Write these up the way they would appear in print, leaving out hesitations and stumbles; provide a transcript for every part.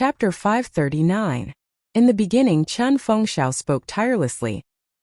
Chapter 539. In the beginning, Chen Fengxiao spoke tirelessly,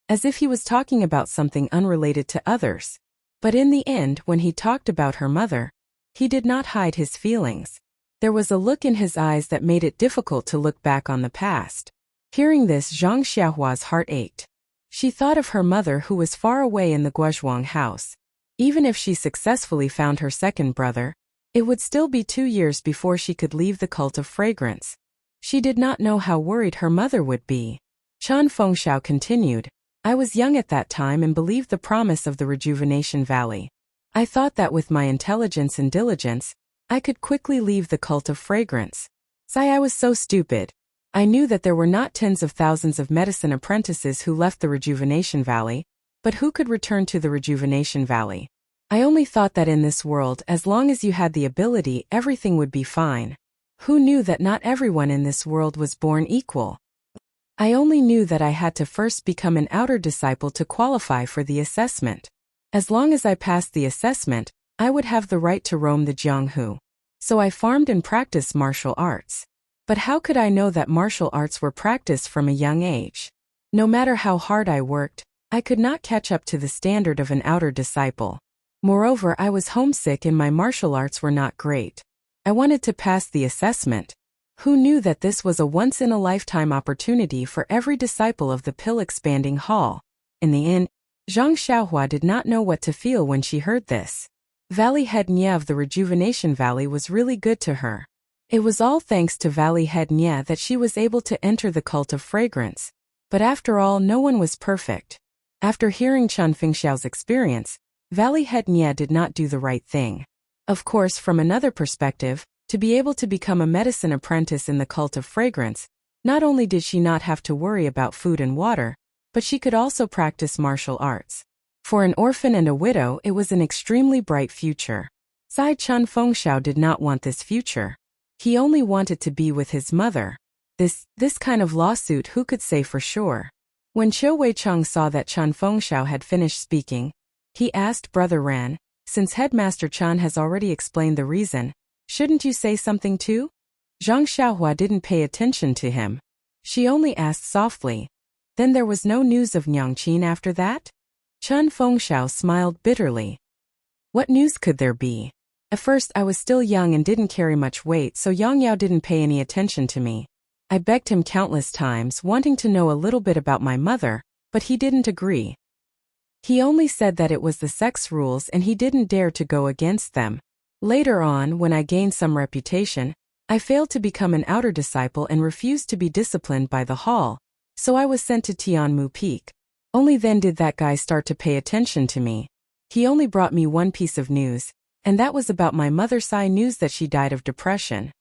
as if he was talking about something unrelated to others. But in the end, when he talked about her mother, he did not hide his feelings. There was a look in his eyes that made it difficult to look back on the past. Hearing this, Zhang Xiaohua's heart ached. She thought of her mother who was far away in the Guozhuang house. Even if she successfully found her second brother, it would still be 2 years before she could leave the cult of fragrance. She did not know how worried her mother would be. Chen Fengxiao continued, I was young at that time and believed the promise of the Rejuvenation Valley. I thought that with my intelligence and diligence, I could quickly leave the cult of fragrance. I was so stupid. I knew that there were not tens of thousands of medicine apprentices who left the Rejuvenation Valley, but who could return to the Rejuvenation Valley? I only thought that in this world, as long as you had the ability, everything would be fine. Who knew that not everyone in this world was born equal? I only knew that I had to first become an outer disciple to qualify for the assessment. As long as I passed the assessment, I would have the right to roam the Jianghu. So I farmed and practiced martial arts. But how could I know that martial arts were practiced from a young age? No matter how hard I worked, I could not catch up to the standard of an outer disciple. Moreover, I was homesick and my martial arts were not great. I wanted to pass the assessment. Who knew that this was a once-in-a-lifetime opportunity for every disciple of the pill-expanding hall? In the end, Zhang Xiaohua did not know what to feel when she heard this. Valley Head Nye of the Rejuvenation Valley was really good to her. It was all thanks to Valley Head Nye that she was able to enter the cult of fragrance. But after all, no one was perfect. After hearing Chen Fengxiao's experience, Valley Head Nye did not do the right thing. Of course, from another perspective, to be able to become a medicine apprentice in the cult of fragrance, not only did she not have to worry about food and water, but she could also practice martial arts. For an orphan and a widow, it was an extremely bright future. Chen Fengxiao did not want this future. He only wanted to be with his mother. This kind of lawsuit, who could say for sure? When Qiu Weicheng saw that Chen Fengxiao had finished speaking, he asked Brother Ran, since Headmaster Chen has already explained the reason, shouldn't you say something too? Zhang Xiaohua didn't pay attention to him. She only asked softly, then there was no news of Nyangqin after that? Chen Fengxiao smiled bitterly. What news could there be? At first I was still young and didn't carry much weight, so Yang Yao didn't pay any attention to me. I begged him countless times, wanting to know a little bit about my mother, but he didn't agree. He only said that it was the sex rules and he didn't dare to go against them. Later on, when I gained some reputation, I failed to become an outer disciple and refused to be disciplined by the hall, so I was sent to Tianmu Peak. Only then did that guy start to pay attention to me. He only brought me one piece of news, and that was about my mother. News that she died of depression.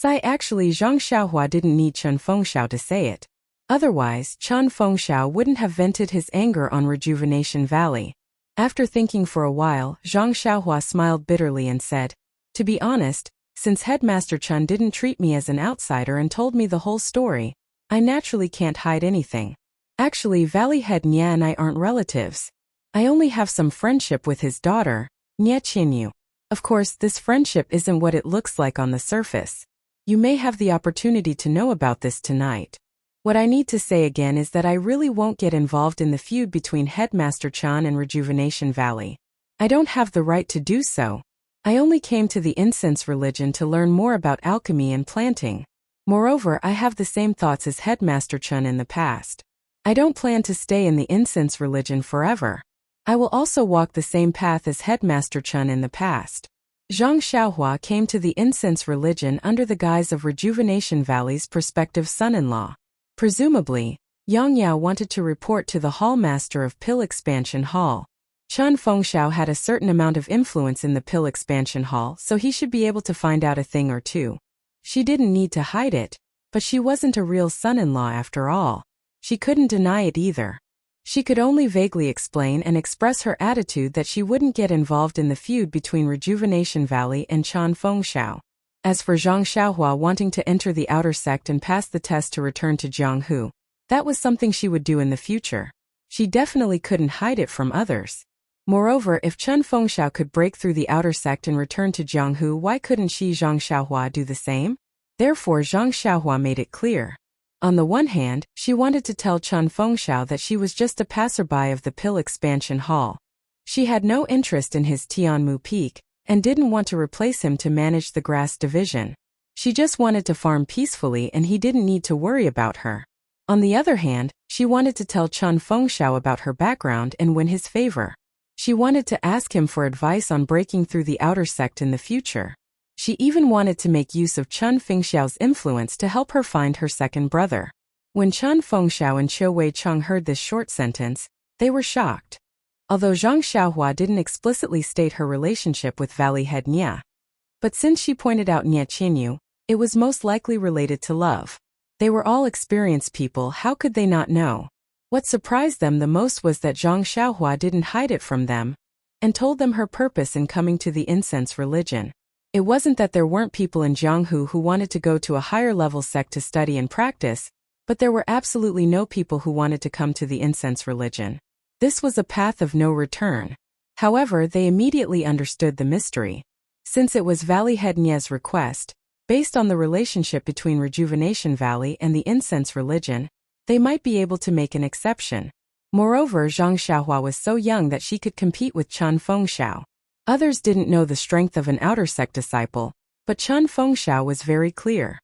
Actually, Zhang Xiaohua didn't need Chen Fengxiao to say it. Otherwise, Chen Fengxiao wouldn't have vented his anger on Rejuvenation Valley. After thinking for a while, Zhang Xiaohua smiled bitterly and said, to be honest, since Headmaster Chen didn't treat me as an outsider and told me the whole story, I naturally can't hide anything. Actually, Valley Head Nye and I aren't relatives. I only have some friendship with his daughter, Nye Qinyu. Of course, this friendship isn't what it looks like on the surface. You may have the opportunity to know about this tonight. What I need to say again is that I really won't get involved in the feud between Headmaster Chen and Rejuvenation Valley. I don't have the right to do so. I only came to the incense religion to learn more about alchemy and planting. Moreover, I have the same thoughts as Headmaster Chen in the past. I don't plan to stay in the incense religion forever. I will also walk the same path as Headmaster Chen in the past. Zhang Xiaohua came to the incense religion under the guise of Rejuvenation Valley's prospective son-in-law. Presumably, Yang Yao wanted to report to the hallmaster of Pill Expansion Hall. Chen Fengxiao had a certain amount of influence in the Pill Expansion Hall, so he should be able to find out a thing or two. She didn't need to hide it, but she wasn't a real son-in-law after all. She couldn't deny it either. She could only vaguely explain and express her attitude that she wouldn't get involved in the feud between Rejuvenation Valley and Chen Fengxiao. As for Zhang Xiaohua wanting to enter the outer sect and pass the test to return to Jianghu, that was something she would do in the future. She definitely couldn't hide it from others. Moreover, if Chen Fengxiao could break through the outer sect and return to Jianghu, why couldn't she, Zhang Xiaohua, do the same? Therefore Zhang Xiaohua made it clear. On the one hand, she wanted to tell Chen Fengxiao that she was just a passerby of the pill expansion hall. She had no interest in his Tianmu Peak, and didn't want to replace him to manage the grass division. She just wanted to farm peacefully and he didn't need to worry about her. On the other hand, she wanted to tell Chen Fengxiao about her background and win his favor. She wanted to ask him for advice on breaking through the outer sect in the future. She even wanted to make use of Chen Fengxiao's influence to help her find her second brother. When Chen Fengxiao and Qiu Weicheng heard this short sentence, they were shocked. Although Zhang Xiaohua didn't explicitly state her relationship with Valley Head Nia. But since she pointed out Nia Qinyu, it was most likely related to love. They were all experienced people, how could they not know? What surprised them the most was that Zhang Xiaohua didn't hide it from them, and told them her purpose in coming to the incense religion. It wasn't that there weren't people in Jianghu who wanted to go to a higher level sect to study and practice, but there were absolutely no people who wanted to come to the incense religion. This was a path of no return. However, they immediately understood the mystery. Since it was Valley Head Nia's request, based on the relationship between Rejuvenation Valley and the incense religion, they might be able to make an exception. Moreover, Zhang Xiaohua was so young that she could compete with Chen Fengxiao. Others didn't know the strength of an outer sect disciple, but Chen Fengxiao was very clear.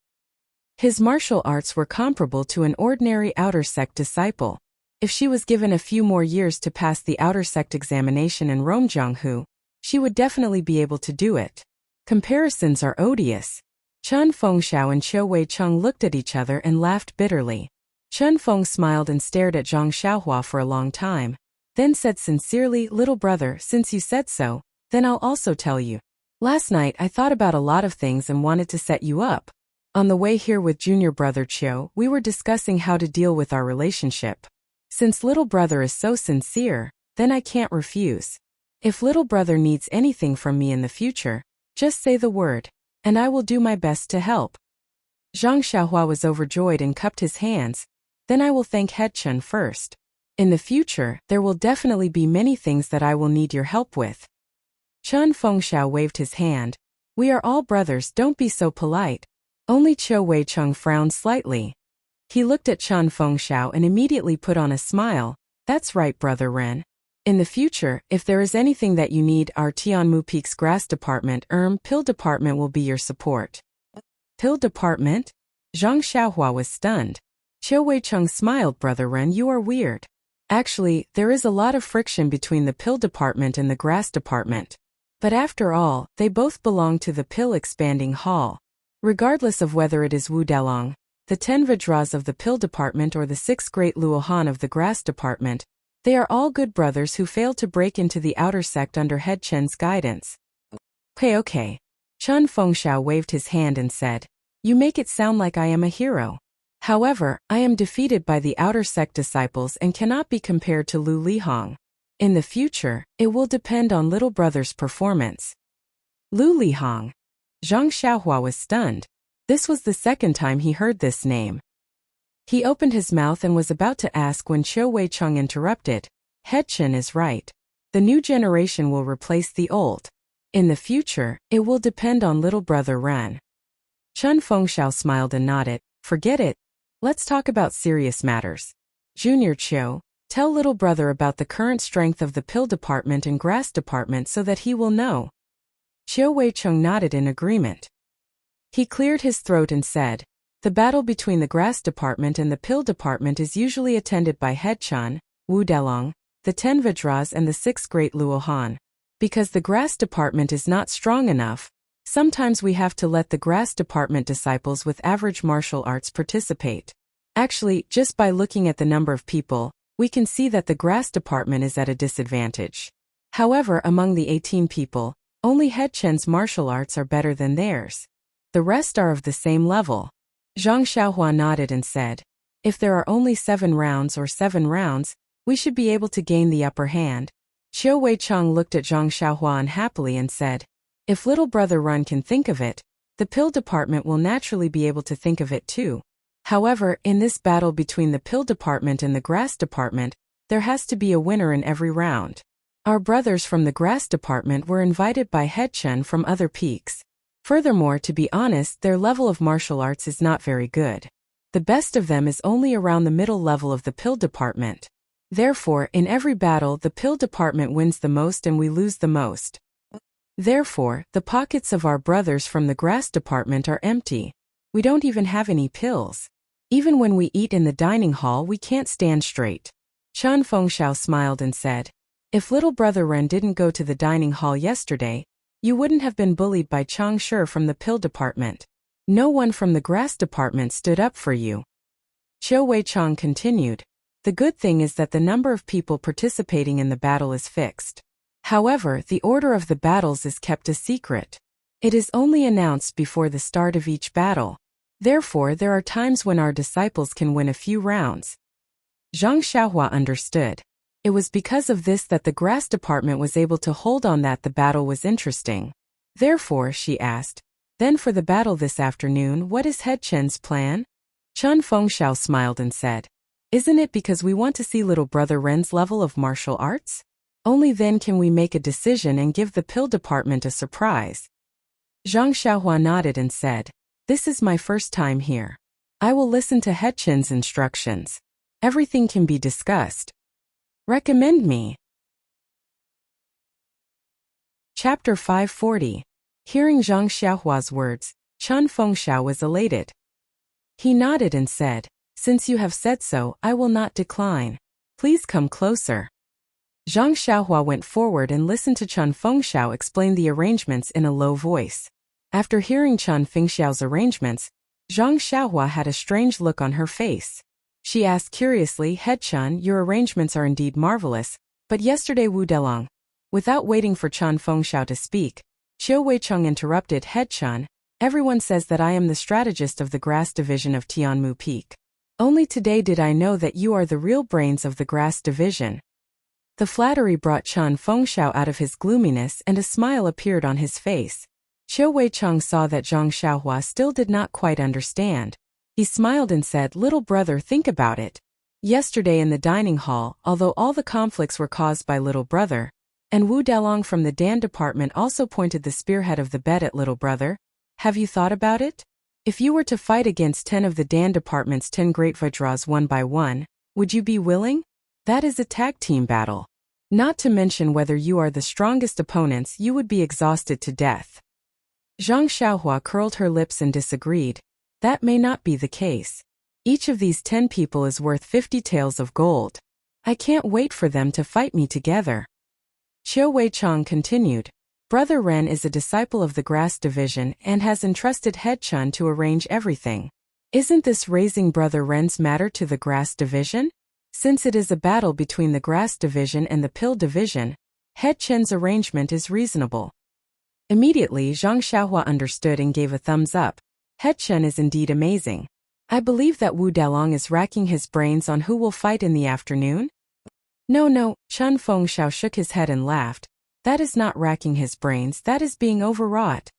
His martial arts were comparable to an ordinary outer sect disciple. If she was given a few more years to pass the outer sect examination in Rome Jianghu, she would definitely be able to do it. Comparisons are odious. Chen Fengxiao and Qiu Weicheng looked at each other and laughed bitterly. Chen Feng smiled and stared at Zhang Xiaohua for a long time, then said sincerely, "Little brother, since you said so, then I'll also tell you. Last night I thought about a lot of things and wanted to set you up. On the way here with junior brother Qiu, we were discussing how to deal with our relationship. Since little brother is so sincere, then I can't refuse. If little brother needs anything from me in the future, just say the word, and I will do my best to help." Zhang Xiaohua was overjoyed and cupped his hands. "Then I will thank Head Chen first. In the future, there will definitely be many things that I will need your help with." Chen Fengxiao waved his hand. "We are all brothers, don't be so polite." Only Qiu Weicheng frowned slightly. He looked at Chen Fengxiao and immediately put on a smile. "That's right, Brother Ren. In the future, if there is anything that you need, our Tianmu Peak's grass department, pill department will be your support." Pill department? Zhang Xiaohua was stunned. Qiu Weicheng smiled. "Brother Ren, you are weird. Actually, there is a lot of friction between the pill department and the grass department. But after all, they both belong to the pill expanding hall. Regardless of whether it is Wu Dalong, the 10 Vajras of the pill department or the 6 great Luohan of the grass department, they are all good brothers who failed to break into the outer sect under Head Chen's guidance." Okay. Chen Fengxiao waved his hand and said, "You make it sound like I am a hero. However, I am defeated by the outer sect disciples and cannot be compared to Lu Lihong. In the future, it will depend on little brother's performance." Lu Lihong. Zhang Xiaohua was stunned. This was the second time he heard this name. He opened his mouth and was about to ask when Qiu Weicheng interrupted. "Head Chen is right. The new generation will replace the old. In the future, it will depend on little brother Ren." Chen Fengxiao smiled and nodded. "Forget it. Let's talk about serious matters. Junior Qiu, tell little brother about the current strength of the pill department and grass department so that he will know." Qiu Weicheng nodded in agreement. He cleared his throat and said, "The battle between the grass department and the pill department is usually attended by Head Chen, Wu Dalong, the 10 Vajras and the 6 great Luohan. Because the grass department is not strong enough, sometimes we have to let the grass department disciples with average martial arts participate. Actually, just by looking at the number of people, we can see that the grass department is at a disadvantage. However, among the 18 people, only Head Chen's martial arts are better than theirs. The rest are of the same level." Zhang Xiaohua nodded and said, "If there are only 7 rounds or 7 rounds, we should be able to gain the upper hand." Qiu Weicheng looked at Zhang Xiaohua unhappily and said, "If little brother Run can think of it, the pill department will naturally be able to think of it too. However, in this battle between the pill department and the grass department, there has to be a winner in every round. Our brothers from the grass department were invited by Head Chen from other peaks. Furthermore, to be honest, their level of martial arts is not very good. The best of them is only around the middle level of the pill department. Therefore, in every battle, the pill department wins the most and we lose the most. Therefore, the pockets of our brothers from the grass department are empty. We don't even have any pills. Even when we eat in the dining hall, we can't stand straight. Chen Fengxiao smiled and said, "If little brother Ren didn't go to the dining hall yesterday, you wouldn't have been bullied by Chang Shi from the pill department. No one from the grass department stood up for you." Qiu Weichang continued, "The good thing is that the number of people participating in the battle is fixed. However, the order of the battles is kept a secret. It is only announced before the start of each battle. Therefore, there are times when our disciples can win a few rounds." Zhang Xiaohua understood. It was because of this that the grass department was able to hold on, that the battle was interesting. Therefore, she asked, "Then for the battle this afternoon, what is Head Chen's plan?" Chen Fengxiao smiled and said, "Isn't it because we want to see little brother Ren's level of martial arts? Only then can we make a decision and give the pill department a surprise." Zhang Xiaohua nodded and said, "This is my first time here. I will listen to He Chen's instructions. Everything can be discussed. Recommend me." Chapter 540. Hearing Zhang Xiaohua's words, Chen Fengxiao was elated. He nodded and said, "Since you have said so, I will not decline. Please come closer." Zhang Xiaohua went forward and listened to Chen Fengxiao explain the arrangements in a low voice. After hearing Chen Fengxiao's arrangements, Zhang Xiaohua had a strange look on her face. She asked curiously, "Head Chen, your arrangements are indeed marvelous, but yesterday Wu Delong..." Without waiting for Chen Fengxiao to speak, Qiu Weicheng interrupted, "Head Chen, everyone says that I am the strategist of the grass division of Tianmu Peak. Only today did I know that you are the real brains of the grass division." The flattery brought Chen Fengxiao out of his gloominess and a smile appeared on his face. Qiu Weicheng saw that Zhang Xiaohua still did not quite understand. He smiled and said, "Little brother, think about it. Yesterday in the dining hall, although all the conflicts were caused by little brother, and Wu Dalong from the Dan department also pointed the spearhead of the bet at little brother, have you thought about it? If you were to fight against 10 of the Dan department's 10 great Vajras one by one, would you be willing? That is a tag team battle. Not to mention whether you are the strongest opponents, you would be exhausted to death." Zhang Xiaohua curled her lips and disagreed. "That may not be the case. Each of these 10 people is worth 50 taels of gold. I can't wait for them to fight me together." Qiu Weicheng continued, "Brother Ren is a disciple of the grass division and has entrusted Head Chen to arrange everything. Isn't this raising Brother Ren's matter to the grass division? Since it is a battle between the grass division and the pill division, Head Chen's arrangement is reasonable." Immediately, Zhang Xiaohua understood and gave a thumbs up. "Head Chen is indeed amazing. I believe that Wu Dalong is racking his brains on who will fight in the afternoon." No, Chen Fengxiao shook his head and laughed. "That is not racking his brains, that is being overwrought."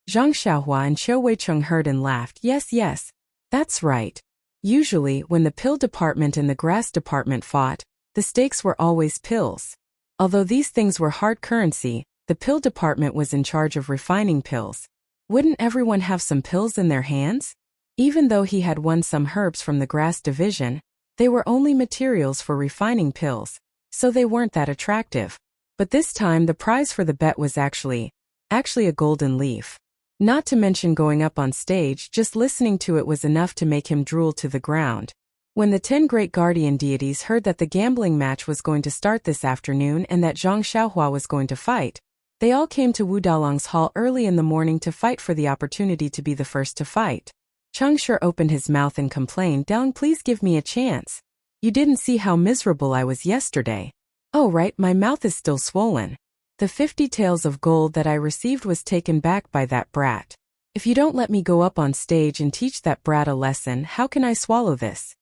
Zhang Xiaohua and Qiu Weicheng heard and laughed. Yes, that's right. Usually, when the pill department and the grass department fought, the stakes were always pills. Although these things were hard currency, the pill department was in charge of refining pills. Wouldn't everyone have some pills in their hands? Even though he had won some herbs from the grass division, they were only materials for refining pills, so they weren't that attractive. But this time the prize for the bet was actually a golden leaf. Not to mention going up on stage, just listening to it was enough to make him drool to the ground. When the 10 great guardian deities heard that the gambling match was going to start this afternoon and that Zhang Xiaohua was going to fight, they all came to Wu Dalong's hall early in the morning to fight for the opportunity to be the first to fight. Chang Shi opened his mouth and complained, "Dalong, please give me a chance. You didn't see how miserable I was yesterday." "Oh right, my mouth is still swollen. The 50 taels of gold that I received was taken back by that brat. If you don't let me go up on stage and teach that brat a lesson, how can I swallow this?"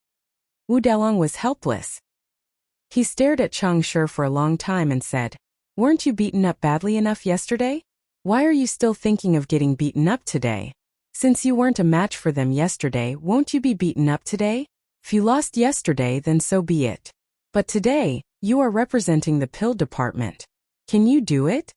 Wu Dalong was helpless. He stared at Chang Shi for a long time and said, "Weren't you beaten up badly enough yesterday? Why are you still thinking of getting beaten up today? Since you weren't a match for them yesterday, won't you be beaten up today? If you lost yesterday, then so be it. But today, you are representing the pill department. Can you do it?"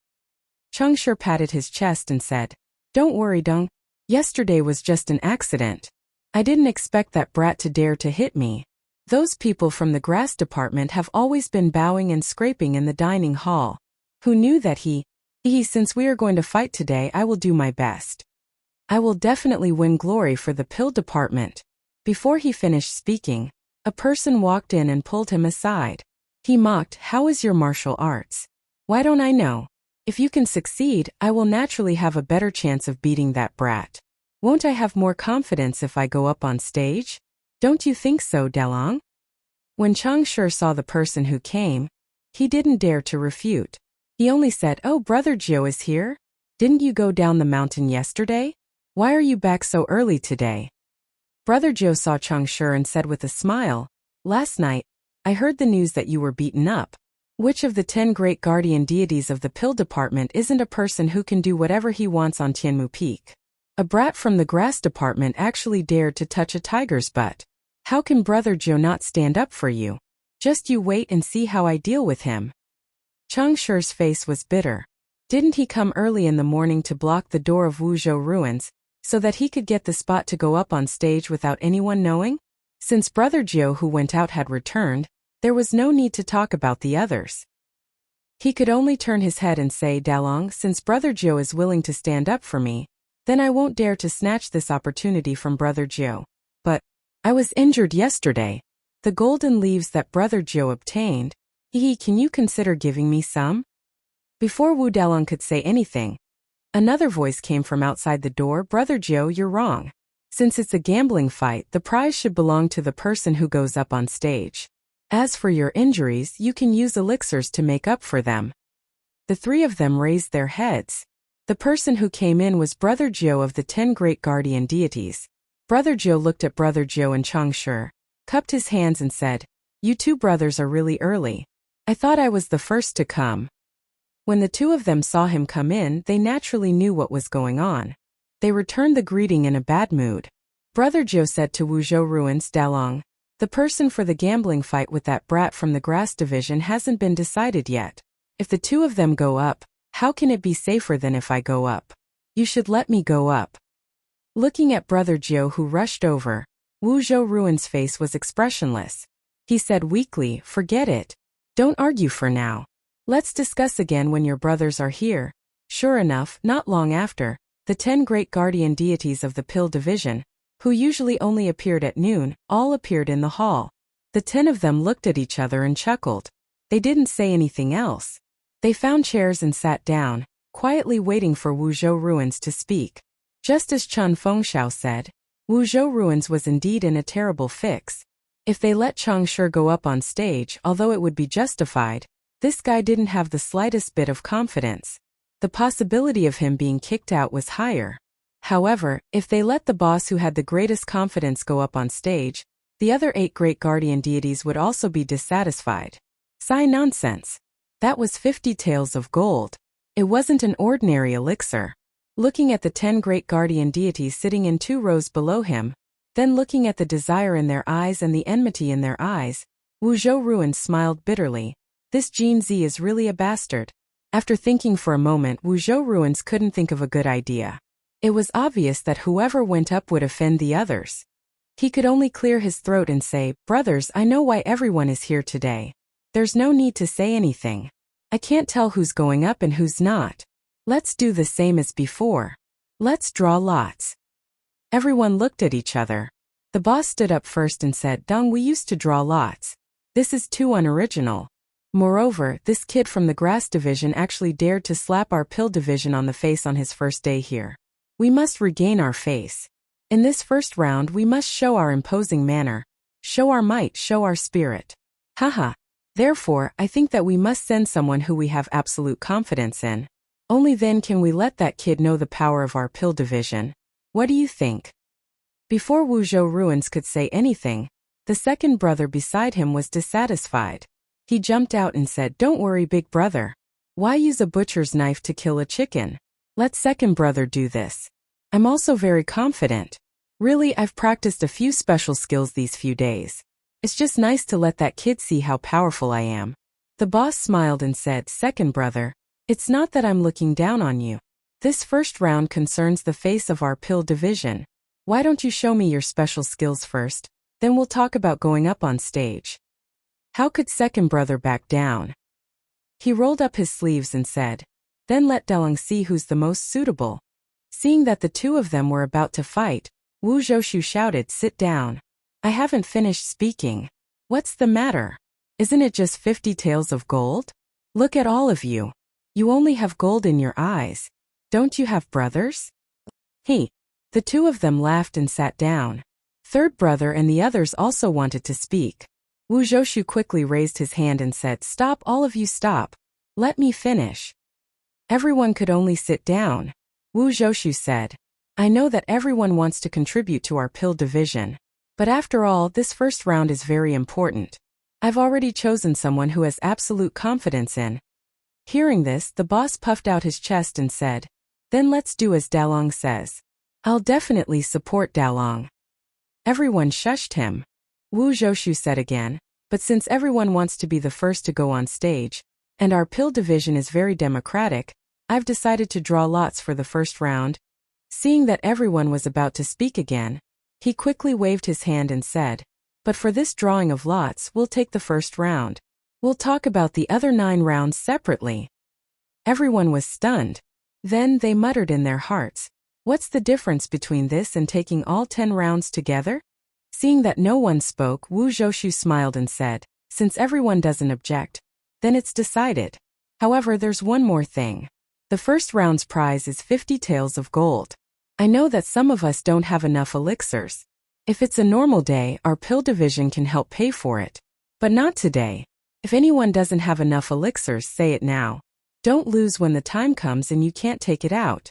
Chang Shi patted his chest and said, Don't worry, Dong. Yesterday was just an accident. I didn't expect that brat to dare to hit me. Those people from the grass department have always been bowing and scraping in the dining hall. Who knew that since we are going to fight today, I will do my best. I will definitely win glory for the pill department. Before he finished speaking, a person walked in and pulled him aside. He mocked, "How is your martial arts? Why don't I know? If you can succeed, I will naturally have a better chance of beating that brat. Won't I have more confidence if I go up on stage? Don't you think so, Dalong?" When Chang Shi saw the person who came, he didn't dare to refute. He only said, "Oh, Brother Jiu is here? Didn't you go down the mountain yesterday? Why are you back so early today?" Brother Jiu saw Chang Shi and said with a smile, "Last night, I heard the news that you were beaten up. Which of the 10 great guardian deities of the pill department isn't a person who can do whatever he wants on Tianmu Peak? A brat from the grass department actually dared to touch a tiger's butt. How can Brother Jiu not stand up for you? Just you wait and see how I deal with him." Chang Shi's face was bitter. Didn't he come early in the morning to block the door of Wuzhou ruins, so that he could get the spot to go up on stage without anyone knowing? Since Brother Jiu who went out had returned, there was no need to talk about the others. He could only turn his head and say, "Dalong, since Brother Jiu is willing to stand up for me, then I won't dare to snatch this opportunity from Brother Jiu. But I was injured yesterday. The golden leaves that Brother Jiu obtained, can you consider giving me some?" Before Wu Dalong could say anything, another voice came from outside the door. "Brother Jiu, you're wrong. Since it's a gambling fight, the prize should belong to the person who goes up on stage. As for your injuries, you can use elixirs to make up for them." The three of them raised their heads. The person who came in was Brother Jiu of the 10 great guardian deities. Brother Jiu looked at Brother Jiu and Chang Shi, cupped his hands and said, "You two brothers are really early. I thought I was the first to come." When the two of them saw him come in, they naturally knew what was going on. They returned the greeting in a bad mood. Brother Jiu said to Wuzhou ruins, "Dalong, the person for the gambling fight with that brat from the grass division hasn't been decided yet. If the two of them go up, how can it be safer than if I go up? You should let me go up." Looking at Brother Jiu who rushed over, Wuzhou ruins' face was expressionless. He said weakly, "Forget it. Don't argue for now. Let's discuss again when your brothers are here." Sure enough, not long after, the 10 great guardian deities of the pill division, who usually only appeared at noon, all appeared in the hall. The 10 of them looked at each other and chuckled. They didn't say anything else. They found chairs and sat down, quietly waiting for Wuzhou ruins to speak. Just as Chun Fengxiao said, Wuzhou ruins was indeed in a terrible fix. If they let Chang Shi go up on stage, although it would be justified, this guy didn't have the slightest bit of confidence. The possibility of him being kicked out was higher. However, if they let the boss who had the greatest confidence go up on stage, the other 8 great guardian deities would also be dissatisfied. Sigh nonsense. That was 50 taels of gold. It wasn't an ordinary elixir. Looking at the 10 great guardian deities sitting in 2 rows below him, then looking at the desire in their eyes and the enmity in their eyes, Wuzhou ruins smiled bitterly. This Jin Zi is really a bastard. After thinking for a moment, Wuzhou ruins couldn't think of a good idea. It was obvious that whoever went up would offend the others. He could only clear his throat and say, "Brothers, I know why everyone is here today. There's no need to say anything. I can't tell who's going up and who's not. Let's do the same as before. Let's draw lots." Everyone looked at each other. The boss stood up first and said, "Dong, we used to draw lots. This is too unoriginal. Moreover, this kid from the grass division actually dared to slap our pill division on the face on his first day here. We must regain our face. In this first round we must show our imposing manner, show our might, show our spirit. Haha. Therefore, I think that we must send someone who we have absolute confidence in. Only then can we let that kid know the power of our pill division. What do you think?" Before Wuzhou ruins could say anything, the second brother beside him was dissatisfied. He jumped out and said, "Don't worry, big brother. Why use a butcher's knife to kill a chicken? Let second brother do this. I'm also very confident. Really, I've practiced a few special skills these few days. It's just nice to let that kid see how powerful I am." The boss smiled and said, "Second brother, it's not that I'm looking down on you. This first round concerns the face of our pill division. Why don't you show me your special skills first, then we'll talk about going up on stage. How could second brother back down? He rolled up his sleeves and said, then let Dalong see who's the most suitable. Seeing that the two of them were about to fight, Wu Zhoushu shouted, sit down. I haven't finished speaking. What's the matter? Isn't it just 50 taels of gold? Look at all of you. You only have gold in your eyes. Don't you have brothers? The two of them laughed and sat down. Third brother and the others also wanted to speak. Wu Zhoushu quickly raised his hand and said, stop, all of you stop. Let me finish. Everyone could only sit down. Wu Zhoushu said, I know that everyone wants to contribute to our pill division. But after all, this first round is very important. I've already chosen someone who has absolute confidence in. Hearing this, the boss puffed out his chest and said, then let's do as Dalong says. I'll definitely support Dalong. Everyone shushed him. Wu Zhoushu said again, but since everyone wants to be the first to go on stage, and our pill division is very democratic, I've decided to draw lots for the first round. Seeing that everyone was about to speak again, he quickly waved his hand and said, but for this drawing of lots, we'll take the first round. We'll talk about the other 9 rounds separately. Everyone was stunned. Then they muttered in their hearts, what's the difference between this and taking all 10 rounds together? Seeing that no one spoke, Wu Zhoushu smiled and said, since everyone doesn't object, then it's decided. However, there's one more thing. The first round's prize is 50 taels of gold. I know that some of us don't have enough elixirs. If it's a normal day, our pill division can help pay for it. But not today. If anyone doesn't have enough elixirs, say it now. Don't lose when the time comes and you can't take it out.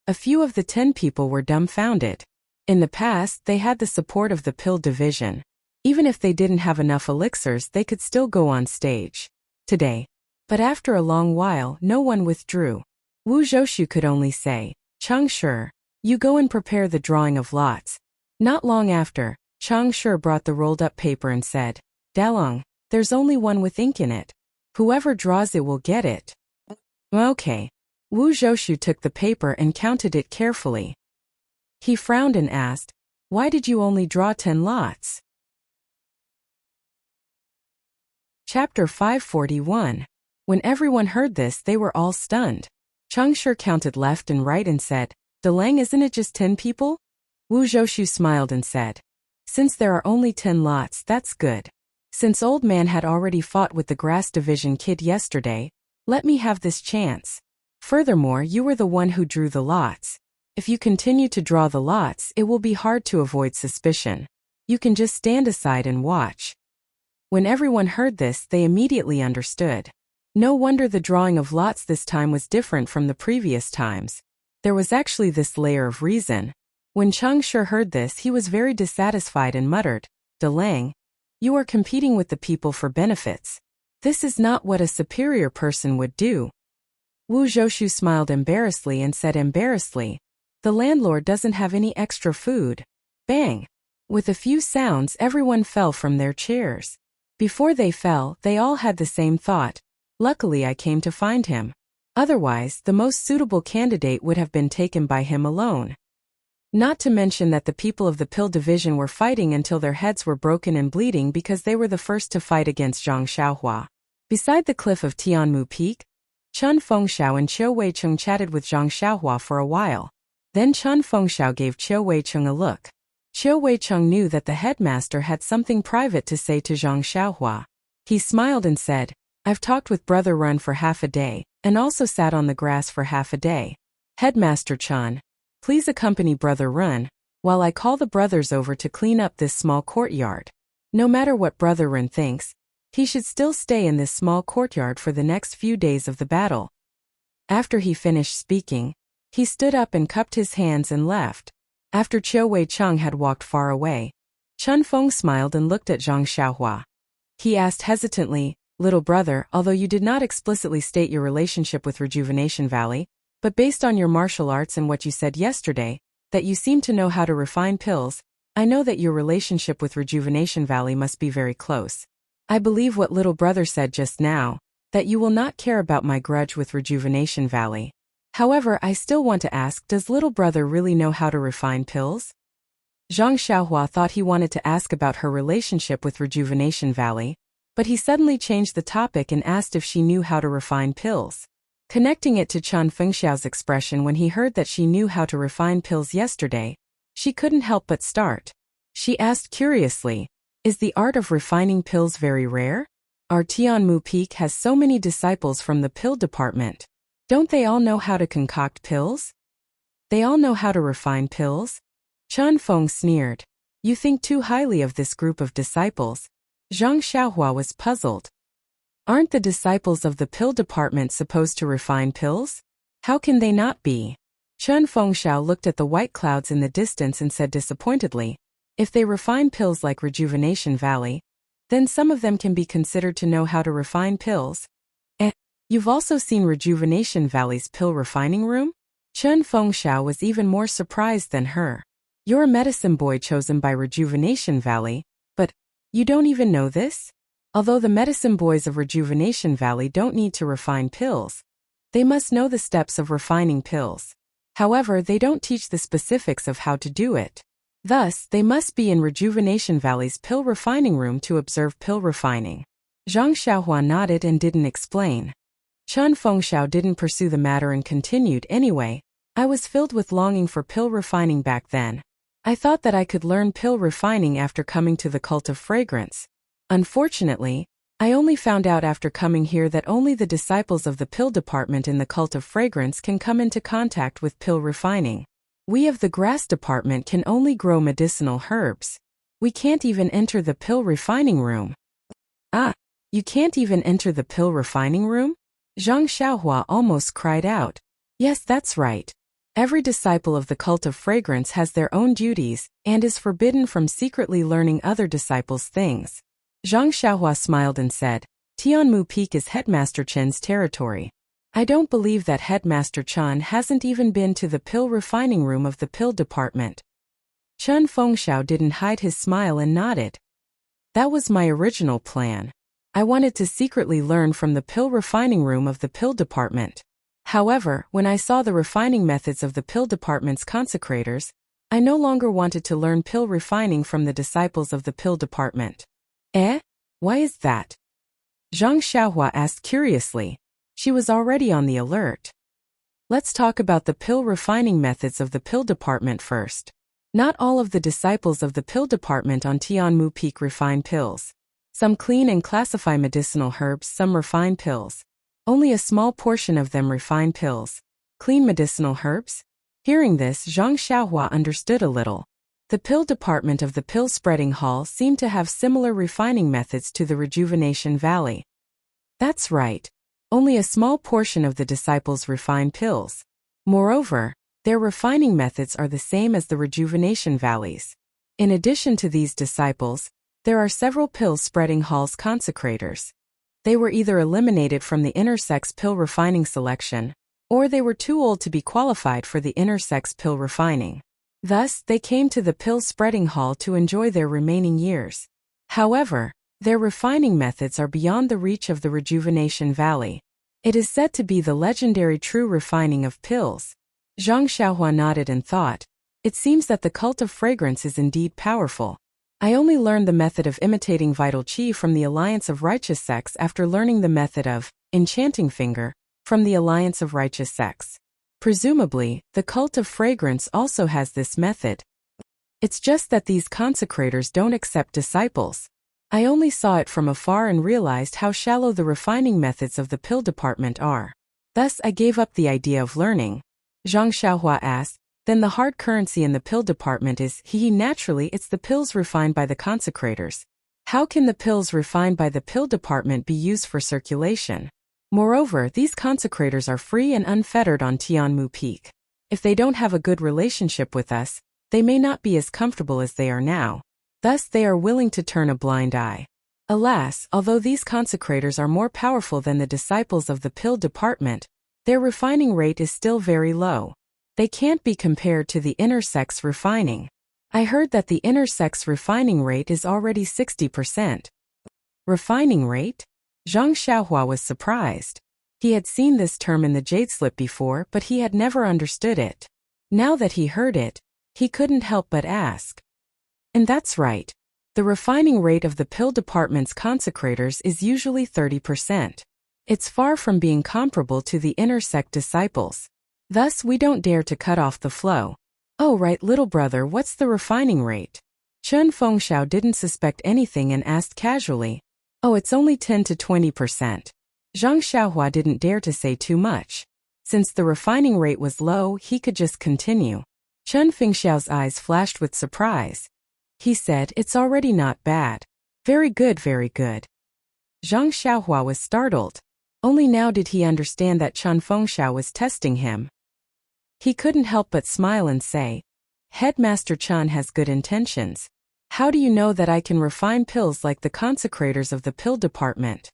A few of the 10 people were dumbfounded. In the past, they had the support of the pill division. Even if they didn't have enough elixirs, they could still go on stage. Today. But after a long while, no one withdrew. Wu Zhoushu could only say, Chang Shi, you go and prepare the drawing of lots. Not long after, Chang Shi brought the rolled up paper and said, Dalong, there's only one with ink in it. Whoever draws it will get it. Okay. Wu Zhoushu took the paper and counted it carefully. He frowned and asked, why did you only draw 10 lots? Chapter 541. When everyone heard this, they were all stunned. Chang Shi counted left and right and said, Dalang, isn't it just 10 people? Wu Zhoushu smiled and said, since there are only 10 lots, that's good. Since old man had already fought with the grass division kid yesterday, let me have this chance. Furthermore, you were the one who drew the lots. If you continue to draw the lots, it will be hard to avoid suspicion. You can just stand aside and watch. When everyone heard this, they immediately understood. No wonder the drawing of lots this time was different from the previous times. There was actually this layer of reason. When Chang Shi heard this, he was very dissatisfied and muttered, Dalang, you are competing with the people for benefits. This is not what a superior person would do. Wu Zhoushu smiled embarrassedly and said embarrassedly, the landlord doesn't have any extra food. Bang! With a few sounds, everyone fell from their chairs. Before they fell, they all had the same thought. Luckily, I came to find him. Otherwise, the most suitable candidate would have been taken by him alone. Not to mention that the people of the pill division were fighting until their heads were broken and bleeding because they were the first to fight against Zhang Xiaohua. Beside the cliff of Tianmu Peak, Chun Fengxiao and Qiu Weicheng chatted with Zhang Xiaohua for a while. Then Chun Fengxiao gave Qiu Weicheng a look. Qiu Weicheng knew that the headmaster had something private to say to Zhang Xiaohua. He smiled and said, I've talked with Brother Run for half a day, and also sat on the grass for half a day. Headmaster Chun, please accompany Brother Run, while I call the brothers over to clean up this small courtyard. No matter what Brother Run thinks, he should still stay in this small courtyard for the next few days of the battle. After he finished speaking, he stood up and cupped his hands and left. After Qiu Weicheng had walked far away, Chun Feng smiled and looked at Zhang Xiaohua. He asked hesitantly, Little brother, although you did not explicitly state your relationship with Rejuvenation Valley, but based on your martial arts and what you said yesterday, that you seem to know how to refine pills, I know that your relationship with Rejuvenation Valley must be very close. I believe what little brother said just now, that you will not care about my grudge with Rejuvenation Valley. However, I still want to ask, does little brother really know how to refine pills? Zhang Xiaohua thought he wanted to ask about her relationship with Rejuvenation Valley, but he suddenly changed the topic and asked if she knew how to refine pills. Connecting it to Chen Fengxiao's expression when he heard that she knew how to refine pills yesterday, she couldn't help but start. She asked curiously, is the art of refining pills very rare? Our Tianmu Peak has so many disciples from the pill department. Don't they all know how to concoct pills? They all know how to refine pills? Chen Feng sneered. You think too highly of this group of disciples. Zhang Xiaohua was puzzled. Aren't the disciples of the pill department supposed to refine pills? How can they not be? Chen Fengxiao looked at the white clouds in the distance and said disappointedly, if they refine pills like Rejuvenation Valley, then some of them can be considered to know how to refine pills. You've also seen Rejuvenation Valley's pill refining room? Chen Fengxiao was even more surprised than her. You're a medicine boy chosen by Rejuvenation Valley, but you don't even know this? Although the medicine boys of Rejuvenation Valley don't need to refine pills, they must know the steps of refining pills. However, they don't teach the specifics of how to do it. Thus, they must be in Rejuvenation Valley's pill refining room to observe pill refining. Zhang Xiaohua nodded and didn't explain. Chen Fengxiao didn't pursue the matter and continued, anyway, I was filled with longing for pill refining back then. I thought that I could learn pill refining after coming to the Cult of Fragrance. Unfortunately, I only found out after coming here that only the disciples of the pill department in the Cult of Fragrance can come into contact with pill refining. We of the grass department can only grow medicinal herbs. We can't even enter the pill refining room. Ah, you can't even enter the pill refining room? Zhang Xiaohua almost cried out. Yes, that's right. Every disciple of the Cult of Fragrance has their own duties and is forbidden from secretly learning other disciples' things. Zhang Xiaohua smiled and said, Tianmu Peak is Headmaster Chen's territory. I don't believe that Headmaster Chen hasn't even been to the pill refining room of the pill department. Chen Fengxiao didn't hide his smile and nodded. That was my original plan. I wanted to secretly learn from the pill refining room of the pill department. However, when I saw the refining methods of the pill department's consecrators, I no longer wanted to learn pill refining from the disciples of the pill department. Why is that? Zhang Xiaohua asked curiously. She was already on the alert. Let's talk about the pill refining methods of the pill department first. Not all of the disciples of the pill department on Tianmu Peak refine pills. Some clean and classify medicinal herbs, some refine pills. Only a small portion of them refine pills. Clean medicinal herbs? Hearing this, Zhang Xiaohua understood a little. The pill department of the pill spreading hall seemed to have similar refining methods to the Rejuvenation Valley. That's right. Only a small portion of the disciples refine pills. Moreover, their refining methods are the same as the Rejuvenation Valley's. In addition to these disciples, there are several pill spreading halls consecrators. They were either eliminated from the intersex pill refining selection, or they were too old to be qualified for the intersex pill refining. Thus, they came to the pill spreading hall to enjoy their remaining years. However, their refining methods are beyond the reach of the Rejuvenation Valley. It is said to be the legendary true refining of pills. Zhang Xiaohua nodded and thought, it seems that the Cult of Fragrance is indeed powerful. I only learned the method of imitating vital qi from the Alliance of Righteous Sects after learning the method of enchanting finger from the Alliance of Righteous Sects. Presumably, the Cult of Fragrance also has this method. It's just that these consecrators don't accept disciples. I only saw it from afar and realized how shallow the refining methods of the pill department are. Thus, I gave up the idea of learning. Zhang Xiaohua asked, then the hard currency in the pill department is, naturally it's the pills refined by the consecrators. How can the pills refined by the pill department be used for circulation? Moreover, these consecrators are free and unfettered on Tianmu Peak. If they don't have a good relationship with us, they may not be as comfortable as they are now. Thus they are willing to turn a blind eye. Alas, although these consecrators are more powerful than the disciples of the pill department, their refining rate is still very low. They can't be compared to the intersex refining. I heard that the intersex refining rate is already 60%. Refining rate? Zhang Xiaohua was surprised. He had seen this term in the jade slip before, but he had never understood it. Now that he heard it, he couldn't help but ask. And that's right. The refining rate of the pill department's consecrators is usually 30%. It's far from being comparable to the inner sect disciples. Thus, we don't dare to cut off the flow. Oh right, little brother, what's the refining rate? Chen Fengxiao didn't suspect anything and asked casually. Oh, it's only 10 to 20%. Zhang Xiaohua didn't dare to say too much. Since the refining rate was low, he could just continue. Chen Fengxiao's eyes flashed with surprise. He said, it's already not bad. Very good, very good. Zhang Xiaohua was startled. Only now did he understand that Chen Fengxiao was testing him. He couldn't help but smile and say, Headmaster Chen has good intentions. How do you know that I can refine pills like the consecrators of the pill department?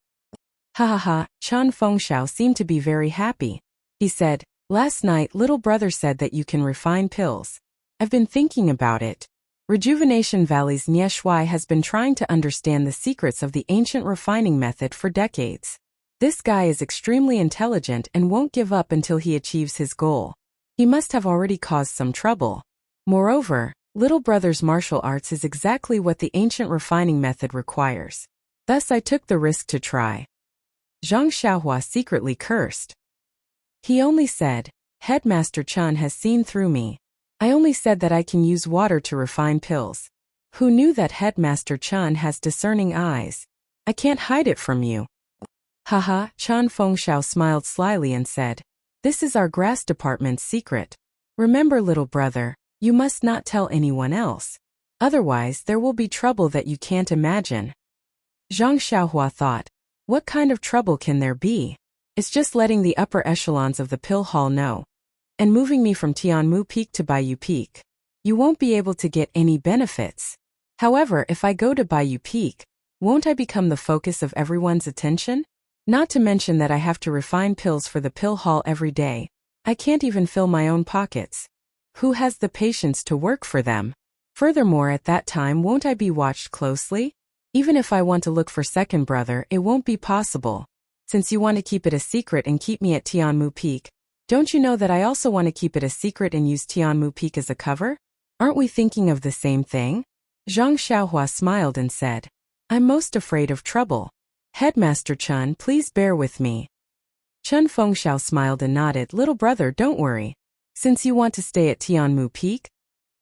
Ha ha ha, Chen Fengxiao seemed to be very happy. He said, last night little brother said that you can refine pills. I've been thinking about it. Rejuvenation Valley's Nie Shui has been trying to understand the secrets of the ancient refining method for decades. This guy is extremely intelligent and won't give up until he achieves his goal. He must have already caused some trouble. Moreover, little brother's martial arts is exactly what the ancient refining method requires. Thus I took the risk to try. Zhang Xiaohua secretly cursed. He only said, Headmaster Chen has seen through me. I only said that I can use water to refine pills. Who knew that Headmaster Chen has discerning eyes? I can't hide it from you. Haha, Chen Fengxiao smiled slyly and said, this is our grass department's secret. Remember, little brother, you must not tell anyone else. Otherwise, there will be trouble that you can't imagine. Zhang Xiaohua thought, what kind of trouble can there be? It's just letting the upper echelons of the pill hall know. And moving me from Tianmu Peak to Bayou Peak. You won't be able to get any benefits. However, if I go to Bayou Peak, won't I become the focus of everyone's attention? Not to mention that I have to refine pills for the pill hall every day. I can't even fill my own pockets. Who has the patience to work for them? Furthermore, at that time, won't I be watched closely? Even if I want to look for second brother, it won't be possible. Since you want to keep it a secret and keep me at Tianmu Peak, don't you know that I also want to keep it a secret and use Tianmu Peak as a cover? Aren't we thinking of the same thing? Zhang Xiaohua smiled and said, I'm most afraid of trouble. Headmaster Chen, please bear with me. Chen Fengxiao smiled and nodded, little brother, don't worry. Since you want to stay at Tianmu Peak,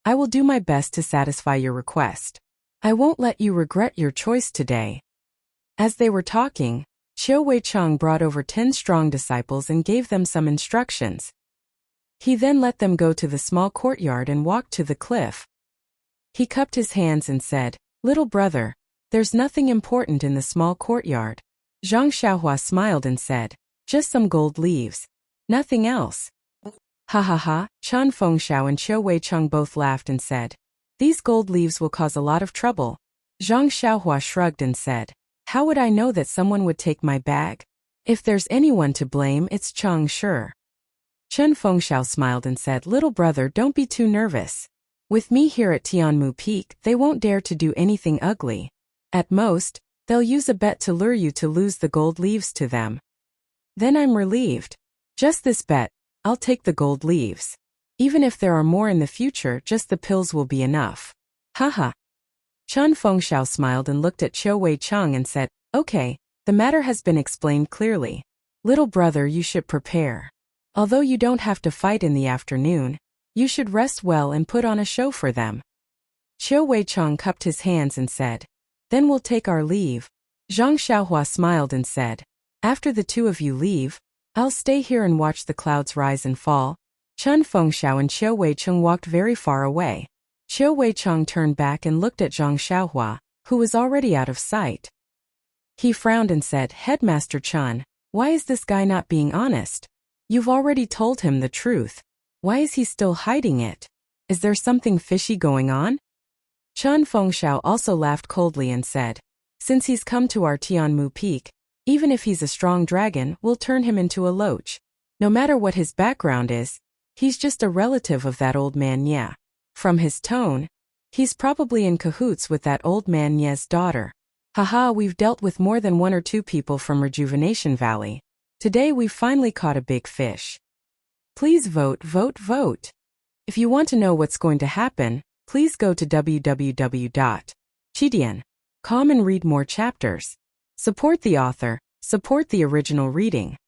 I will do my best to satisfy your request. I won't let you regret your choice today. As they were talking, Qiu Weicheng brought over 10 strong disciples and gave them some instructions. He then let them go to the small courtyard and walked to the cliff. He cupped his hands and said, little brother, there's nothing important in the small courtyard. Zhang Xiaohua smiled and said, just some gold leaves. Nothing else. Ha ha ha, Chen Fengxiao and Qiu Weicheng both laughed and said, these gold leaves will cause a lot of trouble. Zhang Xiaohua shrugged and said, how would I know that someone would take my bag? If there's anyone to blame, it's Cheng sure. Chen Fengxiao smiled and said, little brother, don't be too nervous. With me here at Tianmu Peak, they won't dare to do anything ugly. At most, they'll use a bet to lure you to lose the gold leaves to them. Then I'm relieved. Just this bet, I'll take the gold leaves. Even if there are more in the future, just the pills will be enough. Haha. Chen Fengxiao smiled and looked at Qiu Weicheng and said, okay, the matter has been explained clearly. Little brother, you should prepare. Although you don't have to fight in the afternoon, you should rest well and put on a show for them. Qiu Weicheng cupped his hands and said, then we'll take our leave. Zhang Xiaohua smiled and said, after the two of you leave, I'll stay here and watch the clouds rise and fall. Chen Fengxiao and Qiu Weicheng walked very far away. Qiu Weicheng turned back and looked at Zhang Xiaohua, who was already out of sight. He frowned and said, Headmaster Chen, why is this guy not being honest? You've already told him the truth. Why is he still hiding it? Is there something fishy going on? Chen Fengxiao also laughed coldly and said, since he's come to our Tianmu Peak, even if he's a strong dragon, we'll turn him into a loach. No matter what his background is, he's just a relative of that old man Nye. From his tone, he's probably in cahoots with that old man Nye's daughter. Haha, we've dealt with more than 1 or 2 people from Rejuvenation Valley. Today we finally caught a big fish. Please vote, vote, vote. If you want to know what's going to happen, please go to www.chidian.com and read more chapters. Support the author, support the original reading.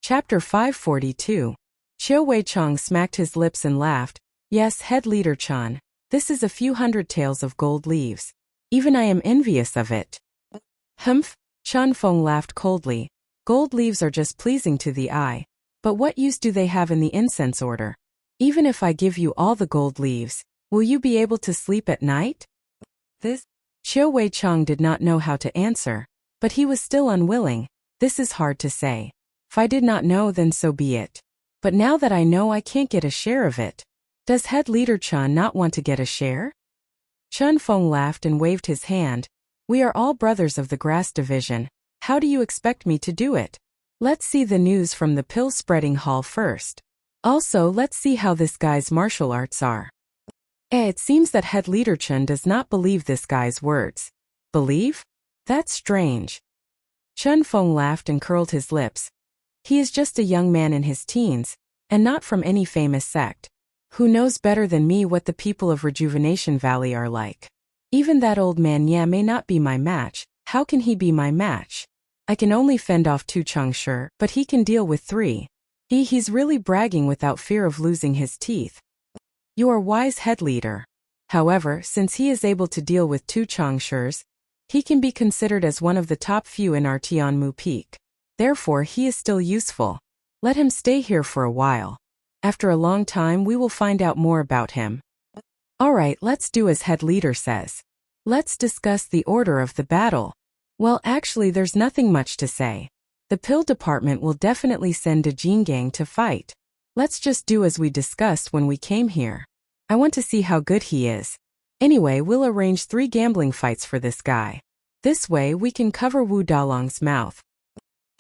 Chapter 542. Qiu Wei-chang smacked his lips and laughed. Yes, head leader Chan, this is a few hundred taels of gold leaves. Even I am envious of it. Humph, Chan Feng laughed coldly. Gold leaves are just pleasing to the eye. But what use do they have in the incense order? Even if I give you all the gold leaves, will you be able to sleep at night? This? Qiu Wei-chang did not know how to answer, but he was still unwilling. This is hard to say. If I did not know, then so be it. But now that I know, I can't get a share of it. Does head leader Chan not want to get a share? Chan Feng laughed and waved his hand. We are all brothers of the grass division. How do you expect me to do it? Let's see the news from the pill-spreading hall first. Also, let's see how this guy's martial arts are. It seems that head leader Chen does not believe this guy's words. Believe? That's strange. Chen Feng laughed and curled his lips. He is just a young man in his teens, and not from any famous sect. Who knows better than me what the people of Rejuvenation Valley are like? Even that old man Ye may not be my match. How can he be my match? I can only fend off 2 Changshi, but he can deal with 3. He's really bragging without fear of losing his teeth. You are wise, head leader. However, since he is able to deal with 2 Changshis, he can be considered as one of the top few in our Tianmu Peak. Therefore, he is still useful. Let him stay here for a while. After a long time, we will find out more about him. Alright, let's do as head leader says. Let's discuss the order of the battle. Well, actually, there's nothing much to say. The pill department will definitely send De Jingang to fight. Let's just do as we discussed when we came here. I want to see how good he is. Anyway, we'll arrange 3 gambling fights for this guy. This way, we can cover Wu Dalong's mouth.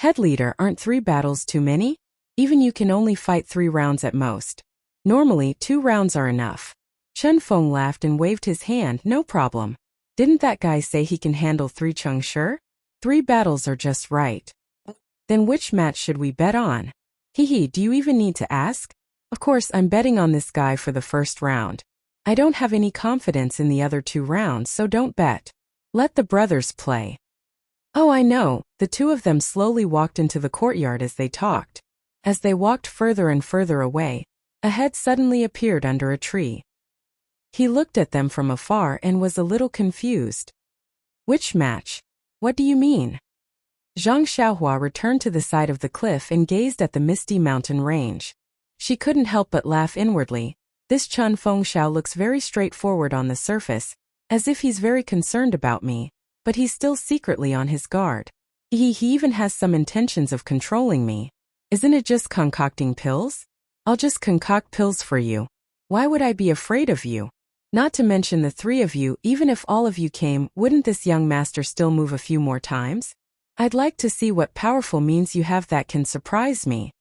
Head leader, aren't 3 battles too many? Even you can only fight 3 rounds at most. Normally, 2 rounds are enough. Chen Feng laughed and waved his hand. No problem. Didn't that guy say he can handle 3 Changshi? 3 battles are just right. Then which match should we bet on? Hehe, do you even need to ask? Of course, I'm betting on this guy for the first round. I don't have any confidence in the other 2 rounds, so don't bet. Let the brothers play. Oh, I know. The 2 of them slowly walked into the courtyard as they talked. As they walked further and further away, a head suddenly appeared under a tree. He looked at them from afar and was a little confused. Which match? What do you mean? Zhang Xiaohua returned to the side of the cliff and gazed at the misty mountain range. She couldn't help but laugh inwardly. This Chun Fengxiao looks very straightforward on the surface, as if he's very concerned about me, but he's still secretly on his guard. He even has some intentions of controlling me. Isn't it just concocting pills? I'll just concoct pills for you. Why would I be afraid of you? Not to mention the 3 of you, even if all of you came, wouldn't this young master still move a few more times? I'd like to see what powerful means you have that can surprise me.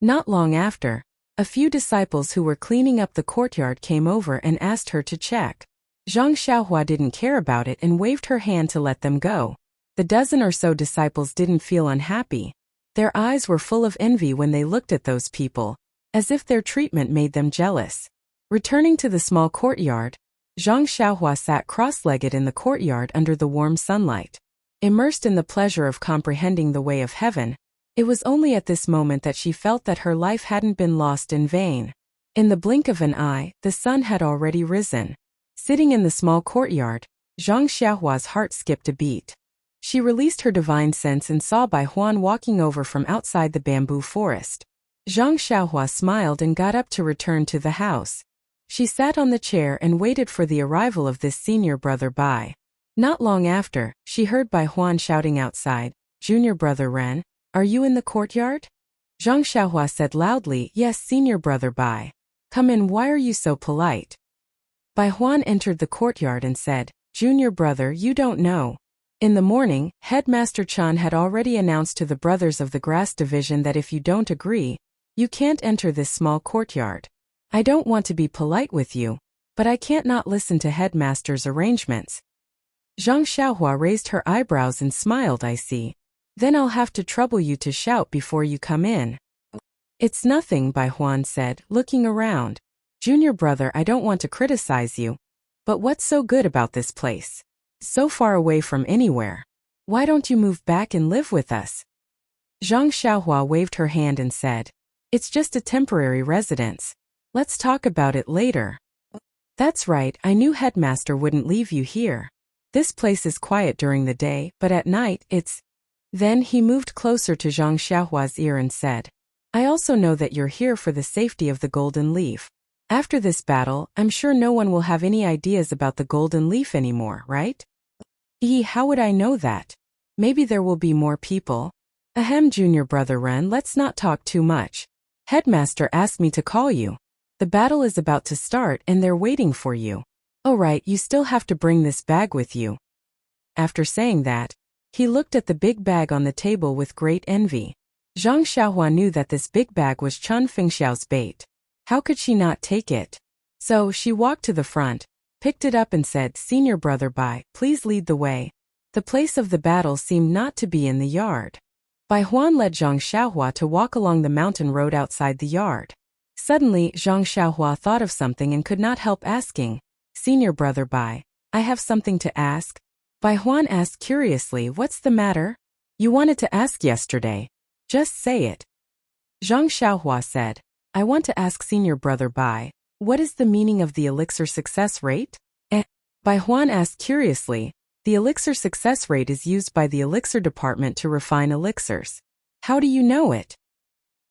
Not long after, a few disciples who were cleaning up the courtyard came over and asked her to check. Zhang Xiaohua didn't care about it and waved her hand to let them go. The dozen or so disciples didn't feel unhappy. Their eyes were full of envy when they looked at those people, as if their treatment made them jealous. Returning to the small courtyard, Zhang Xiaohua sat cross-legged in the courtyard under the warm sunlight. Immersed in the pleasure of comprehending the way of heaven, it was only at this moment that she felt that her life hadn't been lost in vain. In the blink of an eye, the sun had already risen. Sitting in the small courtyard, Zhang Xiaohua's heart skipped a beat. She released her divine sense and saw Bai Huan walking over from outside the bamboo forest. Zhang Xiaohua smiled and got up to return to the house. She sat on the chair and waited for the arrival of this senior brother Bai. Not long after, she heard Bai Huan shouting outside, "Junior brother Ren, are you in the courtyard?" Zhang Xiaohua said loudly, "Yes, senior brother Bai. Come in, why are you so polite?" Bai Huan entered the courtyard and said, "Junior brother, you don't know. In the morning, Headmaster Chan had already announced to the brothers of the grass division that if you don't agree, you can't enter this small courtyard. I don't want to be polite with you, but I can't not listen to Headmaster's arrangements." Zhang Xiaohua raised her eyebrows and smiled. I see. Then I'll have to trouble you to shout before you come in. It's nothing, Bai Huan said, looking around. Junior brother, I don't want to criticize you. But what's so good about this place? So far away from anywhere. Why don't you move back and live with us? Zhang Xiaohua waved her hand and said, It's just a temporary residence. Let's talk about it later. That's right, I knew headmaster wouldn't leave you here. This place is quiet during the day, but at night, it's... Then he moved closer to Zhang Xiaohua's ear and said, I also know that you're here for the safety of the golden leaf. After this battle, I'm sure no one will have any ideas about the golden leaf anymore, right? How would I know that? Maybe there will be more people. Ahem, junior brother Ren, let's not talk too much. Headmaster asked me to call you. The battle is about to start and they're waiting for you. Oh right, you still have to bring this bag with you. After saying that, he looked at the big bag on the table with great envy. Zhang Xiaohua knew that this big bag was Chun Fengxiao's bait. How could she not take it? So she walked to the front, picked it up and said, Senior brother Bai, please lead the way. The place of the battle seemed not to be in the yard. Bai Huan led Zhang Xiaohua to walk along the mountain road outside the yard. Suddenly, Zhang Xiaohua thought of something and could not help asking, Senior brother Bai, I have something to ask. Bai Huan asked curiously, What's the matter? You wanted to ask yesterday. Just say it. Zhang Xiaohua said, I want to ask Senior brother Bai, what is the meaning of the elixir success rate? Bai Huan asked curiously, the elixir success rate is used by the elixir department to refine elixirs. How do you know it?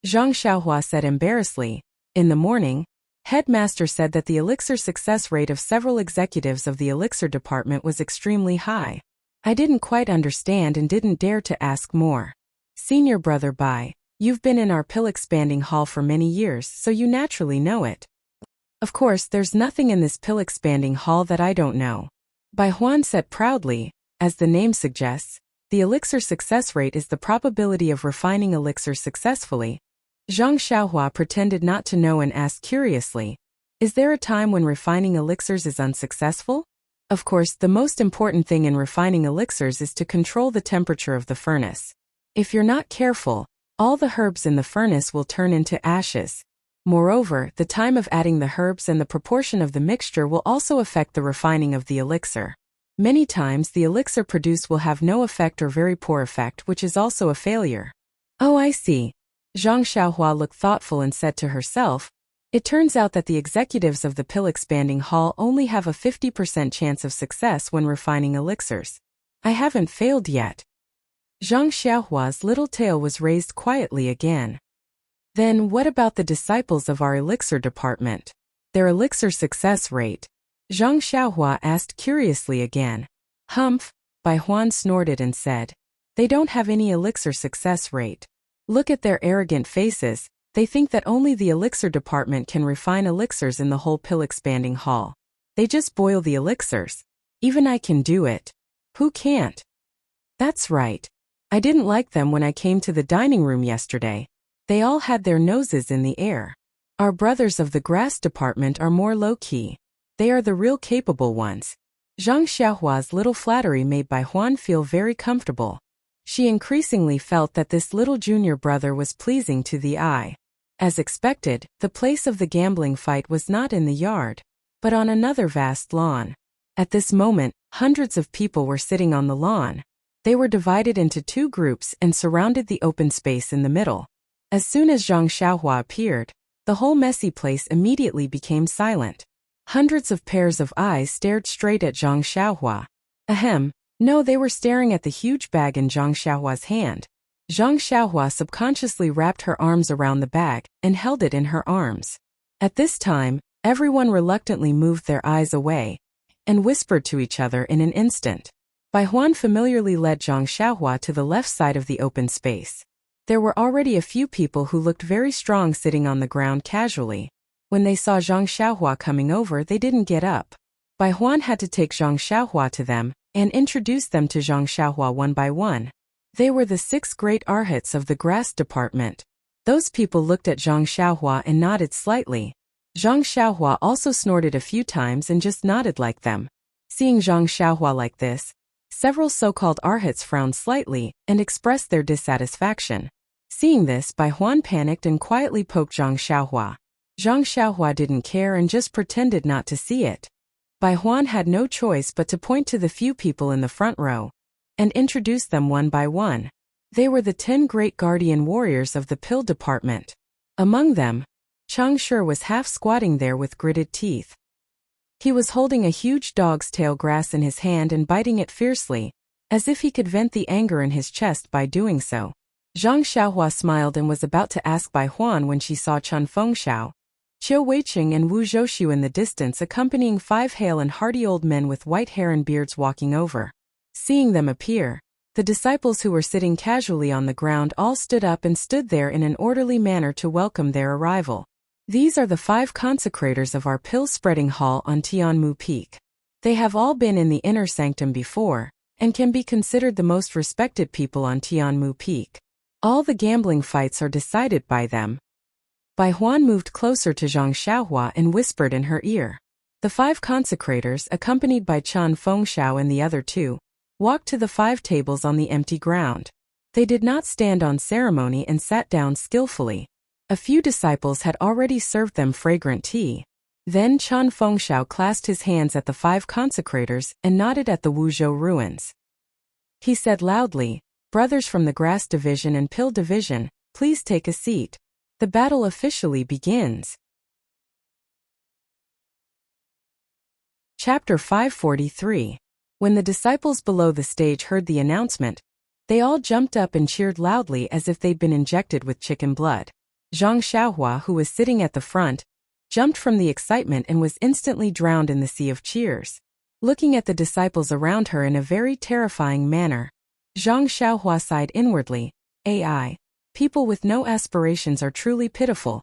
Zhang Xiaohua said embarrassedly, in the morning, headmaster said that the elixir success rate of several executives of the elixir department was extremely high. I didn't quite understand and didn't dare to ask more. Senior brother Bai, you've been in our pill expanding hall for many years, so you naturally know it. Of course, there's nothing in this pill expanding hall that I don't know. Bai Huan said proudly, as the name suggests, the elixir success rate is the probability of refining elixirs successfully. Zhang Xiaohua pretended not to know and asked curiously, is there a time when refining elixirs is unsuccessful? Of course, the most important thing in refining elixirs is to control the temperature of the furnace. If you're not careful, all the herbs in the furnace will turn into ashes. Moreover, the time of adding the herbs and the proportion of the mixture will also affect the refining of the elixir. Many times the elixir produced will have no effect or very poor effect, which is also a failure. Oh, I see. Zhang Xiaohua looked thoughtful and said to herself, it turns out that the executives of the pill expanding hall only have a 50% chance of success when refining elixirs. I haven't failed yet. Zhang Xiaohua's little tail was raised quietly again. Then what about the disciples of our elixir department? Their elixir success rate? Zhang Xiaohua asked curiously again. Humph, Bai Huan snorted and said. They don't have any elixir success rate. Look at their arrogant faces, they think that only the elixir department can refine elixirs in the whole pill expanding hall. They just boil the elixirs. Even I can do it. Who can't? That's right. I didn't like them when I came to the dining room yesterday. They all had their noses in the air. Our brothers of the grass department are more low-key. They are the real capable ones. Zhang Xiaohua's little flattery made Bai Huan feel very comfortable. She increasingly felt that this little junior brother was pleasing to the eye. As expected, the place of the gambling fight was not in the yard, but on another vast lawn. At this moment, hundreds of people were sitting on the lawn. They were divided into two groups and surrounded the open space in the middle. As soon as Zhang Xiaohua appeared, the whole messy place immediately became silent. Hundreds of pairs of eyes stared straight at Zhang Xiaohua. Ahem, no, they were staring at the huge bag in Zhang Xiaohua's hand. Zhang Xiaohua subconsciously wrapped her arms around the bag and held it in her arms. At this time, everyone reluctantly moved their eyes away and whispered to each other in an instant. Bai Huan familiarly led Zhang Xiaohua to the left side of the open space. There were already a few people who looked very strong sitting on the ground casually. When they saw Zhang Xiaohua coming over, they didn't get up. Bai Huan had to take Zhang Xiaohua to them and introduce them to Zhang Xiaohua one by one. They were the 6 great arhats of the grass department. Those people looked at Zhang Xiaohua and nodded slightly. Zhang Xiaohua also snorted a few times and just nodded like them. Seeing Zhang Xiaohua like this, several so-called arhats frowned slightly and expressed their dissatisfaction. Seeing this, Bai Huan panicked and quietly poked Zhang Xiaohua. Zhang Xiaohua didn't care and just pretended not to see it. Bai Huan had no choice but to point to the few people in the front row and introduce them one by one. They were the 10 great guardian warriors of the pill department. Among them, Chang Shi was half squatting there with gritted teeth. He was holding a huge dog's tail grass in his hand and biting it fiercely, as if he could vent the anger in his chest by doing so. Zhang Xiaohua smiled and was about to ask Bai Huan when she saw Chun Fengxiao, Qiu Weiqing and Wu Zhouxiu in the distance accompanying 5 hale and hearty old men with white hair and beards walking over. Seeing them appear, the disciples who were sitting casually on the ground all stood up and stood there in an orderly manner to welcome their arrival. These are the 5 consecrators of our pill-spreading hall on Tianmu Peak. They have all been in the inner sanctum before, and can be considered the most respected people on Tianmu Peak. All the gambling fights are decided by them. Bai Huan moved closer to Zhang Xiaohua and whispered in her ear. The 5 consecrators, accompanied by Chun Fengxiao and the other 2, walked to the 5 tables on the empty ground. They did not stand on ceremony and sat down skillfully. A few disciples had already served them fragrant tea. Then Chun Fengxiao clasped his hands at the 5 consecrators and nodded at the Wuzhou ruins. He said loudly, "Brothers from the Grass Division and Pill Division, please take a seat. The battle officially begins." Chapter 543. When the disciples below the stage heard the announcement, they all jumped up and cheered loudly as if they'd been injected with chicken blood. Zhang Xiaohua, who was sitting at the front, jumped from the excitement and was instantly drowned in the sea of cheers. Looking at the disciples around her in a very terrifying manner, Zhang Xiaohua sighed inwardly. AI. People with no aspirations are truly pitiful.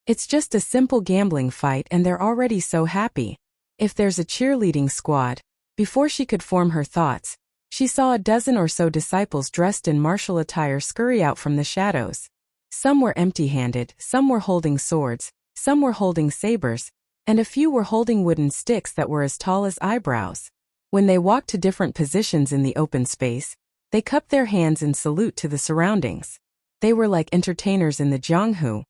It's just a simple gambling fight and they're already so happy. If there's a cheerleading squad. Before she could form her thoughts, she saw a dozen or so disciples dressed in martial attire scurry out from the shadows. Some were empty-handed, some were holding swords, some were holding sabers, and a few were holding wooden sticks that were as tall as eyebrows. When they walked to different positions in the open space, they cupped their hands in salute to the surroundings. They were like entertainers in the Jianghu,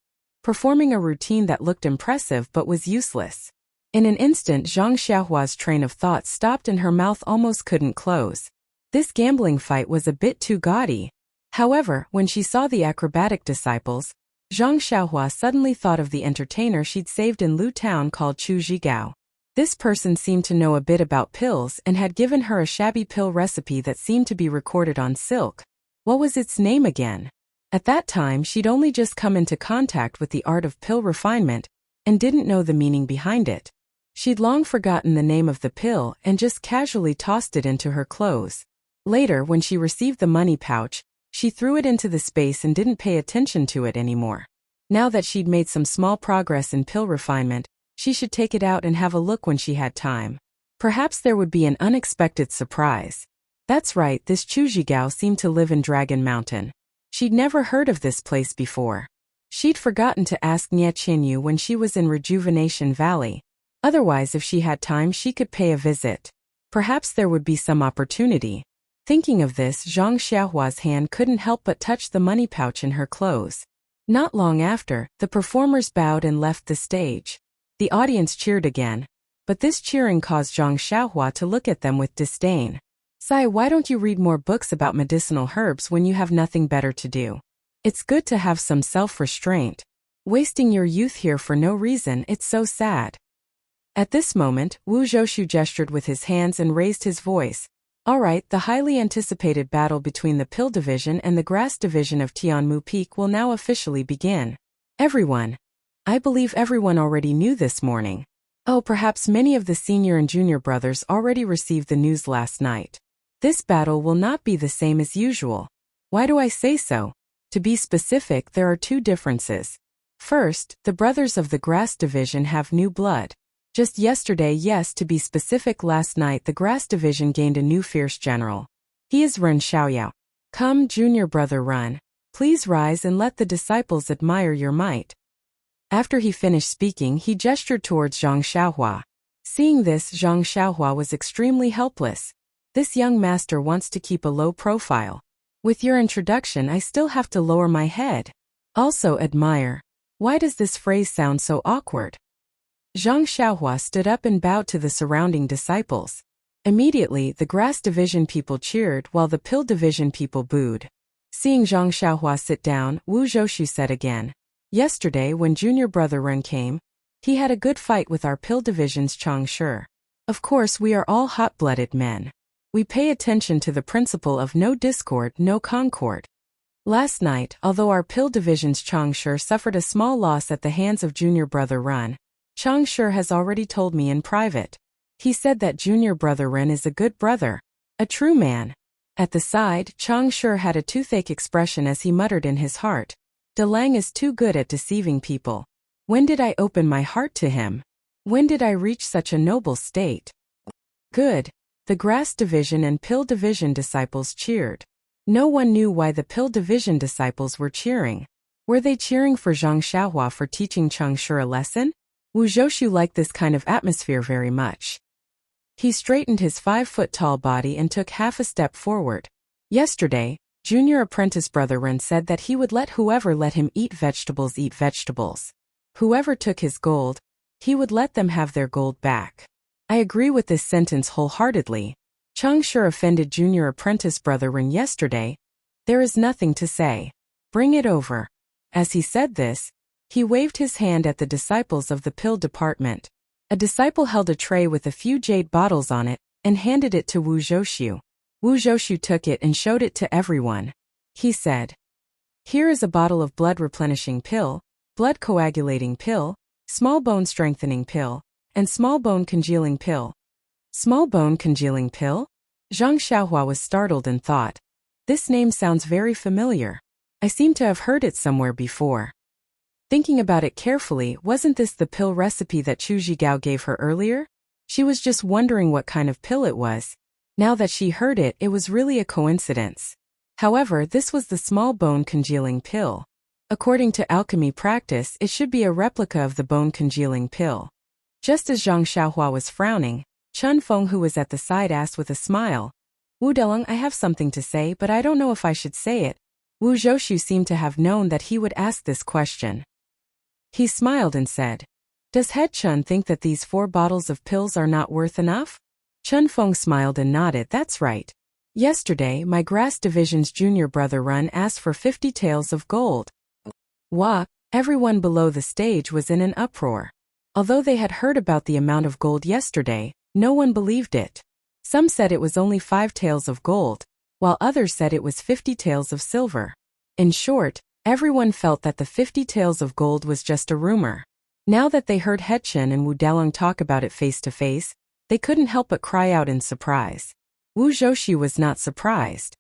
performing a routine that looked impressive but was useless. In an instant, Zhang Xiaohua's train of thought stopped and her mouth almost couldn't close. This gambling fight was a bit too gaudy. However, when she saw the acrobatic disciples, Zhang Xiaohua suddenly thought of the entertainer she'd saved in Lu Town called Chu Zhigao. This person seemed to know a bit about pills and had given her a shabby pill recipe that seemed to be recorded on silk. What was its name again? At that time, she'd only just come into contact with the art of pill refinement and didn't know the meaning behind it. She'd long forgotten the name of the pill and just casually tossed it into her clothes. Later, when she received the money pouch, she threw it into the space and didn't pay attention to it anymore. Now that she'd made some small progress in pill refinement, she should take it out and have a look when she had time. Perhaps there would be an unexpected surprise. That's right, this Chu Zhigao seemed to live in Dragon Mountain. She'd never heard of this place before. She'd forgotten to ask Nie Qinyu when she was in Rejuvenation Valley. Otherwise, if she had time, she could pay a visit. Perhaps there would be some opportunity. Thinking of this, Zhang Xiaohua's hand couldn't help but touch the money pouch in her clothes. Not long after, the performers bowed and left the stage. The audience cheered again, but this cheering caused Zhang Xiaohua to look at them with disdain. "Sai, why don't you read more books about medicinal herbs when you have nothing better to do? It's good to have some self-restraint. Wasting your youth here for no reason, it's so sad." At this moment, Wu Zhouxiu gestured with his hands and raised his voice. "All right, the highly anticipated battle between the Pill Division and the Grass Division of Tianmu Peak will now officially begin. Everyone. I believe everyone already knew this morning. Oh, perhaps many of the senior and junior brothers already received the news last night. This battle will not be the same as usual. Why do I say so? To be specific, there are 2 differences. First, the brothers of the Grass Division have new blood. Just yesterday, yes, to be specific, last night the Grass Division gained a new fierce general. He is Ren Xiaoyao. Come, junior brother Ren. Please rise and let the disciples admire your might." After he finished speaking, he gestured towards Zhang Xiaohua. Seeing this, Zhang Xiaohua was extremely helpless. This young master wants to keep a low profile. With your introduction, I still have to lower my head. Also admire. Why does this phrase sound so awkward? Zhang Xiaohua stood up and bowed to the surrounding disciples. Immediately, the grass division people cheered while the pill division people booed. Seeing Zhang Xiaohua sit down, Wu Zhoushu said again. Yesterday, when junior brother Ren came, he had a good fight with our pill division's Chang Shi. Of course, we are all hot-blooded men. We pay attention to the principle of no discord, no concord. Last night, although our pill division's Chang Shi suffered a small loss at the hands of junior brother Ren, Chang Shi has already told me in private. He said that junior brother Ren is a good brother, a true man. At the side, Chang Shi had a toothache expression as he muttered in his heart. De Lang is too good at deceiving people. When did I open my heart to him? When did I reach such a noble state? Good. The grass division and pill division disciples cheered. No one knew why the pill division disciples were cheering. Were they cheering for Zhang Xiaohua for teaching Chang Shi a lesson? Wu Zhoushu liked this kind of atmosphere very much. He straightened his 5-foot-tall body and took half a step forward. Yesterday, junior apprentice brother Ren said that he would let whoever let him eat vegetables. Whoever took his gold, he would let them have their gold back. I agree with this sentence wholeheartedly. Chang Shi offended junior apprentice brother Ren yesterday. There is nothing to say. Bring it over. As he said this, he waved his hand at the disciples of the pill department. A disciple held a tray with a few jade bottles on it and handed it to Wu Zhoushu. Wu Zhoushu took it and showed it to everyone. He said, "Here is a bottle of blood replenishing pill, blood coagulating pill, small bone strengthening pill, and small bone congealing pill." Small bone congealing pill? Zhang Xiaohua was startled and thought, this name sounds very familiar. I seem to have heard it somewhere before. Thinking about it carefully, wasn't this the pill recipe that Chu Zhigao gave her earlier? She was just wondering what kind of pill it was. Now that she heard it, it was really a coincidence. However, this was the small bone congealing pill. According to alchemy practice, it should be a replica of the bone congealing pill. Just as Zhang Xiaohua was frowning, Chun Feng, who was at the side, asked with a smile, "Wu Delong, I have something to say, but I don't know if I should say it." Wu Zhoushu seemed to have known that he would ask this question. He smiled and said, "Does Head Chun think that these 4 bottles of pills are not worth enough?" Chun Feng smiled and nodded. "That's right. Yesterday, my grass division's junior brother Run asked for 50 taels of gold." Wah! Everyone below the stage was in an uproar. Although they had heard about the amount of gold yesterday, no one believed it. Some said it was only 5 taels of gold, while others said it was 50 taels of silver. In short, everyone felt that the 50 taels of gold was just a rumor. Now that they heard Hetchen and Wu Dalong talk about it face to face, they couldn't help but cry out in surprise. Wu Zhoushu was not surprised.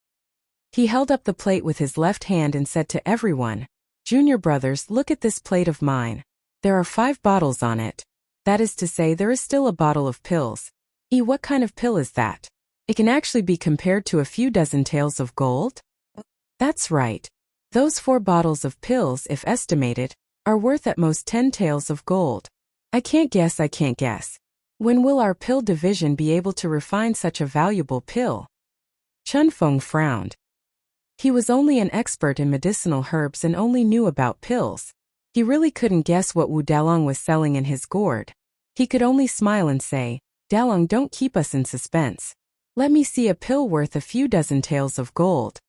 He held up the plate with his left hand and said to everyone, "Junior brothers, look at this plate of mine. There are 5 bottles on it. That is to say, there is still a bottle of pills. What kind of pill is that? It can actually be compared to a few dozen taels of gold?" That's right. Those 4 bottles of pills, if estimated, are worth at most 10 taels of gold. I can't guess. When will our pill division be able to refine such a valuable pill? Chun Feng frowned. He was only an expert in medicinal herbs and only knew about pills. He really couldn't guess what Wu Dalong was selling in his gourd. He could only smile and say, "Dalong, don't keep us in suspense. Let me see a pill worth a few dozen taels of gold."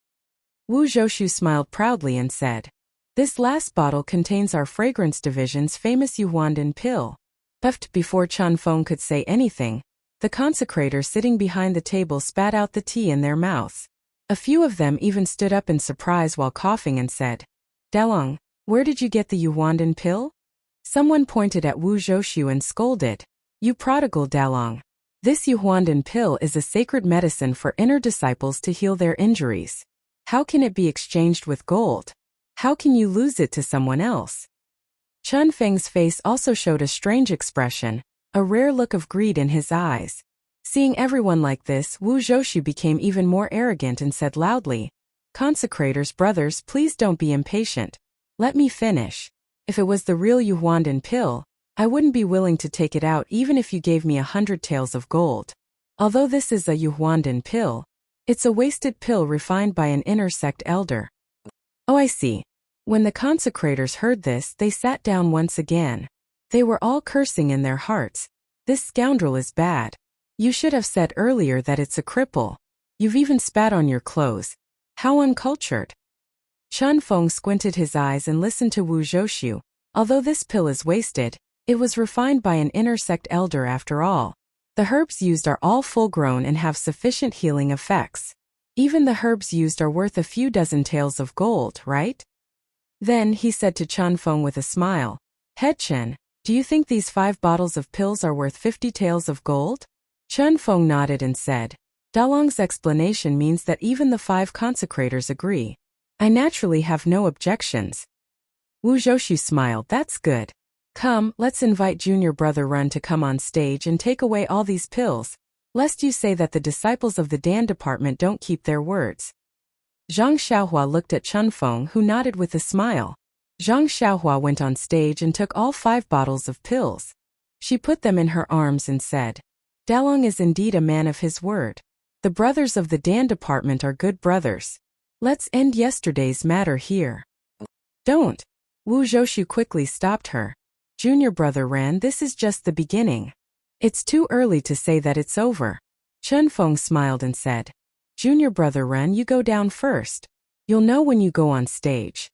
Wu Zhoushu smiled proudly and said, "This last bottle contains our fragrance division's famous Yuhuandan pill." But before Chun Feng could say anything, the consecrators sitting behind the table spat out the tea in their mouths. A few of them even stood up in surprise while coughing and said, "Dalong, where did you get the Yuhuandan pill?" Someone pointed at Wu Zhoushu and scolded, "You prodigal Dalong. This Yuhuandan pill is a sacred medicine for inner disciples to heal their injuries. How can it be exchanged with gold? How can you lose it to someone else?" Chun Feng's face also showed a strange expression, a rare look of greed in his eyes. Seeing everyone like this, Wu Zhoushu became even more arrogant and said loudly, "Consecrators, brothers, please don't be impatient. Let me finish. If it was the real Yuhuandan pill, I wouldn't be willing to take it out even if you gave me 100 taels of gold. Although this is a Yuhuandan pill, it's a wasted pill refined by an inner sect elder. Oh, I see. When the consecrators heard this, they sat down once again. They were all cursing in their hearts. This scoundrel is bad. You should have said earlier that it's a cripple. You've even spat on your clothes. How uncultured. Chun Feng squinted his eyes and listened to Wu Zhoushu. Although this pill is wasted, it was refined by an inner sect elder after all. The herbs used are all full-grown and have sufficient healing effects. Even the herbs used are worth a few dozen taels of gold, right? Then he said to Chun Feng with a smile, Head Chen, do you think these 5 bottles of pills are worth 50 taels of gold? Chun Feng nodded and said, Dalong's explanation means that even the 5 consecrators agree. I naturally have no objections. Wu Zhoushu smiled, that's good. Come, let's invite junior brother Run to come on stage and take away all these pills, lest you say that the disciples of the Dan department don't keep their words. Zhang Xiaohua looked at Chun Feng, who nodded with a smile. Zhang Xiaohua went on stage and took all 5 bottles of pills. She put them in her arms and said, Dalong is indeed a man of his word. The brothers of the Dan department are good brothers. Let's end yesterday's matter here. Don't. Wu Zhoushu quickly stopped her. Junior brother Ran, this is just the beginning. It's too early to say that it's over. Chun Feng smiled and said, Junior brother Ran, you go down first. You'll know when you go on stage.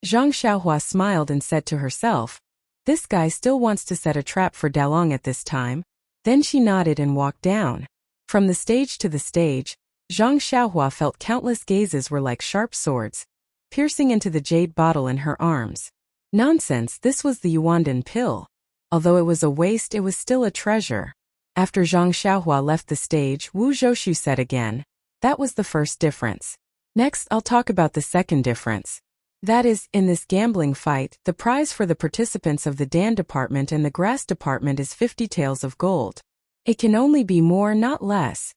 Zhang Xiaohua smiled and said to herself, this guy still wants to set a trap for Dalong at this time. Then she nodded and walked down. From the stage to the stage, Zhang Xiaohua felt countless gazes were like sharp swords, piercing into the jade bottle in her arms. Nonsense, this was the Yuandan pill. Although it was a waste, it was still a treasure. After Zhang Xiaohua left the stage, Wu Zhoushu said again, that was the first difference. Next, I'll talk about the second difference. That is, in this gambling fight, the prize for the participants of the Dan department and the grass department is 50 taels of gold. It can only be more, not less.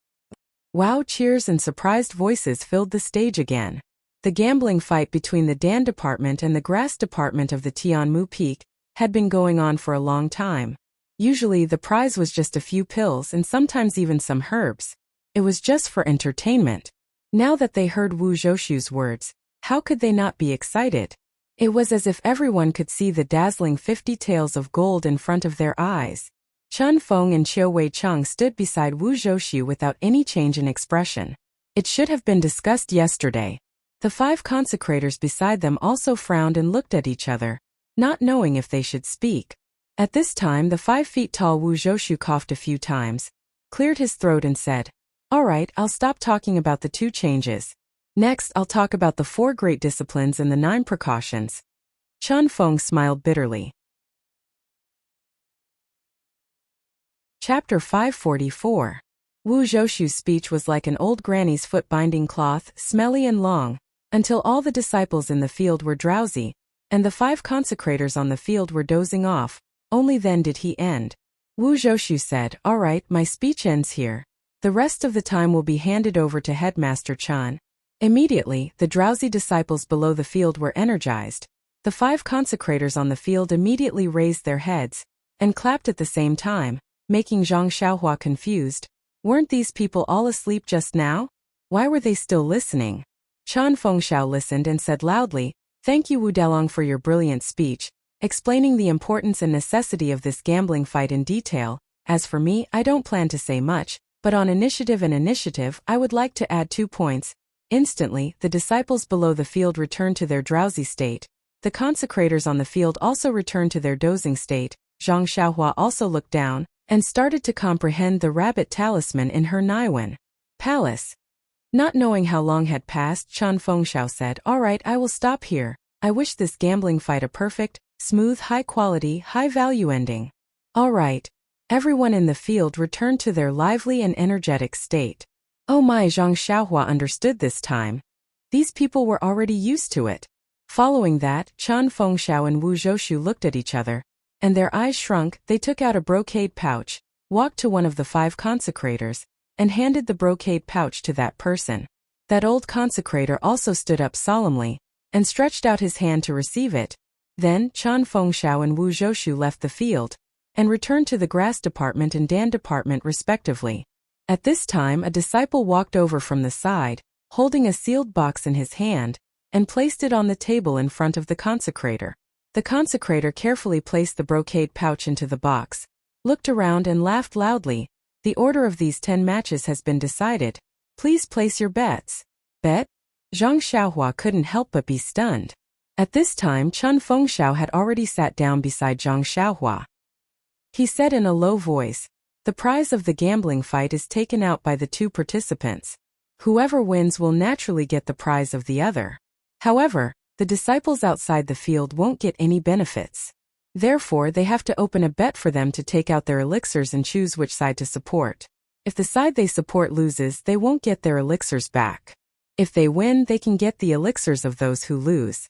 Wow, cheers and surprised voices filled the stage again. The gambling fight between the Dan department and the grass department of the Tianmu Peak had been going on for a long time. Usually the prize was just a few pills and sometimes even some herbs. It was just for entertainment. Now that they heard Wu Zhoushu's words, how could they not be excited? It was as if everyone could see the dazzling 50 taels of gold in front of their eyes. Chun Feng and Qiu Wei-cheng stood beside Wu Zhoushu without any change in expression. It should have been discussed yesterday. The 5 consecrators beside them also frowned and looked at each other, not knowing if they should speak. At this time the 5-feet-tall Wu Zhoushu coughed a few times, cleared his throat and said, All right, I'll stop talking about the 2 changes. Next, I'll talk about the 4 great disciplines and the 9 precautions. Chun Feng smiled bitterly. Chapter 544. Wu Zhoushu's speech was like an old granny's foot-binding cloth, smelly and long, until all the disciples in the field were drowsy, and the 5 consecrators on the field were dozing off. Only then did he end. Wu Zhoushu said, All right, my speech ends here. The rest of the time will be handed over to Headmaster Chan. Immediately, the drowsy disciples below the field were energized. The 5 consecrators on the field immediately raised their heads and clapped at the same time, making Zhang Xiaohua confused. Weren't these people all asleep just now? Why were they still listening? Chan Fengxiao listened and said loudly, Thank you Wu Dalong for your brilliant speech, explaining the importance and necessity of this gambling fight in detail. As for me, I don't plan to say much, but on initiative and initiative I would like to add 2 points. Instantly, the disciples below the field returned to their drowsy state. The consecrators on the field also returned to their dozing state. Zhang Xiaohua also looked down and started to comprehend the rabbit talisman in her Naiwan palace. Not knowing how long had passed, Chan Fengxiao said, All right, I will stop here. I wish this gambling fight a perfect, smooth, high-quality, high-value ending. All right. Everyone in the field returned to their lively and energetic state. Oh my, Zhang Xiaohua understood this time. These people were already used to it. Following that, Chan Fengxiao and Wu Zhoushu looked at each other, and their eyes shrunk. They took out a brocade pouch, walked to one of the 5 consecrators, and handed the brocade pouch to that person. That old consecrator also stood up solemnly and stretched out his hand to receive it. Then, Chen Fengxiao and Wu Zhoushu left the field and returned to the grass department and Dan department respectively. At this time, a disciple walked over from the side, holding a sealed box in his hand, and placed it on the table in front of the consecrator. The consecrator carefully placed the brocade pouch into the box, looked around and laughed loudly. The order of these 10 matches has been decided. Please place your bets. Bet? Zhang Xiaohua couldn't help but be stunned. At this time, Chen Fengxiao had already sat down beside Zhang Xiaohua. He said in a low voice, "The prize of the gambling fight is taken out by the 2 participants. Whoever wins will naturally get the prize of the other. However, the disciples outside the field won't get any benefits. Therefore, they have to open a bet for them to take out their elixirs and choose which side to support. If the side they support loses, they won't get their elixirs back. If they win, they can get the elixirs of those who lose."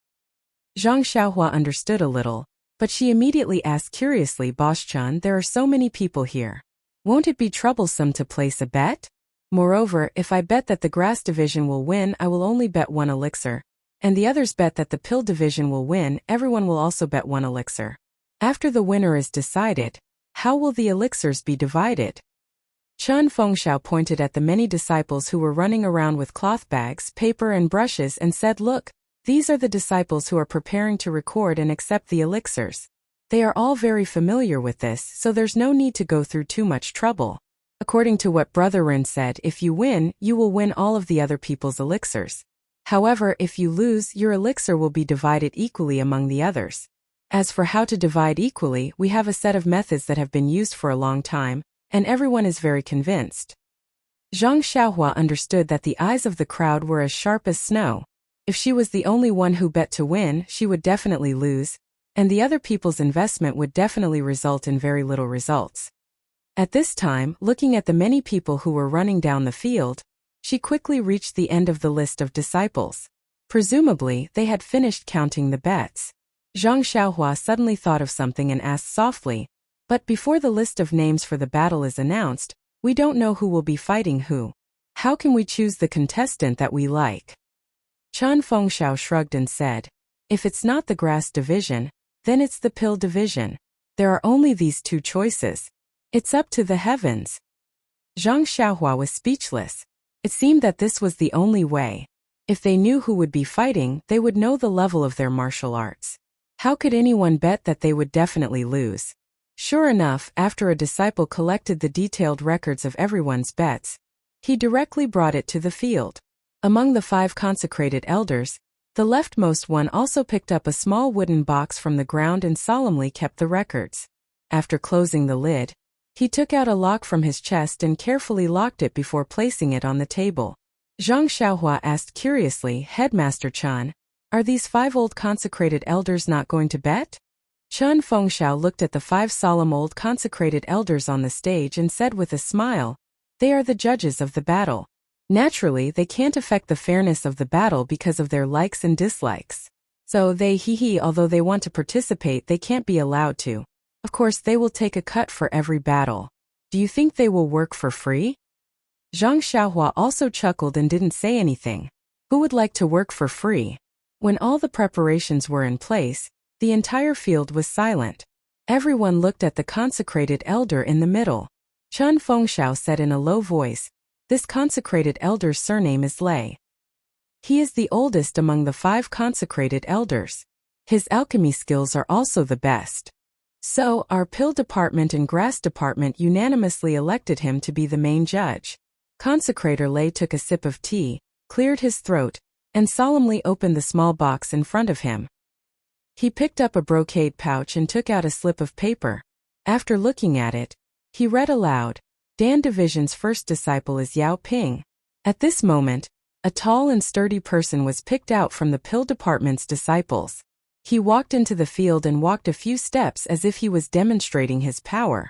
Zhang Xiaohua understood a little, but she immediately asked curiously, "Boss Chen, there are so many people here. Won't it be troublesome to place a bet? Moreover, if I bet that the grass division will win, I will only bet 1 elixir. And the others bet that the pill division will win, everyone will also bet 1 elixir. After the winner is decided, how will the elixirs be divided?" Chen Fengxiao pointed at the many disciples who were running around with cloth bags, paper and brushes and said, "Look, these are the disciples who are preparing to record and accept the elixirs. They are all very familiar with this, so there's no need to go through too much trouble. According to what Brother Ren said, if you win, you will win all of the other people's elixirs. However, if you lose, your elixir will be divided equally among the others. As for how to divide equally, we have a set of methods that have been used for a long time, and everyone is very convinced." Zhang Xiaohua understood that the eyes of the crowd were as sharp as snow. If she was the only one who bet to win, she would definitely lose, and the other people's investment would definitely result in very little results. At this time, looking at the many people who were running down the field, she quickly reached the end of the list of disciples. Presumably, they had finished counting the bets. Zhang Xiaohua suddenly thought of something and asked softly, "But before the list of names for the battle is announced, we don't know who will be fighting who. How can we choose the contestant that we like?" Chen Fengxiao shrugged and said, "If it's not the grass division, then it's the pill division. There are only these 2 choices. It's up to the heavens." Zhang Xiaohua was speechless. It seemed that this was the only way. If they knew who would be fighting, they would know the level of their martial arts. How could anyone bet that they would definitely lose? Sure enough, after a disciple collected the detailed records of everyone's bets, he directly brought it to the field. Among the 5 consecrated elders, the leftmost one also picked up a small wooden box from the ground and solemnly kept the records. After closing the lid, he took out a lock from his chest and carefully locked it before placing it on the table. Zhang Xiaohua asked curiously, "Headmaster Chen, are these 5 old consecrated elders not going to bet?" Chen Fengxiao looked at the 5 solemn old consecrated elders on the stage and said with a smile, "They are the judges of the battle. Naturally, they can't affect the fairness of the battle because of their likes and dislikes. So although they want to participate, they can't be allowed to. Of course, they will take a cut for every battle. Do you think they will work for free?" Zhang Xiaohua also chuckled and didn't say anything. Who would like to work for free? When all the preparations were in place, the entire field was silent. Everyone looked at the consecrated elder in the middle. Chen Fengxiao said in a low voice, "This consecrated elder's surname is Lei. He is the oldest among the 5 consecrated elders. His alchemy skills are also the best. So, our pill department and grass department unanimously elected him to be the main judge." Consecrator Lei took a sip of tea, cleared his throat, and solemnly opened the small box in front of him. He picked up a brocade pouch and took out a slip of paper. After looking at it, he read aloud, "Dan Division's first disciple is Yao Ping." At this moment, a tall and sturdy person was picked out from the pill department's disciples. He walked into the field and walked a few steps as if he was demonstrating his power.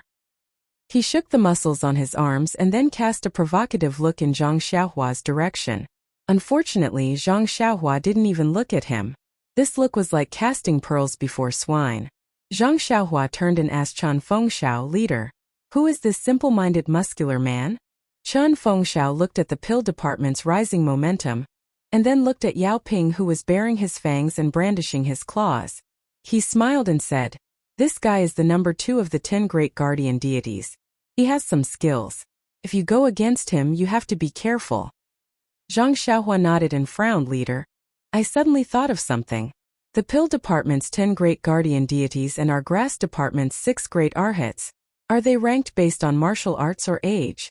He shook the muscles on his arms and then cast a provocative look in Zhang Xiaohua's direction. Unfortunately, Zhang Xiaohua didn't even look at him. This look was like casting pearls before swine. Zhang Xiaohua turned and asked Chen Fengxiao, "Leader, who is this simple-minded muscular man?" Chen Fengxiao looked at the pill department's rising momentum, and then looked at Yao Ping, who was baring his fangs and brandishing his claws. He smiled and said, "This guy is the number 2 of the 10 great guardian deities. He has some skills. If you go against him, you have to be careful." Zhang Xiaohua nodded and frowned. "Leader, I suddenly thought of something. The pill department's 10 great guardian deities and our grass department's 6 great arhats. Are they ranked based on martial arts or age?"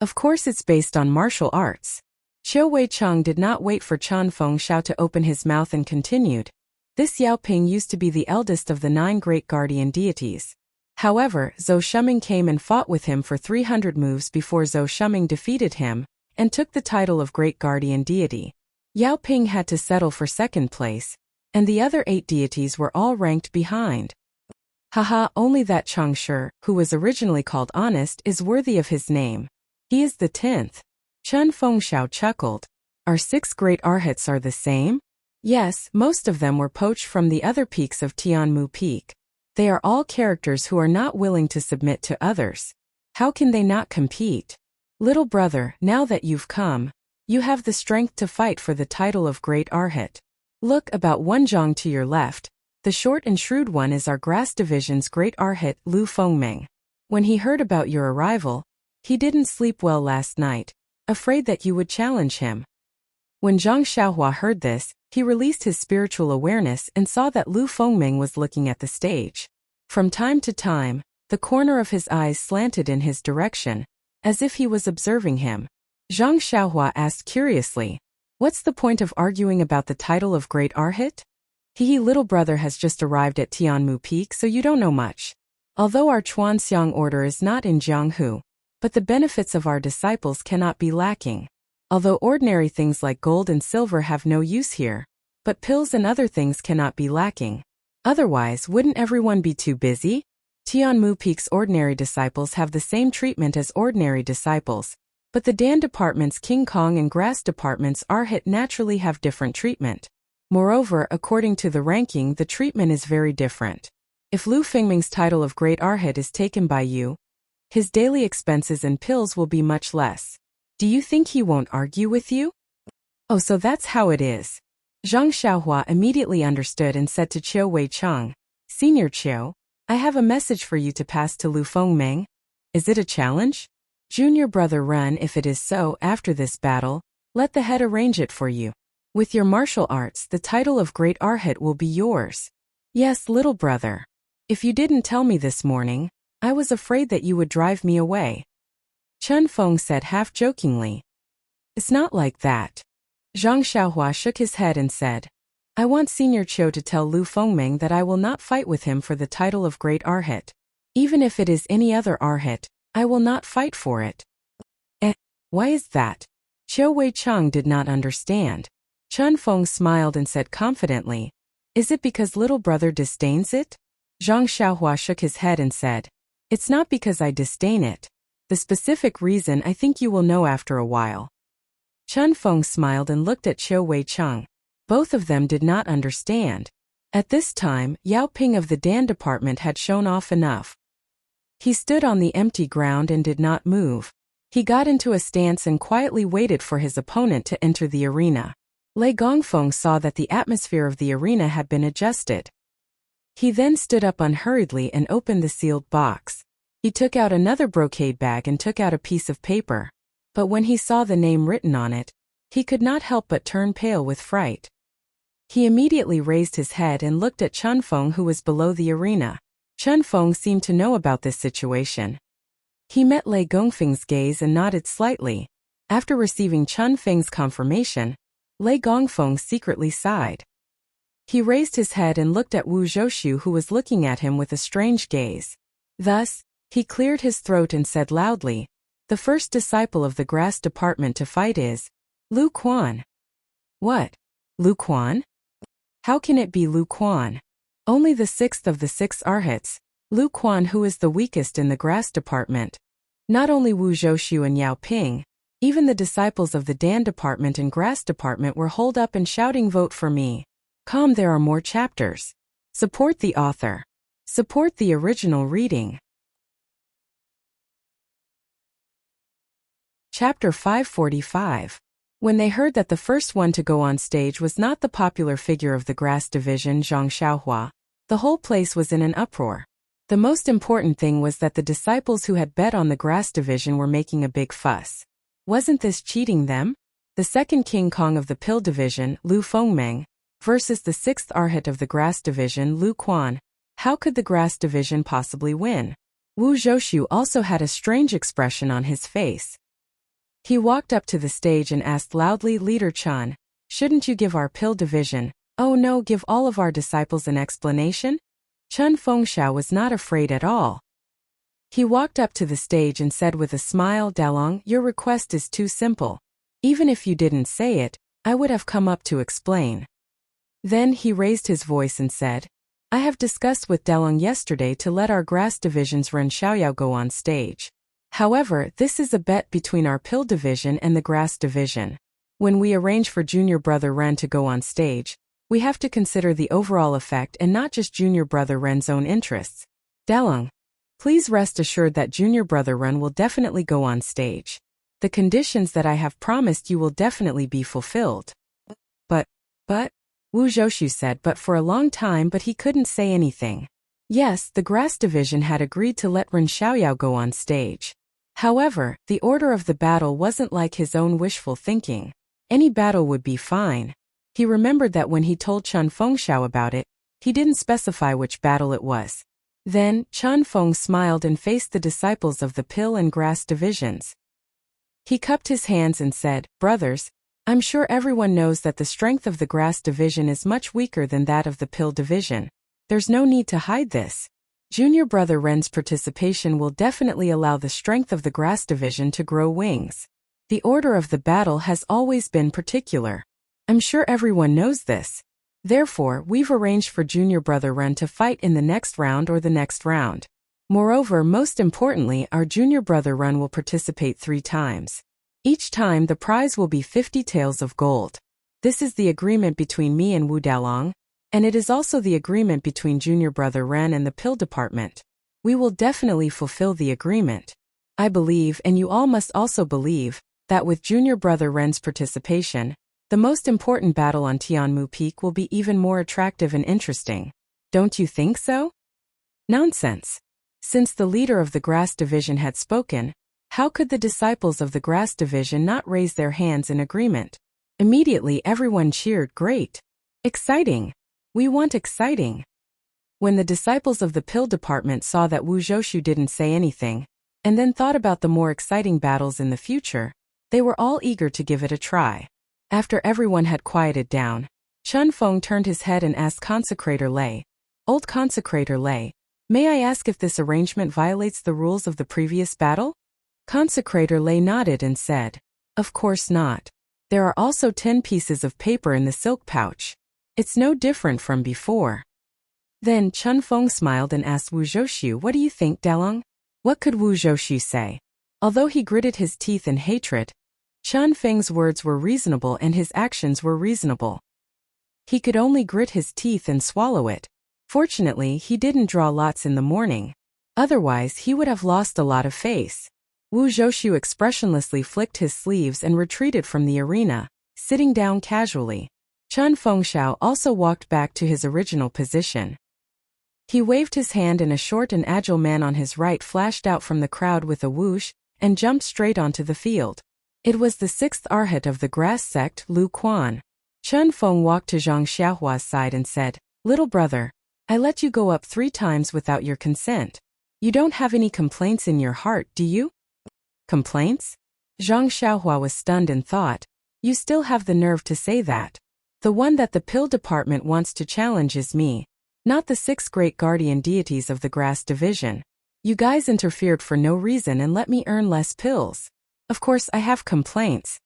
"Of course it's based on martial arts." Qiu Weicheng did not wait for Chen Fengxiao to open his mouth and continued. "This Yao Ping used to be the eldest of the 9 great guardian deities. However, Zhou Shuming came and fought with him for 300 moves before Zhou Shuming defeated him and took the title of great guardian deity. Yao Ping had to settle for second place, and the other 8 deities were all ranked behind. Haha, only that Changshi, who was originally called Honest, is worthy of his name. He is the 10th. Chen Fengxiao chuckled. "Our 6 great arhats are the same?" "Yes, most of them were poached from the other peaks of Tianmu Peak. They are all characters who are not willing to submit to others. How can they not compete? Little brother, now that you've come, you have the strength to fight for the title of Great Arhat. Look about 1 zhang to your left. The short and shrewd one is our Grass Division's Great Arhat, Lu Fengming. When he heard about your arrival, he didn't sleep well last night, afraid that you would challenge him." When Zhang Xiaohua heard this, he released his spiritual awareness and saw that Lu Fengming was looking at the stage. From time to time, the corner of his eyes slanted in his direction, as if he was observing him. Zhang Xiaohua asked curiously, "What's the point of arguing about the title of Great Arhat? Little brother has just arrived at Tianmu Peak, so you don't know much. Although our Chuanxiang order is not in Jianghu, but the benefits of our disciples cannot be lacking. Although ordinary things like gold and silver have no use here, but pills and other things cannot be lacking. Otherwise, wouldn't everyone be too busy? Tianmu Peak's ordinary disciples have the same treatment as ordinary disciples, but the Dan department's King Kong and Grass department's Arhat naturally have different treatment. Moreover, according to the ranking, the treatment is very different. If Lu Fengming's title of Great Arhat is taken by you, his daily expenses and pills will be much less. Do you think he won't argue with you?" "Oh, so that's how it is." Zhang Xiaohua immediately understood and said to Qiu Weicheng, "Senior Qiu, I have a message for you to pass to Lu Fengming. Is it a challenge? Junior brother Ren, if it is so, after this battle, let the head arrange it for you. With your martial arts, the title of Great Arhat will be yours." "Yes, little brother. If you didn't tell me this morning, I was afraid that you would drive me away." Chen Feng said half-jokingly. "It's not like that." Zhang Xiaohua shook his head and said, "I want Senior Qiu to tell Lu Fengming that I will not fight with him for the title of Great Arhat. Even if it is any other Arhat, I will not fight for it." Why is that?" Qiu Weicheng did not understand. Chen Feng smiled and said confidently, "Is it because little brother disdains it?" Zhang Xiaohua shook his head and said, "It's not because I disdain it. The specific reason I think you will know after a while." Chen Feng smiled and looked at Qiu Weicheng. Both of them did not understand. At this time, Yao Ping of the Dan department had shown off enough. He stood on the empty ground and did not move. He got into a stance and quietly waited for his opponent to enter the arena. Lei Gongfeng saw that the atmosphere of the arena had been adjusted. He then stood up unhurriedly and opened the sealed box. He took out another brocade bag and took out a piece of paper. But when he saw the name written on it, he could not help but turn pale with fright. He immediately raised his head and looked at Chen Feng, who was below the arena. Chen Feng seemed to know about this situation. He met Lei Gongfeng's gaze and nodded slightly. After receiving Chen Feng's confirmation, Lei Gongfeng secretly sighed. He raised his head and looked at Wu Zhouxiu, who was looking at him with a strange gaze. Thus, he cleared his throat and said loudly, "The first disciple of the Grass department to fight is Lu Quan." "What? Lu Quan? How can it be Lu Quan? Only the 6th of the 6 Arhats, Lu Quan, who is the weakest in the Grass department. Not only Wu Zhouxiu and Yao Ping, even the disciples of the Dan department and Grass department were holed up and shouting, 'Vote for me.' Come, there are more chapters. Support the author. Support the original reading." Chapter 545. When they heard that the first one to go on stage was not the popular figure of the Grass Division, Zhang Xiaohua, The whole place was in an uproar. The most important thing was that the disciples who had bet on the grass division were making a big fuss. Wasn't this cheating them? The second King Kong of the pill division, Lu Fengmeng, versus the sixth arhat of the grass division, Lu Quan. How could the grass division possibly win? Wu Zhoushu also had a strange expression on his face. He walked up to the stage and asked loudly, Leader Chen, shouldn't you give our pill division, oh no, give all of our disciples an explanation? Chen Fengxiao was not afraid at all. He walked up to the stage and said with a smile, Dalong, your request is too simple. Even if you didn't say it, I would have come up to explain. Then he raised his voice and said, I have discussed with Dalong yesterday to let our grass division's Ren Xiaoyao go on stage. However, this is a bet between our pill division and the grass division. When we arrange for junior brother Ren to go on stage, we have to consider the overall effect and not just junior brother Ren's own interests. Dalong, please rest assured that junior brother Ren will definitely go on stage. The conditions that I have promised you will definitely be fulfilled. But, Wu Zhoushu said but for a long time but he couldn't say anything. Yes, the grass division had agreed to let Ren Xiaoyao go on stage. However, the order of the battle wasn't like his own wishful thinking. Any battle would be fine. He remembered that when he told Chen Fengxiao about it, he didn't specify which battle it was. Then, Chen Feng smiled and faced the disciples of the pill and grass divisions. He cupped his hands and said, Brothers, I'm sure everyone knows that the strength of the grass division is much weaker than that of the pill division. There's no need to hide this. Junior brother Ren's participation will definitely allow the strength of the grass division to grow wings. The order of the battle has always been particular. I'm sure everyone knows this. Therefore, we've arranged for junior brother Ren to fight in the next round or the next round. Moreover, most importantly, our junior brother Ren will participate 3 times. Each time the prize will be 50 taels of gold. This is the agreement between me and Wu Dalong, and it is also the agreement between junior brother Ren and the pill department. We will definitely fulfill the agreement. I believe, and you all must also believe, that with junior brother Ren's participation, the most important battle on Tianmu Peak will be even more attractive and interesting. Don't you think so? Nonsense. Since the leader of the grass division had spoken, how could the disciples of the grass division not raise their hands in agreement? Immediately everyone cheered, great. Exciting. We want exciting. When the disciples of the pill department saw that Wu Zhoushu didn't say anything, and then thought about the more exciting battles in the future, they were all eager to give it a try. After everyone had quieted down, Chen Feng turned his head and asked Consecrator Lei, Old Consecrator Lei, may I ask if this arrangement violates the rules of the previous battle? Consecrator Lei nodded and said, Of course not. There are also 10 pieces of paper in the silk pouch. It's no different from before. Then Chen Feng smiled and asked Wu Zhoushu, What do you think, Dalong? What could Wu Zhoushu say? Although he gritted his teeth in hatred, Chen Feng's words were reasonable and his actions were reasonable. He could only grit his teeth and swallow it. Fortunately, he didn't draw lots in the morning. Otherwise, he would have lost a lot of face. Wu Zhoushu expressionlessly flicked his sleeves and retreated from the arena, sitting down casually. Chen Fengxiao also walked back to his original position. He waved his hand and a short and agile man on his right flashed out from the crowd with a whoosh and jumped straight onto the field. It was the 6th arhat of the grass sect, Lu Quan. Chen Feng walked to Zhang Xiaohua's side and said, Little brother, I let you go up 3 times without your consent. You don't have any complaints in your heart, do you? Complaints? Zhang Xiaohua was stunned and thought, You still have the nerve to say that. The one that the pill department wants to challenge is me, not the 6 great guardian deities of the grass division. You guys interfered for no reason and let me earn less pills. Of course I have complaints.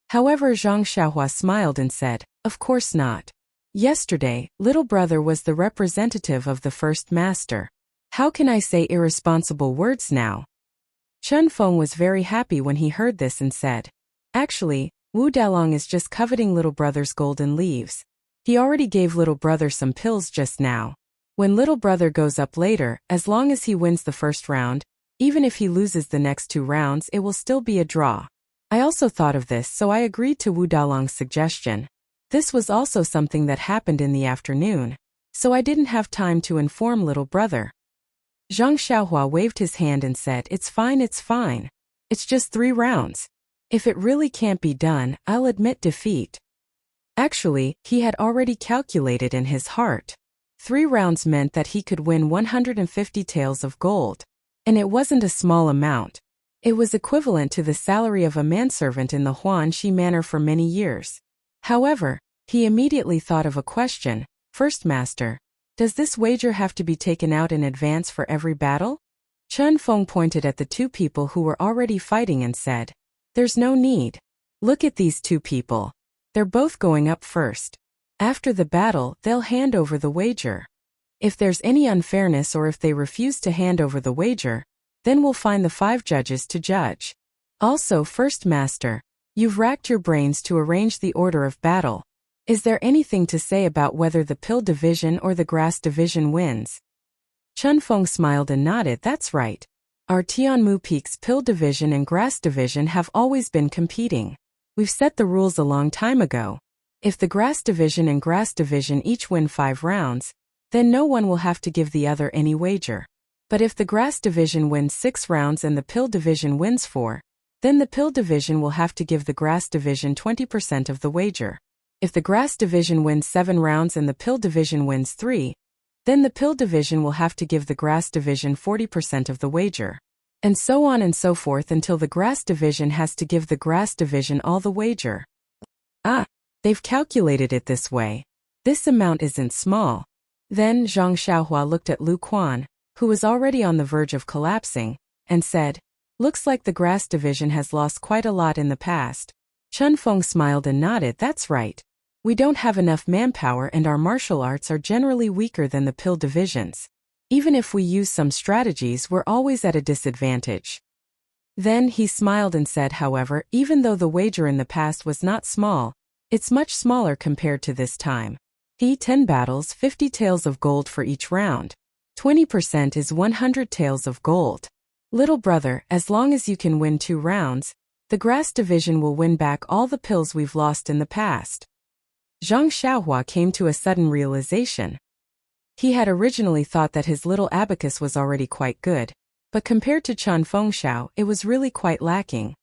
However, Zhang Xiaohua smiled and said, Of course not. Yesterday, little brother was the representative of the first master. How can I say irresponsible words now? Chen Feng was very happy when he heard this and said, Actually, Wu Dalong is just coveting little brother's golden leaves. He already gave little brother some pills just now. When little brother goes up later, as long as he wins the first round, even if he loses the next 2 rounds, it will still be a draw. I also thought of this, so I agreed to Wu Dalong's suggestion. This was also something that happened in the afternoon. so I didn't have time to inform little brother. Zhang Xiaohua waved his hand and said, It's fine, it's fine. It's just 3 rounds. If it really can't be done, I'll admit defeat. Actually, he had already calculated in his heart. 3 rounds meant that he could win 150 taels of gold. And it wasn't a small amount. It was equivalent to the salary of a manservant in the Huanxi Manor for many years. However, he immediately thought of a question. First Master, does this wager have to be taken out in advance for every battle? Chen Feng pointed at the 2 people who were already fighting and said, There's no need. Look at these 2 people. They're both going up first. After the battle, they'll hand over the wager. If there's any unfairness or if they refuse to hand over the wager, then we'll find the 5 judges to judge. Also, First Master, you've racked your brains to arrange the order of battle. Is there anything to say about whether the pill division or the grass division wins? Chen Feng smiled and nodded. That's right. Our Tianmu Peak's pill division and grass division have always been competing. We've set the rules a long time ago. If the grass division and grass division each win 5 rounds, then no one will have to give the other any wager. But if the grass division wins 6 rounds and the pill division wins 4, then the pill division will have to give the grass division 20% of the wager. If the grass division wins 7 rounds and the pill division wins 3, then the pill division will have to give the grass division 40% of the wager. And so on and so forth until the grass division has to give the grass division all the wager. Ah, they've calculated it this way. This amount isn't small. Then Zhang Xiaohua looked at Lu Quan, who was already on the verge of collapsing, and said, Looks like the grass division has lost quite a lot in the past. Chen Feng smiled and nodded. That's right. We don't have enough manpower and our martial arts are generally weaker than the pill divisions. Even if we use some strategies, we're always at a disadvantage. Then he smiled and said, however, even though the wager in the past was not small, it's much smaller compared to this time. 10 battles, 50 taels of gold for each round. 20% is 100 taels of gold. Little brother, as long as you can win 2 rounds, the grass division will win back all the pills we've lost in the past. Zhang Xiaohua came to a sudden realization. He had originally thought that his little abacus was already quite good, but compared to Chen Fengxiao, it was really quite lacking.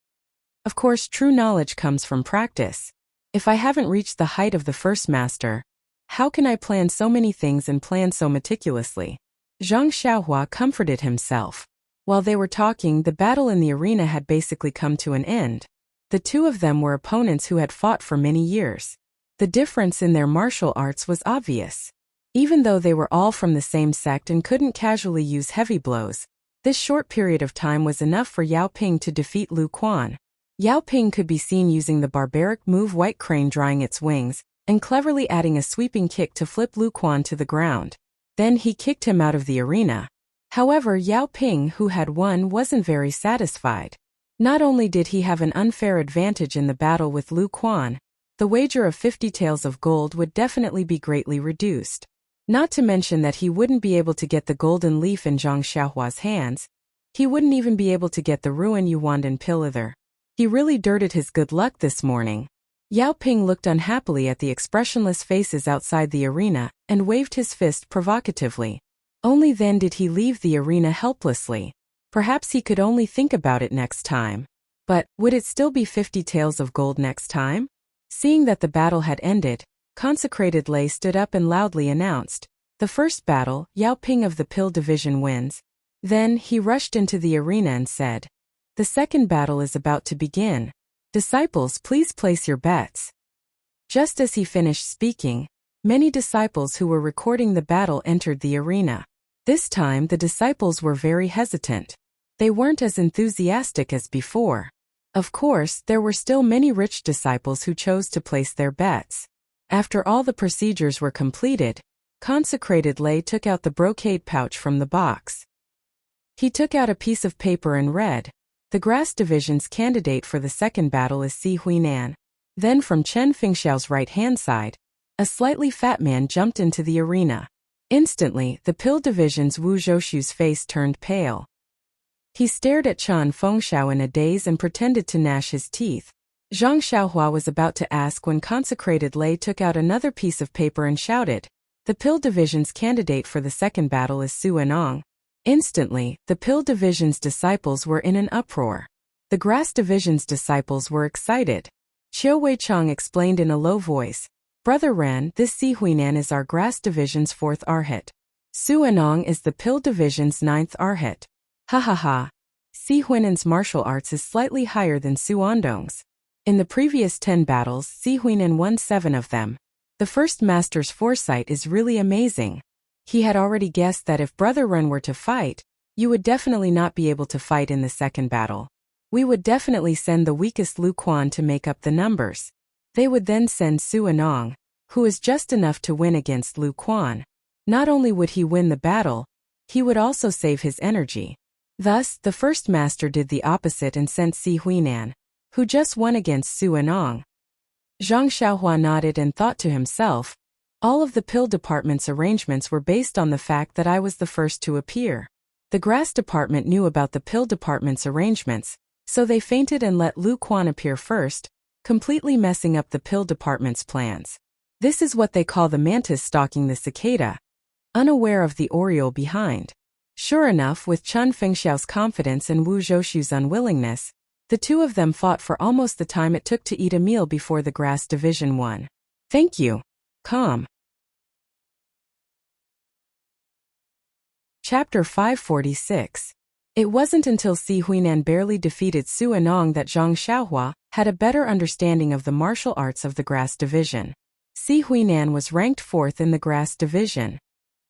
Of course, true knowledge comes from practice. If I haven't reached the height of the first master, how can I plan so many things and plan so meticulously? Zhang Xiaohua comforted himself. While they were talking, the battle in the arena had basically come to an end. The 2 of them were opponents who had fought for many years. The difference in their martial arts was obvious. Even though they were all from the same sect and couldn't casually use heavy blows, this short period of time was enough for Yao Ping to defeat Lu Quan. Yao Ping could be seen using the barbaric move White Crane drying its wings, and cleverly adding a sweeping kick to flip Lu Quan to the ground. Then he kicked him out of the arena. However, Yao Ping, who had won, wasn't very satisfied. Not only did he have an unfair advantage in the battle with Lu Quan, the wager of 50 taels of gold would definitely be greatly reduced. Not to mention that he wouldn't be able to get the golden leaf in Zhang Xiaohua's hands. He wouldn't even be able to get the Ruan Yuandan pill either. He really dirted his good luck this morning. Yao Ping looked unhappily at the expressionless faces outside the arena and waved his fist provocatively. Only then did he leave the arena helplessly. Perhaps he could only think about it next time. But would it still be 50 taels of gold next time? Seeing that the battle had ended, Consecrated Lei stood up and loudly announced, The first battle, Yao Ping of the Pill Division wins. Then he rushed into the arena and said, The second battle is about to begin. Disciples, please place your bets. Just as he finished speaking, many disciples who were recording the battle entered the arena. This time the disciples were very hesitant. They weren't as enthusiastic as before. Of course, there were still many rich disciples who chose to place their bets. After all the procedures were completed, Consecrated Lei took out the brocade pouch from the box. He took out a piece of paper and read, The grass division's candidate for the second battle is Si Huinan. Then from Chen Fengxiao's right-hand side, a slightly fat man jumped into the arena. Instantly, the pill division's Wu Zhoushu's face turned pale. He stared at Chen Fengxiao in a daze and pretended to gnash his teeth. Zhang Xiaohua was about to ask when Consecrated Lei took out another piece of paper and shouted, The Pill Division's candidate for the second battle is Su Anong. Instantly, the Pill Division's disciples were in an uproar. The Grass Division's disciples were excited. Qiu Weichang explained in a low voice, "Brother Ren, this Si Huinan is our Grass Division's 4th Arhat. Su Anong is the Pill Division's 9th Arhat. Ha ha ha. Si Huinan's martial arts is slightly higher than Su Andong's. In the previous 10 battles, Si Huinan won 7 of them. The first master's foresight is really amazing. He had already guessed that if Brother Ren were to fight, you would definitely not be able to fight in the second battle. We would definitely send the weakest Lu Quan to make up the numbers. They would then send Su Anong, who is just enough to win against Lu Quan. Not only would he win the battle, he would also save his energy." Thus, the first master did the opposite and sent Si Huinan, who just won against Su Anong. Zhang Xiaohua nodded and thought to himself, all of the pill department's arrangements were based on the fact that I was the first to appear. The grass department knew about the pill department's arrangements, so they fainted and let Lu Quan appear first, completely messing up the pill department's plans. This is what they call the mantis stalking the cicada, unaware of the oriole behind. Sure enough, with Chen Fengxiao's confidence and Wu Zhoushu's unwillingness, the two of them fought for almost the time it took to eat a meal before the Grass Division won. Thank you. Calm. Chapter 546. It wasn't until Si Huinan barely defeated Su Anong that Zhang Xiaohua had a better understanding of the martial arts of the Grass Division. Si Huinan was ranked 4th in the Grass Division.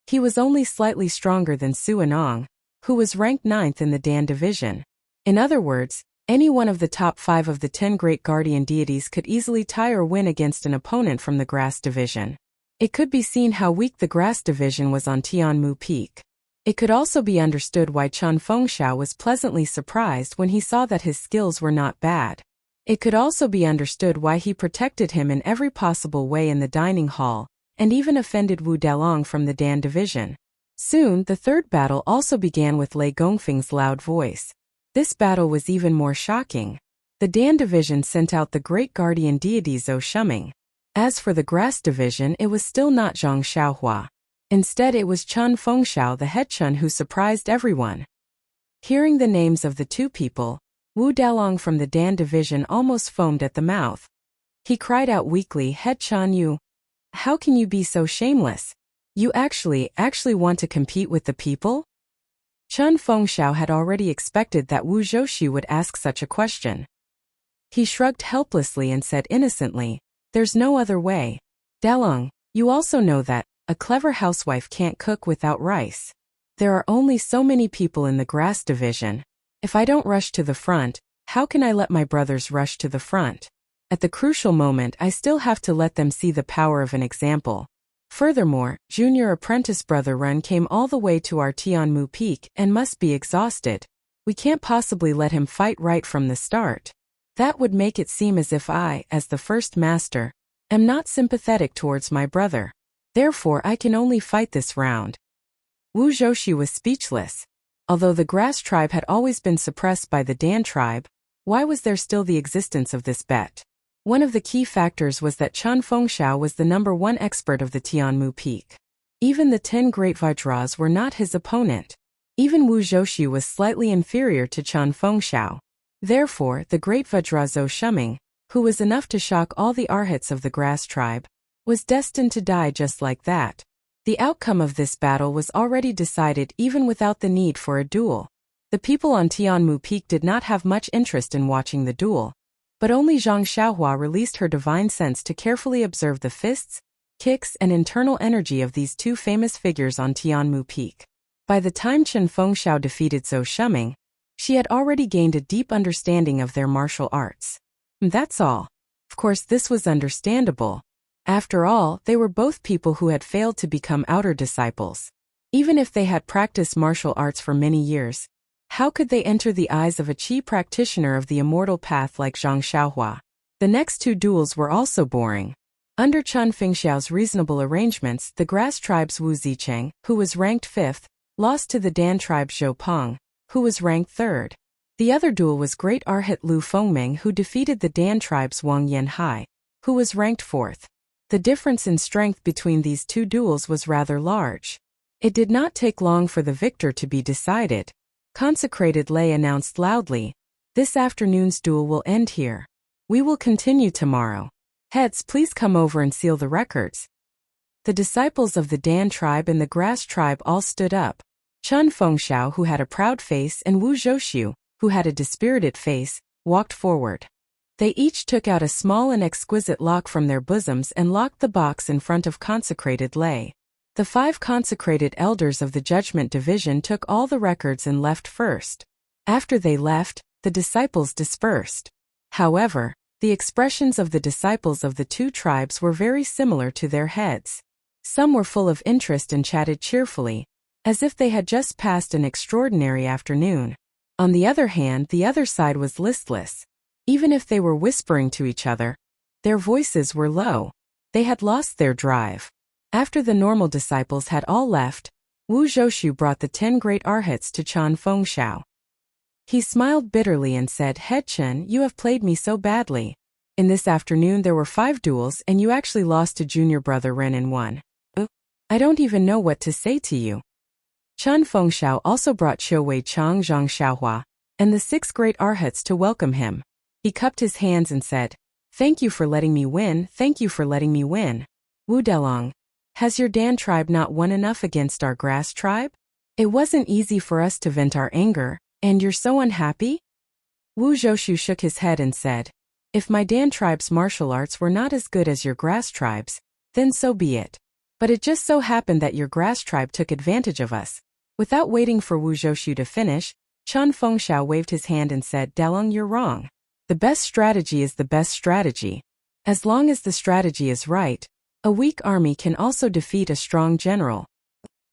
He was only slightly stronger than Su Anong, who was ranked 9th in the Dan Division. In other words, any one of the top 5 of the 10 great guardian deities could easily tie or win against an opponent from the Grass Division. It could be seen how weak the Grass Division was on Tianmu Peak. It could also be understood why Chen Fengxiao was pleasantly surprised when he saw that his skills were not bad. It could also be understood why he protected him in every possible way in the dining hall, and even offended Wu Dalong from the Dan Division. Soon, the third battle also began with Lei Gongfeng's loud voice. This battle was even more shocking. The Dan Division sent out the great guardian deity Zhou Shuming. As for the Grass Division, it was still not Zhang Xiaohua. Instead, it was Chen Fengxiao the head Chen who surprised everyone. Hearing the names of the two people, Wu Dalong from the Dan Division almost foamed at the mouth. He cried out weakly, "Head Chen, you... how can you be so shameless? You actually want to compete with the people?" Chen Fengxiao had already expected that Wu Zhoushu would ask such a question. He shrugged helplessly and said innocently, "There's no other way. Dalong, you also know that a clever housewife can't cook without rice. There are only so many people in the Grass Division. If I don't rush to the front, how can I let my brothers rush to the front? At the crucial moment, I still have to let them see the power of an example. Furthermore, junior apprentice Brother Ren came all the way to our Tianmu Peak and must be exhausted. We can't possibly let him fight right from the start. That would make it seem as if I, as the first master, am not sympathetic towards my brother. Therefore, I can only fight this round." Wu Zhoushu was speechless. Although the Grass tribe had always been suppressed by the Dan tribe, why was there still the existence of this bet? One of the key factors was that Chen Fengxiao was the #1 expert of the Tianmu Peak. Even the 10 great Vajras were not his opponent. Even Wu Zhoushu was slightly inferior to Chen Fengxiao. Therefore, the great Vajra Zhou Shuming, who was enough to shock all the Arhats of the Grass tribe, was destined to die just like that. The outcome of this battle was already decided even without the need for a duel. The people on Tianmu Peak did not have much interest in watching the duel. But only Zhang Xiaohua released her divine sense to carefully observe the fists, kicks, and internal energy of these two famous figures on Tianmu Peak. By the time Chen Fengxiao defeated Zhou Shuming, she had already gained a deep understanding of their martial arts. That's all. Of course, this was understandable. After all, they were both people who had failed to become outer disciples. Even if they had practiced martial arts for many years, how could they enter the eyes of a Qi practitioner of the immortal path like Zhang Xiaohua? The next two duels were also boring. Under Chen Fengxiao's reasonable arrangements, the Grass tribe's Wu Zicheng, who was ranked 5th, lost to the Dan tribe's Zhou Peng, who was ranked 3rd. The other duel was Great Arhat Lu Fengming, who defeated the Dan tribe's Wang Yanhai, who was ranked 4th. The difference in strength between these two duels was rather large. It did not take long for the victor to be decided. Consecrated Lay announced loudly, "This afternoon's duel will end here. We will continue tomorrow. Heads, please come over and seal the records." The disciples of the Dan tribe and the Grass tribe all stood up. Chun Fengxiao, who had a proud face, and Wu Zhouxiu, who had a dispirited face, walked forward. They each took out a small and exquisite lock from their bosoms and locked the box in front of Consecrated Lay. The 5 consecrated elders of the Judgment Division took all the records and left first. After they left, the disciples dispersed. However, the expressions of the disciples of the two tribes were very similar to their heads. Some were full of interest and chatted cheerfully, as if they had just passed an extraordinary afternoon. On the other hand, the other side was listless. Even if they were whispering to each other, their voices were low. They had lost their drive. After the normal disciples had all left, Wu Zhouxiu brought the 10 great arhats to Chun Fengxiao. He smiled bitterly and said, "Head Chen, you have played me so badly. In this afternoon there were 5 duels and you actually lost to junior brother Ren in one. I don't even know what to say to you." Chun Fengxiao also brought Qiuwei Chang Zhang Xiaohua and the 6 great arhats to welcome him. He cupped his hands and said, "Thank you for letting me win, thank you for letting me win. Wu Delong, has your Dan tribe not won enough against our Grass tribe? It wasn't easy for us to vent our anger, and you're so unhappy?" Wu Zhouxiu shook his head and said, "If my Dan tribe's martial arts were not as good as your Grass tribe's, then so be it. But it just so happened that your Grass tribe took advantage of us." Without waiting for Wu Zhouxiu to finish, Chun Fengxiao waved his hand and said, "Dalong, you're wrong. The best strategy is the best strategy. As long as the strategy is right, a weak army can also defeat a strong general."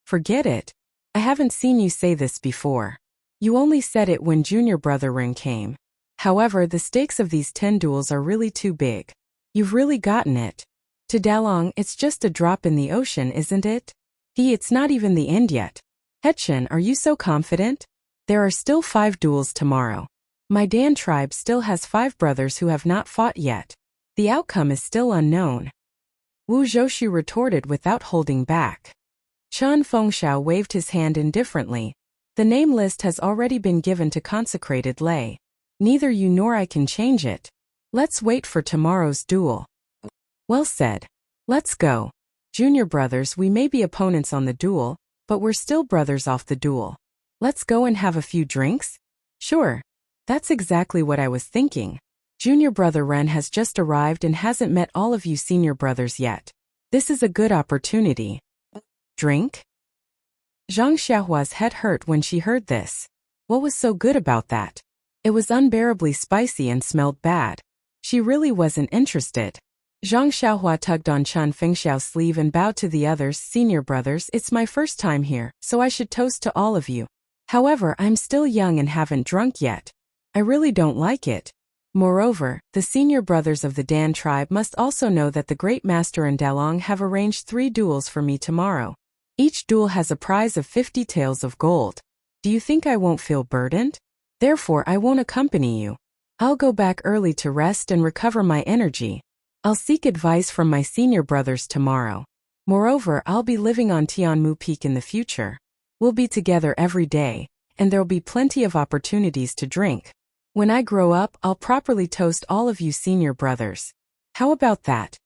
"Forget it. I haven't seen you say this before. You only said it when junior brother Ring came. However, the stakes of these 10 duels are really too big. You've really gotten it. To Dalong, it's just a drop in the ocean, isn't it? It's not even the end yet. Hetchen, are you so confident? There are still 5 duels tomorrow. My Dan tribe still has 5 brothers who have not fought yet. The outcome is still unknown." Wu Zhouxiu retorted without holding back. Chun Fengxiao waved his hand indifferently. "The name list has already been given to Consecrated Lay. Neither you nor I can change it. Let's wait for tomorrow's duel." "Well said. Let's go. Junior brothers, we may be opponents on the duel, but we're still brothers off the duel. Let's go and have a few drinks?" "Sure. That's exactly what I was thinking. Junior brother Ren has just arrived and hasn't met all of you senior brothers yet. This is a good opportunity." "Drink?" Zhang Xiaohua's head hurt when she heard this. What was so good about that? It was unbearably spicy and smelled bad. She really wasn't interested. Zhang Xiaohua tugged on Chun Fengxiao's sleeve and bowed to the others. "Senior brothers, it's my first time here, so I should toast to all of you. However, I'm still young and haven't drunk yet. I really don't like it. Moreover, the senior brothers of the Dan tribe must also know that the Great Master and Dalong have arranged 3 duels for me tomorrow. Each duel has a prize of 50 taels of gold. Do you think I won't feel burdened? Therefore, I won't accompany you. I'll go back early to rest and recover my energy. I'll seek advice from my senior brothers tomorrow. Moreover, I'll be living on Tianmu Peak in the future. We'll be together every day, and there'll be plenty of opportunities to drink. When I grow up, I'll properly toast all of you senior brothers. How about that?"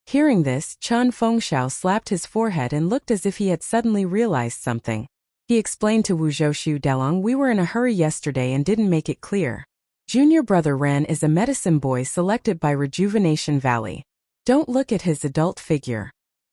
Hearing this, Chun Fengxiao slapped his forehead and looked as if he had suddenly realized something. He explained to Wu Zhouxiu, "Dalong, we were in a hurry yesterday and didn't make it clear. Junior brother Ren is a medicine boy selected by Rejuvenation Valley. Don't look at his adult figure.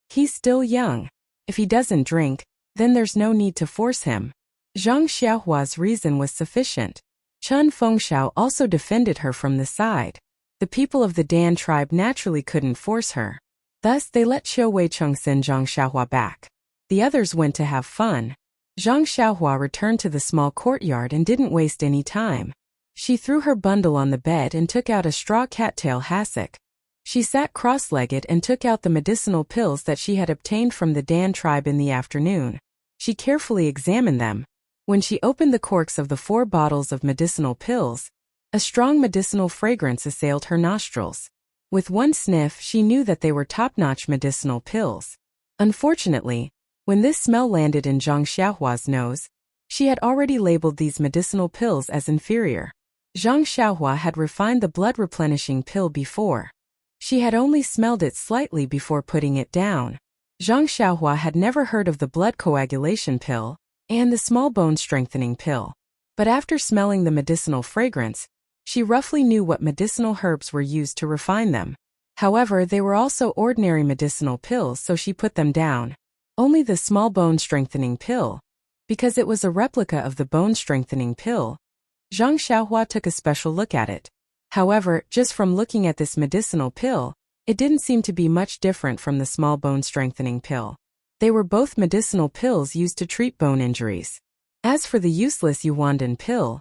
He's still young. If he doesn't drink, then there's no need to force him." Zhang Xiaohua's reason was sufficient. Chun Fengxiao also defended her from the side. The people of the Dan tribe naturally couldn't force her. Thus, they let Qiuwei Cheng send Zhang Xiaohua back. The others went to have fun. Zhang Xiaohua returned to the small courtyard and didn't waste any time. She threw her bundle on the bed and took out a straw cattail hassock. She sat cross-legged and took out the medicinal pills that she had obtained from the Dan tribe in the afternoon. She carefully examined them. When she opened the corks of the 4 bottles of medicinal pills, a strong medicinal fragrance assailed her nostrils. With one sniff, she knew that they were top-notch medicinal pills. Unfortunately, when this smell landed in Zhang Xiaohua's nose, she had already labeled these medicinal pills as inferior. Zhang Xiaohua had refined the blood-replenishing pill before. She had only smelled it slightly before putting it down. Zhang Xiaohua had never heard of the blood coagulation pill and the small bone strengthening pill. But after smelling the medicinal fragrance, she roughly knew what medicinal herbs were used to refine them. However, they were also ordinary medicinal pills, so she put them down. Only the small bone strengthening pill, because it was a replica of the bone strengthening pill. Zhang Xiaohua took a special look at it. However, just from looking at this medicinal pill, it didn't seem to be much different from the small bone strengthening pill. They were both medicinal pills used to treat bone injuries. As for the useless Yuandan pill,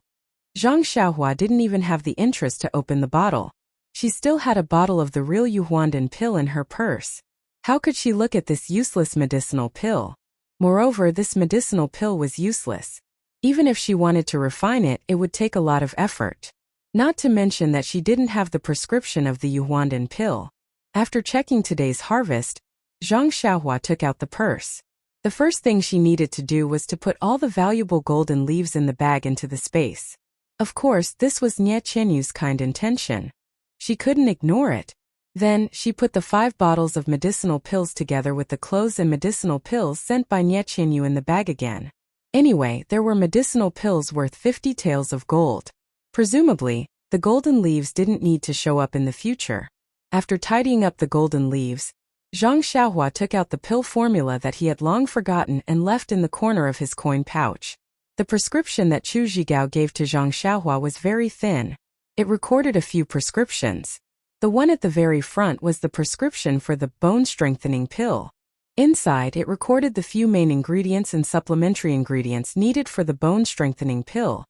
Zhang Xiaohua didn't even have the interest to open the bottle. She still had a bottle of the real Yuandan pill in her purse. How could she look at this useless medicinal pill? Moreover, this medicinal pill was useless. Even if she wanted to refine it, it would take a lot of effort. Not to mention that she didn't have the prescription of the Yuandan pill. After checking today's harvest, Zhang Xiaohua took out the purse. The first thing she needed to do was to put all the valuable golden leaves in the bag into the space. Of course, this was Nie Qianyu's kind intention. She couldn't ignore it. Then, she put the 5 bottles of medicinal pills together with the clothes and medicinal pills sent by Nie Qianyu in the bag again. Anyway, there were medicinal pills worth 50 taels of gold. Presumably, the golden leaves didn't need to show up in the future. After tidying up the golden leaves, Zhang Xiaohua took out the pill formula that he had long forgotten and left in the corner of his coin pouch. The prescription that Chu Zhigao gave to Zhang Xiaohua was very thin. It recorded a few prescriptions. The one at the very front was the prescription for the bone-strengthening pill. Inside, it recorded the few main ingredients and supplementary ingredients needed for the bone-strengthening pill,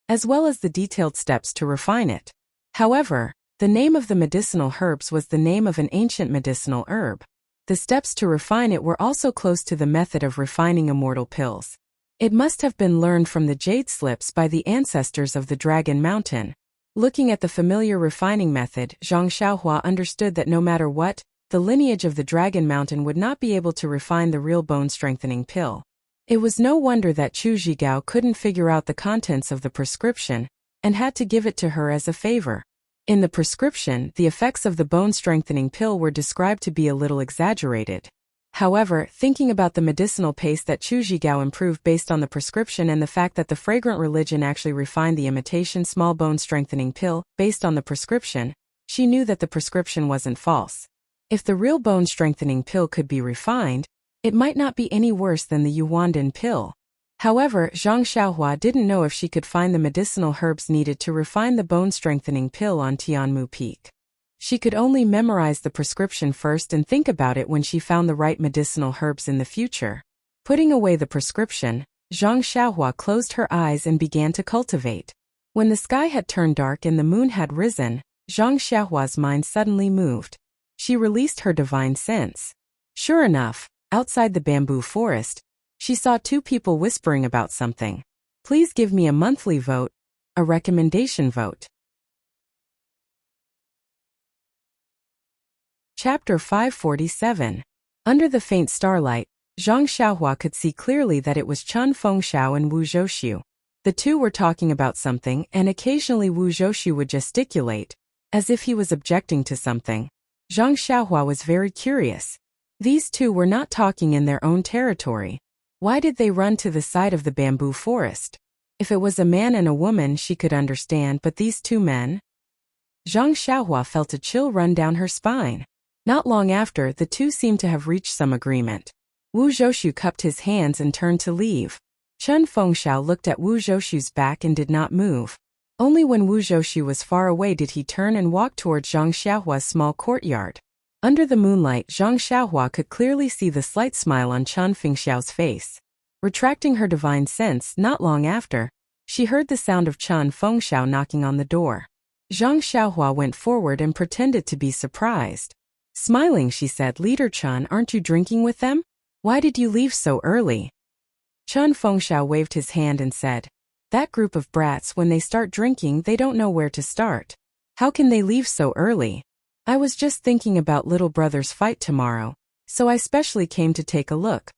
as well as the detailed steps to refine it. However, the name of the medicinal herbs was the name of an ancient medicinal herb. The steps to refine it were also close to the method of refining immortal pills. It must have been learned from the jade slips by the ancestors of the Dragon Mountain. Looking at the familiar refining method, Zhang Xiaohua understood that no matter what, the lineage of the Dragon Mountain would not be able to refine the real bone-strengthening pill. It was no wonder that Chu Zhigao couldn't figure out the contents of the prescription and had to give it to her as a favor. In the prescription, the effects of the bone-strengthening pill were described to be a little exaggerated. However, thinking about the medicinal paste that Chu Zhigao improved based on the prescription and the fact that the fragrant religion actually refined the imitation small bone-strengthening pill based on the prescription, she knew that the prescription wasn't false. If the real bone-strengthening pill could be refined, it might not be any worse than the Yuandan pill. However, Zhang Xiaohua didn't know if she could find the medicinal herbs needed to refine the bone-strengthening pill on Tianmu Peak. She could only memorize the prescription first and think about it when she found the right medicinal herbs in the future. Putting away the prescription, Zhang Xiaohua closed her eyes and began to cultivate. When the sky had turned dark and the moon had risen, Zhang Xiaohua's mind suddenly moved. She released her divine sense. Sure enough, outside the bamboo forest, she saw 2 people whispering about something. Please give me a monthly vote, a recommendation vote. Chapter 547. Under the faint starlight, Zhang Xiaohua could see clearly that it was Chun Fengxiao and Wu Zhouxiu. The two were talking about something, and occasionally Wu Zhouxiu would gesticulate, as if he was objecting to something. Zhang Xiaohua was very curious. These two were not talking in their own territory. Why did they run to the side of the bamboo forest? If it was a man and a woman, she could understand, but these 2 men? Zhang Xiaohua felt a chill run down her spine. Not long after, the two seemed to have reached some agreement. Wu Zhouxiu cupped his hands and turned to leave. Chun Fengxiao looked at Wu Zhouxiu's back and did not move. Only when Wu Zhouxiu was far away did he turn and walk towards Zhang Xiaohua's small courtyard. Under the moonlight, Zhang Xiaohua could clearly see the slight smile on Chun Fengxiao's face. Retracting her divine sense, not long after, she heard the sound of Chun Fengxiao knocking on the door. Zhang Xiaohua went forward and pretended to be surprised. Smiling, she said, "Leader Chun, aren't you drinking with them? Why did you leave so early?" Chun Fengxiao waved his hand and said, "That group of brats, when they start drinking, they don't know where to start. How can they leave so early?" I was just thinking about little brother's fight tomorrow, so I specially came to take a look.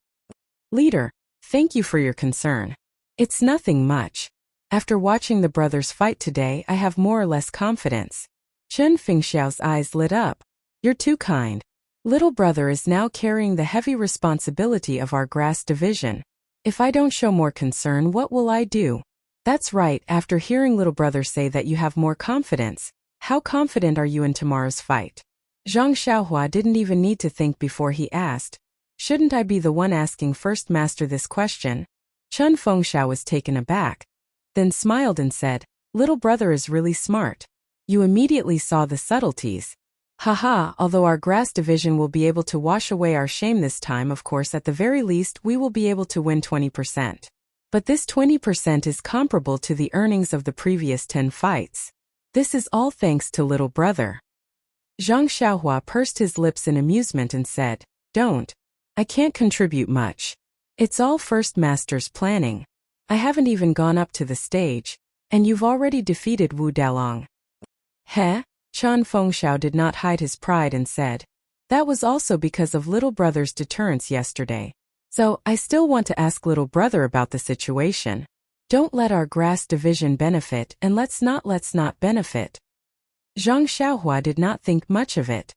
Leader, thank you for your concern. It's nothing much. After watching the brothers fight today, I have more or less confidence. Chen Fengxiao's eyes lit up. You're too kind. Little brother is now carrying the heavy responsibility of our grass division. If I don't show more concern, what will I do? That's right, after hearing little brother say that you have more confidence. How confident are you in tomorrow's fight? Zhang Xiaohua didn't even need to think before he asked. Shouldn't I be the one asking first, master, this question? Chen Fengxiao was taken aback, then smiled and said, little brother is really smart. You immediately saw the subtleties. Haha, although our grass division will be able to wash away our shame this time, of course at the very least we will be able to win 20%. But this 20% is comparable to the earnings of the previous 10 fights. This is all thanks to little brother. Zhang Xiaohua pursed his lips in amusement and said, don't. I can't contribute much. It's all first master's planning. I haven't even gone up to the stage, and you've already defeated Wu Dalong. Heh? Chen Fengxiao did not hide his pride and said, that was also because of little brother's deterrence yesterday. So, I still want to ask little brother about the situation. Don't let our grass division benefit, and let's not benefit. Zhang Xiaohua did not think much of it.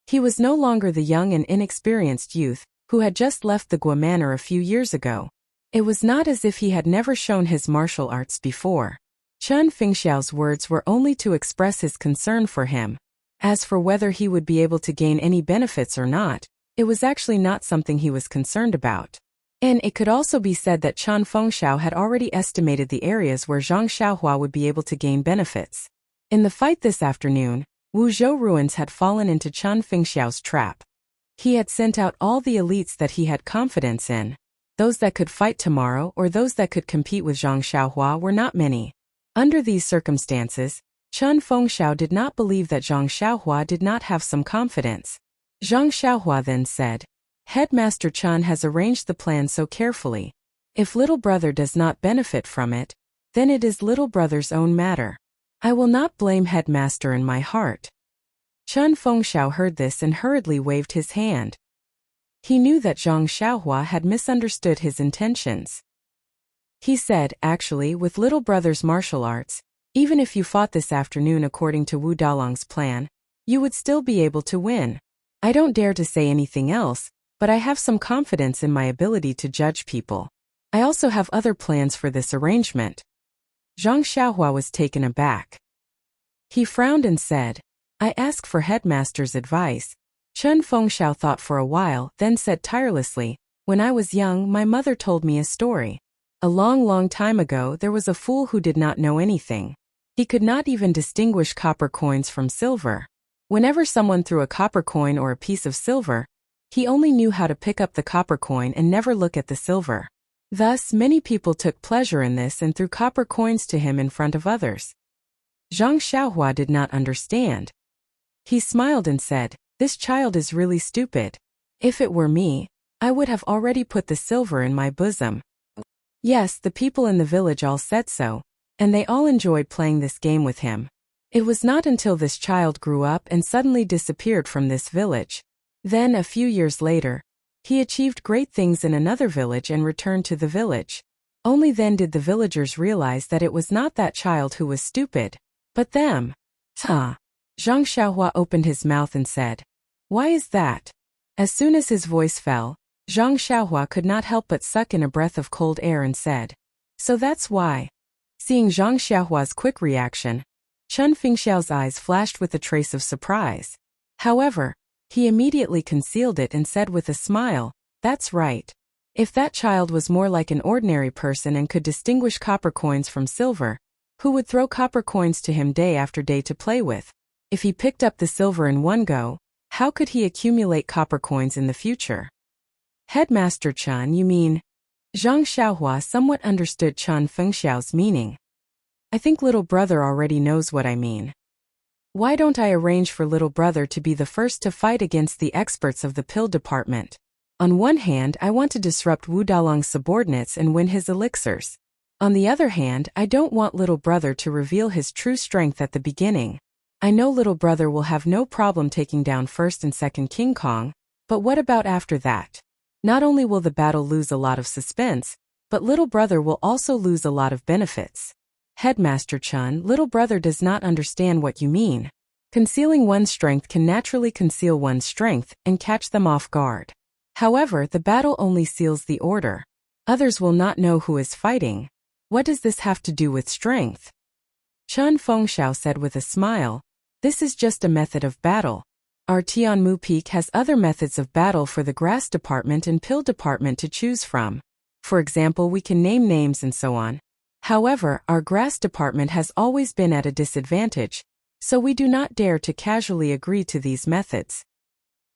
He was no longer the young and inexperienced youth who had just left the Gua Manor a few years ago. It was not as if he had never shown his martial arts before. Chen Fengxiao's words were only to express his concern for him. As for whether he would be able to gain any benefits or not, it was actually not something he was concerned about. And it could also be said that Chen Fengxiao had already estimated the areas where Zhang Xiaohua would be able to gain benefits. In the fight this afternoon, Wuzhou ruins had fallen into Chen Fengxiao's trap. He had sent out all the elites that he had confidence in. Those that could fight tomorrow or those that could compete with Zhang Xiaohua were not many. Under these circumstances, Chen Fengxiao did not believe that Zhang Xiaohua did not have some confidence. Zhang Xiaohua then said, Headmaster Chen has arranged the plan so carefully. If little brother does not benefit from it, then it is little brother's own matter. I will not blame headmaster in my heart. Chen Fengxiao heard this and hurriedly waved his hand. He knew that Zhang Xiaohua had misunderstood his intentions. He said, actually, with little brother's martial arts, even if you fought this afternoon according to Wu Dalong's plan, you would still be able to win. I don't dare to say anything else, but I have some confidence in my ability to judge people. I also have other plans for this arrangement. Zhang Xiaohua was taken aback. He frowned and said, I ask for headmaster's advice. Chen Fengxiao thought for a while, then said tirelessly, when I was young, my mother told me a story. A long time ago, there was a fool who did not know anything. He could not even distinguish copper coins from silver. Whenever someone threw a copper coin or a piece of silver, he only knew how to pick up the copper coin and never look at the silver. Thus, many people took pleasure in this and threw copper coins to him in front of others. Zhang Xiaohua did not understand. He smiled and said, this child is really stupid. If it were me, I would have already put the silver in my bosom. Yes, the people in the village all said so, and they all enjoyed playing this game with him. It was not until this child grew up and suddenly disappeared from this village. Then, a few years later, he achieved great things in another village and returned to the village. Only then did the villagers realize that it was not that child who was stupid, but them. Zhang Xiaohua opened his mouth and said, why is that? As soon as his voice fell, Zhang Xiaohua could not help but suck in a breath of cold air and said, so that's why. Seeing Zhang Xiaohua's quick reaction, Chen Fengxiao's eyes flashed with a trace of surprise. However, he immediately concealed it and said with a smile, that's right. If that child was more like an ordinary person and could distinguish copper coins from silver, who would throw copper coins to him day after day to play with? If he picked up the silver in one go, how could he accumulate copper coins in the future? Headmaster Chen, you mean? Zhang Xiaohua somewhat understood Chen Fengxiao's meaning. I think little brother already knows what I mean. Why don't I arrange for little brother to be the first to fight against the experts of the pill department? On one hand, I want to disrupt Wu Dalong's subordinates and win his elixirs. On the other hand, I don't want little brother to reveal his true strength at the beginning. I know little brother will have no problem taking down first and second King Kong, but what about after that? Not only will the battle lose a lot of suspense, but little brother will also lose a lot of benefits. Headmaster Chun, little brother does not understand what you mean. Concealing one's strength can naturally conceal one's strength and catch them off guard. However, the battle only seals the order. Others will not know who is fighting. What does this have to do with strength? Chun Fengxiao said with a smile, this is just a method of battle. Our Tianmu Peak has other methods of battle for the grass department and pill department to choose from. For example, we can name names and so on. However, our grass department has always been at a disadvantage, so we do not dare to casually agree to these methods.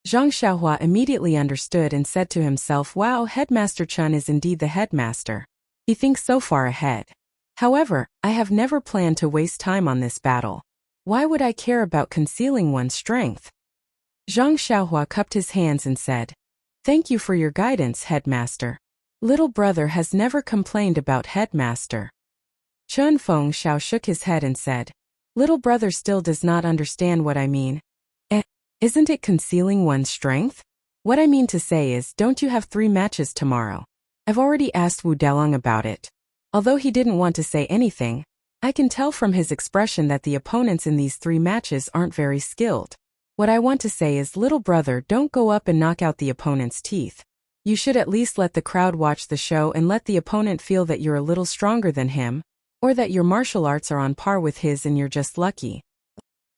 Zhang Xiaohua immediately understood and said to himself, wow, Headmaster Chun is indeed the headmaster. He thinks so far ahead. However, I have never planned to waste time on this battle. Why would I care about concealing one's strength? Zhang Xiaohua cupped his hands and said, thank you for your guidance, Headmaster. Little brother has never complained about Headmaster. Chun Fengxiao shook his head and said, little brother still does not understand what I mean. Isn't it concealing one's strength? What I mean to say is, don't you have 3 matches tomorrow? I've already asked Wu Dalong about it. Although he didn't want to say anything, I can tell from his expression that the opponents in these 3 matches aren't very skilled. What I want to say is, little brother, don't go up and knock out the opponent's teeth. You should at least let the crowd watch the show and let the opponent feel that you're a little stronger than him, or that your martial arts are on par with his and you're just lucky.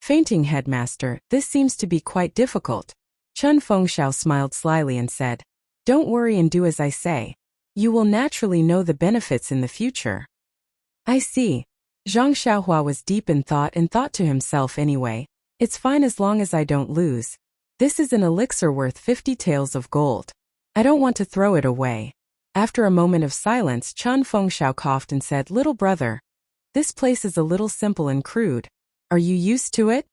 Fainting, Headmaster, this seems to be quite difficult. Chun Fengxiao smiled slyly and said, don't worry and do as I say. You will naturally know the benefits in the future. I see. Zhang Xiaohua was deep in thought and thought to himself anyway, it's fine as long as I don't lose. This is an elixir worth 50 taels of gold. I don't want to throw it away. After a moment of silence, Chun Fengxiao coughed and said, little brother, this place is a little simple and crude. Are you used to it?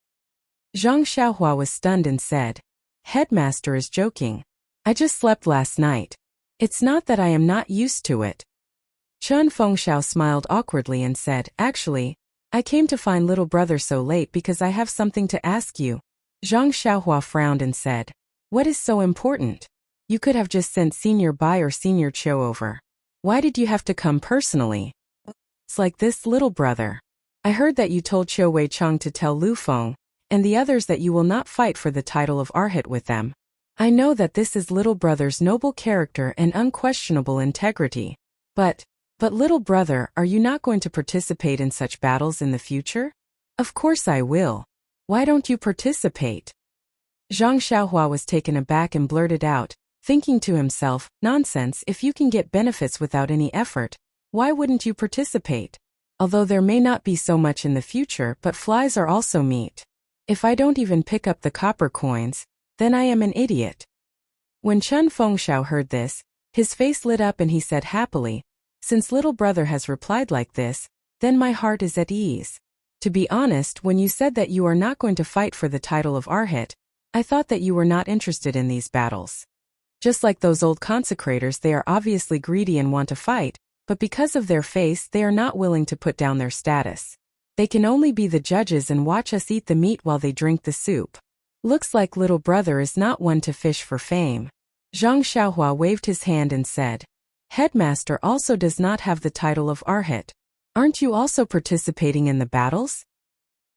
Zhang Xiaohua was stunned and said, Headmaster is joking. I just slept last night. It's not that I am not used to it. Chun Fengxiao smiled awkwardly and said, actually, I came to find little brother so late because I have something to ask you. Zhang Xiaohua frowned and said, what is so important? You could have just sent Senior Bai or Senior Cho over. Why did you have to come personally? It's like this, little brother. I heard that you told Qiu Wei Cheng to tell Lu Feng and the others that you will not fight for the title of Arhat with them. I know that this is little brother's noble character and unquestionable integrity. But little brother, are you not going to participate in such battles in the future? Of course I will. Why don't you participate? Zhang Xiaohua was taken aback and blurted out, thinking to himself, nonsense, if you can get benefits without any effort, why wouldn't you participate? Although there may not be so much in the future, but flies are also meat. If I don't even pick up the copper coins, then I am an idiot. When Chun Fengxiao heard this, his face lit up and he said happily, since little brother has replied like this, then my heart is at ease. To be honest, when you said that you are not going to fight for the title of Arhat, I thought that you were not interested in these battles. Just like those old consecrators, they are obviously greedy and want to fight, but because of their face they are not willing to put down their status. They can only be the judges and watch us eat the meat while they drink the soup. Looks like little brother is not one to fish for fame. Zhang Xiaohua waved his hand and said, Headmaster also does not have the title of Arhat. Aren't you also participating in the battles?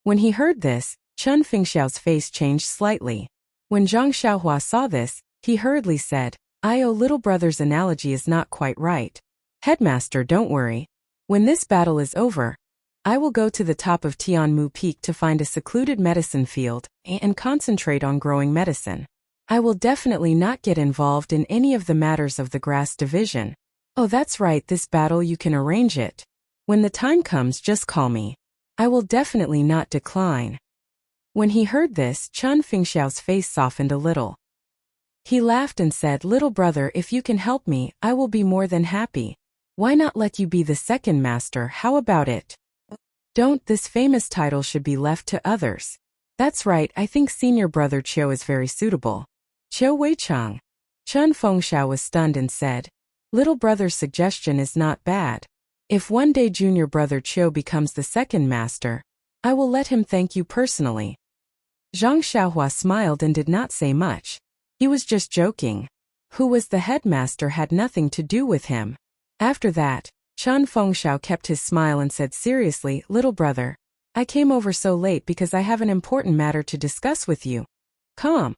When he heard this, Chun Fengxiao's face changed slightly. When Zhang Xiaohua saw this, he hurriedly said, little brother's analogy is not quite right. Headmaster, don't worry. When this battle is over, I will go to the top of Tianmu Peak to find a secluded medicine field and concentrate on growing medicine. I will definitely not get involved in any of the matters of the grass division. Oh, that's right, this battle you can arrange it. When the time comes, just call me. I will definitely not decline. When he heard this, Chun Fengxiao's face softened a little. He laughed and said, little brother, if you can help me, I will be more than happy. Why not let you be the second master? How about it? Don't, this famous title should be left to others. That's right, I think senior brother Qiu is very suitable. Qiu Wei Cheng. Chun Fengxiao was stunned and said, little brother's suggestion is not bad. If one day junior brother Qiu becomes the second master, I will let him thank you personally. Zhang Xiaohua smiled and did not say much. He was just joking. Who was the headmaster had nothing to do with him. After that, Chen Fengxiao kept his smile and said seriously, "Little brother, I came over so late because I have an important matter to discuss with you. Come."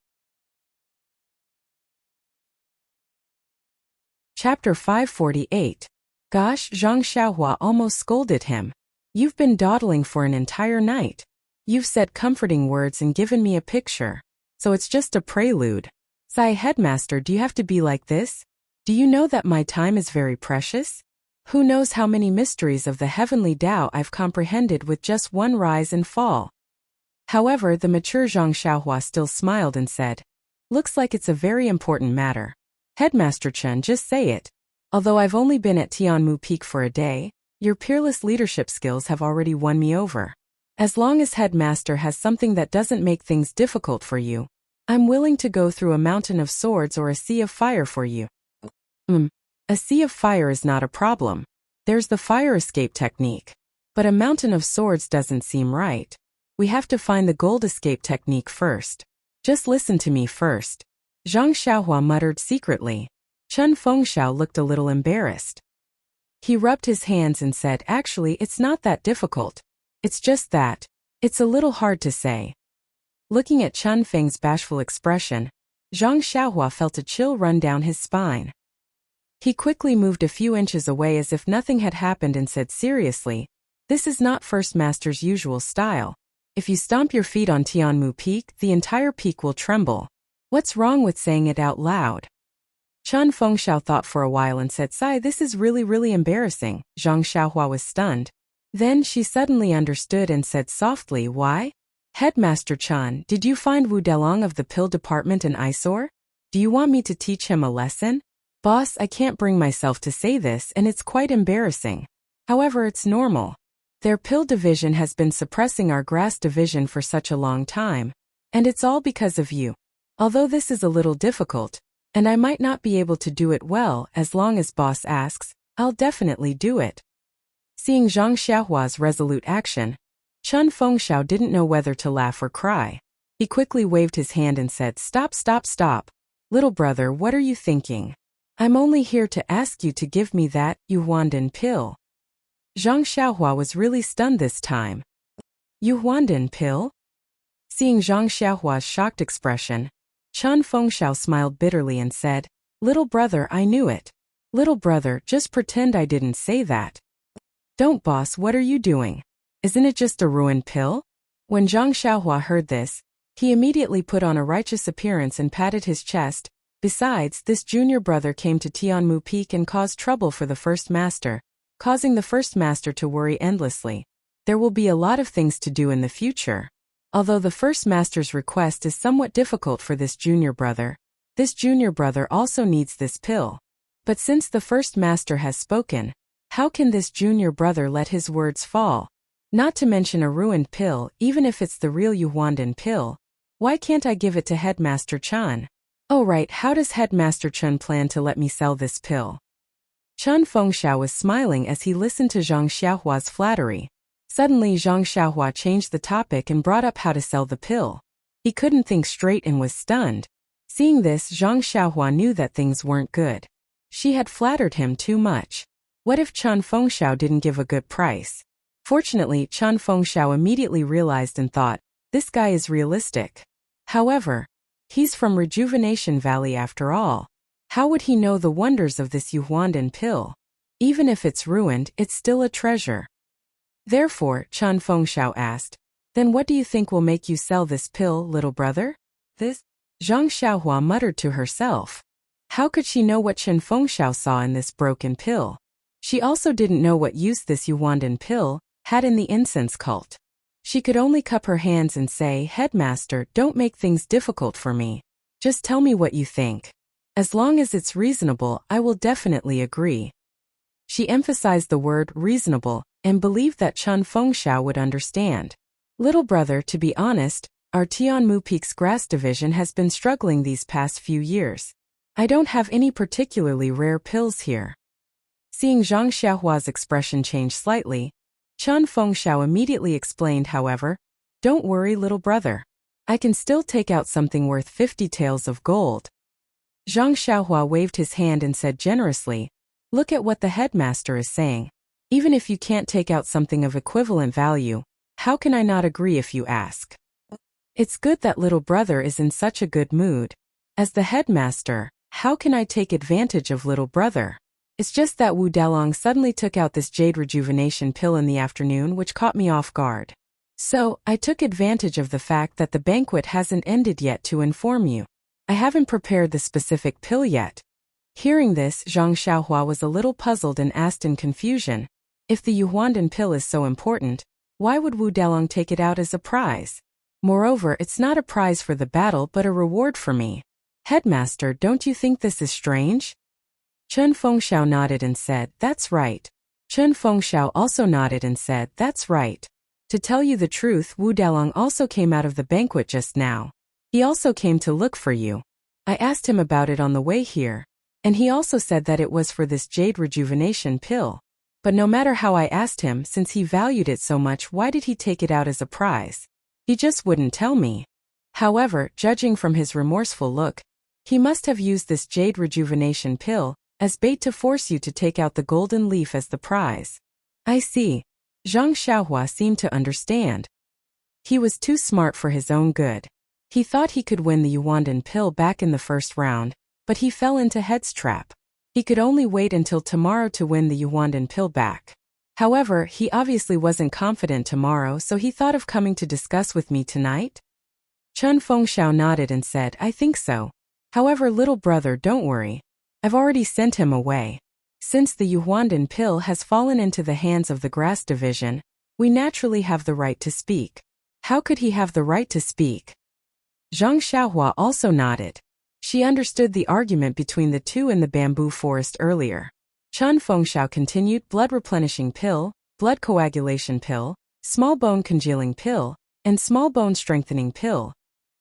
Chapter 548. Gosh, Zhang Xiaohua almost scolded him. You've been dawdling for an entire night. You've said comforting words and given me a picture. So it's just a prelude. Sai headmaster, do you have to be like this? Do you know that my time is very precious? Who knows how many mysteries of the heavenly Tao I've comprehended with just one rise and fall. However, the mature Zhang Xiaohua still smiled and said, "Looks like it's a very important matter. Headmaster Chen, just say it. Although I've only been at Tianmu Peak for a day, your peerless leadership skills have already won me over. As long as headmaster has something that doesn't make things difficult for you, I'm willing to go through a mountain of swords or a sea of fire for you." A sea of fire is not a problem. There's the fire escape technique. But a mountain of swords doesn't seem right. We have to find the gold escape technique first. Just listen to me first. Zhang Xiaohua muttered secretly. Chen Fengxiao looked a little embarrassed. He rubbed his hands and said, "Actually, it's not that difficult. It's just that it's a little hard to say." Looking at Chen Feng's bashful expression, Zhang Xiaohua felt a chill run down his spine. He quickly moved a few inches away as if nothing had happened and said seriously, "This is not First Master's usual style. If you stomp your feet on Tianmu Peak, the entire peak will tremble. What's wrong with saying it out loud?" Chen Fengxiao thought for a while and said, "Sai, this is really embarrassing." Zhang Xiaohua was stunned. Then she suddenly understood and said softly, "Why? Headmaster Chen, did you find Wu Delong of the pill department an eyesore? Do you want me to teach him a lesson?" "Boss, I can't bring myself to say this and it's quite embarrassing. However, it's normal. Their pill division has been suppressing our grass division for such a long time. And it's all because of you. Although this is a little difficult, and I might not be able to do it well, as long as boss asks, I'll definitely do it." Seeing Zhang Xiaohua's resolute action, Chen Fengxiao didn't know whether to laugh or cry. He quickly waved his hand and said, Stop. Little brother, what are you thinking? I'm only here to ask you to give me that Yuhuandan pill." Zhang Xiaohua was really stunned this time. Yuhuandan pill? Seeing Zhang Xiaohua's shocked expression, Chen Fengxiao smiled bitterly and said, "Little brother, I knew it. Little brother, just pretend I didn't say that." "Don't, boss, what are you doing? Isn't it just a ruined pill?" When Zhang Xiaohua heard this, he immediately put on a righteous appearance and patted his chest. Besides, this junior brother came to Tianmu Peak and caused trouble for the First Master, causing the First Master to worry endlessly. There will be a lot of things to do in the future. Although the First Master's request is somewhat difficult for this junior brother also needs this pill. But since the First Master has spoken, how can this junior brother let his words fall? Not to mention a ruined pill, even if it's the real Yuhuandan pill. Why can't I give it to Headmaster Chen? Oh right, how does Headmaster Chen plan to let me sell this pill? Chen Fengxiao was smiling as he listened to Zhang Xiaohua's flattery. Suddenly Zhang Xiaohua changed the topic and brought up how to sell the pill. He couldn't think straight and was stunned. Seeing this, Zhang Xiaohua knew that things weren't good. She had flattered him too much. What if Chen Fengxiao didn't give a good price? Fortunately, Chen Fengxiao immediately realized and thought, this guy is realistic. However, he's from Rejuvenation Valley after all. How would he know the wonders of this Yuhuandan pill? Even if it's ruined, it's still a treasure. Therefore, Chen Fengxiao asked, "Then what do you think will make you sell this pill, little brother?" This? Zhang Xiaohua muttered to herself. How could she know what Chen Fengxiao saw in this broken pill? She also didn't know what use this Yuhuandan pill had in the incense cult. She could only cup her hands and say, "Headmaster, don't make things difficult for me. Just tell me what you think. As long as it's reasonable, I will definitely agree." She emphasized the word reasonable and believed that Chen Fengxiao would understand. "Little brother, to be honest, our Tianmu Peak's grass division has been struggling these past few years. I don't have any particularly rare pills here." Seeing Zhang Xiaohua's expression change slightly, Chun Fengxiao immediately explained, however, "Don't worry, little brother. I can still take out something worth 50 taels of gold." Zhang Xiaohua waved his hand and said generously, "Look at what the headmaster is saying. Even if you can't take out something of equivalent value, how can I not agree if you ask?" It's good that little brother is in such a good mood. As the headmaster, how can I take advantage of little brother? It's just that Wu Dalong suddenly took out this jade rejuvenation pill in the afternoon, which caught me off guard. So, I took advantage of the fact that the banquet hasn't ended yet to inform you. I haven't prepared the specific pill yet. Hearing this, Zhang Xiaohua was a little puzzled and asked in confusion, "If the Yuhuandan pill is so important, why would Wu Dalong take it out as a prize? Moreover, it's not a prize for the battle but a reward for me. Headmaster, don't you think this is strange?" Chun Fengxiao nodded and said, "That's right." Chun Fengxiao also nodded and said, "That's right. To tell you the truth, Wu Dalong also came out of the banquet just now. He also came to look for you. I asked him about it on the way here, and he also said that it was for this jade rejuvenation pill. But no matter how I asked him, since he valued it so much, why did he take it out as a prize? He just wouldn't tell me. However, judging from his remorseful look, he must have used this jade rejuvenation pill as bait to force you to take out the golden leaf as the prize." "I see." Zhang Xiaohua seemed to understand. He was too smart for his own good. He thought he could win the Yuandan pill back in the first round, but he fell into Head's trap. He could only wait until tomorrow to win the Yuandan pill back. However, he obviously wasn't confident tomorrow, so he thought of coming to discuss with me tonight. Chun Fengxiao nodded and said, "I think so. However, little brother, don't worry. I've already sent him away. Since the Yuhuandan pill has fallen into the hands of the Grass Division, we naturally have the right to speak." "How could he have the right to speak?" Zhang Xiaohua also nodded. She understood the argument between the two in the bamboo forest earlier. Chun Fengxiao continued, "Blood replenishing pill, blood coagulation pill, small bone congealing pill, and small bone strengthening pill.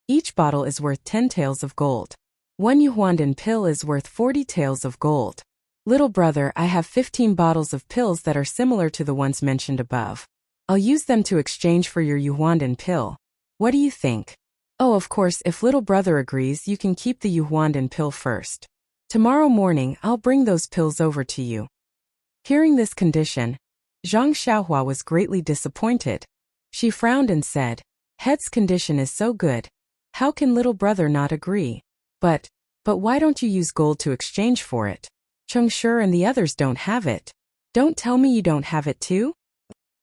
Each bottle is worth 10 taels of gold. One Yuhuandan pill is worth 40 taels of gold. Little brother, I have 15 bottles of pills that are similar to the ones mentioned above. I'll use them to exchange for your Yuhuandan pill. What do you think?" "Oh, of course, if little brother agrees, you can keep the Yuhuandan pill first. Tomorrow morning, I'll bring those pills over to you." Hearing this condition, Zhang Xiaohua was greatly disappointed. She frowned and said, "Head's condition is so good. How can little brother not agree? But why don't you use gold to exchange for it? Chengshi and the others don't have it. Don't tell me you don't have it too?"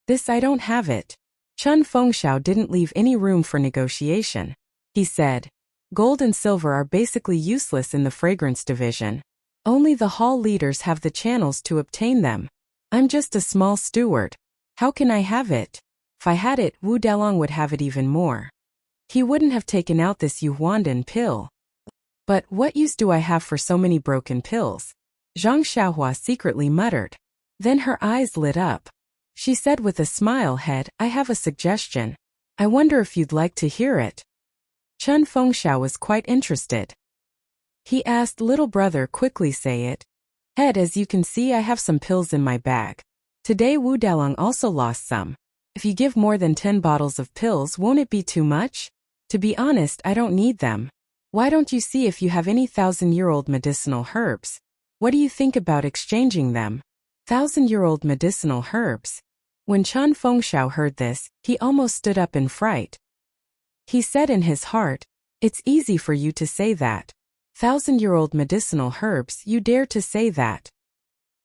"This I don't have it." Chun Fengxiao didn't leave any room for negotiation. He said, "Gold and silver are basically useless in the fragrance division. Only the hall leaders have the channels to obtain them. I'm just a small steward. How can I have it? If I had it, Wu Dalong would have it even more. He wouldn't have taken out this Yuhuandan pill. But what use do I have for so many broken pills?" Zhang Xiaohua secretly muttered. Then her eyes lit up. She said with a smile, "Head, I have a suggestion. I wonder if you'd like to hear it." Chun Fengxiao was quite interested. He asked, "Little brother, quickly say it." "Head, as you can see, I have some pills in my bag. Today Wu Dalong also lost some. If you give more than 10 bottles of pills, won't it be too much? To be honest, I don't need them. Why don't you see if you have any 1,000-year-old medicinal herbs? What do you think about exchanging them?" 1,000-year-old medicinal herbs. When Chun Fengxiao heard this, he almost stood up in fright. He said in his heart, "It's easy for you to say that. 1,000-year-old medicinal herbs, you dare to say that?"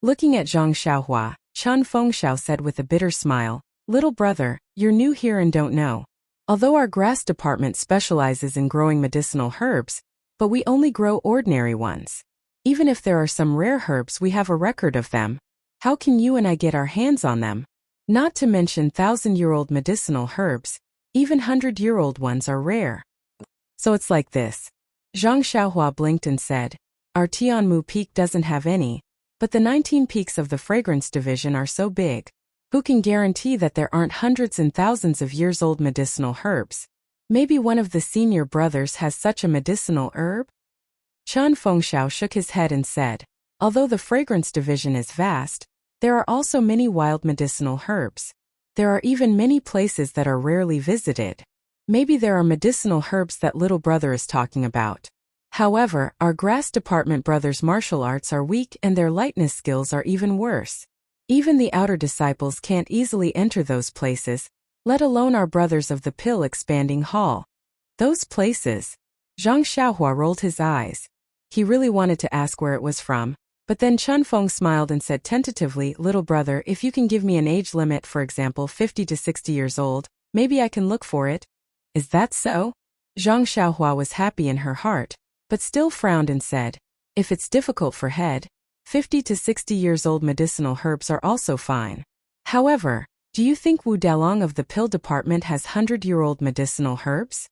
Looking at Zhang Xiaohua, Chun Fengxiao said with a bitter smile, "Little brother, you're new here and don't know. Although our grass department specializes in growing medicinal herbs, but we only grow ordinary ones. Even if there are some rare herbs, we have a record of them. How can you and I get our hands on them? Not to mention 1,000-year-old medicinal herbs, even 100-year-old ones are rare. So it's like this." Zhang Xiaohua blinked and said, "Our Tianmu Peak doesn't have any, but the 19 peaks of the fragrance division are so big. Who can guarantee that there aren't hundreds and thousands of years old medicinal herbs? Maybe one of the senior brothers has such a medicinal herb?" Chun Fengxiao shook his head and said, "Although the fragrance division is vast, there are also many wild medicinal herbs. There are even many places that are rarely visited. Maybe there are medicinal herbs that little brother is talking about. However, our grass department brothers' martial arts are weak and their lightness skills are even worse. Even the outer disciples can't easily enter those places, let alone our brothers of the pill expanding hall. Those places. Zhang Xiaohua rolled his eyes. He really wanted to ask where it was from, but then Chun Feng smiled and said tentatively, little brother, if you can give me an age limit, for example 50 to 60 years old, maybe I can look for it. Is that so? Zhang Xiaohua was happy in her heart, but still frowned and said, if it's difficult for head, 50 to 60 years old medicinal herbs are also fine. However, do you think Wu Dalong of the pill department has 100-year-old medicinal herbs?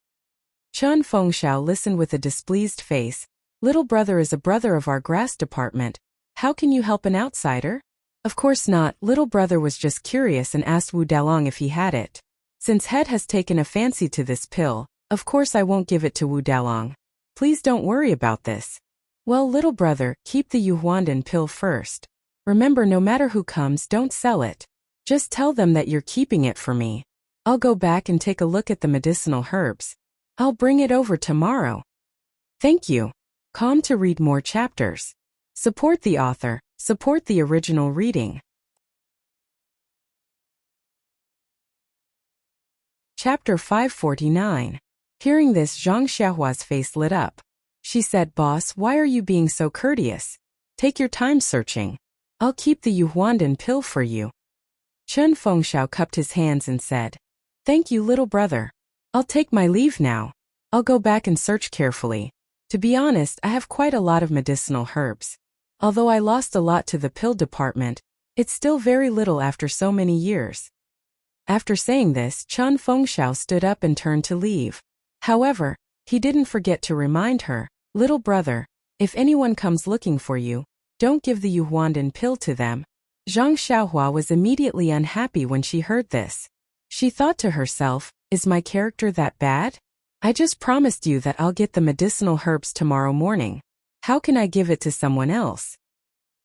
Chun Fengxiao listened with a displeased face. Little brother is a brother of our grass department. How can you help an outsider? Of course not. Little brother was just curious and asked Wu Dalong if he had it. Since head has taken a fancy to this pill, of course I won't give it to Wu Dalong. Please don't worry about this. Well, little brother, keep the Yuhuandan pill first. Remember, no matter who comes, don't sell it. Just tell them that you're keeping it for me. I'll go back and take a look at the medicinal herbs. I'll bring it over tomorrow. Thank you. Calm to read more chapters. Support the author. Support the original reading. Chapter 549. Hearing this, Zhang Xiaohua's face lit up. She said, Boss, why are you being so courteous? Take your time searching. I'll keep the Yuhuandan pill for you. Chun Fengxiao cupped his hands and said, Thank you, little brother. I'll take my leave now. I'll go back and search carefully. To be honest, I have quite a lot of medicinal herbs. Although I lost a lot to the pill department, it's still very little after so many years. After saying this, Chun Fengxiao stood up and turned to leave. However, he didn't forget to remind her, little brother, if anyone comes looking for you, don't give the Yuhuandan pill to them. Zhang Xiaohua was immediately unhappy when she heard this. She thought to herself, is my character that bad? I just promised you that I'll get the medicinal herbs tomorrow morning. How can I give it to someone else?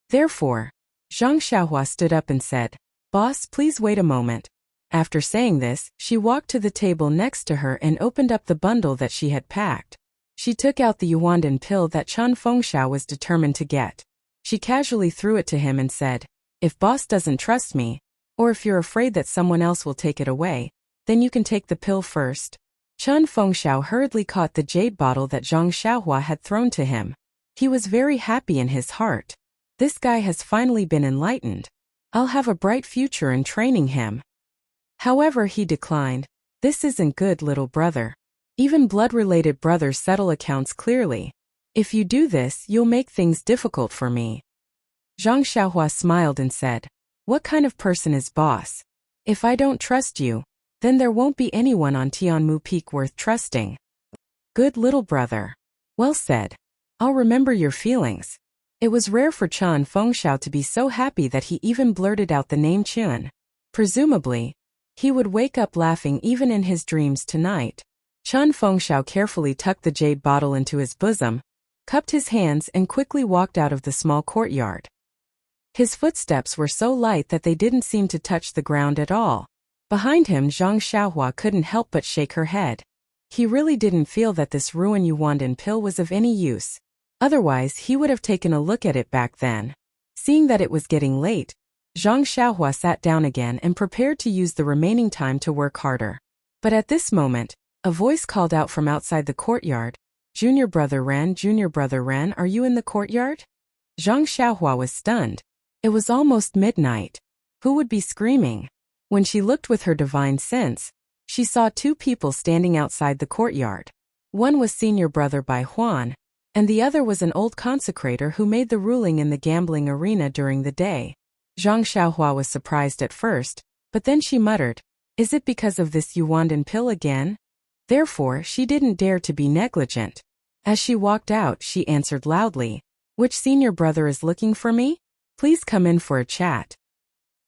Therefore, Zhang Xiaohua stood up and said, Boss, please wait a moment. After saying this, she walked to the table next to her and opened up the bundle that she had packed. She took out the Yuhuandan pill that Chun Fengxiao was determined to get. She casually threw it to him and said, If boss doesn't trust me, or if you're afraid that someone else will take it away, then you can take the pill first. Chun Fengxiao hurriedly caught the jade bottle that Zhang Xiaohua had thrown to him. He was very happy in his heart. This guy has finally been enlightened. I'll have a bright future in training him. However, he declined. This isn't good, little brother. Even blood-related brothers settle accounts clearly. If you do this, you'll make things difficult for me. Zhang Xiaohua smiled and said, What kind of person is boss? If I don't trust you, then there won't be anyone on Tianmu Peak worth trusting. Good little brother. Well said. I'll remember your feelings. It was rare for Chun Fengxiao to be so happy that he even blurted out the name Chun. Presumably, he would wake up laughing even in his dreams tonight. Chun Fengxiao carefully tucked the jade bottle into his bosom, cupped his hands and quickly walked out of the small courtyard. His footsteps were so light that they didn't seem to touch the ground at all. Behind him, Zhang Xiaohua couldn't help but shake her head. He really didn't feel that this ruined Yuhuandan pill was of any use. Otherwise, he would have taken a look at it back then. Seeing that it was getting late, Zhang Xiaohua sat down again and prepared to use the remaining time to work harder. But at this moment, a voice called out from outside the courtyard, Junior Brother Ren, are you in the courtyard? Zhang Xiaohua was stunned. It was almost midnight. Who would be screaming? When she looked with her divine sense, she saw two people standing outside the courtyard. One was Senior Brother Bai Huan, and the other was an old consecrator who made the ruling in the gambling arena during the day. Zhang Xiaohua was surprised at first, but then she muttered, Is it because of this Yuhuandan pill again? Therefore, she didn't dare to be negligent. As she walked out, she answered loudly, Which senior brother is looking for me? Please come in for a chat.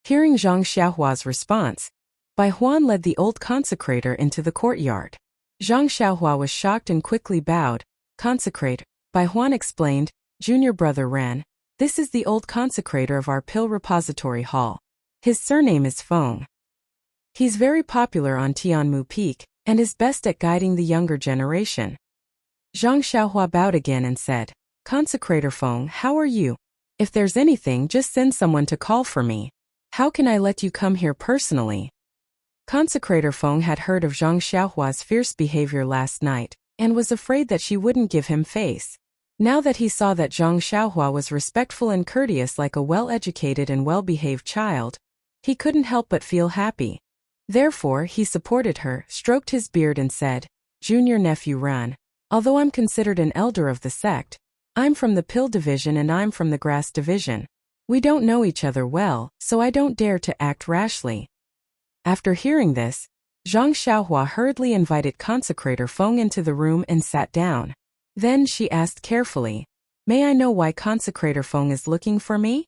Hearing Zhang Xiaohua's response, Bai Huan led the old consecrator into the courtyard. Zhang Xiaohua was shocked and quickly bowed. Consecrator, Bai Huan explained, Junior Brother Ren, this is the old consecrator of our pill repository hall. His surname is Feng. He's very popular on Tianmu Peak and is best at guiding the younger generation. Zhang Xiaohua bowed again and said, Consecrator Feng, how are you? If there's anything, just send someone to call for me. How can I let you come here personally? Consecrator Feng had heard of Zhang Xiaohua's fierce behavior last night and was afraid that she wouldn't give him face. Now that he saw that Zhang Xiaohua was respectful and courteous like a well-educated and well-behaved child, he couldn't help but feel happy. Therefore, he supported her, stroked his beard and said, Junior nephew Ran, although I'm considered an elder of the sect, I'm from the pill division and I'm from the grass division. We don't know each other well, so I don't dare to act rashly. After hearing this, Zhang Xiaohua hurriedly invited Consecrator Feng into the room and sat down. Then she asked carefully, May I know why Consecrator Feng is looking for me?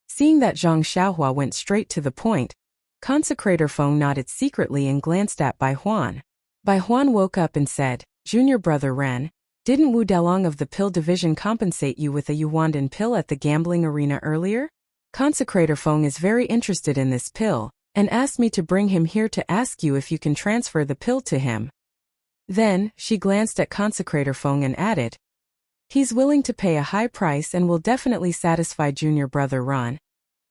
Seeing that Zhang Xiaohua went straight to the point, Consecrator Feng nodded secretly and glanced at Bai Huan. Bai Huan woke up and said, Junior brother Ren, didn't Wu Delong of the pill division compensate you with a Yuandan pill at the gambling arena earlier? Consecrator Feng is very interested in this pill and asked me to bring him here to ask you if you can transfer the pill to him. Then, she glanced at Consecrator Feng and added, He's willing to pay a high price and will definitely satisfy junior brother Ran.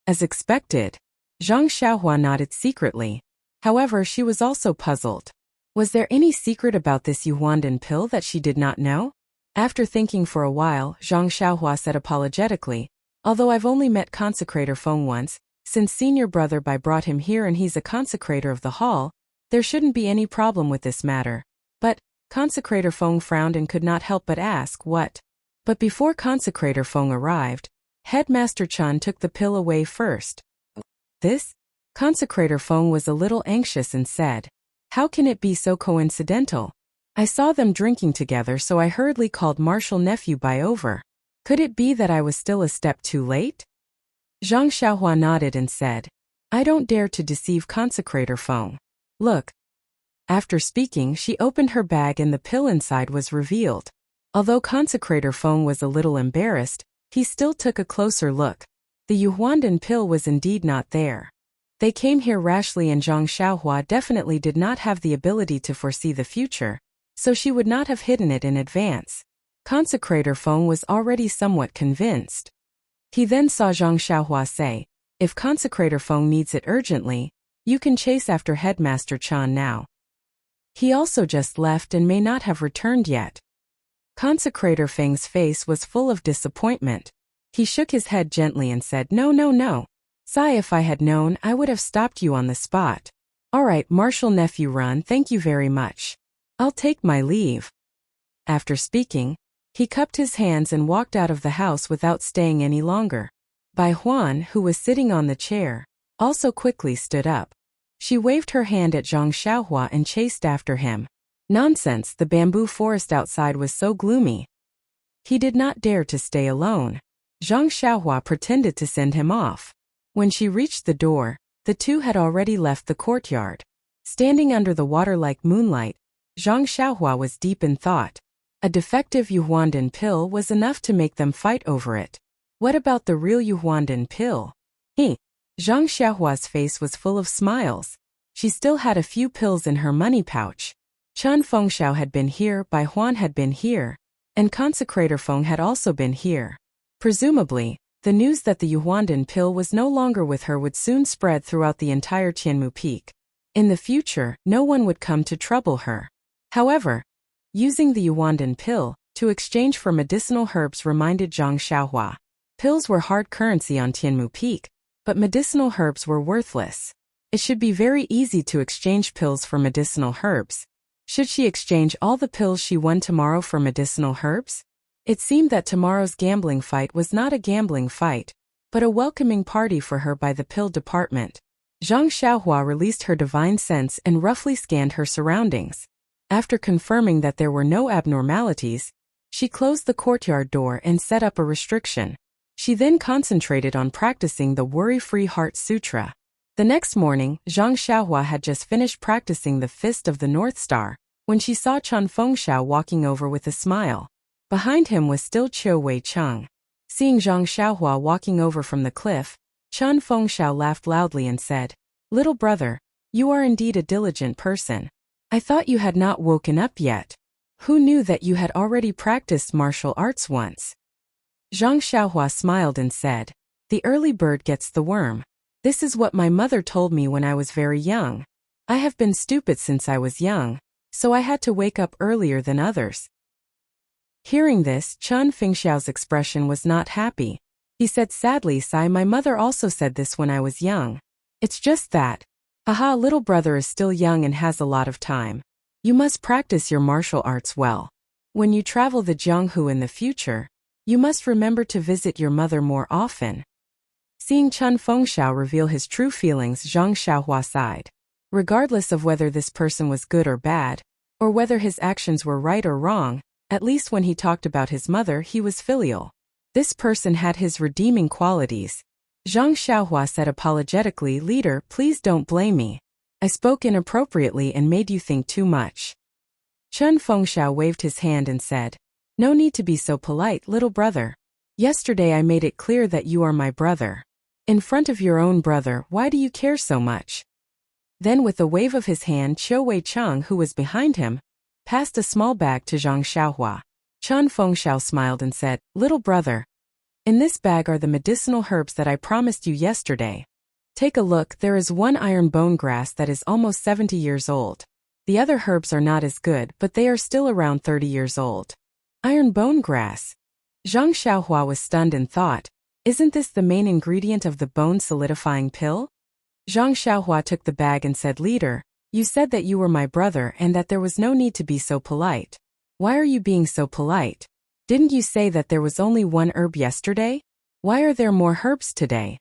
As expected, Zhang Xiaohua nodded secretly. However, she was also puzzled. Was there any secret about this Yuandan pill that she did not know? After thinking for a while, Zhang Xiaohua said apologetically, Although I've only met Consecrator Feng once, since senior brother Bai brought him here and he's a consecrator of the hall, there shouldn't be any problem with this matter. But, Consecrator Feng frowned and could not help but ask what. But before Consecrator Feng arrived, Headmaster Chun took the pill away first. This? Consecrator Feng was a little anxious and said, How can it be so coincidental? I saw them drinking together so I hurriedly called Marshal Nephew Bai over. Could it be that I was still a step too late? Zhang Xiaohua nodded and said, I don't dare to deceive Consecrator Feng. Look. After speaking, she opened her bag and the pill inside was revealed. Although Consecrator Feng was a little embarrassed, he still took a closer look. The Yuandan pill was indeed not there. They came here rashly and Zhang Xiaohua definitely did not have the ability to foresee the future, so she would not have hidden it in advance. Consecrator Feng was already somewhat convinced. He then saw Zhang Xiaohua say, If Consecrator Feng needs it urgently, you can chase after Headmaster Chan now. He also just left and may not have returned yet. Consecrator Feng's face was full of disappointment. He shook his head gently and said, No. Sai, if I had known, I would have stopped you on the spot. All right, Marshal Nephew Run, thank you very much. I'll take my leave. After speaking, he cupped his hands and walked out of the house without staying any longer. Bai Huan, who was sitting on the chair, also quickly stood up. She waved her hand at Zhang Xiaohua and chased after him. Nonsense, the bamboo forest outside was so gloomy. He did not dare to stay alone. Zhang Xiaohua pretended to send him off. When she reached the door, the two had already left the courtyard. Standing under the water-like moonlight, Zhang Xiaohua was deep in thought. A defective Yuandan pill was enough to make them fight over it. What about the real Yuandan pill? Zhang Xiaohua's face was full of smiles. She still had a few pills in her money pouch. Chun Fengxiao had been here, Bai Huan had been here, and Consecrator Feng had also been here. Presumably, the news that the Yuandan pill was no longer with her would soon spread throughout the entire Tianmu Peak. In the future, no one would come to trouble her. However, using the Yuandan pill to exchange for medicinal herbs reminded Zhang Xiaohua. Pills were hard currency on Tianmu Peak, but medicinal herbs were worthless. It should be very easy to exchange pills for medicinal herbs. Should she exchange all the pills she won tomorrow for medicinal herbs? It seemed that tomorrow's gambling fight was not a gambling fight, but a welcoming party for her by the pill department. Zhang Xiaohua released her divine sense and roughly scanned her surroundings. After confirming that there were no abnormalities, she closed the courtyard door and set up a restriction. She then concentrated on practicing the Worry-Free Heart Sutra. The next morning, Zhang Xiaohua had just finished practicing the Fist of the North Star when she saw Chun Fengxiao walking over with a smile. Behind him was still Qiu Wei Cheng. Seeing Zhang Xiaohua walking over from the cliff, Chun Fengxiao laughed loudly and said, Little brother, You are indeed a diligent person. I thought you had not woken up yet. Who knew that you had already practiced martial arts once? Zhang Xiaohua smiled and said, The early bird gets the worm. This is what my mother told me when I was very young. I have been stupid since I was young, so I had to wake up earlier than others. Hearing this, Chen Fengxiao's expression was not happy. He said sadly, my mother also said this when I was young. It's just that. Haha, little brother is still young and has a lot of time. You must practice your martial arts well. When you travel the Jianghu in the future, you must remember to visit your mother more often. Seeing Chen Fengxiao reveal his true feelings, Zhang Xiaohua sighed. Regardless of whether this person was good or bad, or whether his actions were right or wrong, at least when he talked about his mother he was filial. This person had his redeeming qualities. Zhang Xiaohua said apologetically, Leader, please don't blame me. I spoke inappropriately and made you think too much. Chen Fengxiao waved his hand and said, No need to be so polite, little brother. Yesterday I made it clear that you are my brother. In front of your own brother, why do you care so much? Then with a wave of his hand, Qiu Weicheng, who was behind him, passed a small bag to Zhang Xiaohua. Chen Fengxiao smiled and said, Little brother, in this bag are the medicinal herbs that I promised you yesterday. Take a look, there is one iron bone grass that is almost 70 years old. The other herbs are not as good, but they are still around 30 years old. Iron bone grass. Zhang Xiaohua was stunned and thought, Isn't this the main ingredient of the bone solidifying pill? Zhang Xiaohua took the bag and said, Leader, you said that you were my brother and that there was no need to be so polite. Why are you being so polite? Didn't you say that there was only one herb yesterday? Why are there more herbs today?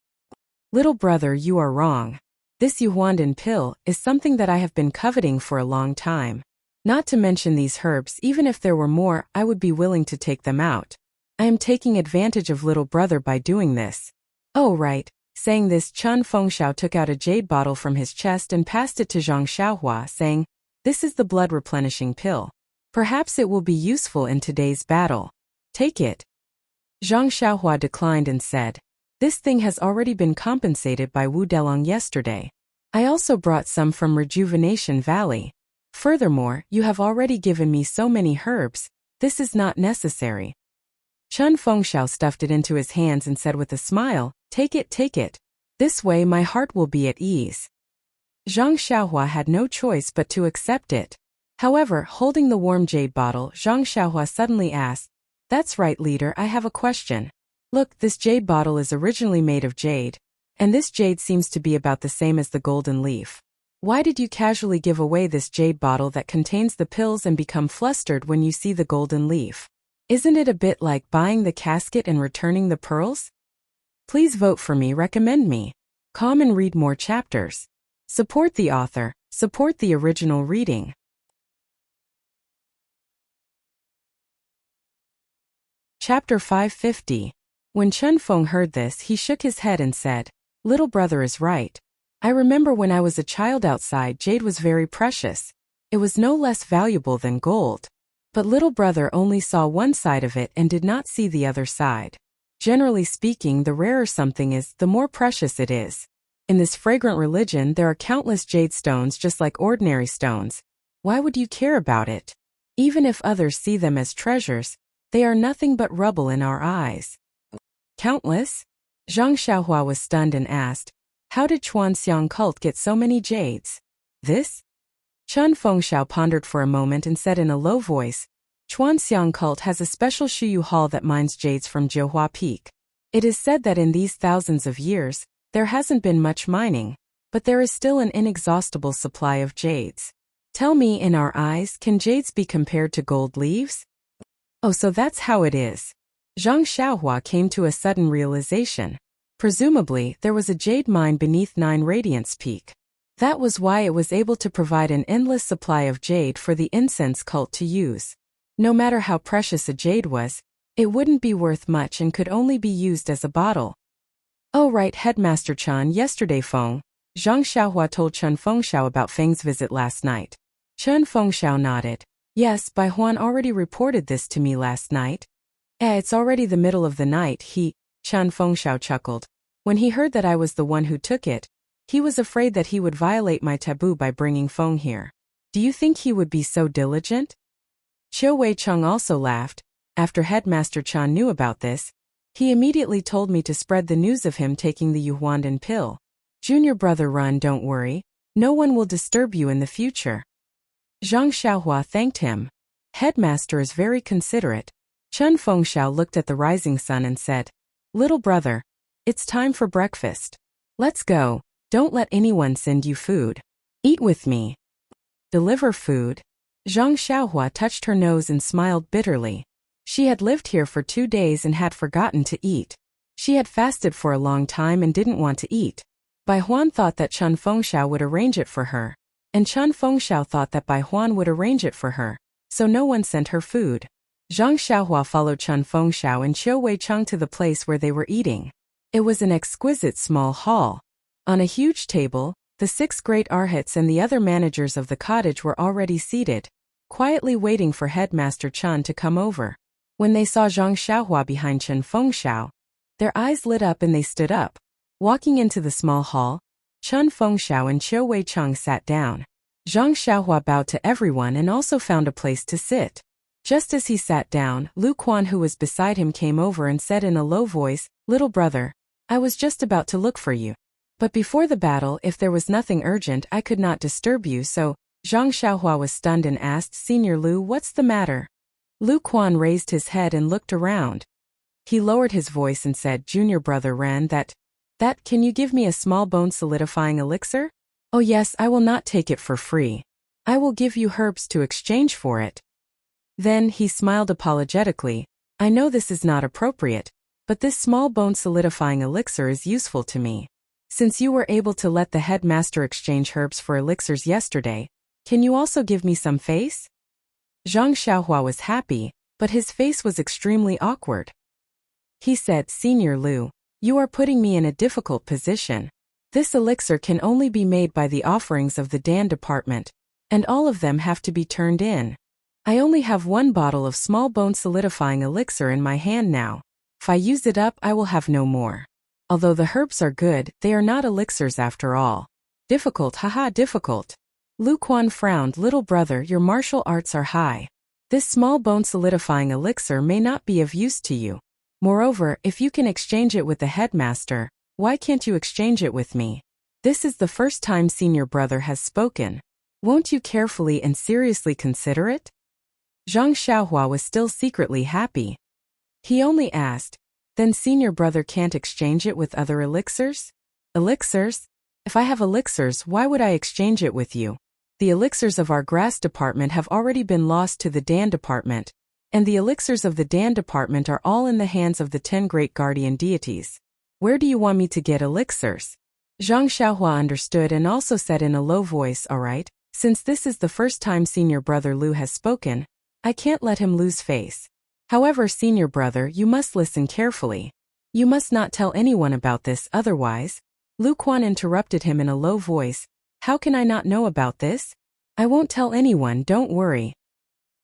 Little brother, you are wrong. This Yuhuandan pill is something that I have been coveting for a long time. Not to mention these herbs, even if there were more, I would be willing to take them out. I am taking advantage of little brother by doing this. Oh right. Saying this, Chen Fengxiao took out a jade bottle from his chest and passed it to Zhang Xiaohua, saying, This is the blood replenishing pill. Perhaps it will be useful in today's battle. Take it. Zhang Xiaohua declined and said, This thing has already been compensated by Wu Delong yesterday. I also brought some from Rejuvenation Valley. Furthermore, you have already given me so many herbs, this is not necessary. Chen Fengxiao stuffed it into his hands and said with a smile, Take it, take it. This way my heart will be at ease. Zhang Xiaohua had no choice but to accept it. However, holding the warm jade bottle, Zhang Xiaohua suddenly asked, That's right, leader, I have a question. Look, this jade bottle is originally made of jade, and this jade seems to be about the same as the golden leaf. Why did you casually give away this jade bottle that contains the pills and become flustered when you see the golden leaf? Isn't it a bit like buying the casket and returning the pearls? Please vote for me, recommend me. Come and read more chapters. Support the author, support the original reading. Chapter 550. When Chen Feng heard this, he shook his head and said, Little brother is right. I remember when I was a child outside, jade was very precious. It was no less valuable than gold. But little brother only saw one side of it and did not see the other side. Generally speaking, the rarer something is, the more precious it is. In this fragrant religion, there are countless jade stones just like ordinary stones. Why would you care about it? Even if others see them as treasures, they are nothing but rubble in our eyes. Countless? Zhang Xiaohua was stunned and asked, How did Chuanxiang cult get so many jades? This? Chen Fengxiao pondered for a moment and said in a low voice, Chuanxiang cult has a special Shuyu hall that mines jades from Jiuhua Peak. It is said that in these thousands of years, there hasn't been much mining, but there is still an inexhaustible supply of jades. Tell me, in our eyes, can jades be compared to gold leaves? Oh, so that's how it is. Zhang Xiaohua came to a sudden realization. Presumably, there was a jade mine beneath 9 Radiance Peak. That was why it was able to provide an endless supply of jade for the incense cult to use. No matter how precious a jade was, it wouldn't be worth much and could only be used as a bottle. Oh right, Headmaster Chen, yesterday Feng, Zhang Xiaohua told Chen Fengxiao about Feng's visit last night. Chen Fengxiao nodded. Yes, Bai Huan already reported this to me last night. It's already the middle of the night, Chen Fengxiao chuckled. When he heard that I was the one who took it, He was afraid that he would violate my taboo by bringing Feng here. Do you think he would be so diligent? Qiu Wei-chung also laughed. After Headmaster Chan knew about this, he immediately told me to spread the news of him taking the Yuhuandan pill. Junior brother Run, don't worry. No one will disturb you in the future. Zhang Xiaohua thanked him. Headmaster is very considerate. Chen Fengxiao looked at the rising sun and said, Little brother, it's time for breakfast. Let's go. Don't let anyone send you food. Eat with me. Deliver food? Zhang Xiaohua touched her nose and smiled bitterly. She had lived here for 2 days and had forgotten to eat. She had fasted for a long time and didn't want to eat. Bai Huan thought that Chen Fengxiao would arrange it for her, and Chen Fengxiao thought that Bai Huan would arrange it for her, so no one sent her food. Zhang Xiaohua followed Chen Fengxiao and Qiu Wei-chung to the place where they were eating. It was an exquisite small hall. On a huge table, the 6 great arhats and the other managers of the cottage were already seated, quietly waiting for Headmaster Chan to come over. When they saw Zhang Xiaohua behind Chen Fengxiao, their eyes lit up and they stood up. Walking into the small hall, Chen Fengxiao and Qiu Wei-chung sat down. Zhang Xiaohua bowed to everyone and also found a place to sit. Just as he sat down, Lu Quan, who was beside him, came over and said in a low voice, Little brother, I was just about to look for you. But before the battle, if there was nothing urgent, I could not disturb you, so Zhang Xiaohua was stunned and asked, Senior Lu, what's the matter? Lu Quan raised his head and looked around. He lowered his voice and said, Junior brother Ran, can you give me a small bone solidifying elixir? Oh yes, I will not take it for free. I will give you herbs to exchange for it. Then he smiled apologetically. I know this is not appropriate, but this small bone solidifying elixir is useful to me. Since you were able to let the headmaster exchange herbs for elixirs yesterday, can you also give me some face? Zhang Xiaohua was happy, but his face was extremely awkward. He said, Senior Lu, you are putting me in a difficult position. This elixir can only be made by the offerings of the Dan department, and all of them have to be turned in. I only have 1 bottle of small bone solidifying elixir in my hand now. If I use it up, I will have no more. Although the herbs are good, they are not elixirs after all. Difficult, haha, difficult. Lu Quan frowned. Little brother, your martial arts are high. This small bone solidifying elixir may not be of use to you. Moreover, if you can exchange it with the headmaster, why can't you exchange it with me? This is the first time senior brother has spoken. Won't you carefully and seriously consider it? Zhang Xiaohua was still secretly happy. He only asked, then senior brother can't exchange it with other elixirs? Elixirs? If I have elixirs, why would I exchange it with you? The elixirs of our grass department have already been lost to the Dan department, and the elixirs of the Dan department are all in the hands of the 10 great guardian deities. Where do you want me to get elixirs? Zhang Xiaohua understood and also said in a low voice, all right, since this is the first time senior brother Lu has spoken, I can't let him lose face. However, senior brother, you must listen carefully. You must not tell anyone about this, otherwise. Lu Quan interrupted him in a low voice. How can I not know about this? I won't tell anyone, don't worry.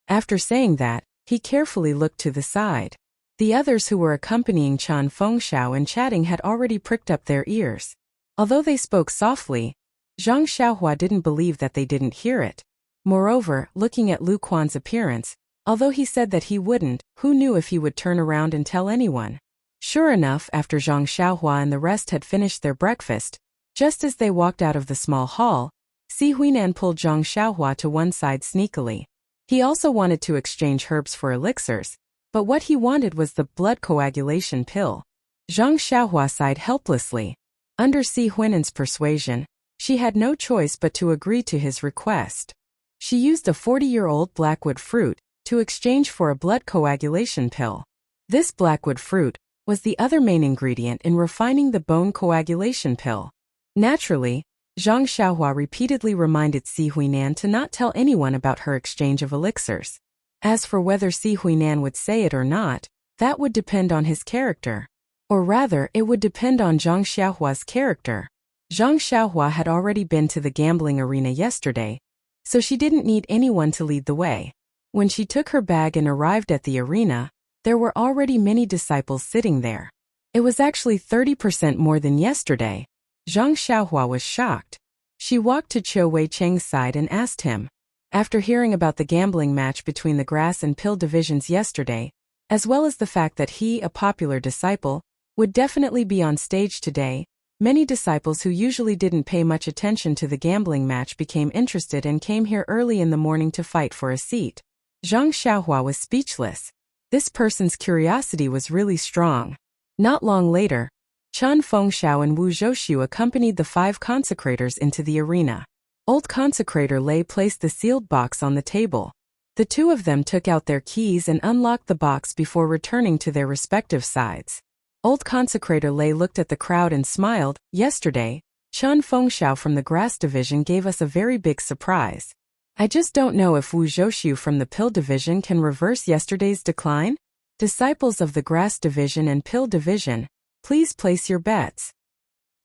After saying that, he carefully looked to the side. The others who were accompanying Chen Fengxiao and chatting had already pricked up their ears. Although they spoke softly, Zhang Xiaohua didn't believe that they didn't hear it. Moreover, looking at Lu Quan's appearance, although he said that he wouldn't, who knew if he would turn around and tell anyone? Sure enough, after Zhang Xiaohua and the rest had finished their breakfast, just as they walked out of the small hall, Si Huinan pulled Zhang Xiaohua to one side sneakily. He also wanted to exchange herbs for elixirs, but what he wanted was the blood coagulation pill. Zhang Xiaohua sighed helplessly. Under Si Huinan's persuasion, she had no choice but to agree to his request. She used a 40-year-old blackwood fruit to exchange for a blood coagulation pill. This blackwood fruit was the other main ingredient in refining the bone coagulation pill. Naturally, Zhang Xiaohua repeatedly reminded Si Huinan to not tell anyone about her exchange of elixirs. As for whether Si Huinan would say it or not, that would depend on his character. Or rather, it would depend on Zhang Xiaohua's character. Zhang Xiaohua had already been to the gambling arena yesterday, so she didn't need anyone to lead the way. When she took her bag and arrived at the arena, there were already many disciples sitting there. It was actually 30% more than yesterday. Zhang Xiaohua was shocked. She walked to Qiu Weicheng's side and asked him. After hearing about the gambling match between the grass and pill divisions yesterday, as well as the fact that he, a popular disciple, would definitely be on stage today, many disciples who usually didn't pay much attention to the gambling match became interested and came here early in the morning to fight for a seat. Zhang Xiaohua was speechless. This person's curiosity was really strong. Not long later, Chen Fengxiao and Wu Zhouxiu accompanied the 5 consecrators into the arena. Old consecrator Lei placed the sealed box on the table. The 2 of them took out their keys and unlocked the box before returning to their respective sides. Old consecrator Lei looked at the crowd and smiled. Yesterday, Chen Fengxiao from the grass division gave us a very big surprise. I just don't know if Wu Zhouxiu from the pill division can reverse yesterday's decline? Disciples of the grass division and pill division, please place your bets.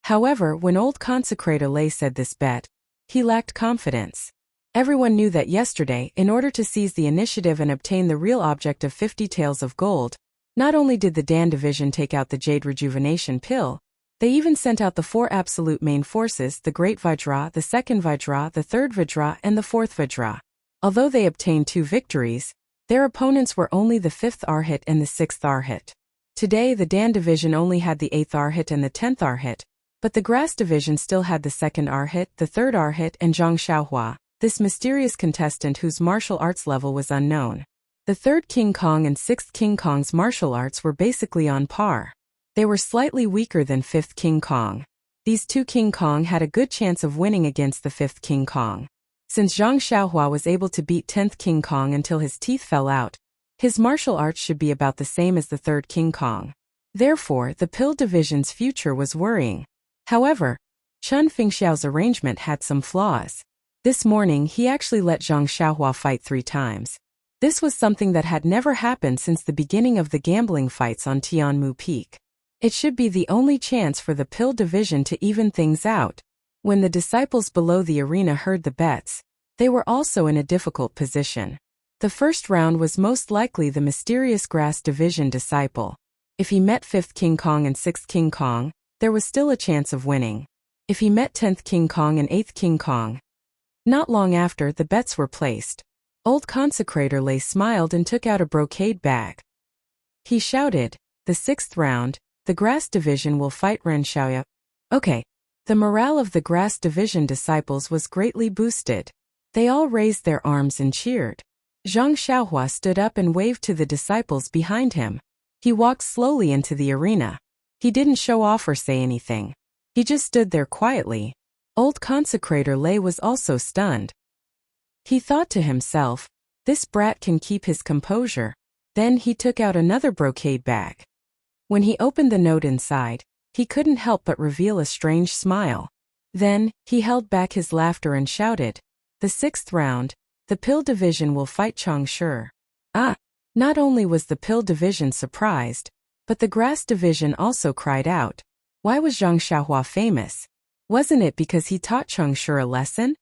However, when old consecrator Lei said this bet, he lacked confidence. Everyone knew that yesterday, in order to seize the initiative and obtain the real object of 50 taels of gold, not only did the Dan division take out the Jade Rejuvenation pill, they even sent out the 4 absolute main forces, the Great Vajra, the Second Vajra, the Third Vajra, and the Fourth Vajra. Although they obtained 2 victories, their opponents were only the 5th Arhat and the 6th Arhat. Today the Dan division only had the 8th Arhat and the 10th Arhat, but the grass division still had the 2nd Arhat, the 3rd Arhat, and Zhang Xiaohua, this mysterious contestant whose martial arts level was unknown. The 3rd King Kong and 6th King Kong's martial arts were basically on par. They were slightly weaker than 5th King Kong. These 2 King Kong had a good chance of winning against the 5th King Kong. Since Zhang Xiaohua was able to beat 10th King Kong until his teeth fell out, his martial arts should be about the same as the 3rd King Kong. Therefore, the pill division's future was worrying. However, Chen Fengxiao's arrangement had some flaws. This morning he actually let Zhang Xiaohua fight 3 times. This was something that had never happened since the beginning of the gambling fights on Tianmu Peak. It should be the only chance for the pill division to even things out. When the disciples below the arena heard the bets, they were also in a difficult position. The first round was most likely the mysterious grass division disciple. If he met 5th King Kong and 6th King Kong, there was still a chance of winning. If he met 10th King Kong and 8th King Kong. Not long after the bets were placed, old consecrator Lei smiled and took out a brocade bag. He shouted, "The 6th round, the grass division will fight Ren Xiaoya." Okay. The morale of the grass division disciples was greatly boosted. They all raised their arms and cheered. Zhang Xiaohua stood up and waved to the disciples behind him. He walked slowly into the arena. He didn't show off or say anything. He just stood there quietly. Old consecrator Lei was also stunned. He thought to himself, this brat can keep his composure. Then he took out another brocade bag. When he opened the note inside, he couldn't help but reveal a strange smile. Then, he held back his laughter and shouted, "The 6th round, the pill division will fight Changshi." Not only was the pill division surprised, but the grass division also cried out. Why was Zhang Xiaohua famous? Wasn't it because he taught Changshi a lesson?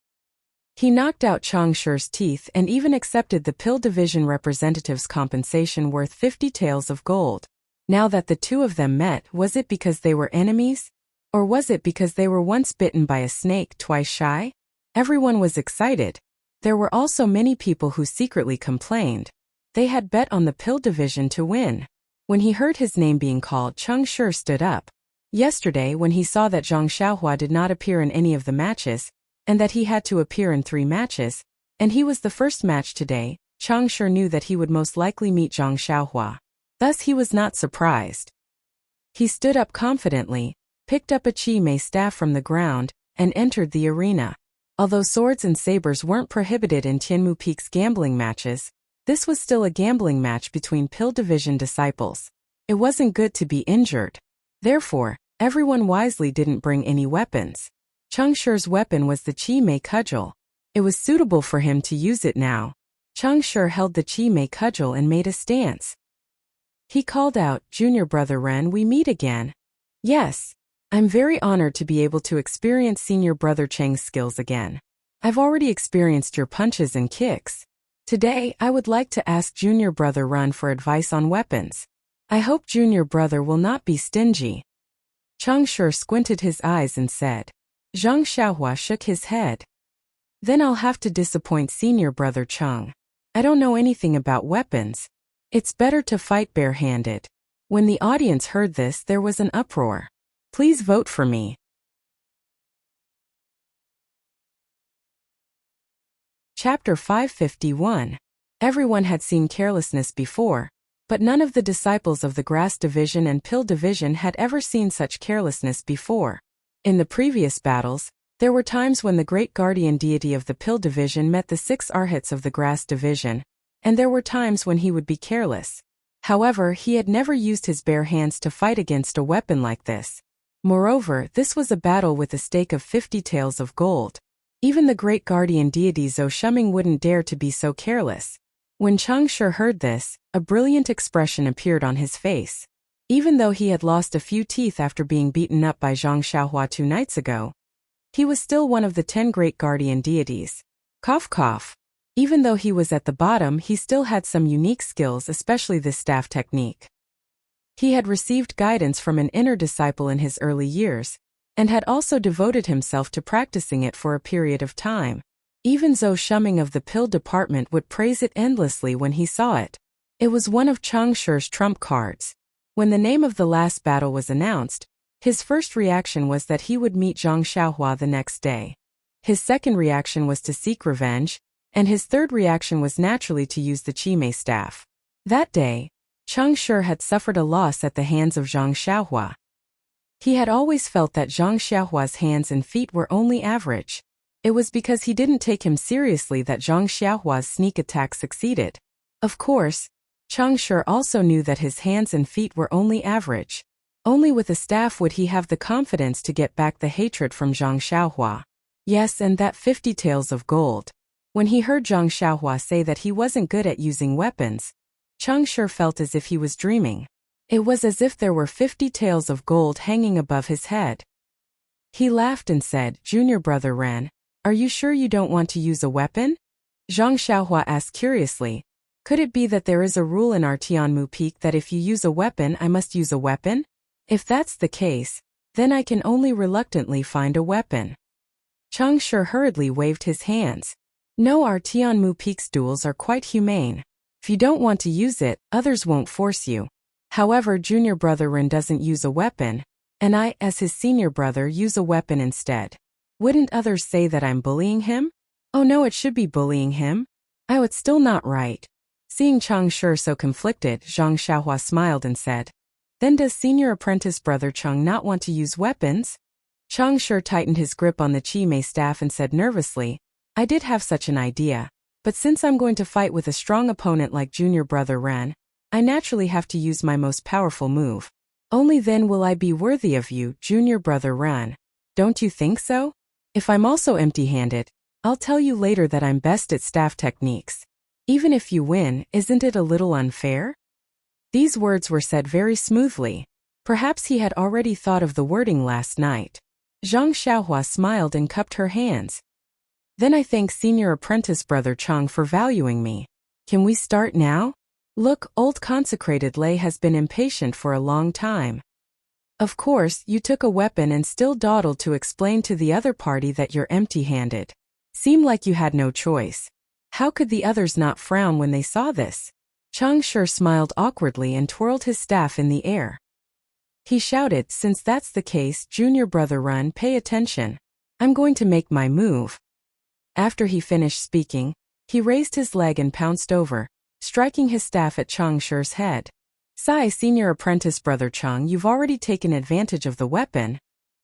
He knocked out Changshi's teeth and even accepted the pill division representative's compensation worth 50 taels of gold. Now that the 2 of them met, was it because they were enemies? Or was it because they were once bitten by a snake twice shy? Everyone was excited. There were also many people who secretly complained. They had bet on the pill division to win. When he heard his name being called, Changshi stood up. Yesterday, when he saw that Zhang Xiaohua did not appear in any of the matches, and that he had to appear in 3 matches, and he was the first match today, Changshi knew that he would most likely meet Zhang Xiaohua. Thus he was not surprised. He stood up confidently, picked up a chi mei staff from the ground, and entered the arena. Although swords and sabers weren't prohibited in Tianmu Peak's gambling matches, this was still a gambling match between pill division disciples. It wasn't good to be injured. Therefore, everyone wisely didn't bring any weapons. Changshi's weapon was the chi mei cudgel. It was suitable for him to use it now. Changshi held the chi mei cudgel and made a stance. He called out, "Junior brother Ren, we meet again." "Yes. I'm very honored to be able to experience senior brother Cheng's skills again. I've already experienced your punches and kicks. Today, I would like to ask junior brother Ren for advice on weapons. I hope junior brother will not be stingy." Chang Shi squinted his eyes and said. Zhang Xiaohua shook his head. Then I'll have to disappoint senior brother Cheng. I don't know anything about weapons. It's better to fight barehanded. When the audience heard this, there was an uproar. Please vote for me. Chapter 551. Everyone had seen carelessness before, but none of the disciples of the Grass Division and Pill Division had ever seen such carelessness before. In the previous battles, there were times when the great guardian deity of the Pill Division met the 6 arhats of the Grass Division, and there were times when he would be careless. However, he had never used his bare hands to fight against a weapon like this. Moreover, this was a battle with a stake of 50 taels of gold. Even the great guardian deity Zhou Shuming wouldn't dare to be so careless. When Chang Shi heard this, a brilliant expression appeared on his face. Even though he had lost a few teeth after being beaten up by Zhang Xiaohua 2 nights ago, he was still one of the 10 great guardian deities. Cough cough. Even though he was at the bottom, he still had some unique skills, especially this staff technique. He had received guidance from an inner disciple in his early years, and had also devoted himself to practicing it for a period of time. Even Zhou Shuming of the pill department would praise it endlessly when he saw it. It was one of Chang Shi's trump cards. When the name of the last battle was announced, his first reaction was that he would meet Zhang Xiaohua the next day. His second reaction was to seek revenge, and his third reaction was naturally to use the Qimei staff. That day, Chang Shi had suffered a loss at the hands of Zhang Xiaohua. He had always felt that Zhang Xiaohua's hands and feet were only average. It was because he didn't take him seriously that Zhang Xiaohua's sneak attack succeeded. Of course, Chang Shi also knew that his hands and feet were only average. Only with a staff would he have the confidence to get back the hatred from Zhang Xiaohua. Yes, and that 50 taels of gold. When he heard Zhang Xiaohua say that he wasn't good at using weapons, Chang Shi felt as if he was dreaming. It was as if there were 50 taels of gold hanging above his head. He laughed and said, "Junior brother Ren, are you sure you don't want to use a weapon?" Zhang Xiaohua asked curiously, "Could it be that there is a rule in our Tianmu Peak that if you use a weapon I must use a weapon? If that's the case, then I can only reluctantly find a weapon." Chang Shi hurriedly waved his hands. "No, our Tianmu Peak's duels are quite humane. If you don't want to use it, others won't force you. However, junior brother Ren doesn't use a weapon, and I, as his senior brother, use a weapon instead. Wouldn't others say that I'm bullying him? Oh no, it should be bullying him. Oh, it's still not right." Seeing Chang Shi so conflicted, Zhang Xiaohua smiled and said, "Then does senior apprentice brother Cheng not want to use weapons?" Chang Shi tightened his grip on the Qimei staff and said nervously, "I did have such an idea, but since I'm going to fight with a strong opponent like junior brother Ren, I naturally have to use my most powerful move. Only then will I be worthy of you, junior brother Ren. Don't you think so? If I'm also empty-handed, I'll tell you later that I'm best at staff techniques. Even if you win, isn't it a little unfair?" These words were said very smoothly. Perhaps he had already thought of the wording last night. Zhang Xiaohua smiled and cupped her hands. "Then I thank senior apprentice brother Chang for valuing me. Can we start now? Look, old consecrated Lei has been impatient for a long time. Of course, you took a weapon and still dawdled to explain to the other party that you're empty-handed. Seemed like you had no choice. How could the others not frown when they saw this?" Chang Shi smiled awkwardly and twirled his staff in the air. He shouted, "Since that's the case, junior brother Run, pay attention. I'm going to make my move." After he finished speaking, he raised his leg and pounced over, striking his staff at Chang Shi's head. "Sigh, senior apprentice brother Chang, you've already taken advantage of the weapon,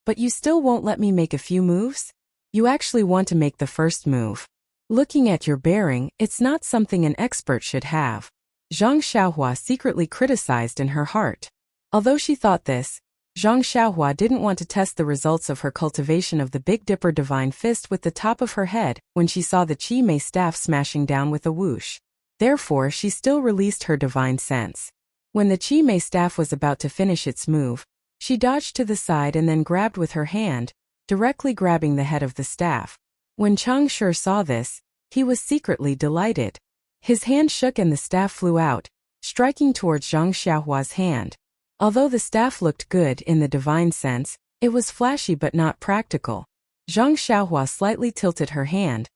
but you still won't let me make a few moves? You actually want to make the first move. Looking at your bearing, it's not something an expert should have." Zhang Xiaohua secretly criticized in her heart. Although she thought this, Zhang Xiaohua didn't want to test the results of her cultivation of the Big Dipper Divine Fist with the top of her head when she saw the Qimei staff smashing down with a whoosh. Therefore, she still released her divine sense. When the Qimei staff was about to finish its move, she dodged to the side and then grabbed with her hand, directly grabbing the head of the staff. When Chang Shi saw this, he was secretly delighted. His hand shook and the staff flew out, striking towards Zhang Xiaohua's hand. Although the staff looked good in the divine sense, it was flashy but not practical. Zhang Xiaohua slightly tilted her hand,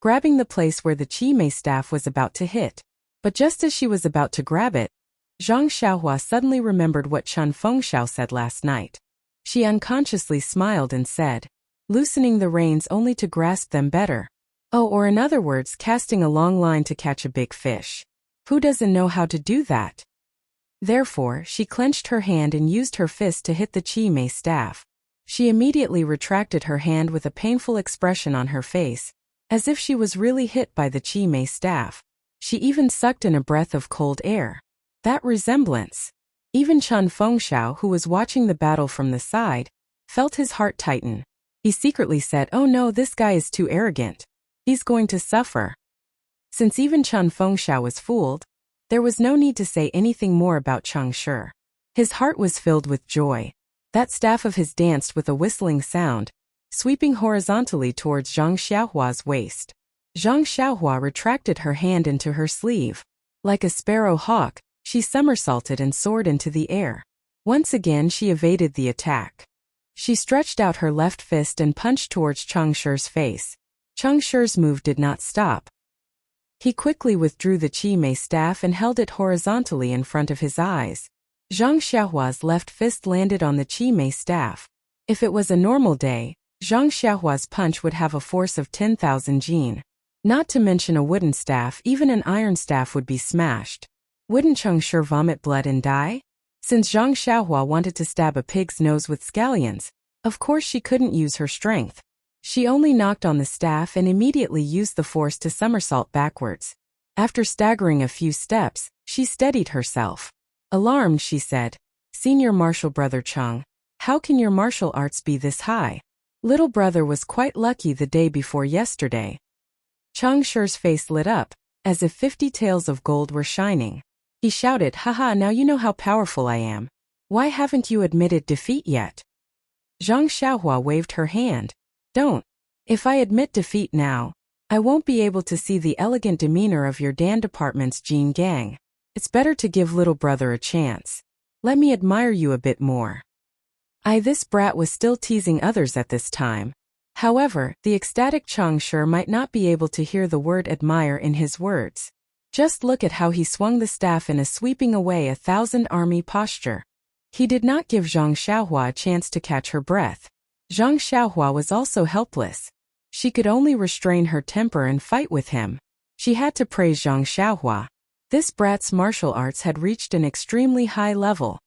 grabbing the place where the Qi Mei staff was about to hit. But just as she was about to grab it, Zhang Xiaohua suddenly remembered what Chun Fengxiao said last night. She unconsciously smiled and said, loosening the reins only to grasp them better. Oh, or in other words, casting a long line to catch a big fish. Who doesn't know how to do that? Therefore, she clenched her hand and used her fist to hit the Qi Mei staff. She immediately retracted her hand with a painful expression on her face, as if she was really hit by the Qi Mei staff. She even sucked in a breath of cold air. That resemblance. Even Chun Fengxiao, who was watching the battle from the side, felt his heart tighten. He secretly said, oh no, this guy is too arrogant. He's going to suffer. Since even Chun Fengxiao was fooled, there was no need to say anything more about Cheng Shi. His heart was filled with joy. That staff of his danced with a whistling sound, sweeping horizontally towards Zhang Xiaohua's waist. Zhang Xiaohua retracted her hand into her sleeve. Like a sparrow hawk, she somersaulted and soared into the air. Once again she evaded the attack. She stretched out her left fist and punched towards Cheng Shi's face. Cheng Shi's move did not stop. He quickly withdrew the Qi Mei staff and held it horizontally in front of his eyes. Zhang Xiaohua's left fist landed on the Qi Mei staff. If it was a normal day, Zhang Xiaohua's punch would have a force of 10,000 jin. Not to mention a wooden staff, even an iron staff would be smashed. Wouldn't Cheng Shi vomit blood and die? Since Zhang Xiaohua wanted to stab a pig's nose with scallions, of course she couldn't use her strength. She only knocked on the staff and immediately used the force to somersault backwards. After staggering a few steps, she steadied herself. Alarmed, she said, Senior Martial Brother Cheng, how can your martial arts be this high? Little brother was quite lucky the day before yesterday. Cheng Shi's face lit up, as if 50 taels of gold were shining. He shouted, haha, now you know how powerful I am. Why haven't you admitted defeat yet? Zhang Xiaohua waved her hand. Don't. If I admit defeat now, I won't be able to see the elegant demeanor of your Dan department's Jin gang. It's better to give little brother a chance. Let me admire you a bit more. This brat was still teasing others at this time. However, the ecstatic Cheng Shi might not be able to hear the word admire in his words. Just look at how he swung the staff in a sweeping away 1,000 army posture. He did not give Zhang Xiaohua a chance to catch her breath. Zhang Xiaohua was also helpless. She could only restrain her temper and fight with him. She had to praise Zhang Xiaohua. This brat's martial arts had reached an extremely high level.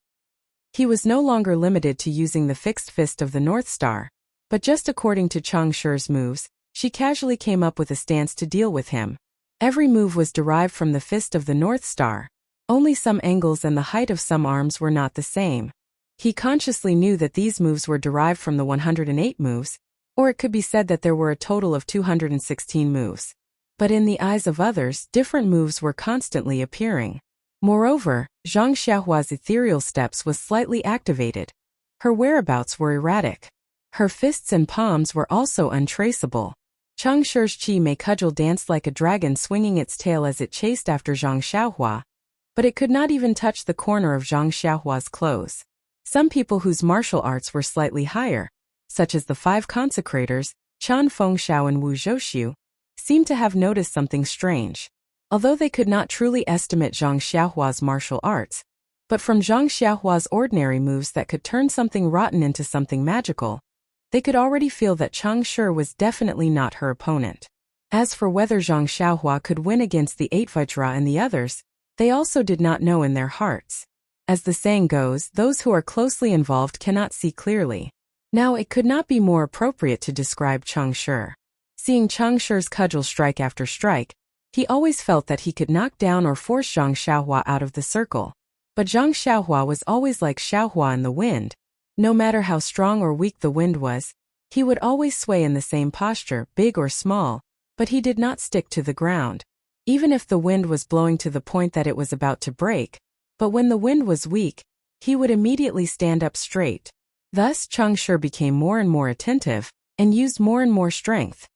He was no longer limited to using the fixed fist of the North Star, but just according to Cheng Shi's moves, she casually came up with a stance to deal with him. Every move was derived from the fist of the North Star. Only some angles and the height of some arms were not the same. He consciously knew that these moves were derived from the 108 moves, or it could be said that there were a total of 216 moves. But in the eyes of others, different moves were constantly appearing. Moreover, Zhang Xiaohua's ethereal steps was slightly activated. Her whereabouts were erratic. Her fists and palms were also untraceable. Cheng Shi's Qi Mei cudgel danced like a dragon swinging its tail as it chased after Zhang Xiaohua, but it could not even touch the corner of Zhang Xiaohua's clothes. Some people whose martial arts were slightly higher, such as the 5 consecrators, Chun Fengxiao and Wu Zhouxiu, seemed to have noticed something strange. Although they could not truly estimate Zhang Xiaohua's martial arts, but from Zhang Xiaohua's ordinary moves that could turn something rotten into something magical, they could already feel that Cheng Shi was definitely not her opponent. As for whether Zhang Xiaohua could win against the 8 Vajra and the others, they also did not know in their hearts. As the saying goes, those who are closely involved cannot see clearly. Now it could not be more appropriate to describe Cheng Shi. Seeing Cheng Shi's cudgel strike after strike, he always felt that he could knock down or force Zhang Xiaohua out of the circle. But Zhang Xiaohua was always like Xiaohua in the wind. No matter how strong or weak the wind was, he would always sway in the same posture, big or small, but he did not stick to the ground. Even if the wind was blowing to the point that it was about to break, but when the wind was weak, he would immediately stand up straight. Thus Cheng Shi became more and more attentive, and used more and more strength.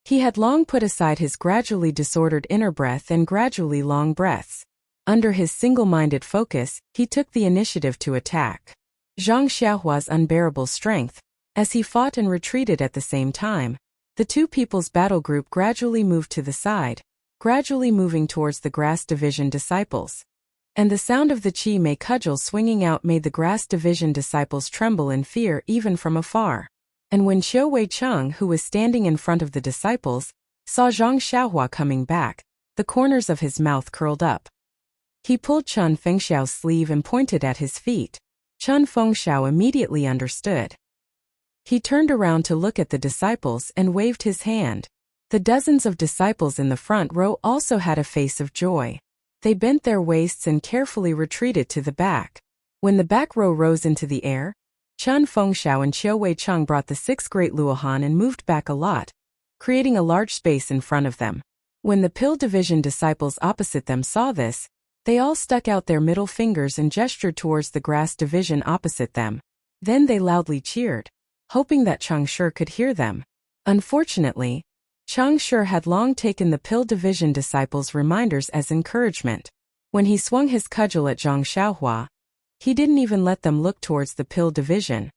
He had long put aside his gradually disordered inner breath and gradually long breaths. Under his single-minded focus, he took the initiative to attack. Zhang Xiaohua's unbearable strength, as he fought and retreated at the same time, the two people's battle group gradually moved to the side, gradually moving towards the Grass Division disciples. And the sound of the Qi Mei cudgel swinging out made the Grass Division disciples tremble in fear even from afar. And when Qiu Weicheng, who was standing in front of the disciples, saw Zhang Xiaohua coming back, the corners of his mouth curled up. He pulled Chen Fengxiao's sleeve and pointed at his feet. Chen Fengxiao immediately understood. He turned around to look at the disciples and waved his hand. The dozens of disciples in the front row also had a face of joy. They bent their waists and carefully retreated to the back. When the back row rose into the air, Chen Fengxiao and Qiu Weicheng brought the 6 great Luohan and moved back a lot, creating a large space in front of them. When the Pill Division disciples opposite them saw this, they all stuck out their middle fingers and gestured towards the Grass Division opposite them. Then they loudly cheered, hoping that Chang Shi could hear them. Unfortunately, Chang Shi had long taken the Pill Division disciples' reminders as encouragement. When he swung his cudgel at Zhang Xiaohua, he didn't even let them look towards the Pill Division.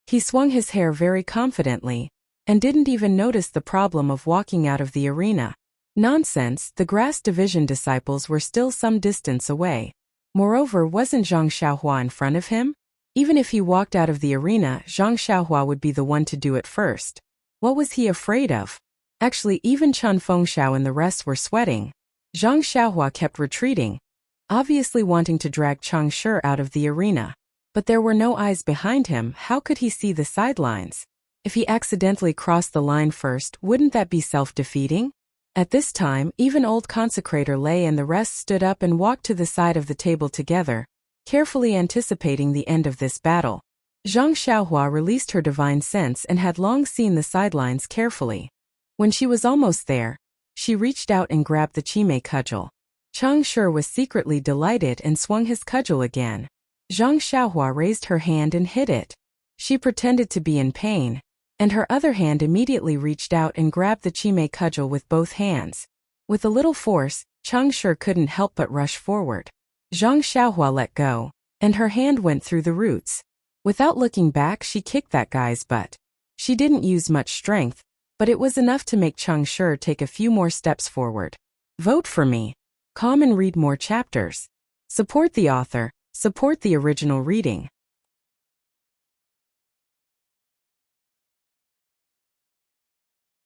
He swung his hair very confidently, and didn't even notice the problem of walking out of the arena. Nonsense, the Grass Division disciples were still some distance away. Moreover, wasn't Zhang Xiaohua in front of him? Even if he walked out of the arena, Zhang Xiaohua would be the one to do it first. What was he afraid of? Actually, even Chen Fengxiao and the rest were sweating. Zhang Xiaohua kept retreating, obviously wanting to drag Chang Shi out of the arena. But there were no eyes behind him. How could he see the sidelines? If he accidentally crossed the line first, wouldn't that be self-defeating? At this time, even old consecrator Lei and the rest stood up and walked to the side of the table together, carefully anticipating the end of this battle. Zhang Xiaohua released her divine sense and had long seen the sidelines carefully. When she was almost there, she reached out and grabbed the Qi Mei cudgel. Chang Shi was secretly delighted and swung his cudgel again. Zhang Xiaohua raised her hand and hit it. She pretended to be in pain, and her other hand immediately reached out and grabbed the Qi Mei cudgel with both hands. With a little force, Chang Shi couldn't help but rush forward. Zhang Xiaohua let go, and her hand went through the roots. Without looking back, she kicked that guy's butt. She didn't use much strength, but it was enough to make Chang Shi take a few more steps forward. Vote for me. Come and read more chapters. Support the author. Support the original reading.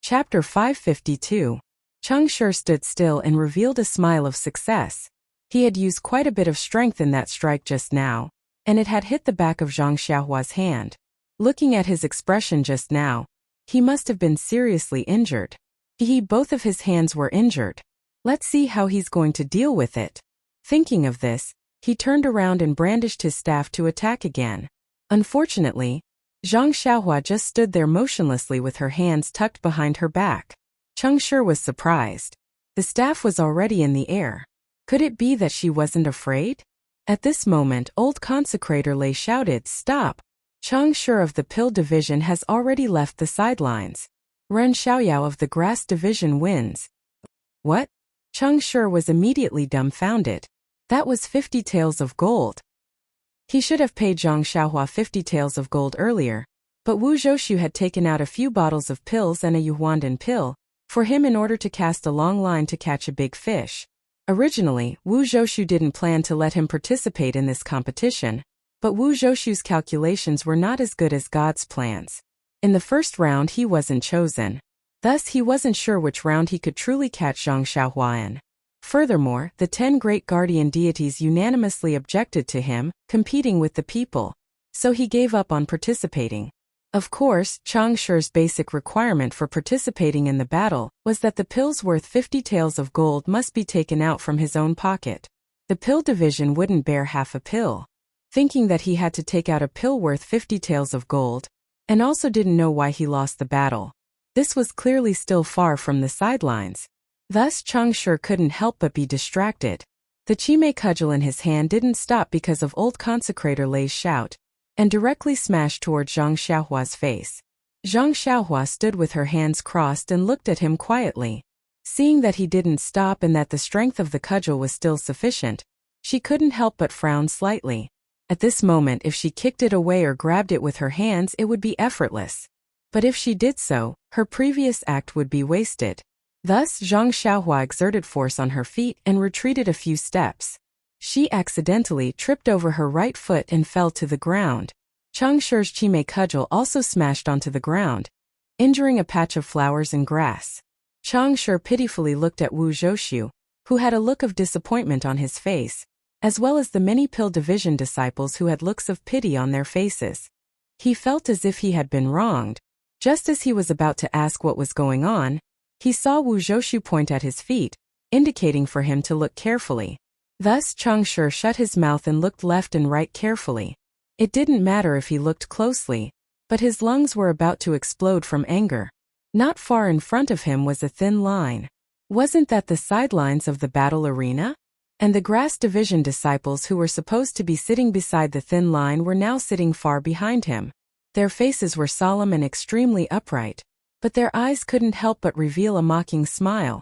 Chapter 552. Chang Shi stood still and revealed a smile of success. He had used quite a bit of strength in that strike just now, and it had hit the back of Zhang Xiaohua's hand. Looking at his expression just now, he must have been seriously injured. Both of his hands were injured. Let's see how he's going to deal with it. Thinking of this, he turned around and brandished his staff to attack again. Unfortunately, Zhang Xiaohua just stood there motionlessly with her hands tucked behind her back. Chang Shi was surprised. The staff was already in the air. Could it be that she wasn't afraid? At this moment, old consecrator Lei shouted, "Stop! Chang Shi of the Pill Division has already left the sidelines. Ren Xiaoyao of the Grass Division wins." What? Chang Shi was immediately dumbfounded. That was 50 taels of gold. He should have paid Zhang Xiaohua 50 taels of gold earlier, but Wu Zhoushu had taken out a few bottles of pills and a Yuhuandan pill for him in order to cast a long line to catch a big fish. Originally, Wu Zhoushu didn't plan to let him participate in this competition, but Wu Zhoushu's calculations were not as good as God's plans. In the first round he wasn't chosen. Thus he wasn't sure which round he could truly catch Zhang Xiaohua in. Furthermore, the 10 great guardian deities unanimously objected to him competing with the people, so he gave up on participating. Of course, Chang Shi's basic requirement for participating in the battle was that the pills worth 50 taels of gold must be taken out from his own pocket. The Pill Division wouldn't bear half a pill. Thinking that he had to take out a pill worth 50 taels of gold, and also didn't know why he lost the battle. This was clearly still far from the sidelines. Thus Chang Shi couldn't help but be distracted. The Qi Mei cudgel in his hand didn't stop because of old consecrator Lei's shout, and directly smashed toward Zhang Xiaohua's face. Zhang Xiaohua stood with her hands crossed and looked at him quietly. Seeing that he didn't stop and that the strength of the cudgel was still sufficient, she couldn't help but frown slightly. At this moment, if she kicked it away or grabbed it with her hands, it would be effortless. But if she did so, her previous act would be wasted. Thus, Zhang Xiaohua exerted force on her feet and retreated a few steps. She accidentally tripped over her right foot and fell to the ground. Chang Shi's Chime cudgel also smashed onto the ground, injuring a patch of flowers and grass. Chang Shi pitifully looked at Wu Zhoushu, who had a look of disappointment on his face, as well as the many Pill Division disciples who had looks of pity on their faces. He felt as if he had been wronged. Just as he was about to ask what was going on, he saw Wu Zhoushu point at his feet, indicating for him to look carefully. Thus Chang Shi shut his mouth and looked left and right carefully. It didn't matter if he looked closely, but his lungs were about to explode from anger. Not far in front of him was a thin line. Wasn't that the sidelines of the battle arena? And the Grass Division disciples who were supposed to be sitting beside the thin line were now sitting far behind him. Their faces were solemn and extremely upright, but their eyes couldn't help but reveal a mocking smile.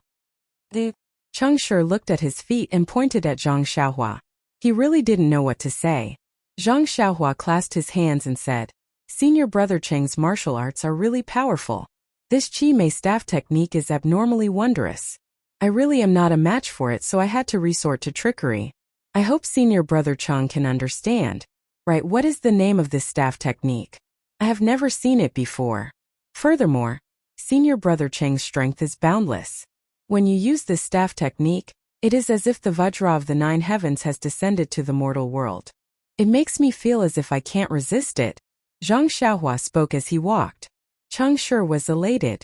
Chang Shi looked at his feet and pointed at Zhang Xiaohua. He really didn't know what to say. Zhang Xiaohua clasped his hands and said, "Senior Brother Cheng's martial arts are really powerful. This Chi Mei staff technique is abnormally wondrous. I really am not a match for it, so I had to resort to trickery. I hope Senior Brother Cheng can understand. Right, what is the name of this staff technique? I have never seen it before. Furthermore, Senior Brother Cheng's strength is boundless. When you use this staff technique, it is as if the Vajra of the 9 heavens has descended to the mortal world. It makes me feel as if I can't resist it." Zhang Xiaohua spoke as he walked. Chang Shi was elated.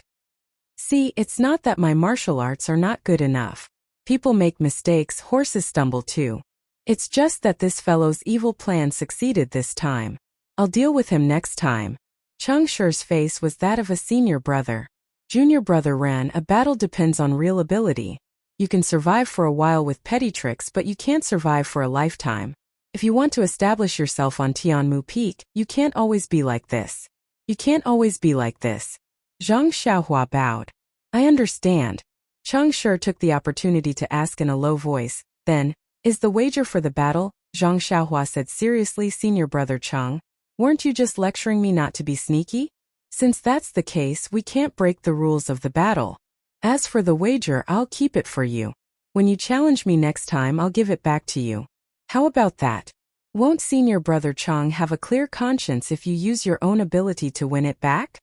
"See, it's not that my martial arts are not good enough. People make mistakes, horses stumble too. It's just that this fellow's evil plan succeeded this time. I'll deal with him next time." Chang Shi's face was that of a senior brother. Junior brother ran, a battle depends on real ability. You can survive for a while with petty tricks, but you can't survive for a lifetime. If you want to establish yourself on Tianmu Peak, you can't always be like this. You can't always be like this. Zhang Xiaohua bowed. "I understand." Chang Shi took the opportunity to ask in a low voice, "Then, is the wager for the battle?" Zhang Xiaohua said seriously, "Senior Brother Cheng, weren't you just lecturing me not to be sneaky? Since that's the case, we can't break the rules of the battle. As for the wager, I'll keep it for you. When you challenge me next time, I'll give it back to you. How about that? Won't Senior Brother Cheng have a clear conscience if you use your own ability to win it back?"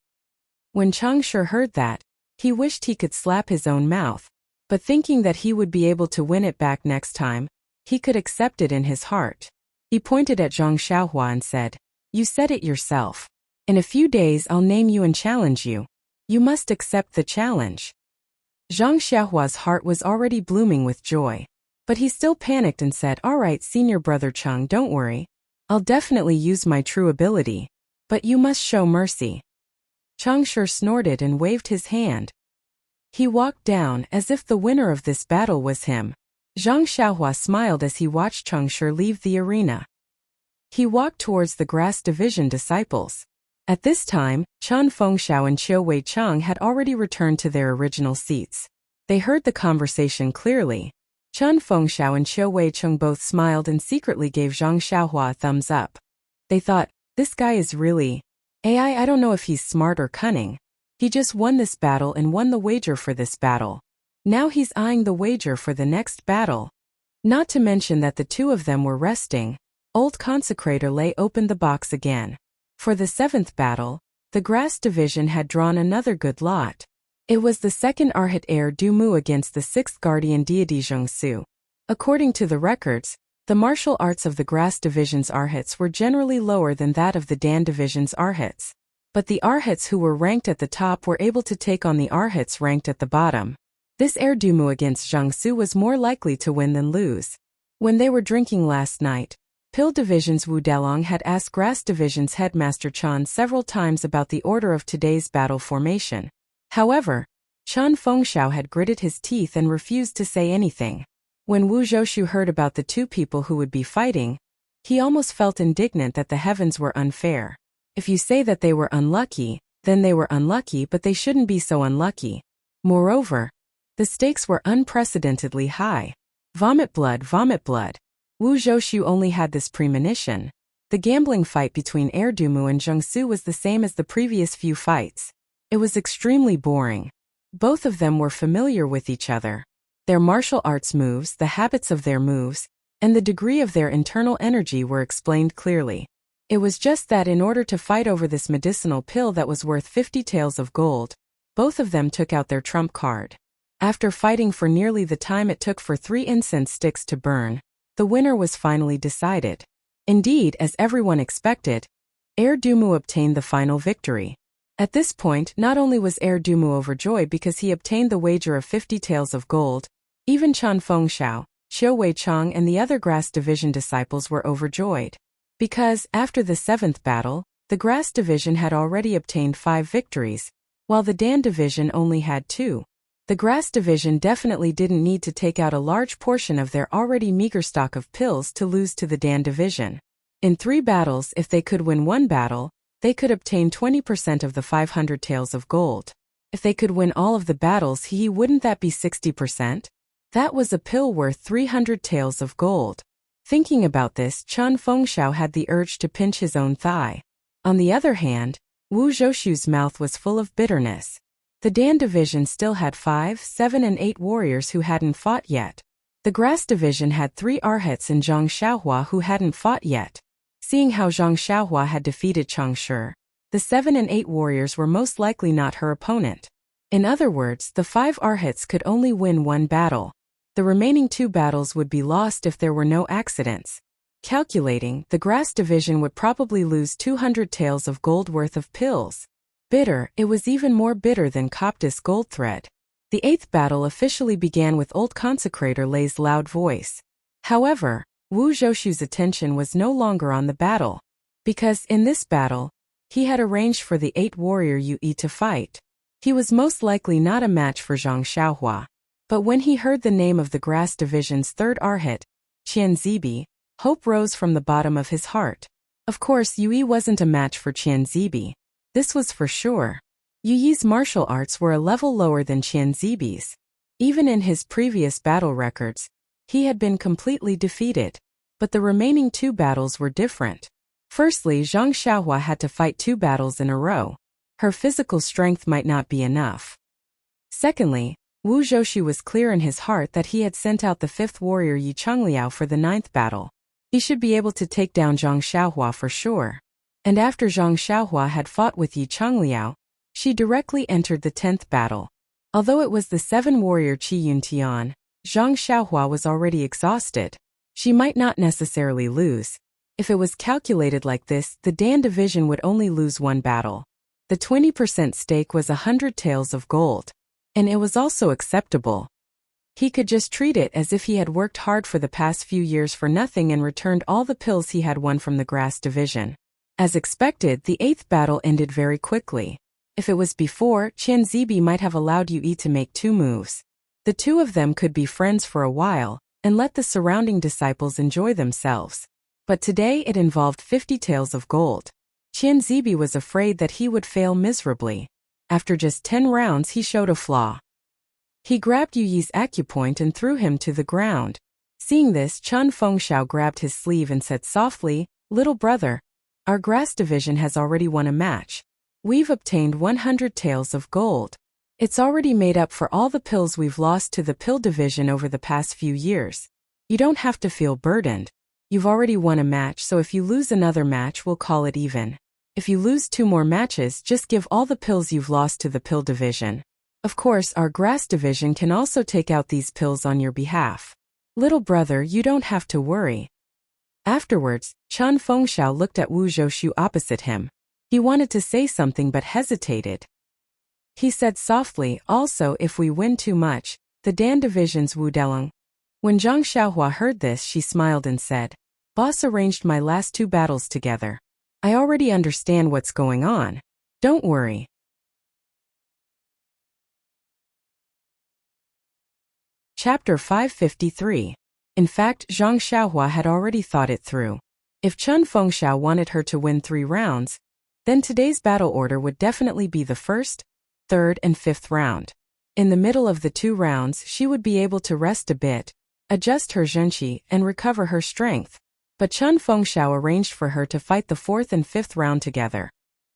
When Chang Shi heard that, he wished he could slap his own mouth, but thinking that he would be able to win it back next time, he could accept it in his heart. He pointed at Zhang Xiaohua and said, "You said it yourself. In a few days I'll name you and challenge you. You must accept the challenge." Zhang Xiaohua's heart was already blooming with joy, but he still panicked and said, "All right, Senior Brother Cheng, don't worry. I'll definitely use my true ability. But you must show mercy." Chang Shi snorted and waved his hand. He walked down as if the winner of this battle was him. Zhang Xiaohua smiled as he watched Chang Shi leave the arena. He walked towards the Grass Division disciples. At this time, Chen Fengxiao and Qiu Wei Cheng had already returned to their original seats. They heard the conversation clearly. Chen Fengxiao and Qiu Wei Cheng both smiled and secretly gave Zhang Xiaohua a thumbs up. They thought, "This guy is really I don't know if he's smart or cunning. He just won this battle and won the wager for this battle. Now he's eyeing the wager for the next battle." Not to mention that the two of them were resting. Old Consecrator lay opened the box again. For the 7th battle, the Grass Division had drawn another good lot. It was the 2nd Arhat Heir Du Mu against the 6th Guardian Deity Zheng Su. According to the records, the martial arts of the Grass Division's Arhats were generally lower than that of the Dan Division's Arhats. But the Arhats who were ranked at the top were able to take on the Arhats ranked at the bottom. This Heir Du Mu against Zheng Su was more likely to win than lose. When they were drinking last night, Pill Division's Wu Dalong had asked Grass Division's Headmaster Chan several times about the order of today's battle formation. However, Chen Fengxiao had gritted his teeth and refused to say anything. When Wu Zhoushu heard about the two people who would be fighting, he almost felt indignant that the heavens were unfair. If you say that they were unlucky, then they were unlucky, but they shouldn't be so unlucky. Moreover, The stakes were unprecedentedly high. Vomit blood, vomit blood. Wu Zhoushu only had this premonition. The gambling fight between Erdumu and Zhengsu was the same as the previous few fights. It was extremely boring. Both of them were familiar with each other. Their martial arts moves, the habits of their moves, and the degree of their internal energy were explained clearly. It was just that in order to fight over this medicinal pill that was worth 50 taels of gold, both of them took out their trump card. After fighting for nearly the time it took for 3 incense sticks to burn, the winner was finally decided. Indeed, as everyone expected, Erdumu obtained the final victory. At this point, not only was Erdumu overjoyed because he obtained the wager of 50 taels of gold, even Chan Fengxiao, Xiu Weichang and the other Grass Division disciples were overjoyed. Because, after the 7th battle, the Grass Division had already obtained 5 victories, while the Dan Division only had 2. The Grass Division definitely didn't need to take out a large portion of their already meager stock of pills to lose to the Dan Division. In 3 battles, if they could win 1 battle, they could obtain 20% of the 500 taels of gold. If they could win all of the battles, wouldn't that be 60%? That was a pill worth 300 taels of gold. Thinking about this, Chan Fengxiao had the urge to pinch his own thigh. On the other hand, Wu Zhoushu's mouth was full of bitterness. The Dan Division still had 5, 7 and 8 warriors who hadn't fought yet. The Grass Division had 3 Arhats and Zhang Xiaohua who hadn't fought yet. Seeing how Zhang Xiaohua had defeated Chang Shi, the 7 and 8 warriors were most likely not her opponent. In other words, the 5 Arhats could only win 1 battle. The remaining 2 battles would be lost if there were no accidents. Calculating, the Grass Division would probably lose 200 taels of gold worth of pills. Bitter, it was even more bitter than Coptis gold thread. The 8th battle officially began with Old Consecrator Lei's loud voice. However, Wu Zhoushu's attention was no longer on the battle. Because in this battle, he had arranged for the 8 warrior Yue to fight. He was most likely not a match for Zhang Xiaohua. But when he heard the name of the Grass Division's 3rd Arhat, Qian Zibi, hope rose from the bottom of his heart. Of course, Yue wasn't a match for Qian Zibi. This was for sure. Yue's martial arts were a level lower than Qian Zibi's. Even in his previous battle records, he had been completely defeated. But the remaining 2 battles were different. Firstly, Zhang Xiaohua had to fight 2 battles in a row. Her physical strength might not be enough. Secondly, Wu Zhoushu was clear in his heart that he had sent out the 5th warrior Yi Changliao for the 9th battle. He should be able to take down Zhang Xiaohua for sure. And after Zhang Xiaohua had fought with Yi Changliao, she directly entered the 10th battle. Although it was the 7 warrior Qi Yuntian, Zhang Xiaohua was already exhausted. She might not necessarily lose. If it was calculated like this, the Dan Division would only lose 1 battle. The 20% stake was 100 taels of gold. And it was also acceptable. He could just treat it as if he had worked hard for the past few years for nothing and returned all the pills he had won from the Grass Division. As expected, the 8th battle ended very quickly. If it was before, Qian Zibi might have allowed Yue to make 2 moves. The 2 of them could be friends for a while, and let the surrounding disciples enjoy themselves. But today it involved 50 taels of gold. Qian Zibi was afraid that he would fail miserably. After just 10 rounds he showed a flaw. He grabbed Yue's acupoint and threw him to the ground. Seeing this, Chan Fengxiao grabbed his sleeve and said softly, "Little brother, our Grass Division has already won a match. We've obtained 100 taels of gold. It's already made up for all the pills we've lost to the Pill Division over the past few years. You don't have to feel burdened. You've already won a match, so if you lose another match, we'll call it even. If you lose 2 more matches, just give all the pills you've lost to the Pill Division. Of course, our Grass Division can also take out these pills on your behalf. Little brother, you don't have to worry." Afterwards, Chan Fengxiao looked at Wu Zhoushu opposite him. He wanted to say something but hesitated. He said softly, "Also, if we win too much, the Dan Division's Wu Delong." When Zhang Xiaohua heard this, she smiled and said, "Boss arranged my last 2 battles together. I already understand what's going on. Don't worry." Chapter 553. In fact, Zhang Xiaohua had already thought it through. If Chan Fengxiao wanted her to win 3 rounds, then today's battle order would definitely be the 1st, 3rd and 5th round. In the middle of the 2 rounds she would be able to rest a bit, adjust her zhenqi, and recover her strength. But Chen Fengxiao arranged for her to fight the 4th and 5th round together,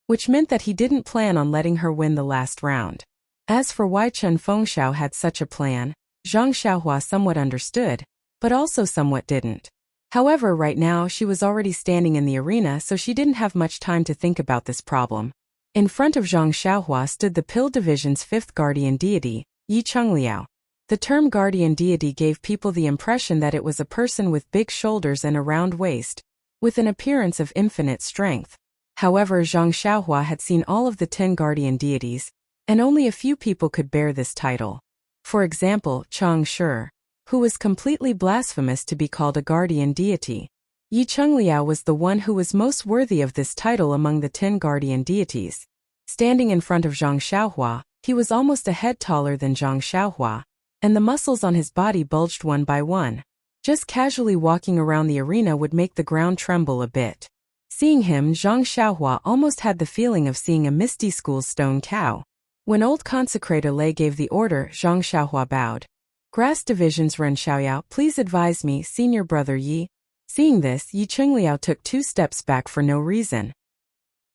which meant that he didn't plan on letting her win the last round. As for why Chen Fengxiao had such a plan, Zhang Xiaohua somewhat understood, but also somewhat didn't. However, right now she was already standing in the arena, so she didn't have much time to think about this problem. In front of Zhang Xiaohua stood the Pill Division's 5th guardian deity, Yi Chengliao. The term guardian deity gave people the impression that it was a person with big shoulders and a round waist, with an appearance of infinite strength. However, Zhang Xiaohua had seen all of the 10 guardian deities, and only a few people could bear this title. For example, Chang Shi, who was completely blasphemous to be called a guardian deity. Yi Chengliao was the one who was most worthy of this title among the 10 guardian deities. Standing in front of Zhang Xiaohua, he was almost a head taller than Zhang Xiaohua, and the muscles on his body bulged one by one. Just casually walking around the arena would make the ground tremble a bit. Seeing him, Zhang Xiaohua almost had the feeling of seeing a Misty School's stone cow. When old consecrator Lei gave the order, Zhang Xiaohua bowed. Grass Division's Ren Xiaoyao, please advise me, senior brother Yi. Seeing this, Yi Chengliao took 2 steps back for no reason.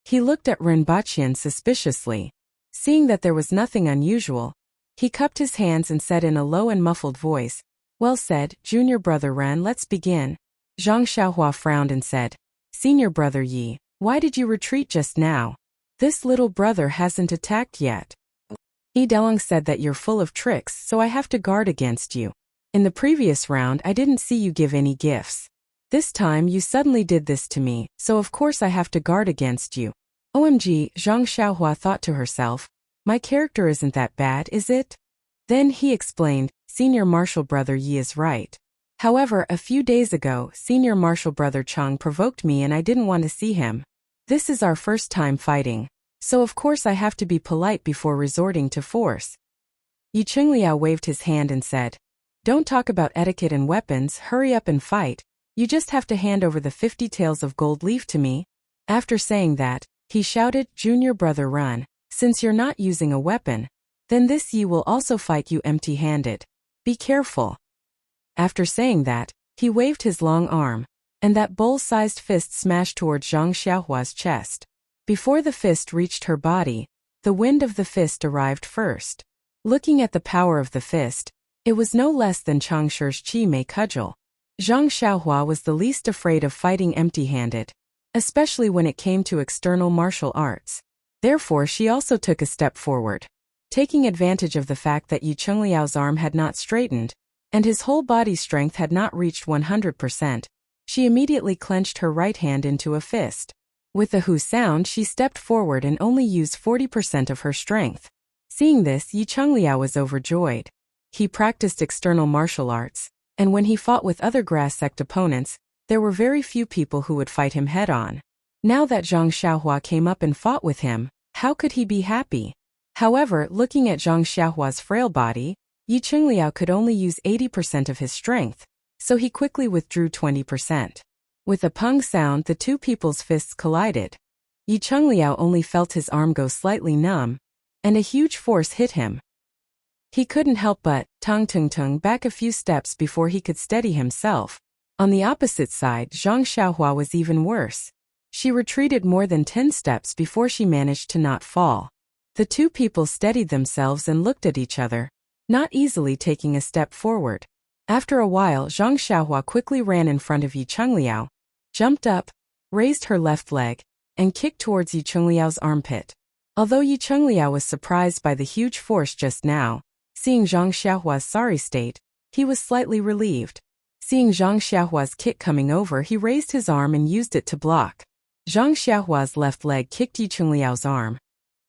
He looked at Ren Baqian suspiciously. Seeing that there was nothing unusual, he cupped his hands and said in a low and muffled voice, "Well said, junior brother Ren, let's begin." Zhang Xiaohua frowned and said, "Senior brother Yi, why did you retreat just now? This little brother hasn't attacked yet." Yi Delong said that you're full of tricks, so I have to guard against you. In the previous round I didn't see you give any gifts. This time you suddenly did this to me, so of course I have to guard against you. OMG, Zhang Xiaohua thought to herself, my character isn't that bad, is it? Then he explained, Senior Martial Brother Yi is right. However, a few days ago, Senior Martial Brother Chang provoked me and I didn't want to see him. This is our first time fighting, so of course I have to be polite before resorting to force. Yi Chengliao waved his hand and said, "Don't talk about etiquette and weapons, hurry up and fight. You just have to hand over the 50 taels of gold leaf to me." After saying that, he shouted, "Junior brother run, since you're not using a weapon, then this Yi will also fight you empty-handed. Be careful." After saying that, he waved his long arm, and that bowl-sized fist smashed towards Zhang Xiaohua's chest. Before the fist reached her body, the wind of the fist arrived first. Looking at the power of the fist, it was no less than Chang Shi's Qi Mei cudgel. Zhang Xiaohua was the least afraid of fighting empty-handed, especially when it came to external martial arts. Therefore, she also took a step forward. Taking advantage of the fact that Yi Chengliao's arm had not straightened, and his whole body strength had not reached 100%, she immediately clenched her right hand into a fist. With a hu sound, she stepped forward and only used 40% of her strength. Seeing this, Yi Chengliao was overjoyed. He practiced external martial arts, and when he fought with other grass sect opponents, there were very few people who would fight him head-on. Now that Zhang Xiaohua came up and fought with him, how could he be happy? However, looking at Zhang Xiaohua's frail body, Yi Chengliao could only use 80% of his strength, so he quickly withdrew 20%. With a pung sound, the two people's fists collided. Yi Chengliao only felt his arm go slightly numb, and a huge force hit him. He couldn't help but tung back a few steps before he could steady himself. On the opposite side, Zhang Xiaohua was even worse. She retreated more than 10 steps before she managed to not fall. The two people steadied themselves and looked at each other, not easily taking a step forward. After a while, Zhang Xiaohua quickly ran in front of Yi Chengliao, jumped up, raised her left leg, and kicked towards Yi Chengliao's armpit. Although Yi Chengliao was surprised by the huge force just now, seeing Zhang Xiaohua's sorry state, he was slightly relieved. Seeing Zhang Xiaohua's kick coming over, he raised his arm and used it to block. Zhang Xiaohua's left leg kicked Yi Chengliao's arm,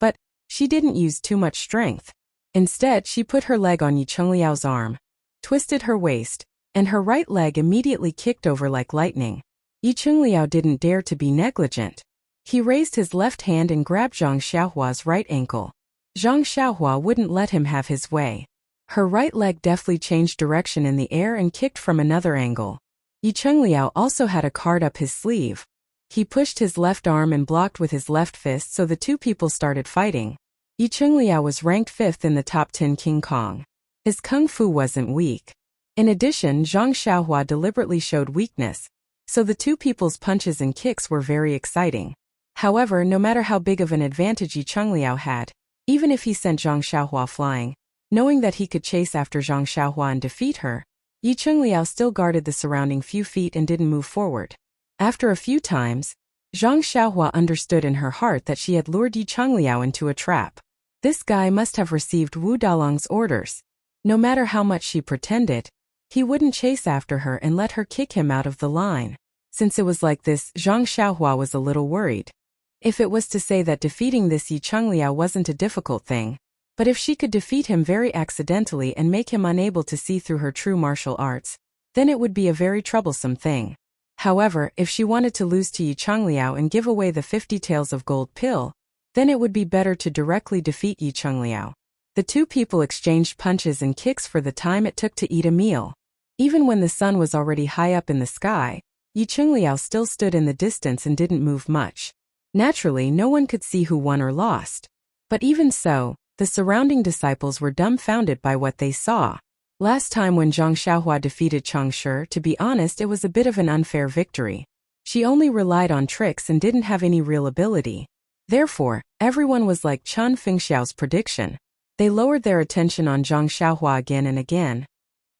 but she didn't use too much strength. Instead, she put her leg on Yi Chengliao's arm, twisted her waist, and her right leg immediately kicked over like lightning. Yi Chengliao didn't dare to be negligent. He raised his left hand and grabbed Zhang Xiaohua's right ankle. Zhang Xiaohua wouldn't let him have his way. Her right leg deftly changed direction in the air and kicked from another angle. Yi Chengliao also had a card up his sleeve. He pushed his left arm and blocked with his left fist, so the two people started fighting. Yi Chungliao was ranked 5th in the top 10 King Kong. His kung fu wasn't weak. In addition, Zhang Xiaohua deliberately showed weakness, so the two people's punches and kicks were very exciting. However, no matter how big of an advantage Yi Chungliao had, even if he sent Zhang Xiaohua flying, knowing that he could chase after Zhang Xiaohua and defeat her, Yi Chungliao still guarded the surrounding few feet and didn't move forward. After a few times, Zhang Xiaohua understood in her heart that she had lured Yi Chungliao into a trap. This guy must have received Wu Dalong's orders. No matter how much she pretended, he wouldn't chase after her and let her kick him out of the line. Since it was like this, Zhang Xiaohua was a little worried. If it was to say that defeating this Yi Chungliao wasn't a difficult thing, but if she could defeat him very accidentally and make him unable to see through her true martial arts, then it would be a very troublesome thing. However, if she wanted to lose to Yi Chungliao and give away the 50 taels of gold pill, then it would be better to directly defeat Yi Chungliao. The two people exchanged punches and kicks for the time it took to eat a meal. Even when the sun was already high up in the sky, Yi Chungliao still stood in the distance and didn't move much. Naturally, no one could see who won or lost. But even so, the surrounding disciples were dumbfounded by what they saw. Last time when Zhang Xiaohua defeated Chang Shi, to be honest, it was a bit of an unfair victory. She only relied on tricks and didn't have any real ability. Therefore, everyone was like Chen Fengxiao's prediction. They lowered their attention on Zhang Xiaohua again and again,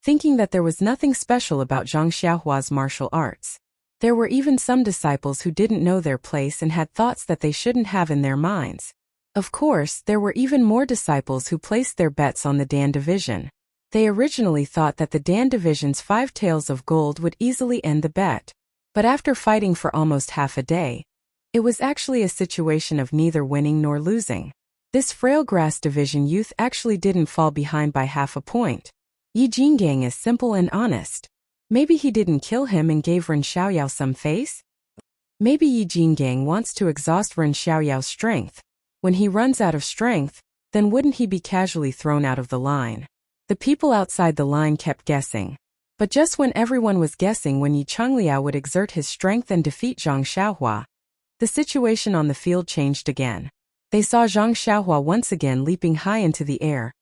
thinking that there was nothing special about Zhang Xiaohua's martial arts. There were even some disciples who didn't know their place and had thoughts that they shouldn't have in their minds. Of course, there were even more disciples who placed their bets on the Dan division. They originally thought that the Dan division's 5 taels of gold would easily end the bet. But after fighting for almost half a day, it was actually a situation of neither winning nor losing. This frail grass division youth actually didn't fall behind by half a point. Yi Jingang is simple and honest. Maybe he didn't kill him and gave Ren Xiaoyao some face? Maybe Yi Jingang wants to exhaust Ren Xiaoyao's strength. When he runs out of strength, then wouldn't he be casually thrown out of the line? The people outside the line kept guessing. But just when everyone was guessing when Yi Chungliao would exert his strength and defeat Zhang Xiaohua, the situation on the field changed again. They saw Zhang Xiaohua once again leaping high into the air,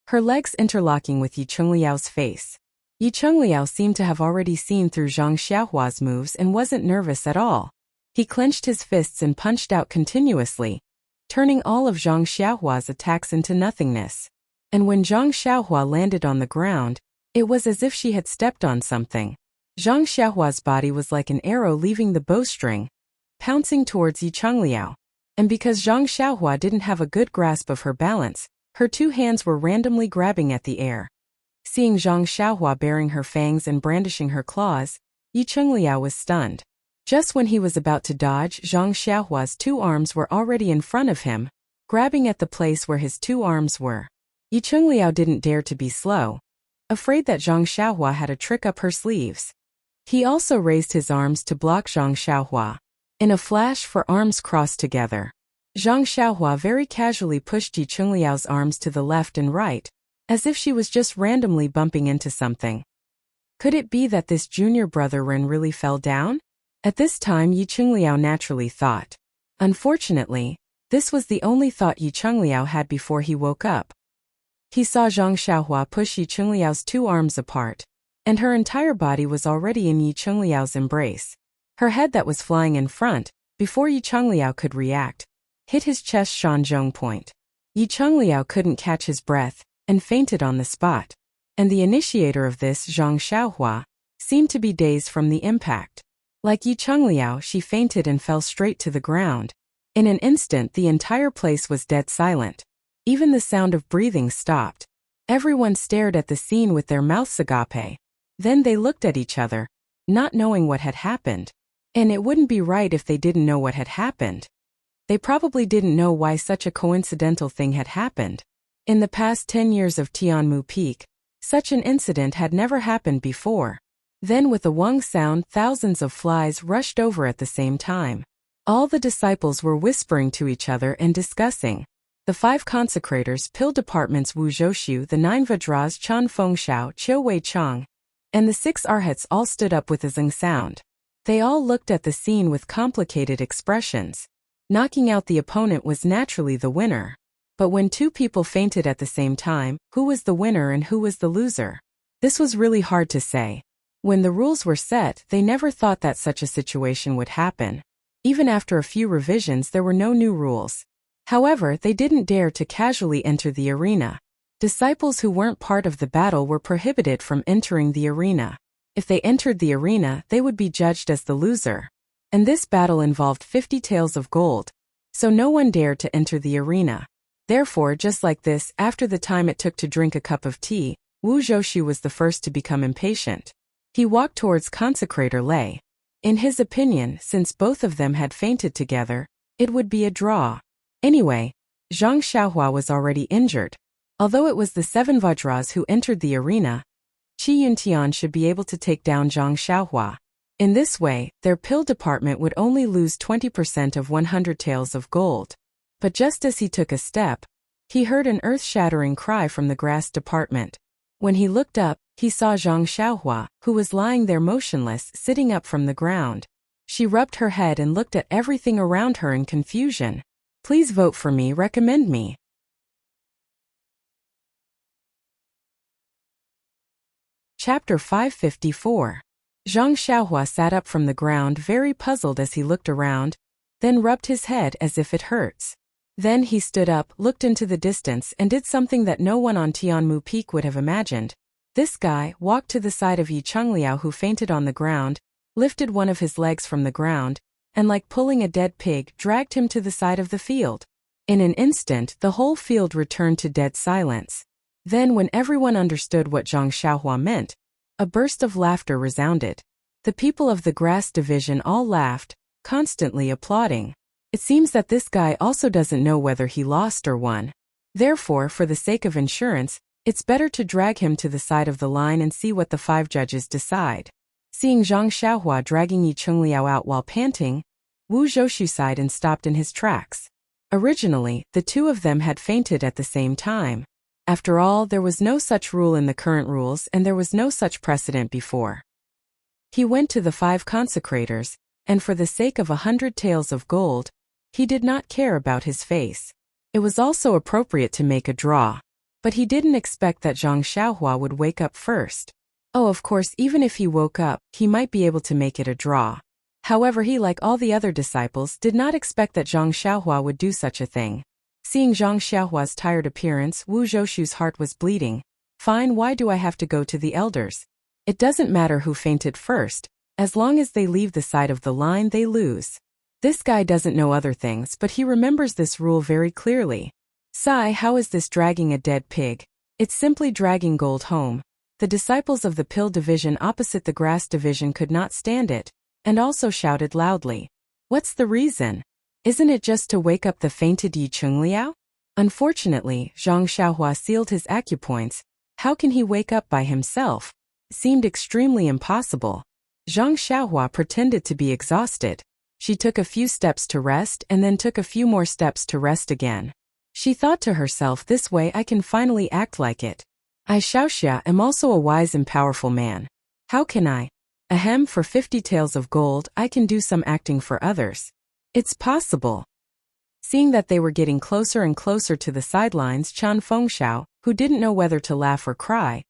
her legs interlocking with Yi Chungliao's face. Yi Chungliao seemed to have already seen through Zhang Xiaohua's moves and wasn't nervous at all. He clenched his fists and punched out continuously, turning all of Zhang Xiaohua's attacks into nothingness. And when Zhang Xiaohua landed on the ground, it was as if she had stepped on something. Zhang Xiaohua's body was like an arrow leaving the bowstring, pouncing towards Yi Chungliao. And because Zhang Xiaohua didn't have a good grasp of her balance, her two hands were randomly grabbing at the air. Seeing Zhang Xiaohua baring her fangs and brandishing her claws, Yi Chungliao was stunned. Just when he was about to dodge, Zhang Xiaohua's 2 arms were already in front of him, grabbing at the place where his 2 arms were. Yi Chungliao didn't dare to be slow, afraid that Zhang Xiaohua had a trick up her sleeves. He also raised his arms to block Zhang Xiaohua. In a flash, for arms crossed together, Zhang Xiaohua very casually pushed Yi Chungliao's arms to the left and right, as if she was just randomly bumping into something. Could it be that this junior brother Ren really fell down? At this time, Yi Chungliao naturally thought. Unfortunately, this was the only thought Yi Chungliao had before he woke up. He saw Zhang Xiaohua push Yi Chungliao's 2 arms apart, and her entire body was already in Yi Chungliao's embrace. Her head that was flying in front, before Yi Chungliao could react, hit his chest Shanzhong point. Yi Chungliao couldn't catch his breath, and fainted on the spot. And the initiator of this, Zhang Xiaohua, seemed to be dazed from the impact. Like Yi Chungliao, she fainted and fell straight to the ground. In an instant, the entire place was dead silent. Even the sound of breathing stopped. Everyone stared at the scene with their mouths agape. Then they looked at each other, not knowing what had happened. And it wouldn't be right if they didn't know what had happened. They probably didn't know why such a coincidental thing had happened. In the past 10 years of Tianmu Peak, such an incident had never happened before. Then with a wong sound, thousands of flies rushed over at the same time. All the disciples were whispering to each other and discussing. The 5 consecrators, Pill Departments Wu Zhouxiu, the 9 Vajras Chan Fengxiao, Qiu Wei Chang, and the 6 arhats all stood up with a zing sound. They all looked at the scene with complicated expressions. Knocking out the opponent was naturally the winner. But when two people fainted at the same time, who was the winner and who was the loser? This was really hard to say. When the rules were set, they never thought that such a situation would happen. Even after a few revisions, there were no new rules. However, they didn't dare to casually enter the arena. Disciples who weren't part of the battle were prohibited from entering the arena. If they entered the arena, they would be judged as the loser. And this battle involved 50 taels of gold, so no one dared to enter the arena. Therefore, just like this, after the time it took to drink a cup of tea, Wu Zhoushu was the first to become impatient. He walked towards Consecrator Lei. In his opinion, since both of them had fainted together, it would be a draw. Anyway, Zhang Xiaohua was already injured. Although it was the 7 Vajras who entered the arena, Qi Yuntian should be able to take down Zhang Xiaohua. In this way, their pill department would only lose 20% of 100 taels of gold. But just as he took a step, he heard an earth-shattering cry from the grass department. When he looked up, he saw Zhang Xiaohua, who was lying there motionless, sitting up from the ground. She rubbed her head and looked at everything around her in confusion. Please vote for me, recommend me. Chapter 554. Zhang Xiaohua sat up from the ground very puzzled as he looked around, then rubbed his head as if it hurts. Then he stood up, looked into the distance and did something that no one on Tianmu Peak would have imagined. This guy walked to the side of Yi Chengliao who fainted on the ground, lifted one of his legs from the ground, and like pulling a dead pig, dragged him to the side of the field. In an instant, the whole field returned to dead silence. Then when everyone understood what Zhang Xiaohua meant, a burst of laughter resounded. The people of the grass division all laughed, constantly applauding. It seems that this guy also doesn't know whether he lost or won. Therefore, for the sake of insurance, it's better to drag him to the side of the line and see what the 5 judges decide. Seeing Zhang Xiaohua dragging Yi Chengliao out while panting, Wu Zhoushu sighed and stopped in his tracks. Originally, the two of them had fainted at the same time. After all, there was no such rule in the current rules and there was no such precedent before. He went to the 5 consecrators, and for the sake of 100 taels of gold, he did not care about his face. It was also appropriate to make a draw. But he didn't expect that Zhang Xiaohua would wake up first. Oh, of course, even if he woke up, he might be able to make it a draw. However, he, like all the other disciples, did not expect that Zhang Xiaohua would do such a thing. Seeing Zhang Xiaohua's tired appearance, Wu Zhoushu's heart was bleeding. Fine, why do I have to go to the elders? It doesn't matter who fainted first. As long as they leave the side of the line, they lose. This guy doesn't know other things, but he remembers this rule very clearly. Sigh, how is this dragging a dead pig? It's simply dragging gold home. The disciples of the pill division opposite the grass division could not stand it, and also shouted loudly. What's the reason? Isn't it just to wake up the fainted Yi Chengliao? Unfortunately, Zhang Xiaohua sealed his acupoints. How can he wake up by himself? It seemed extremely impossible. Zhang Xiaohua pretended to be exhausted. She took a few steps to rest and then took a few more steps to rest again. She thought to herself, this way I can finally act like it. I Xiaoxia am also a wise and powerful man. How can I? Ahem, for 50 taels of gold, I can do some acting for others. It's possible. Seeing that they were getting closer and closer to the sidelines, Chan Fengxiao, who didn't know whether to laugh or cry,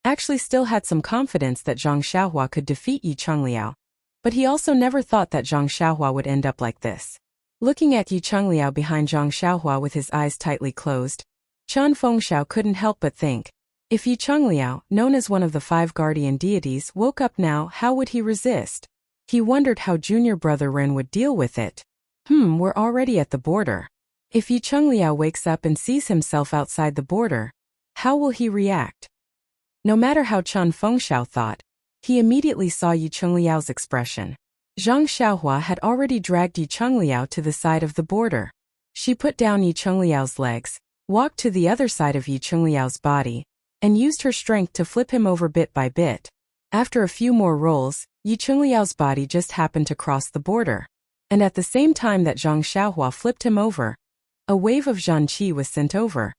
actually still had some confidence that Zhang Xiaohua could defeat Yi Chengliao. But he also never thought that Zhang Xiaohua would end up like this. Looking at Yi Chengliao behind Zhang Xiaohua with his eyes tightly closed, Chan Fengxiao couldn't help but think, if Yi Chengliao, known as one of the 5 guardian deities, woke up now, how would he resist? He wondered how junior brother Ren would deal with it. We're already at the border. If Yi Chengliao wakes up and sees himself outside the border, how will he react? No matter how Chan Fengxiao thought, he immediately saw Yi Chengliao's expression. Zhang Xiaohua had already dragged Yi Chengliao to the side of the border. She put down Yi Chengliao's legs, walked to the other side of Yi Chengliao's body, and used her strength to flip him over bit by bit. After a few more rolls, Yi Chengliao's body just happened to cross the border. And at the same time that Zhang Xiaohua flipped him over, a wave of Zhanqi was sent over,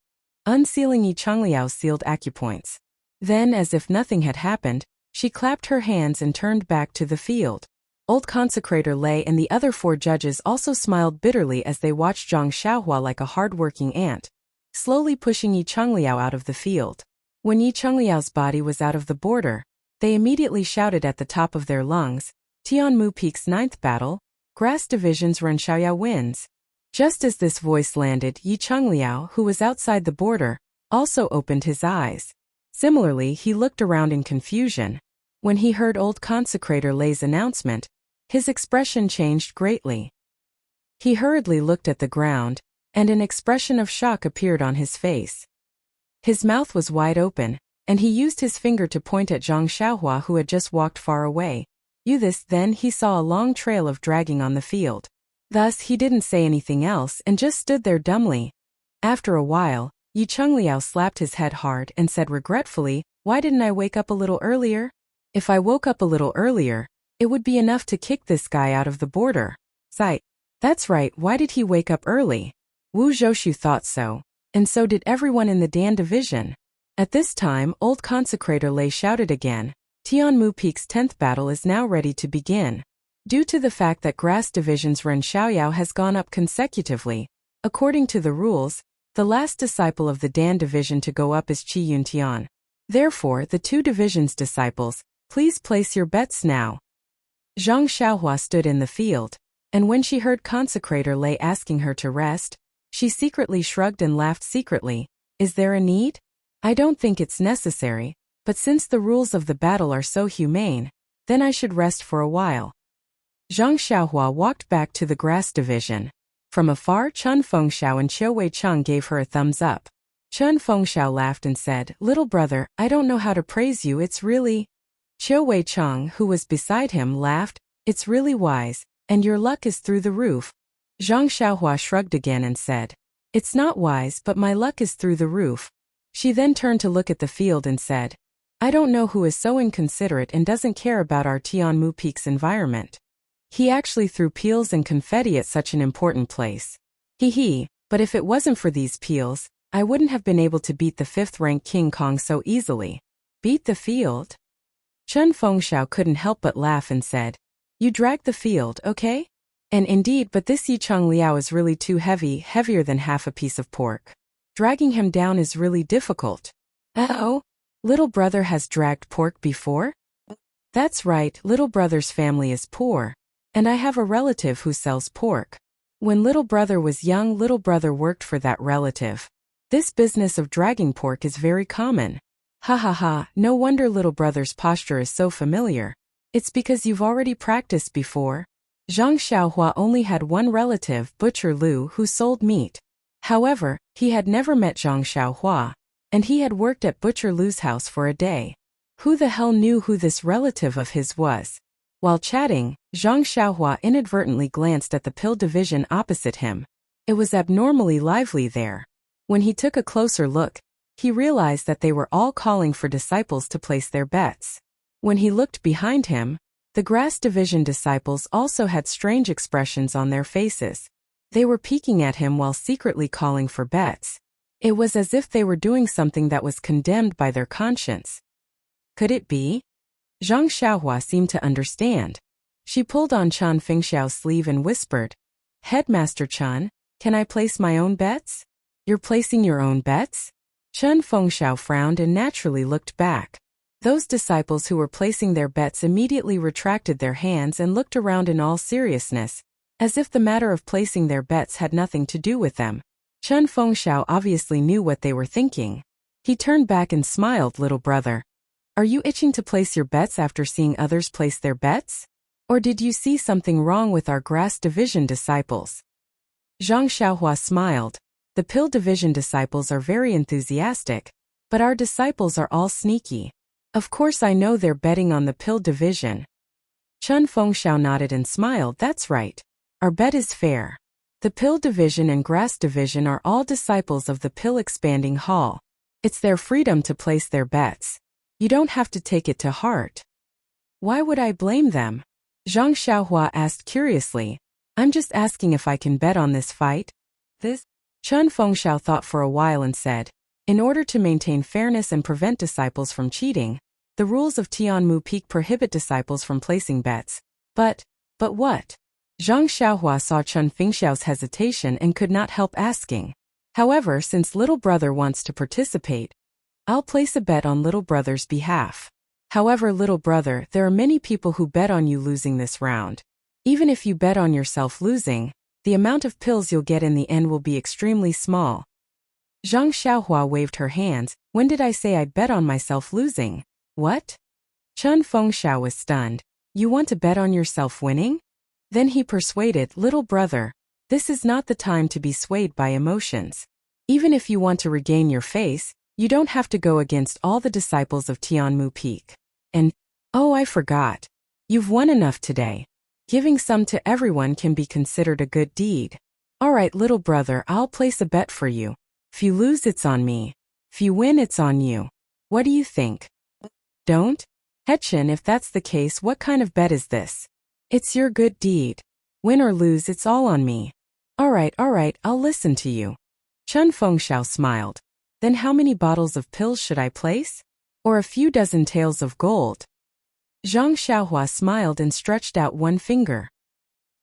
unsealing Yi Chengliao's sealed acupoints. Then, as if nothing had happened, she clapped her hands and turned back to the field. Old Consecrator Lei and the other 4 judges also smiled bitterly as they watched Zhang Xiaohua like a hard-working ant. slowly pushing Yi Chongliao out of the field. When Yi Chongliao's body was out of the border, they immediately shouted at the top of their lungs, Tianmu Peak's 9th battle, Grass Division's Ren Xiaoyao wins. Just as this voice landed, Yi Chongliao, who was outside the border, also opened his eyes. Similarly, he looked around in confusion. When he heard old consecrator Lei's announcement, his expression changed greatly. He hurriedly looked at the ground, and an expression of shock appeared on his face. His mouth was wide open, and he used his finger to point at Zhang Xiaohua, who had just walked far away. Then he saw a long trail of dragging on the field. Thus he didn't say anything else and just stood there dumbly. After a while, Yi Chongliao slapped his head hard and said regretfully, "Why didn't I wake up a little earlier? If I woke up a little earlier, it would be enough to kick this guy out of the border." Sight. That's right, why did he wake up early? Wu Zhoushu thought so, and so did everyone in the Dan division. At this time, old consecrator Lei shouted again, Tianmu Peak's 10th battle is now ready to begin. Due to the fact that Grass Division's Ren Xiaoyao has gone up consecutively, according to the rules, the last disciple of the Dan division to go up is Qi Yuntian. Therefore, the two divisions' disciples, please place your bets now. Zhang Xiaohua stood in the field, and when she heard consecrator Lei asking her to rest, she secretly shrugged and laughed secretly. Is there a need? I don't think it's necessary, but since the rules of the battle are so humane, then I should rest for a while. Zhang Xiaohua walked back to the Grass Division. From afar, Chun Fengxiao and Qiu Weicheng gave her a thumbs up. Chun Fengxiao laughed and said, "Little brother, I don't know how to praise you, it's really..." Qiu Weicheng, who was beside him, laughed, "It's really wise, and your luck is through the roof." Zhang Xiaohua shrugged again and said, "It's not wise, but my luck is through the roof." She then turned to look at the field and said, "I don't know who is so inconsiderate and doesn't care about our Tianmu Peak's environment. He actually threw peels and confetti at such an important place. Hee, but if it wasn't for these peels, I wouldn't have been able to beat the 5th-ranked King Kong so easily." Beat the field? Chun Fengxiao couldn't help but laugh and said, "You dragged the field, okay? And indeed, but this Yi Chongliao is really too heavy, heavier than half a piece of pork. Dragging him down is really difficult." "Uh-oh? Little brother has dragged pork before?" "That's right, little brother's family is poor, and I have a relative who sells pork. When little brother was young, little brother worked for that relative. This business of dragging pork is very common." "Ha ha ha, no wonder little brother's posture is so familiar. It's because you've already practiced before." Zhang Xiaohua only had one relative, Butcher Lu, who sold meat. However, he had never met Zhang Xiaohua, and he had worked at Butcher Lu's house for a day. Who the hell knew who this relative of his was? While chatting, Zhang Xiaohua inadvertently glanced at the pill division opposite him. It was abnormally lively there. When he took a closer look, he realized that they were all calling for disciples to place their bets. When he looked behind him, the Grass Division disciples also had strange expressions on their faces. They were peeking at him while secretly calling for bets. It was as if they were doing something that was condemned by their conscience. Could it be? Zhang Xiaohua seemed to understand. She pulled on Chun Fengxiao's sleeve and whispered, "Headmaster Chun, can I place my own bets?" "You're placing your own bets?" Chun Fengxiao frowned and naturally looked back. Those disciples who were placing their bets immediately retracted their hands and looked around in all seriousness, as if the matter of placing their bets had nothing to do with them. Chun Fengxiao obviously knew what they were thinking. He turned back and smiled, "Little brother, are you itching to place your bets after seeing others place their bets? Or did you see something wrong with our Grass Division disciples?" Zhang Xiaohua smiled. "The Pill Division disciples are very enthusiastic, but our disciples are all sneaky. Of course I know they're betting on the Pill Division." Chun Fengxiao nodded and smiled. "That's right. Our bet is fair. The Pill Division and Grass Division are all disciples of the Pill Expanding Hall. It's their freedom to place their bets. You don't have to take it to heart." "Why would I blame them?" Zhang Xiaohua asked curiously. "I'm just asking if I can bet on this fight." "This?" Chun Fengxiao thought for a while and said, "In order to maintain fairness and prevent disciples from cheating, the rules of Tianmu Peak prohibit disciples from placing bets. But what?" Zhang Xiaohua saw Chun Fengxiao's hesitation and could not help asking, However, since little brother wants to participate, I'll place a bet on little brother's behalf. However, little brother, there are many people who bet on you losing this round. Even if you bet on yourself losing, the amount of pills you'll get in the end will be extremely small. Zhang Xiaohua waved her hands. When did I say I'd bet on myself losing? What? Chen Fengxiao was stunned. You want to bet on yourself winning? Then he persuaded, little brother, this is not the time to be swayed by emotions. Even if you want to regain your face, you don't have to go against all the disciples of Tianmu Peak. And, oh, I forgot. You've won enough today. Giving some to everyone can be considered a good deed. All right, little brother, I'll place a bet for you. If you lose, it's on me. If you win, it's on you. What do you think? Don't? Hetchin, if that's the case, what kind of bet is this? It's your good deed. Win or lose, it's all on me. All right, I'll listen to you. Chen Fengxiao smiled. Then how many bottles of pills should I place? Or a few dozen taels of gold? Zhang Xiaohua smiled and stretched out one finger.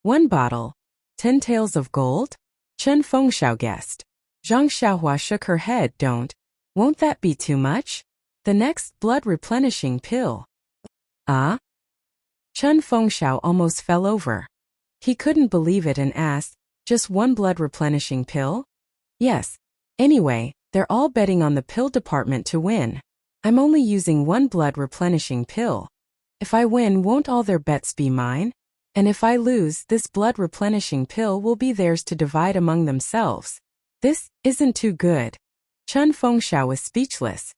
1 bottle. 10 taels of gold? Chen Fengxiao guessed. Zhang Xiaohua shook her head. Won't that be too much? The next blood replenishing pill. Ah? Chen Fengxiao almost fell over. He couldn't believe it and asked, just 1 blood replenishing pill? Yes. Anyway, they're all betting on the pill department to win. I'm only using 1 blood replenishing pill. If I win, won't all their bets be mine? And if I lose, this blood replenishing pill will be theirs to divide among themselves. This isn't too good. Chen Fengxiao was speechless.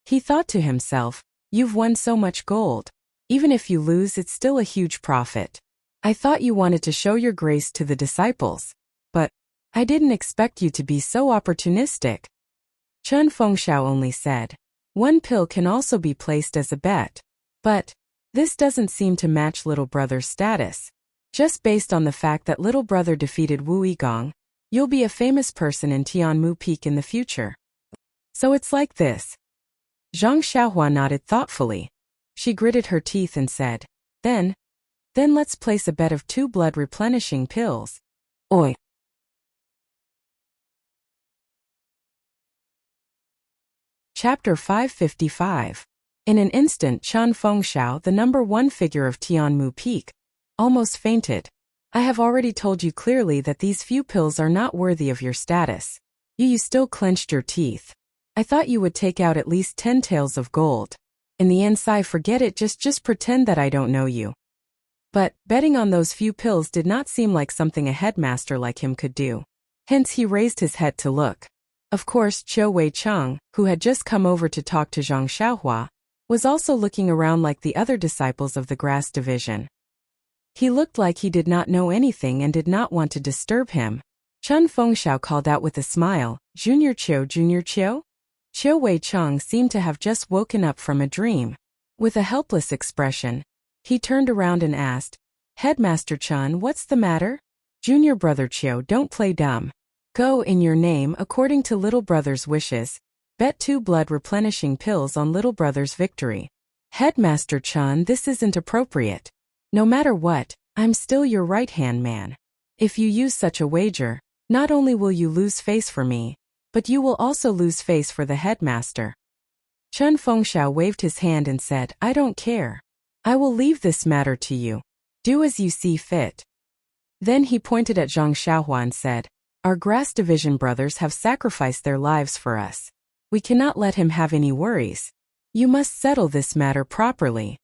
He thought to himself, you've won so much gold. Even if you lose, it's still a huge profit. I thought you wanted to show your grace to the disciples. But I didn't expect you to be so opportunistic. Chen Fengxiao only said, 1 pill can also be placed as a bet. But this doesn't seem to match little brother's status. Just based on the fact that little brother defeated Wu Yigong, you'll be a famous person in Tianmu Peak in the future. So it's like this. Zhang Xiaohua nodded thoughtfully. She gritted her teeth and said, Then let's place a bet of 2 blood replenishing pills. Oi. Chapter 555. In an instant, Chen Fengxiao, the number 1 figure of Tianmu Peak, almost fainted. I have already told you clearly that these few pills are not worthy of your status. You still clenched your teeth. I thought you would take out at least 10 taels of gold. In the end, forget it, just pretend that I don't know you. But betting on those few pills did not seem like something a headmaster like him could do. Hence he raised his head to look. Of course, Qiu Weicheng, who had just come over to talk to Zhang Xiaohua, was also looking around like the other disciples of the grass division. He looked like he did not know anything and did not want to disturb him. Chen Fengxiao called out with a smile, Junior Qiu, Junior Qiu? Qiu Weicheng seemed to have just woken up from a dream. With a helpless expression, he turned around and asked, Headmaster Chen, what's the matter? Junior brother Qiu, don't play dumb. Go, in your name, according to little brother's wishes. Bet 2 blood replenishing pills on little brother's victory. Headmaster Chen, this isn't appropriate. No matter what, I'm still your right-hand man. If you use such a wager, not only will you lose face for me, but you will also lose face for the headmaster. Chen Fengxiao waved his hand and said, I don't care. I will leave this matter to you. Do as you see fit. Then he pointed at Zhang Xiaohua and said, Our grass division brothers have sacrificed their lives for us. We cannot let him have any worries. You must settle this matter properly.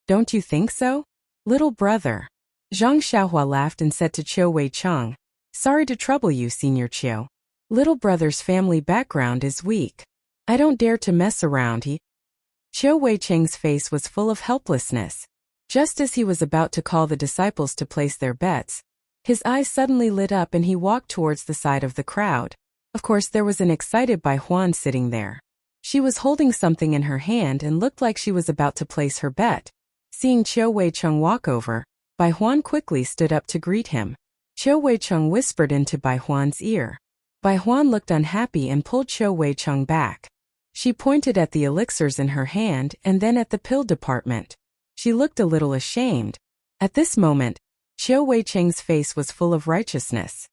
Don't you think so? Little brother. Zhang Xiaohua laughed and said to Qiu Weicheng, Sorry to trouble you, Senior Qiu. Little brother's family background is weak. I don't dare to mess around. Qiu Weicheng's face was full of helplessness. Just as he was about to call the disciples to place their bets, his eyes suddenly lit up and he walked towards the side of the crowd. Of course, there was an excited Bai Huan sitting there. She was holding something in her hand and looked like she was about to place her bet. Seeing Qiu Weicheng walk over, Bai Huan quickly stood up to greet him. Qiu Weicheng whispered into Bai Huan's ear. Bai Huan looked unhappy and pulled Qiu Weicheng back. She pointed at the elixirs in her hand and then at the pill department. She looked a little ashamed. At this moment, Qiu Weicheng's face was full of righteousness.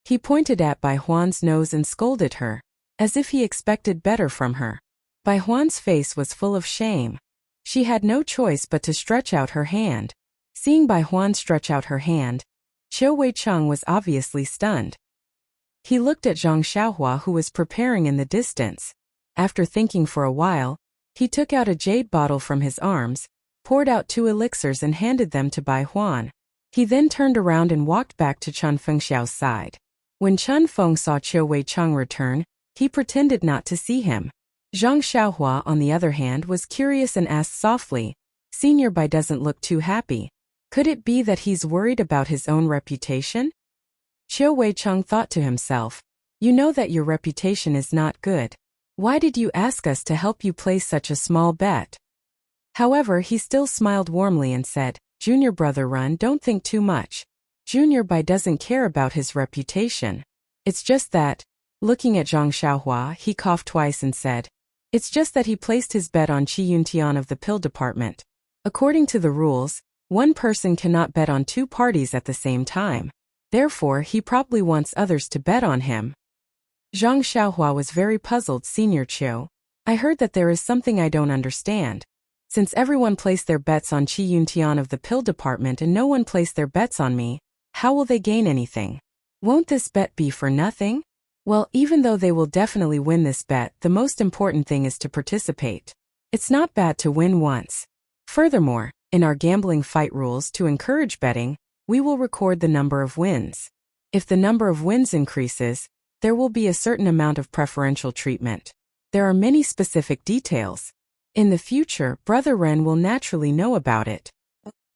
He pointed at Bai Huan's nose and scolded her, as if he expected better from her. Bai Huan's face was full of shame. She had no choice but to stretch out her hand. Seeing Bai Huan stretch out her hand, Qiu Weicheng was obviously stunned. He looked at Zhang Xiaohua, who was preparing in the distance. After thinking for a while, he took out a jade bottle from his arms, poured out 2 elixirs and handed them to Bai Huan. He then turned around and walked back to Chen Fengxiao's side. When Chen Feng saw Qiu Weicheng return, he pretended not to see him. Zhang Xiaohua, on the other hand, was curious and asked softly, "Senior Bai doesn't look too happy. Could it be that he's worried about his own reputation?" Qiu Weicheng thought to himself, "You know that your reputation is not good. Why did you ask us to help you place such a small bet?" However, he still smiled warmly and said, "Junior brother Ren, don't think too much. Junior Bai doesn't care about his reputation. It's just that," looking at Zhang Xiaohua, he coughed twice and said, "It's just that he placed his bet on Qi Yuntian of the pill department. According to the rules, one person cannot bet on 2 parties at the same time. Therefore, he probably wants others to bet on him." Zhang Xiaohua was very puzzled. "Senior Qiu, I heard that there is something I don't understand. Since everyone placed their bets on Qi Yuntian of the pill department and no one placed their bets on me, how will they gain anything? Won't this bet be for nothing? Well, even though they will definitely win this bet, the most important thing is to participate. It's not bad to win once. Furthermore, in our gambling fight rules, to encourage betting, we will record the number of wins. If the number of wins increases, there will be a certain amount of preferential treatment. There are many specific details. In the future, Brother Ren will naturally know about it.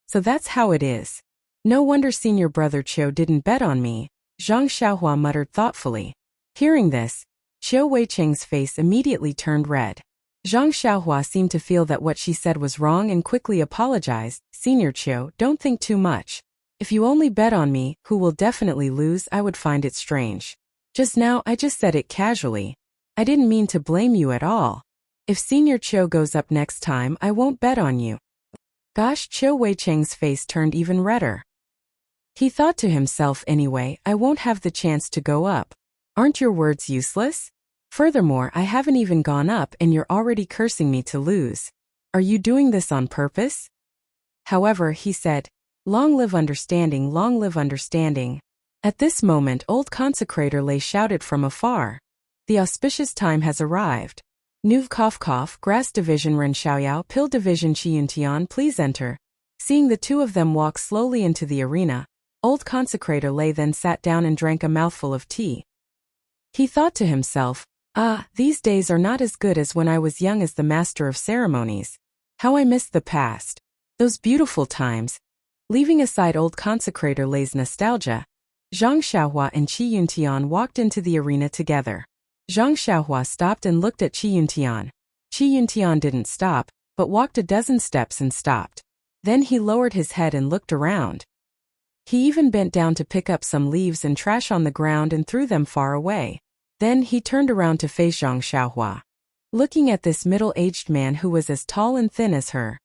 So that's how it is. No wonder Senior Brother Qiu didn't bet on me," Zhang Xiaohua muttered thoughtfully. Hearing this, Qiu Weicheng's face immediately turned red. Zhang Xiaohua seemed to feel that what she said was wrong and quickly apologized. "Senior Qiu, don't think too much. If you only bet on me, who will definitely lose, I would find it strange. Just now I just said it casually. I didn't mean to blame you at all. If Senior Qiu goes up next time, I won't bet on you." Gosh, Qiu Weicheng's face turned even redder. He thought to himself, "Anyway, I won't have the chance to go up. Aren't your words useless? Furthermore, I haven't even gone up and you're already cursing me to lose. Are you doing this on purpose?" However, he said, "Long live understanding, long live understanding." At this moment, old consecrator Lei shouted from afar, "The auspicious time has arrived. Nuv Kof, Grass Division Ren Xiaoyao, Pill Division Qi Yuntian, please enter." Seeing the 2 of them walk slowly into the arena, old consecrator Lei then sat down and drank a mouthful of tea. He thought to himself, "These days are not as good as when I was young as the master of ceremonies. How I miss the past. Those beautiful times." Leaving aside old consecrator Lei's nostalgia, Zhang Xiaohua and Qi Yuntian walked into the arena together. Zhang Xiaohua stopped and looked at Qi Yuntian. Qi Yuntian didn't stop, but walked a dozen steps and stopped. Then he lowered his head and looked around. He even bent down to pick up some leaves and trash on the ground and threw them far away. Then he turned around to face Zhang Xiaohua. Looking at this middle-aged man who was as tall and thin as her,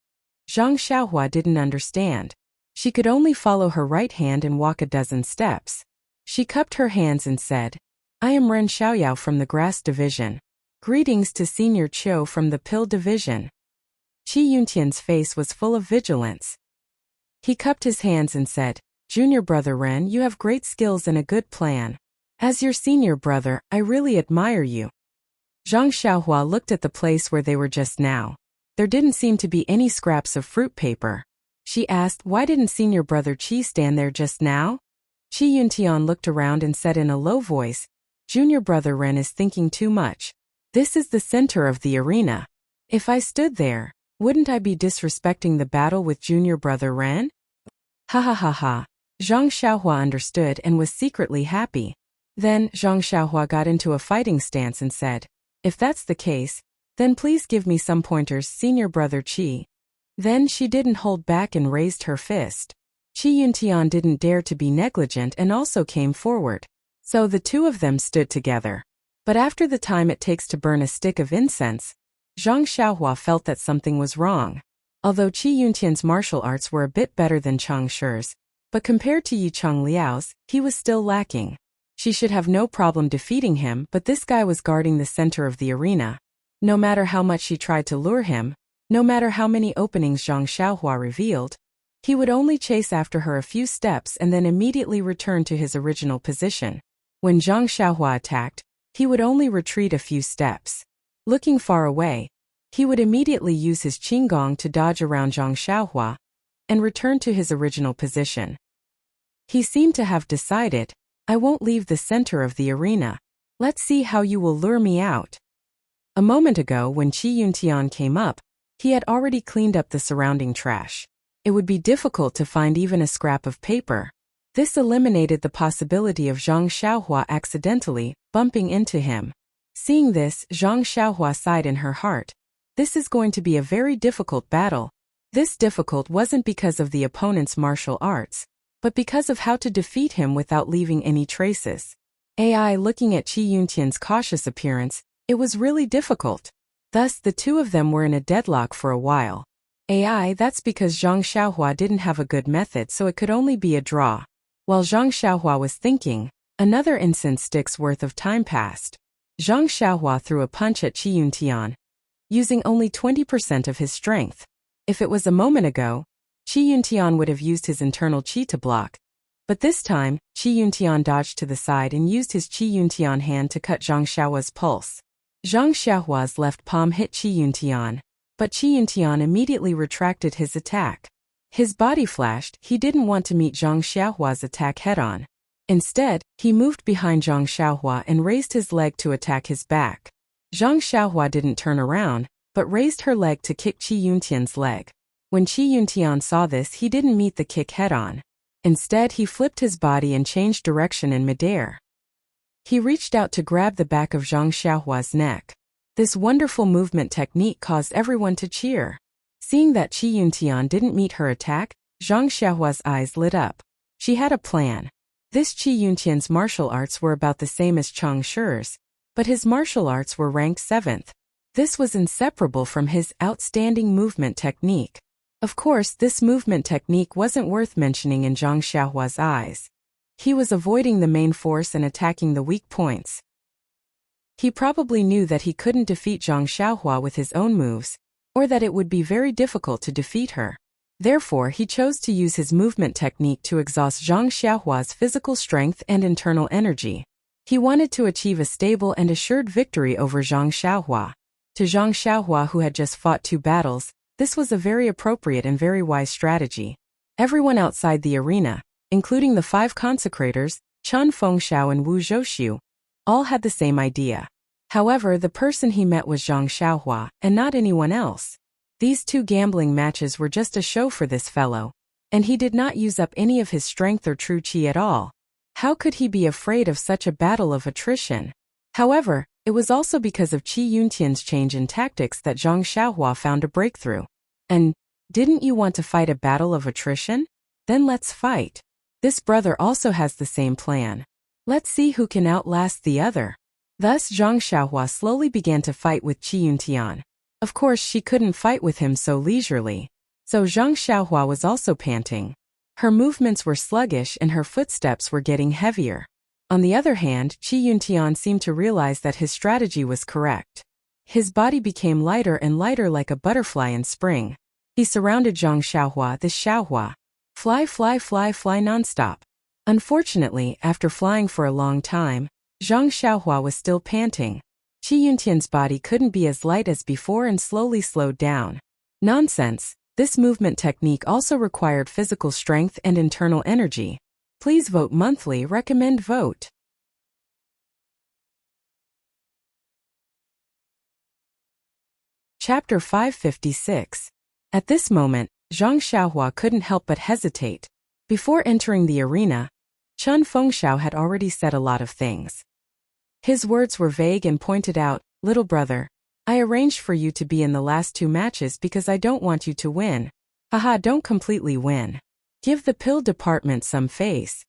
Zhang Xiaohua didn't understand. She could only follow her right hand and walk a dozen steps. She cupped her hands and said, "I am Ren Xiaoyao from the Grass Division. Greetings to Senior Qiu from the Pill Division." Qi Yuntian's face was full of vigilance. He cupped his hands and said, "Junior Brother Ren, you have great skills and a good plan. As your senior brother, I really admire you." Zhang Xiaohua looked at the place where they were just now. There didn't seem to be any scraps of fruit paper. She asked, "Why didn't Senior Brother Qi stand there just now?" Qi Yuntian looked around and said in a low voice, "Junior Brother Ren is thinking too much. This is the center of the arena. If I stood there, wouldn't I be disrespecting the battle with Junior Brother Ren?" Ha ha ha ha. Zhang Xiaohua understood and was secretly happy. Then Zhang Xiaohua got into a fighting stance and said, "If that's the case, then please give me some pointers, Senior Brother Qi." Then she didn't hold back and raised her fist. Qi Yuntian didn't dare to be negligent and also came forward. So the 2 of them stood together. But after the time it takes to burn a stick of incense, Zhang Xiaohua felt that something was wrong. Although Qi Yuntian's martial arts were a bit better than Chang Shi's, but compared to Yi Chang Liao's, he was still lacking. She should have no problem defeating him, but this guy was guarding the center of the arena. No matter how much she tried to lure him, no matter how many openings Zhang Xiaohua revealed, he would only chase after her a few steps and then immediately return to his original position. When Zhang Xiaohua attacked, he would only retreat a few steps. Looking far away, he would immediately use his qinggong to dodge around Zhang Xiaohua and return to his original position. He seemed to have decided, I won't leave the center of the arena. Let's see how you will lure me out. A moment ago when Qi Yuntian came up, he had already cleaned up the surrounding trash. It would be difficult to find even a scrap of paper. This eliminated the possibility of Zhang Xiaohua accidentally bumping into him. Seeing this, Zhang Xiaohua sighed in her heart. This is going to be a very difficult battle. This difficult wasn't because of the opponent's martial arts, but because of how to defeat him without leaving any traces. AI looking at Qi Yuntian's cautious appearance, it was really difficult. Thus, the two of them were in a deadlock for a while. AI, that's because Zhang Xiaohua didn't have a good method, so it could only be a draw. While Zhang Xiaohua was thinking, another incense stick's worth of time passed. Zhang Xiaohua threw a punch at Qi Yuntian, using only 20% of his strength. If it was a moment ago, Qi Yuntian would have used his internal qi to block. But this time, Qi Yuntian dodged to the side and used his Qi Yuntian hand to cut Zhang Xiaohua's pulse. Zhang Xiaohua's left palm hit Qi Yuntian, but Qi Yuntian immediately retracted his attack. His body flashed, he didn't want to meet Zhang Xiaohua's attack head-on. Instead, he moved behind Zhang Xiaohua and raised his leg to attack his back. Zhang Xiaohua didn't turn around, but raised her leg to kick Qi Yuntian's leg. When Qi Yuntian saw this, he didn't meet the kick head-on. Instead, he flipped his body and changed direction in midair. He reached out to grab the back of Zhang Xiaohua's neck. This wonderful movement technique caused everyone to cheer. Seeing that Qi Yuntian didn't meet her attack, Zhang Xiaohua's eyes lit up. She had a plan. This Qi Yuntian's martial arts were about the same as Chang Shi's, but his martial arts were ranked 7th. This was inseparable from his outstanding movement technique. Of course, this movement technique wasn't worth mentioning in Zhang Xiaohua's eyes. He was avoiding the main force and attacking the weak points. He probably knew that he couldn't defeat Zhang Xiaohua with his own moves, or that it would be very difficult to defeat her. Therefore, he chose to use his movement technique to exhaust Zhang Xiaohua's physical strength and internal energy. He wanted to achieve a stable and assured victory over Zhang Xiaohua. To Zhang Xiaohua, who had just fought 2 battles, this was a very appropriate and very wise strategy. Everyone outside the arena, including the 5 consecrators, Chun Fengxiao and Wu Zhouxiu, all had the same idea. However, the person he met was Zhang Xiaohua, and not anyone else. These 2 gambling matches were just a show for this fellow, and he did not use up any of his strength or true qi at all. How could he be afraid of such a battle of attrition? However, it was also because of Qi Yuntian's change in tactics that Zhang Xiaohua found a breakthrough. And, didn't you want to fight a battle of attrition? Then let's fight. This brother also has the same plan. Let's see who can outlast the other. Thus Zhang Xiaohua slowly began to fight with Qi Yuntian. Of course, she couldn't fight with him so leisurely. So Zhang Xiaohua was also panting. Her movements were sluggish and her footsteps were getting heavier. On the other hand, Qi Yuntian seemed to realize that his strategy was correct. His body became lighter and lighter like a butterfly in spring. He surrounded Zhang Xiaohua, this Xiaohua. Fly, fly, fly, fly nonstop. Unfortunately, after flying for a long time, Zhang Xiaohua was still panting. Qi Yuntian's body couldn't be as light as before and slowly slowed down. Nonsense. This movement technique also required physical strength and internal energy. Please vote monthly. Recommend vote. Chapter 556. At this moment, Zhang Xiaohua couldn't help but hesitate. Before entering the arena, Chun Fengxiao had already said a lot of things. His words were vague and pointed out, "Little brother, I arranged for you to be in the last 2 matches because I don't want you to win. Haha, don't completely win. Give the pill department some face."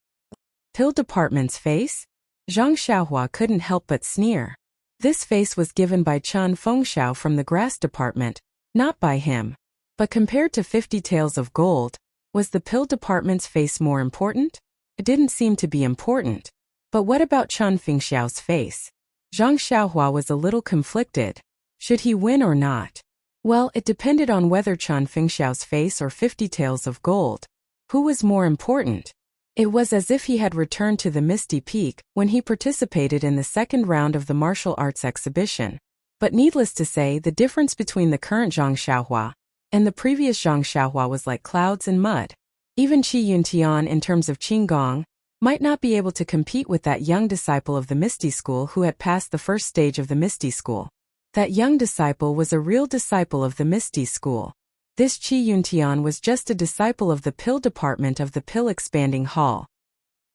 Pill department's face? Zhang Xiaohua couldn't help but sneer. This face was given by Chun Fengxiao from the grass department, not by him. But compared to 50 taels of gold, was the pill department's face more important? It didn't seem to be important. But what about Chen Fengxiao's face? Zhang Xiaohua was a little conflicted. Should he win or not? Well, it depended on whether Chen Fengxiao's face or 50 taels of gold. Who was more important? It was as if he had returned to the Misty Peak when he participated in the second round of the martial arts exhibition. But needless to say, the difference between the current Zhang Xiaohua and the previous Zhang Xiaohua was like clouds and mud. Even Qi Yuntian, in terms of Qinggong, might not be able to compete with that young disciple of the Misty School who had passed the first stage of the Misty School. That young disciple was a real disciple of the Misty School. This Qi Yuntian was just a disciple of the pill department of the pill expanding hall.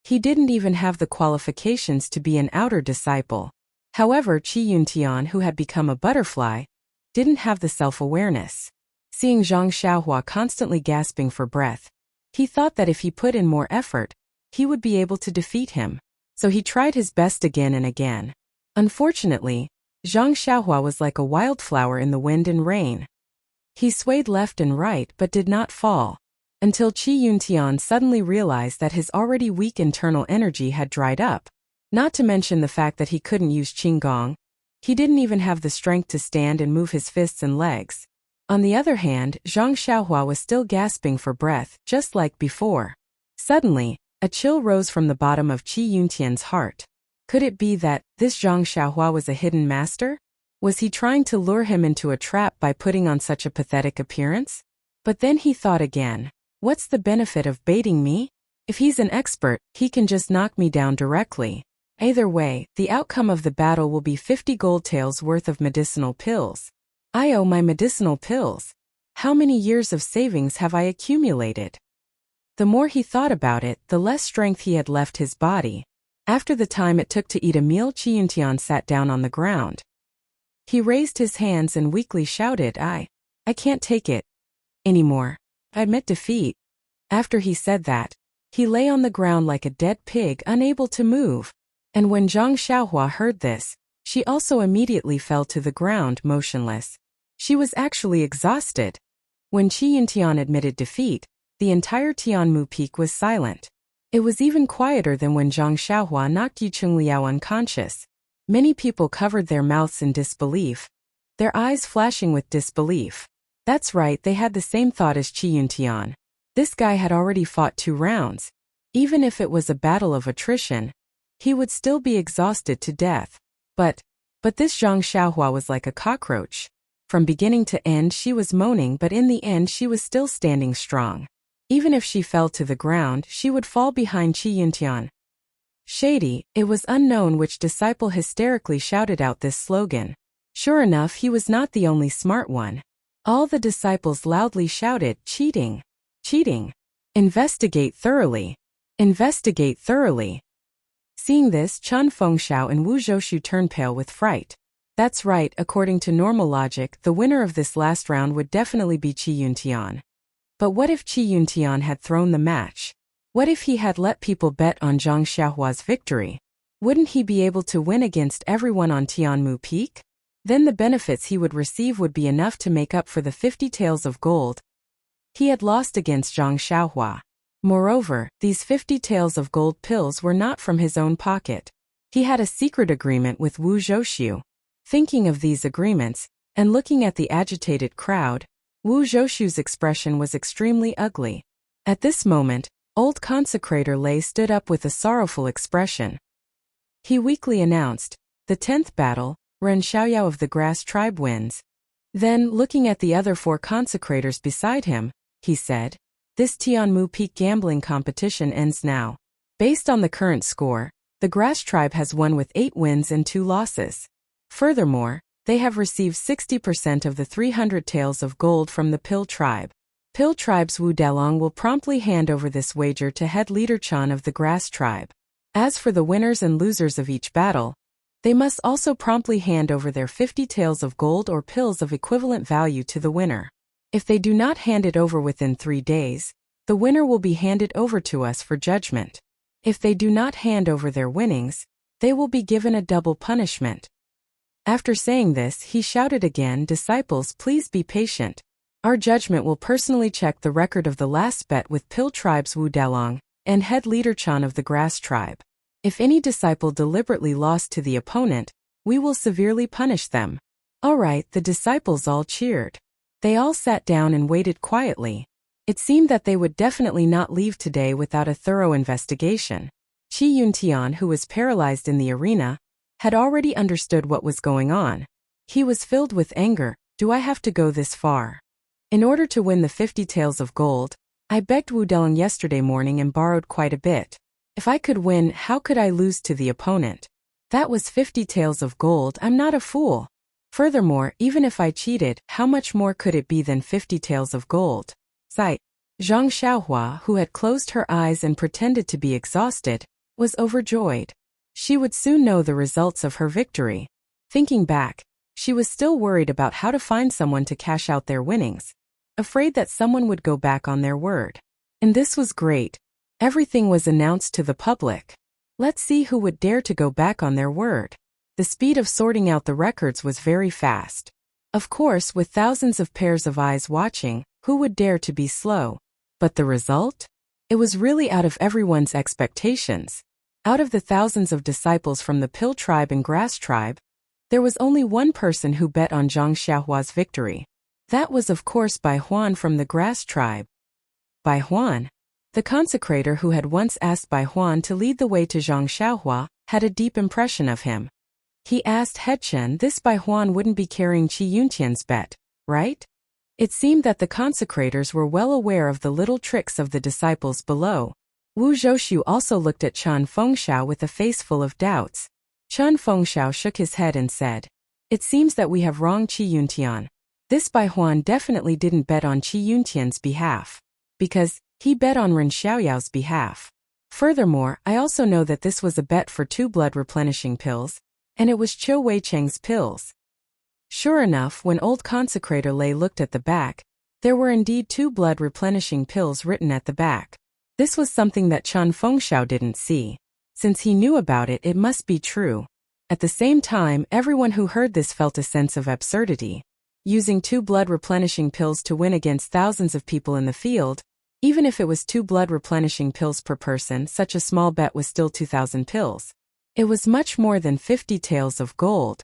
He didn't even have the qualifications to be an outer disciple. However, Qi Yuntian, who had become a butterfly, didn't have the self-awareness. Seeing Zhang Xiaohua constantly gasping for breath, he thought that if he put in more effort, he would be able to defeat him. So he tried his best again and again. Unfortunately, Zhang Xiaohua was like a wildflower in the wind and rain. He swayed left and right but did not fall, until Qi Yuntian suddenly realized that his already weak internal energy had dried up. Not to mention the fact that he couldn't use Qinggong. He didn't even have the strength to stand and move his fists and legs. On the other hand, Zhang Xiaohua was still gasping for breath, just like before. Suddenly, a chill rose from the bottom of Qi Yuntian's heart. Could it be that this Zhang Xiaohua was a hidden master? Was he trying to lure him into a trap by putting on such a pathetic appearance? But then he thought again, what's the benefit of baiting me? If he's an expert, he can just knock me down directly. Either way, the outcome of the battle will be 50 gold taels worth of medicinal pills. I owe my medicinal pills. How many years of savings have I accumulated? The more he thought about it, the less strength he had left his body. After the time it took to eat a meal, Qi Yuntian sat down on the ground. He raised his hands and weakly shouted, I can't take it anymore. I admit defeat. After he said that, he lay on the ground like a dead pig, unable to move. And when Zhang Xiaohua heard this, she also immediately fell to the ground, motionless. She was actually exhausted. When Qi Yuntian admitted defeat, the entire Tianmu Peak was silent. It was even quieter than when Zhang Xiaohua knocked Yicheng Liao unconscious. Many people covered their mouths in disbelief, their eyes flashing with disbelief. That's right, they had the same thought as Qi Yuntian. This guy had already fought 2 rounds. Even if it was a battle of attrition, he would still be exhausted to death. But this Zhang Xiaohua was like a cockroach. From beginning to end she was moaning, but in the end she was still standing strong. Even if she fell to the ground, she would fall behind Qi Yuntian. Shady, it was unknown which disciple hysterically shouted out this slogan. Sure enough, he was not the only smart one. All the disciples loudly shouted, cheating! Cheating! Investigate thoroughly! Investigate thoroughly! Seeing this, Chen Fengxiao and Wu Zhouxu turned pale with fright. That's right, according to normal logic, the winner of this last round would definitely be Qi Yuntian. But what if Qi Yuntian had thrown the match? What if he had let people bet on Zhang Xiaohua's victory? Wouldn't he be able to win against everyone on Tianmu Peak? Then the benefits he would receive would be enough to make up for the 50 taels of gold he had lost against Zhang Xiaohua. Moreover, these 50 taels of gold pills were not from his own pocket. He had a secret agreement with Wu Zhouxu. Thinking of these agreements, and looking at the agitated crowd, Wu Zhouxu's expression was extremely ugly. At this moment, old consecrator Lei stood up with a sorrowful expression. He weakly announced, the 10th battle, Ren Xiaoyao of the Grass Tribe wins. Then, looking at the other 4 consecrators beside him, he said, this Tianmu Peak gambling competition ends now. Based on the current score, the Grass Tribe has won with 8 wins and 2 losses. Furthermore, they have received 60% of the 300 taels of gold from the Pill Tribe. Pill Tribe's Wu Dalong will promptly hand over this wager to head leader Chan of the Grass Tribe. As for the winners and losers of each battle, they must also promptly hand over their 50 taels of gold or pills of equivalent value to the winner. If they do not hand it over within 3 days, the winner will be handed over to us for judgment. If they do not hand over their winnings, they will be given a double punishment. After saying this, he shouted again, disciples, please be patient. Our judgment will personally check the record of the last bet with Pill Tribe's Wu Dalong and head leader Chan of the Grass Tribe. If any disciple deliberately lost to the opponent, we will severely punish them. All right, the disciples all cheered. They all sat down and waited quietly. It seemed that they would definitely not leave today without a thorough investigation. Qi Yuntian, who was paralyzed in the arena, had already understood what was going on. He was filled with anger. Do I have to go this far? In order to win the 50 taels of gold, I begged Wu Delong yesterday morning and borrowed quite a bit. If I could win, how could I lose to the opponent? That was 50 taels of gold. I'm not a fool. Furthermore, even if I cheated, how much more could it be than 50 taels of gold? Sight. Zhang Xiaohua, who had closed her eyes and pretended to be exhausted, was overjoyed. She would soon know the results of her victory. Thinking back, she was still worried about how to find someone to cash out their winnings, afraid that someone would go back on their word. And this was great. Everything was announced to the public. Let's see who would dare to go back on their word. The speed of sorting out the records was very fast. Of course, with thousands of pairs of eyes watching, who would dare to be slow? But the result? It was really out of everyone's expectations. Out of the thousands of disciples from the Pill tribe and Grass tribe, there was only one person who bet on Zhang Xiaohua's victory. That was of course Bai Huan from the Grass tribe. Bai Huan, the consecrator who had once asked Bai Huan to lead the way to Zhang Xiaohua, had a deep impression of him. He asked Hechen this Bai Huan wouldn't be carrying Qi Yuntian's bet, right? It seemed that the consecrators were well aware of the little tricks of the disciples below. Wu Zhouxiu also looked at Chen Fengxiao with a face full of doubts. Chen Fengxiao shook his head and said, "It seems that we have wronged Qi Yuntian. This Bai Huan definitely didn't bet on Qi Yuntian's behalf, because he bet on Ren Xiaoyao's behalf. Furthermore, I also know that this was a bet for 2 blood replenishing pills, and it was Qiu Weicheng's pills." Sure enough, when old consecrator Lei looked at the back, there were indeed 2 blood replenishing pills written at the back. This was something that Chen Fengxiao didn't see. Since he knew about it, it must be true. At the same time, everyone who heard this felt a sense of absurdity. Using 2 blood replenishing pills to win against thousands of people in the field, even if it was 2 blood replenishing pills per person, such a small bet was still 2,000 pills. It was much more than 50 taels of gold.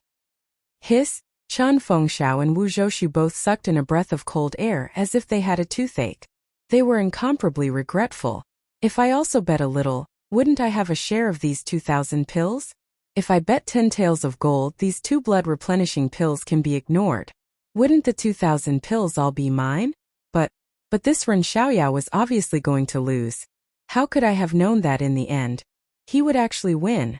Hiss! Chen Fengxiao and Wu Zhouxiu both sucked in a breath of cold air as if they had a toothache. They were incomparably regretful. If I also bet a little, wouldn't I have a share of these 2,000 pills? If I bet 10 taels of gold, these 2 blood replenishing pills can be ignored. Wouldn't the 2,000 pills all be mine? But this Ren Xiaoyao was obviously going to lose. How could I have known that in the end? He would actually win.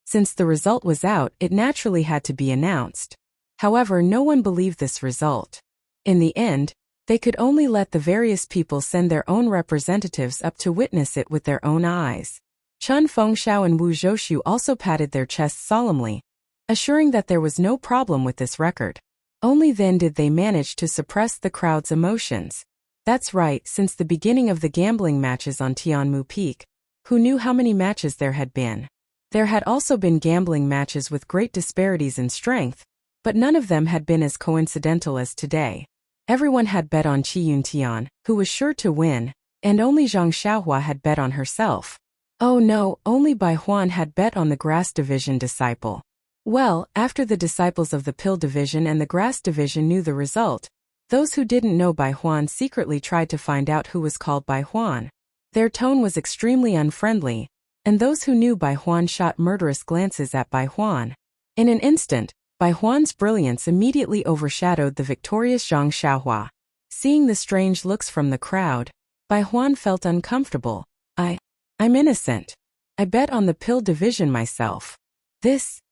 Since the result was out, it naturally had to be announced. However, no one believed this result. In the end, they could only let the various people send their own representatives up to witness it with their own eyes. Chen Fengxiao and Wu Zhouxiu also patted their chests solemnly, assuring that there was no problem with this record. Only then did they manage to suppress the crowd's emotions. That's right, since the beginning of the gambling matches on Tianmu Peak, who knew how many matches there had been? There had also been gambling matches with great disparities in strength, but none of them had been as coincidental as today. Everyone had bet on Qi Yuntian, who was sure to win, and only Zhang Xiaohua had bet on herself. Oh no, only Bai Huan had bet on the Grass Division disciple. Well, after the disciples of the Pill Division and the Grass Division knew the result, those who didn't know Bai Huan secretly tried to find out who was called Bai Huan. Their tone was extremely unfriendly, and those who knew Bai Huan shot murderous glances at Bai Huan. In an instant, Bai Huan's brilliance immediately overshadowed the victorious Zhang Xiaohua. Seeing the strange looks from the crowd, Bai Huan felt uncomfortable. I'm innocent. I bet on the Pill Division myself. This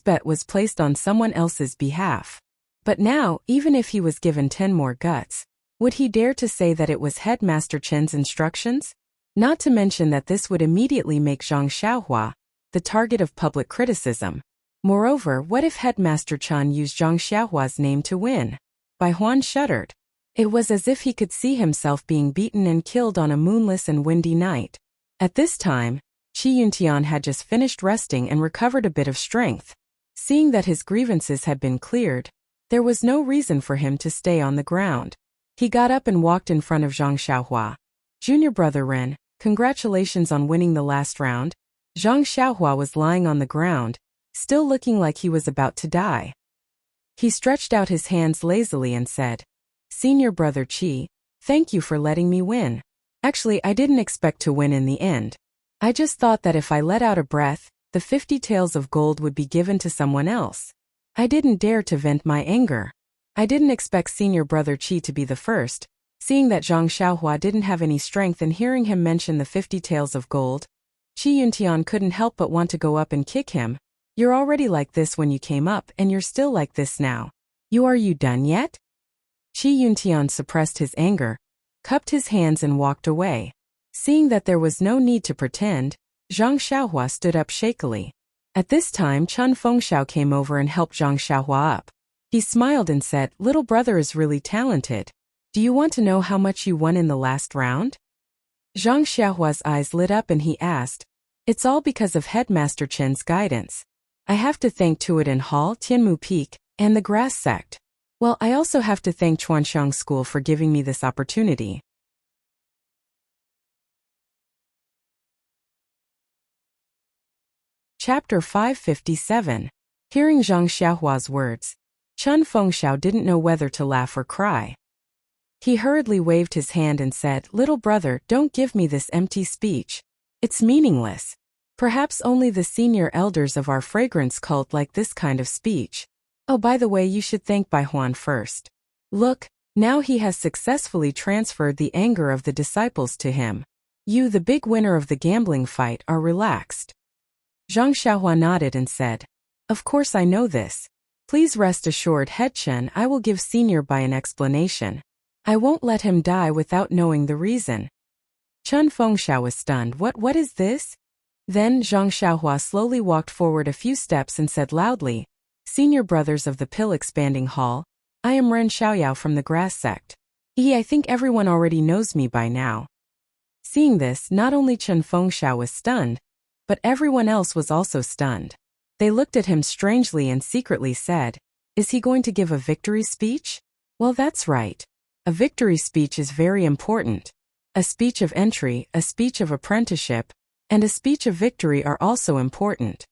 bet was placed on someone else's behalf. But now, even if he was given 10 more guts, would he dare to say that it was Headmaster Chen's instructions? Not to mention that this would immediately make Zhang Xiaohua the target of public criticism. Moreover, what if Headmaster Chen used Zhang Xiaohua's name to win? Bai Huan shuddered. It was as if he could see himself being beaten and killed on a moonless and windy night. At this time, Qi Yuntian had just finished resting and recovered a bit of strength. Seeing that his grievances had been cleared, there was no reason for him to stay on the ground. He got up and walked in front of Zhang Xiaohua. Junior brother Ren, congratulations on winning the last round. Zhang Xiaohua was lying on the ground, still looking like he was about to die. He stretched out his hands lazily and said, "Senior brother Qi, thank you for letting me win. Actually, I didn't expect to win in the end. I just thought that if I let out a breath, the 50 taels of gold would be given to someone else. I didn't dare to vent my anger. I didn't expect senior brother Qi to be the first." Seeing that Zhang Xiaohua didn't have any strength and hearing him mention the 50 taels of gold, Qi Yuntian couldn't help but want to go up and kick him. "You're already like this when you came up and you're still like this now. Are you done yet?" Qi Yuntian suppressed his anger, cupped his hands and walked away. Seeing that there was no need to pretend, Zhang Xiaohua stood up shakily. At this time Chun Fengxiao came over and helped Zhang Xiaohua up. He smiled and said, "Little brother is really talented. Do you want to know how much you won in the last round?" Zhang Xiaohua's eyes lit up and he asked, "It's all because of Headmaster Chen's guidance. I have to thank Tuidan Hall, Tianmu Peak, and the Grass Sect. Well, I also have to thank Chuanxiang School for giving me this opportunity." Chapter 557. Hearing Zhang Xiaohua's words, Chun Fengxiao didn't know whether to laugh or cry. He hurriedly waved his hand and said, "Little brother, don't give me this empty speech. It's meaningless. Perhaps only the senior elders of our fragrance cult like this kind of speech. Oh, by the way, you should thank Bai Huan first. Look, now he has successfully transferred the anger of the disciples to him. You, the big winner of the gambling fight, are relaxed." Zhang Xiaohua nodded and said, "Of course I know this. Please rest assured, Head Chen, I will give Senior Bai an explanation. I won't let him die without knowing the reason." Chun Fengxiao was stunned. What is this?" Then Zhang Xiaohua slowly walked forward a few steps and said loudly, "Senior brothers of the Pill Expanding Hall, I am Ren Xiaoyao from the Grass Sect. I think everyone already knows me by now." Seeing this, not only Chun Fengxiao was stunned, but everyone else was also stunned. They looked at him strangely and secretly said, "Is he going to give a victory speech?" Well, that's right. A victory speech is very important. A speech of entry, a speech of apprenticeship, and a speech of victory are also important.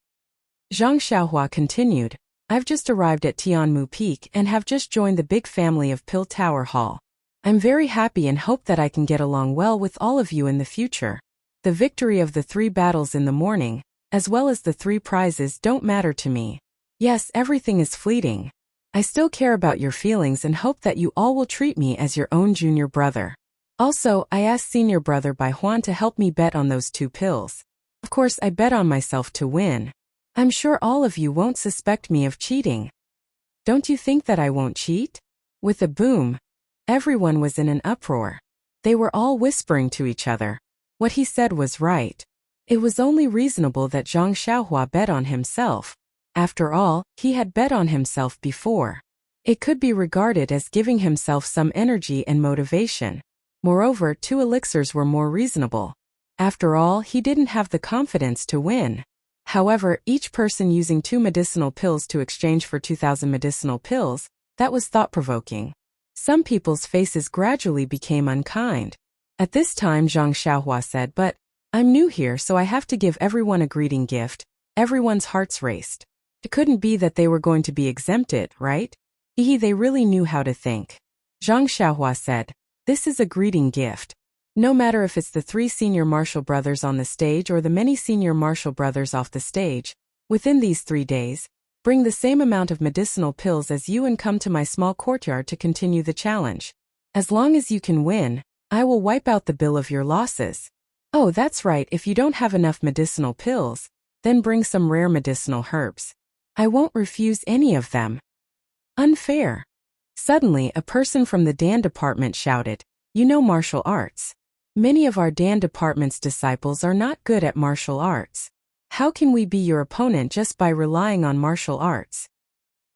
Zhang Xiaohua continued, "I've just arrived at Tianmu Peak and have just joined the big family of Pill Tower Hall. I'm very happy and hope that I can get along well with all of you in the future. The victory of the 3 battles in the morning, as well as the 3 prizes, don't matter to me. Yes, everything is fleeting. I still care about your feelings and hope that you all will treat me as your own junior brother. Also, I asked senior brother Bai Huan to help me bet on those 2 pills. Of course, I bet on myself to win. I'm sure all of you won't suspect me of cheating. Don't you think that I won't cheat?" With a boom, everyone was in an uproar. They were all whispering to each other. What he said was right. It was only reasonable that Zhang Xiaohua bet on himself. After all, he had bet on himself before. It could be regarded as giving himself some energy and motivation. Moreover, 2 elixirs were more reasonable. After all, he didn't have the confidence to win. However, each person using 2 medicinal pills to exchange for 2,000 medicinal pills, that was thought-provoking. Some people's faces gradually became unkind. At this time Zhang Xiaohua said, "But I'm new here, so I have to give everyone a greeting gift." Everyone's hearts raced. It couldn't be that they were going to be exempted, right? They really knew how to think. Zhang Xiaohua said, "This is a greeting gift. No matter if it's the 3 senior martial brothers on the stage or the many senior martial brothers off the stage, within these 3 days, bring the same amount of medicinal pills as you and come to my small courtyard to continue the challenge. As long as you can win, I will wipe out the bill of your losses. Oh, that's right, if you don't have enough medicinal pills, then bring some rare medicinal herbs. I won't refuse any of them." Unfair. Suddenly, a person from the Dan department shouted, "You know martial arts. Many of our Dan department's disciples are not good at martial arts. How can we be your opponent just by relying on martial arts?"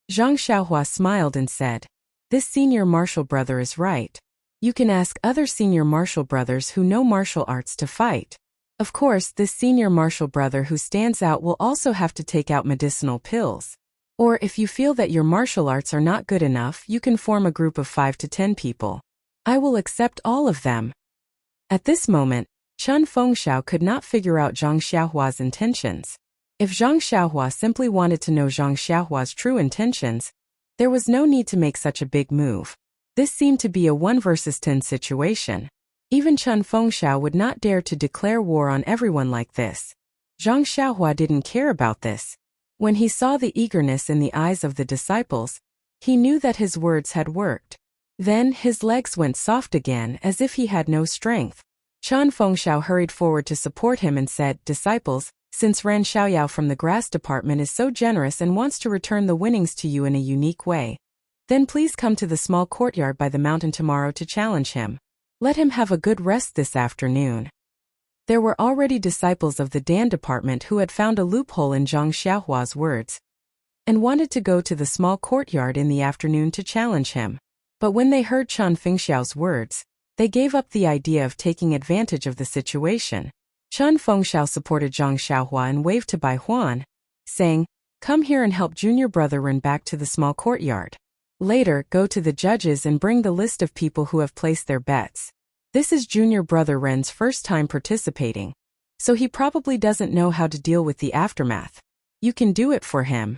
Zhang Xiaohua smiled and said, "This senior martial brother is right. You can ask other senior martial brothers who know martial arts to fight. Of course, this senior martial brother who stands out will also have to take out medicinal pills. Or if you feel that your martial arts are not good enough, you can form a group of 5 to 10 people. I will accept all of them." At this moment, Chen Fengxiao could not figure out Zhang Xiaohua's intentions. If Zhang Xiaohua simply wanted to know Zhang Xiaohua's true intentions, there was no need to make such a big move. This seemed to be a 1 versus 10 situation. Even Chen Fengxiao would not dare to declare war on everyone like this. Zhang Xiaohua didn't care about this. When he saw the eagerness in the eyes of the disciples, he knew that his words had worked. Then his legs went soft again as if he had no strength. Chen Fengxiao hurried forward to support him and said, "Disciples, since Ren Xiaoyao from the grass department is so generous and wants to return the winnings to you in a unique way, then please come to the small courtyard by the mountain tomorrow to challenge him. Let him have a good rest this afternoon." There were already disciples of the Dan department who had found a loophole in Zhang Xiaohua's words and wanted to go to the small courtyard in the afternoon to challenge him. But when they heard Chen Fengxiao's words, they gave up the idea of taking advantage of the situation. Chen Fengxiao supported Zhang Xiaohua and waved to Bai Huan, saying, "Come here and help junior brother Ren back to the small courtyard. Later, go to the judges and bring the list of people who have placed their bets. This is junior brother Ren's first time participating, so he probably doesn't know how to deal with the aftermath. You can do it for him."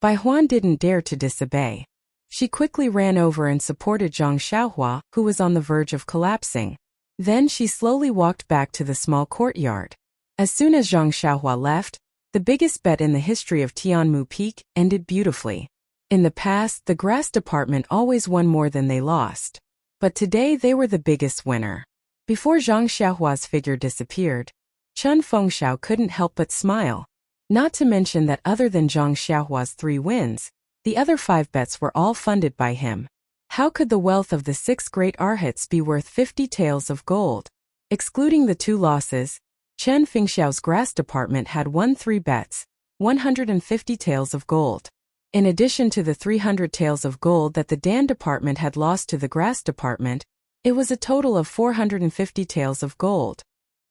Bai Huan didn't dare to disobey. She quickly ran over and supported Zhang Xiaohua, who was on the verge of collapsing. Then she slowly walked back to the small courtyard. As soon as Zhang Xiaohua left, the biggest bet in the history of Tianmu Peak ended beautifully. In the past, the grass department always won more than they lost. But today they were the biggest winner. Before Zhang Xiaohua's figure disappeared, Chen Fengxiao couldn't help but smile. Not to mention that other than Zhang Xiaohua's 3 wins, the other 5 bets were all funded by him. How could the wealth of the 6 great arhats be worth 50 taels of gold? Excluding the 2 losses, Chen Fengxiao's grass department had won 3 bets, 150 taels of gold. In addition to the 300 taels of gold that the Dan department had lost to the grass department, it was a total of 450 taels of gold.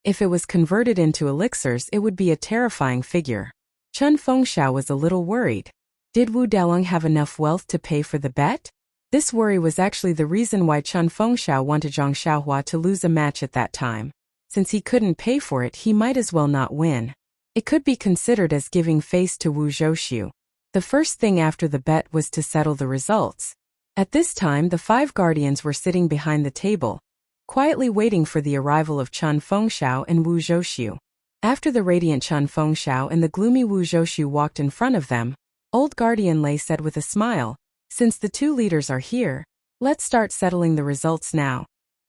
If it was converted into elixirs, it would be a terrifying figure. Chen Fengxiao was a little worried. Did Wu Dalong have enough wealth to pay for the bet? This worry was actually the reason why Chen Fengxiao wanted Zhang Xiaohua to lose a match at that time. Since he couldn't pay for it, he might as well not win. It could be considered as giving face to Wu Zhouxiu. The first thing after the bet was to settle the results. At this time, the 5 guardians were sitting behind the table, quietly waiting for the arrival of Chen Fengxiao and Wu Zhouxiu. After the radiant Chen Fengxiao and the gloomy Wu Zhouxiu walked in front of them, old guardian Lei said with a smile, "Since the 2 leaders are here, let's start settling the results now."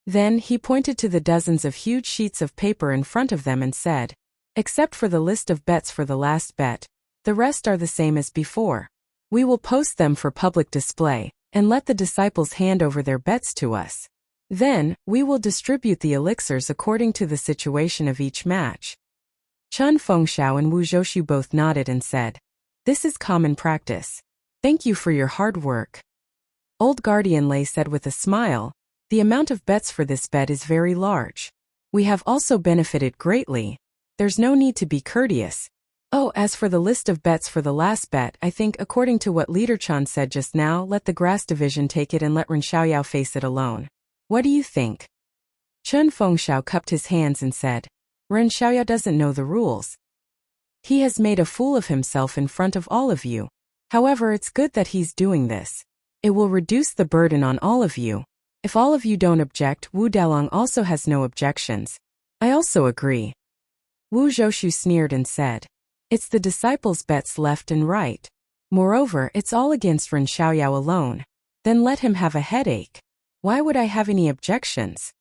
Then he pointed to the dozens of huge sheets of paper in front of them and said, "Except for the list of bets for the last bet, the rest are the same as before. We will post them for public display, and let the disciples hand over their bets to us. Then, we will distribute the elixirs according to the situation of each match." Chen Fengxiao and Wu Zhouxiu both nodded and said, "This is common practice. Thank you for your hard work." Old guardian Lei said with a smile, "The amount of bets for this bet is very large. We have also benefited greatly. There's no need to be courteous. Oh, as for the list of bets for the last bet, I think according to what Leader Chan said just now, let the grass division take it and let Ren Xiaoyao face it alone. What do you think?" Chen Fengxiao cupped his hands and said, "Ren Xiaoyao doesn't know the rules. He has made a fool of himself in front of all of you. However, it's good that he's doing this. It will reduce the burden on all of you. If all of you don't object, Wu Dalong also has no objections. I also agree." Wu Zhouxiu sneered and said, "It's the disciples' bets left and right. Moreover, it's all against Ren Xiaoyao alone. Then let him have a headache. Why would I have any objections?"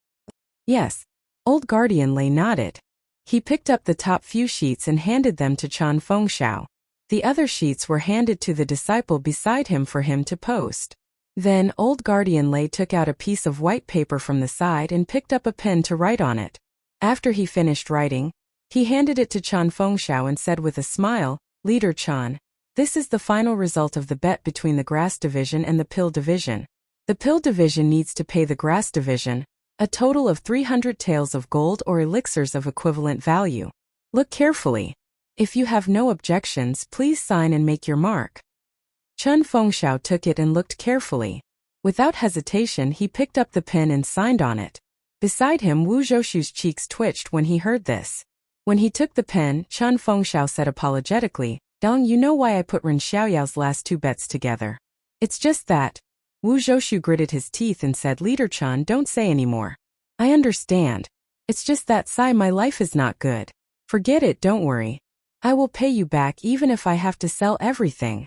"Yes." Old guardian Lei nodded. He picked up the top few sheets and handed them to Chen Fengxiao. The other sheets were handed to the disciple beside him for him to post. Then old guardian Lei took out a piece of white paper from the side and picked up a pen to write on it. After he finished writing, he handed it to Chen Fengxiao and said with a smile, "Leader Chen, this is the final result of the bet between the grass division and the pill division. The pill division needs to pay the grass division a total of 300 taels of gold or elixirs of equivalent value. Look carefully. If you have no objections, please sign and make your mark." Chen Fengxiao took it and looked carefully. Without hesitation, he picked up the pen and signed on it. Beside him, Wu Zhoushu's cheeks twitched when he heard this. When he took the pen, Chen Fengxiao said apologetically, Dong, you know why I put Ren Xiaoyao's last two bets together. It's just that. Wu Zhoushu gritted his teeth and said, Leader Chen, don't say anymore. I understand. It's just that, my life is not good. Forget it, don't worry. I will pay you back even if I have to sell everything.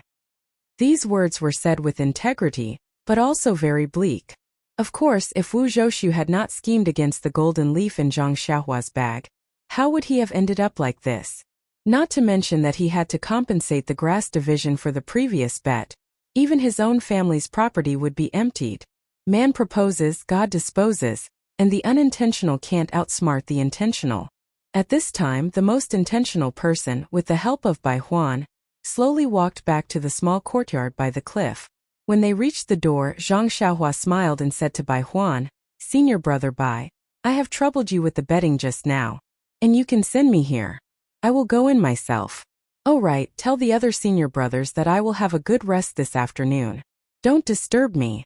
These words were said with integrity, but also very bleak. Of course, if Wu Zhoushu had not schemed against the golden leaf in Zhang Xiaohua's bag, how would he have ended up like this? Not to mention that he had to compensate the grass division for the previous bet. Even his own family's property would be emptied. Man proposes, God disposes, and the unintentional can't outsmart the intentional. At this time, the most intentional person, with the help of Bai Huan, slowly walked back to the small courtyard by the cliff. When they reached the door, Zhang Xiaohua smiled and said to Bai Huan, Senior brother Bai, I have troubled you with the betting just now. And you can send me here. I will go in myself. Oh right, tell the other senior brothers that I will have a good rest this afternoon. Don't disturb me.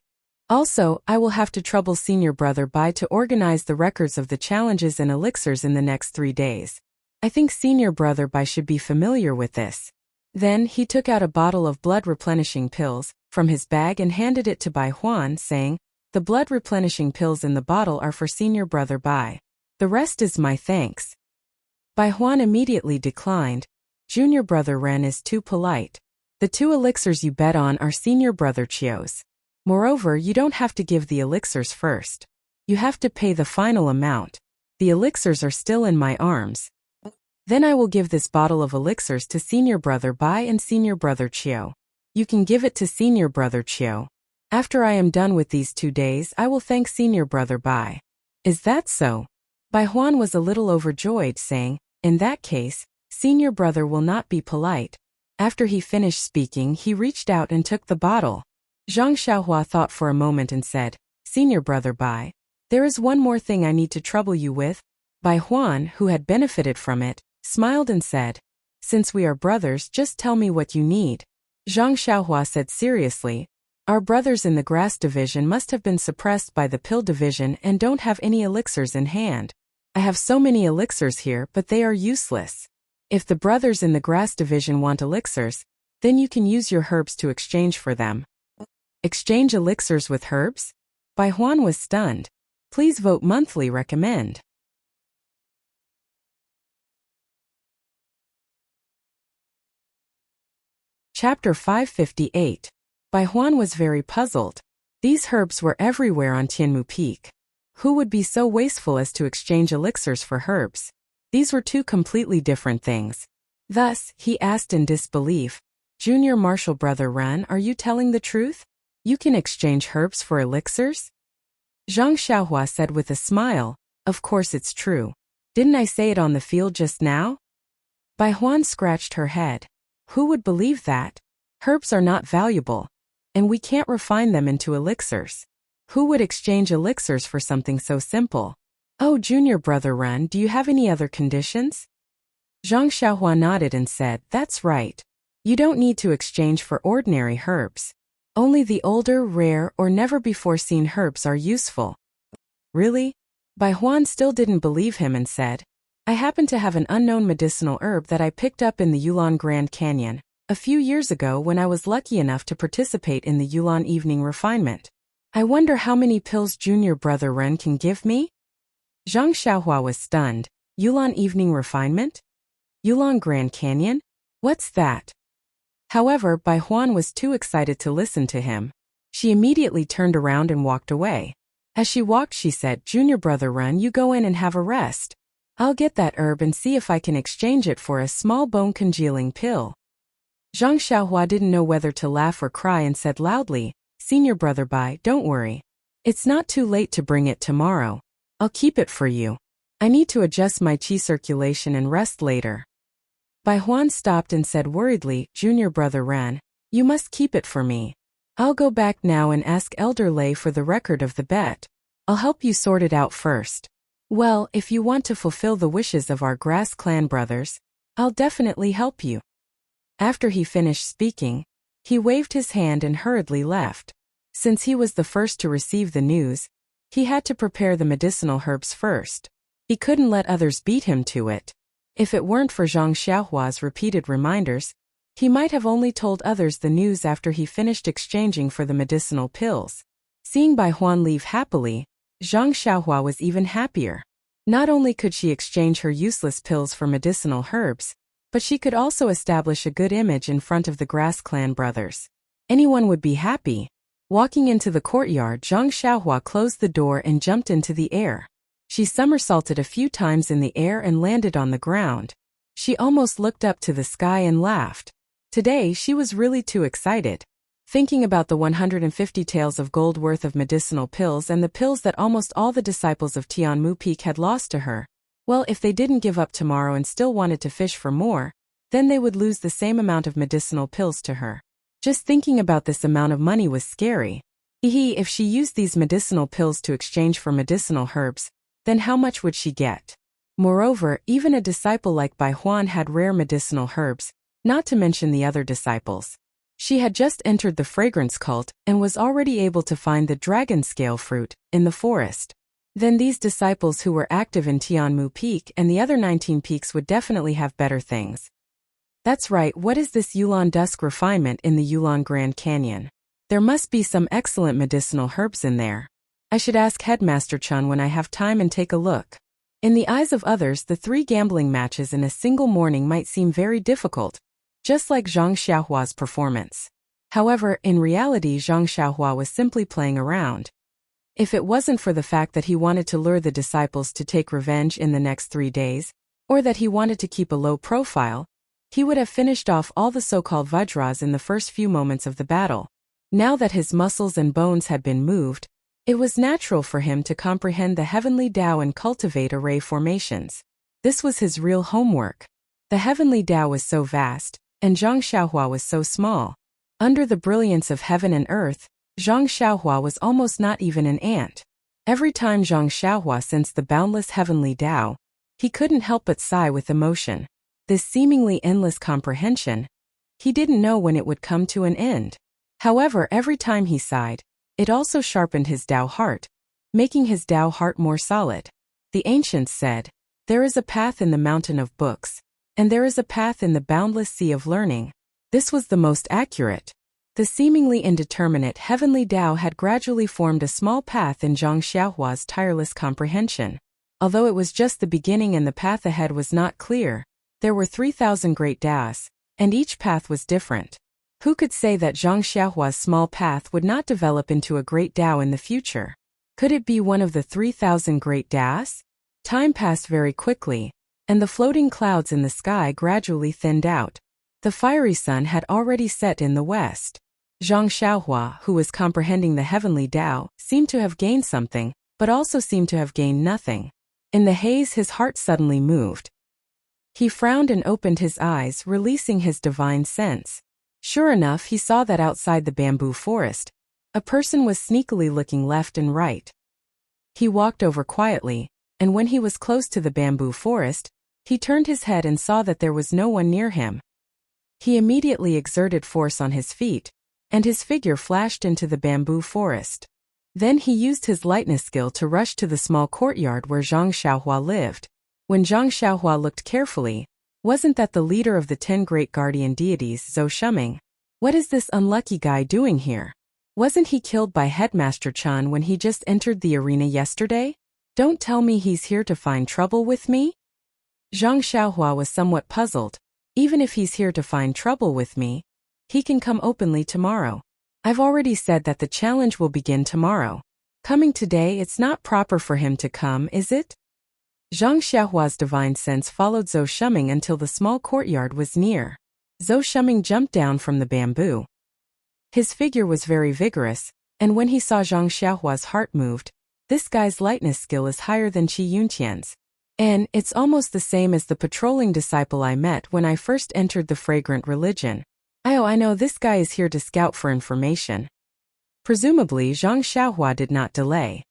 Also, I will have to trouble senior brother Bai to organize the records of the challenges and elixirs in the next 3 days. I think senior brother Bai should be familiar with this. Then, he took out a bottle of blood-replenishing pills from his bag and handed it to Bai Huan, saying, The blood-replenishing pills in the bottle are for senior brother Bai. The rest is my thanks. Bai Huan immediately declined. Junior brother Ren is too polite. The 2 elixirs you bet on are senior brother Qiu's. Moreover, you don't have to give the elixirs first. You have to pay the final amount. The elixirs are still in my arms. Then I will give this bottle of elixirs to senior brother Bai and senior brother Qiu. You can give it to senior brother Qiu. After I am done with these 2 days, I will thank senior brother Bai. Is that so? Bai Huan was a little overjoyed, saying, In that case, senior brother will not be polite. After he finished speaking, he reached out and took the bottle. Zhang Xiaohua thought for a moment and said, Senior brother Bai, there is one more thing I need to trouble you with. Bai Huan, who had benefited from it, smiled and said, Since we are brothers, just tell me what you need. Zhang Xiaohua said seriously, Our brothers in the grass division must have been suppressed by the pill division and don't have any elixirs in hand. I have so many elixirs here, but they are useless. If the brothers in the grass division want elixirs, then you can use your herbs to exchange for them. Exchange elixirs with herbs? Bai Huan was stunned. Please vote monthly recommend. Chapter 558. Bai Huan was very puzzled. These herbs were everywhere on Tianmu Peak. Who would be so wasteful as to exchange elixirs for herbs? These were 2 completely different things. Thus, he asked in disbelief, Junior Marshal Brother Ren, are you telling the truth? You can exchange herbs for elixirs? Zhang Xiaohua said with a smile, Of course it's true. Didn't I say it on the field just now? Bai Huan scratched her head. Who would believe that? Herbs are not valuable. And we can't refine them into elixirs. Who would exchange elixirs for something so simple? Oh, Junior Brother Ren, do you have any other conditions? Zhang Xiaohua nodded and said, That's right. You don't need to exchange for ordinary herbs. Only the older, rare, or never-before-seen herbs are useful. Really? Bai Huan still didn't believe him and said, I happen to have an unknown medicinal herb that I picked up in the Yulon Grand Canyon a few years ago when I was lucky enough to participate in the Yulon Evening Refinement. I wonder how many pills Junior Brother Ren can give me? Zhang Xiaohua was stunned. Yulon Evening Refinement? Yulon Grand Canyon? What's that? However, Bai Huan was too excited to listen to him. She immediately turned around and walked away. As she walked, she said, Junior Brother Ren, you go in and have a rest. I'll get that herb and see if I can exchange it for a small bone-congealing pill. Zhang Xiaohua didn't know whether to laugh or cry and said loudly, Senior Brother Bai, don't worry. It's not too late to bring it tomorrow. I'll keep it for you. I need to adjust my qi circulation and rest later. Bai Huan stopped and said worriedly, Junior Brother Ren, you must keep it for me. I'll go back now and ask Elder Lei for the record of the bet. I'll help you sort it out first. Well, if you want to fulfill the wishes of our grass clan brothers, I'll definitely help you. After he finished speaking, he waved his hand and hurriedly left. Since he was the first to receive the news, He had to prepare the medicinal herbs first. He couldn't let others beat him to it. If it weren't for Zhang Xiaohua's repeated reminders, he might have only told others the news after he finished exchanging for the medicinal pills. Seeing Bai Huan leave happily, Zhang Xiaohua was even happier. Not only could she exchange her useless pills for medicinal herbs, but she could also establish a good image in front of the Grass Clan brothers. Anyone would be happy. Walking into the courtyard, Zhang Xiaohua closed the door and jumped into the air. She somersaulted a few times in the air and landed on the ground. She almost looked up to the sky and laughed. Today she was really too excited. Thinking about the 150 taels of gold worth of medicinal pills and the pills that almost all the disciples of Tianmu Peak had lost to her. Well, if they didn't give up tomorrow and still wanted to fish for more, then they would lose the same amount of medicinal pills to her. Just thinking about this amount of money was scary. If she used these medicinal pills to exchange for medicinal herbs, then how much would she get? Moreover, even a disciple like Bai Huan had rare medicinal herbs, not to mention the other disciples. She had just entered the fragrance cult and was already able to find the dragon scale fruit in the forest. Then these disciples who were active in Tianmu Peak and the other 19 peaks would definitely have better things. That's right, what is this Yulon Dusk refinement in the Yulon Grand Canyon? There must be some excellent medicinal herbs in there. I should ask Headmaster Chun when I have time and take a look. In the eyes of others, the 3 gambling matches in a single morning might seem very difficult, just like Zhang Xiaohua's performance. However, in reality Zhang Xiaohua was simply playing around. If it wasn't for the fact that he wanted to lure the disciples to take revenge in the next 3 days, or that he wanted to keep a low profile, he would have finished off all the so-called Vajras in the first few moments of the battle. Now that his muscles and bones had been moved, it was natural for him to comprehend the heavenly Tao and cultivate array formations. This was his real homework. The heavenly Tao was so vast, and Zhang Xiaohua was so small. Under the brilliance of heaven and earth, Zhang Xiaohua was almost not even an ant. Every time Zhang Xiaohua sensed the boundless heavenly Tao, he couldn't help but sigh with emotion. This seemingly endless comprehension, he didn't know when it would come to an end. However, every time he sighed, it also sharpened his Tao heart, making his Tao heart more solid. The ancients said, "There is a path in the mountain of books, and there is a path in the boundless sea of learning." This was the most accurate. The seemingly indeterminate heavenly Tao had gradually formed a small path in Zhang Xiaohua's tireless comprehension. Although it was just the beginning and the path ahead was not clear, there were 3,000 great Taos, and each path was different. Who could say that Zhang Xiaohua's small path would not develop into a great Tao in the future? Could it be one of the 3,000 great Taos? Time passed very quickly, and the floating clouds in the sky gradually thinned out. The fiery sun had already set in the west. Zhang Xiaohua, who was comprehending the heavenly Tao, seemed to have gained something, but also seemed to have gained nothing. In the haze his heart suddenly moved. He frowned and opened his eyes, releasing his divine sense. Sure enough, he saw that outside the bamboo forest, a person was sneakily looking left and right. He walked over quietly, and when he was close to the bamboo forest, he turned his head and saw that there was no one near him. He immediately exerted force on his feet, and his figure flashed into the bamboo forest. Then he used his lightness skill to rush to the small courtyard where Zhang Xiaohua lived. When Zhang Xiaohua looked carefully, wasn't that the leader of the 10 great guardian deities, Zhou Shuming? What is this unlucky guy doing here? Wasn't he killed by Headmaster Chun when he just entered the arena yesterday? Don't tell me he's here to find trouble with me? Zhang Xiaohua was somewhat puzzled. Even if he's here to find trouble with me, he can come openly tomorrow. I've already said that the challenge will begin tomorrow. Coming today, it's not proper for him to come, is it? Zhang Xiaohua's divine sense followed Zhou Shuming until the small courtyard was near. Zhou Shuming jumped down from the bamboo. His figure was very vigorous, and when he saw Zhang Xiaohua's heart moved, this guy's lightness skill is higher than Qi Yuntian's. And it's almost the same as the patrolling disciple I met when I first entered the fragrant religion. I know this guy is here to scout for information. Presumably Zhang Xiaohua did not delay.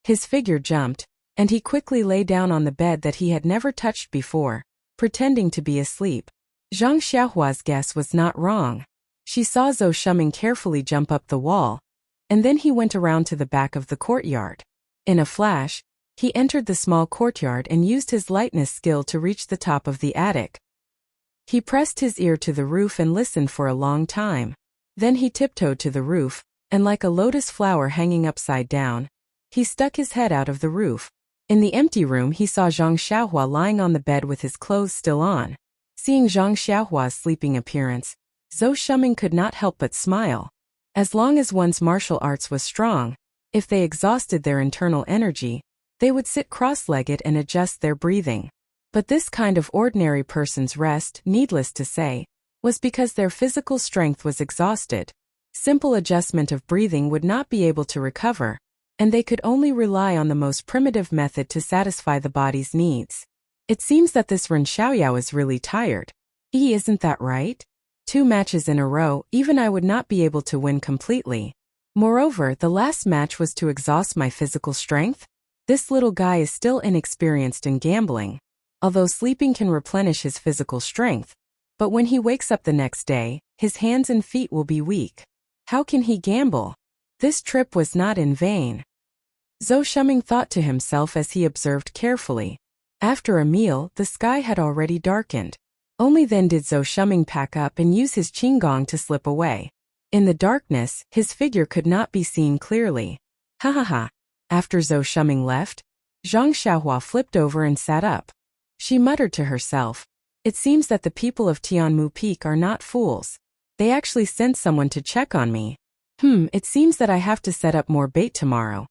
His figure jumped, and he quickly lay down on the bed that he had never touched before, pretending to be asleep. Zhang Xiaohua's guess was not wrong. She saw Zhou Shuming carefully jump up the wall, and then he went around to the back of the courtyard. In a flash, he entered the small courtyard and used his lightness skill to reach the top of the attic. He pressed his ear to the roof and listened for a long time. Then he tiptoed to the roof, and like a lotus flower hanging upside down, he stuck his head out of the roof. In the empty room he saw Zhang Xiaohua lying on the bed with his clothes still on. Seeing Zhang Xiaohua's sleeping appearance, Zhou Shuming could not help but smile. As long as one's martial arts was strong, if they exhausted their internal energy, they would sit cross-legged and adjust their breathing. But this kind of ordinary person's rest, needless to say, was because their physical strength was exhausted. Simple adjustment of breathing would not be able to recover, and they could only rely on the most primitive method to satisfy the body's needs. It seems that this Ren Xiaoyao is really tired. Isn't that right? 2 matches in a row, even I would not be able to win completely. Moreover, the last match was to exhaust my physical strength. This little guy is still inexperienced in gambling. Although sleeping can replenish his physical strength, but when he wakes up the next day, his hands and feet will be weak. How can he gamble? This trip was not in vain. Zhou Shuming thought to himself as he observed carefully. After a meal, the sky had already darkened. Only then did Zhou Shuming pack up and use his qinggong to slip away. In the darkness, his figure could not be seen clearly. Ha ha ha. After Zhou Shuming left, Zhang Xiaohua flipped over and sat up. She muttered to herself, "It seems that the people of Tianmu Peak are not fools. They actually sent someone to check on me. It seems that I have to set up more bait tomorrow."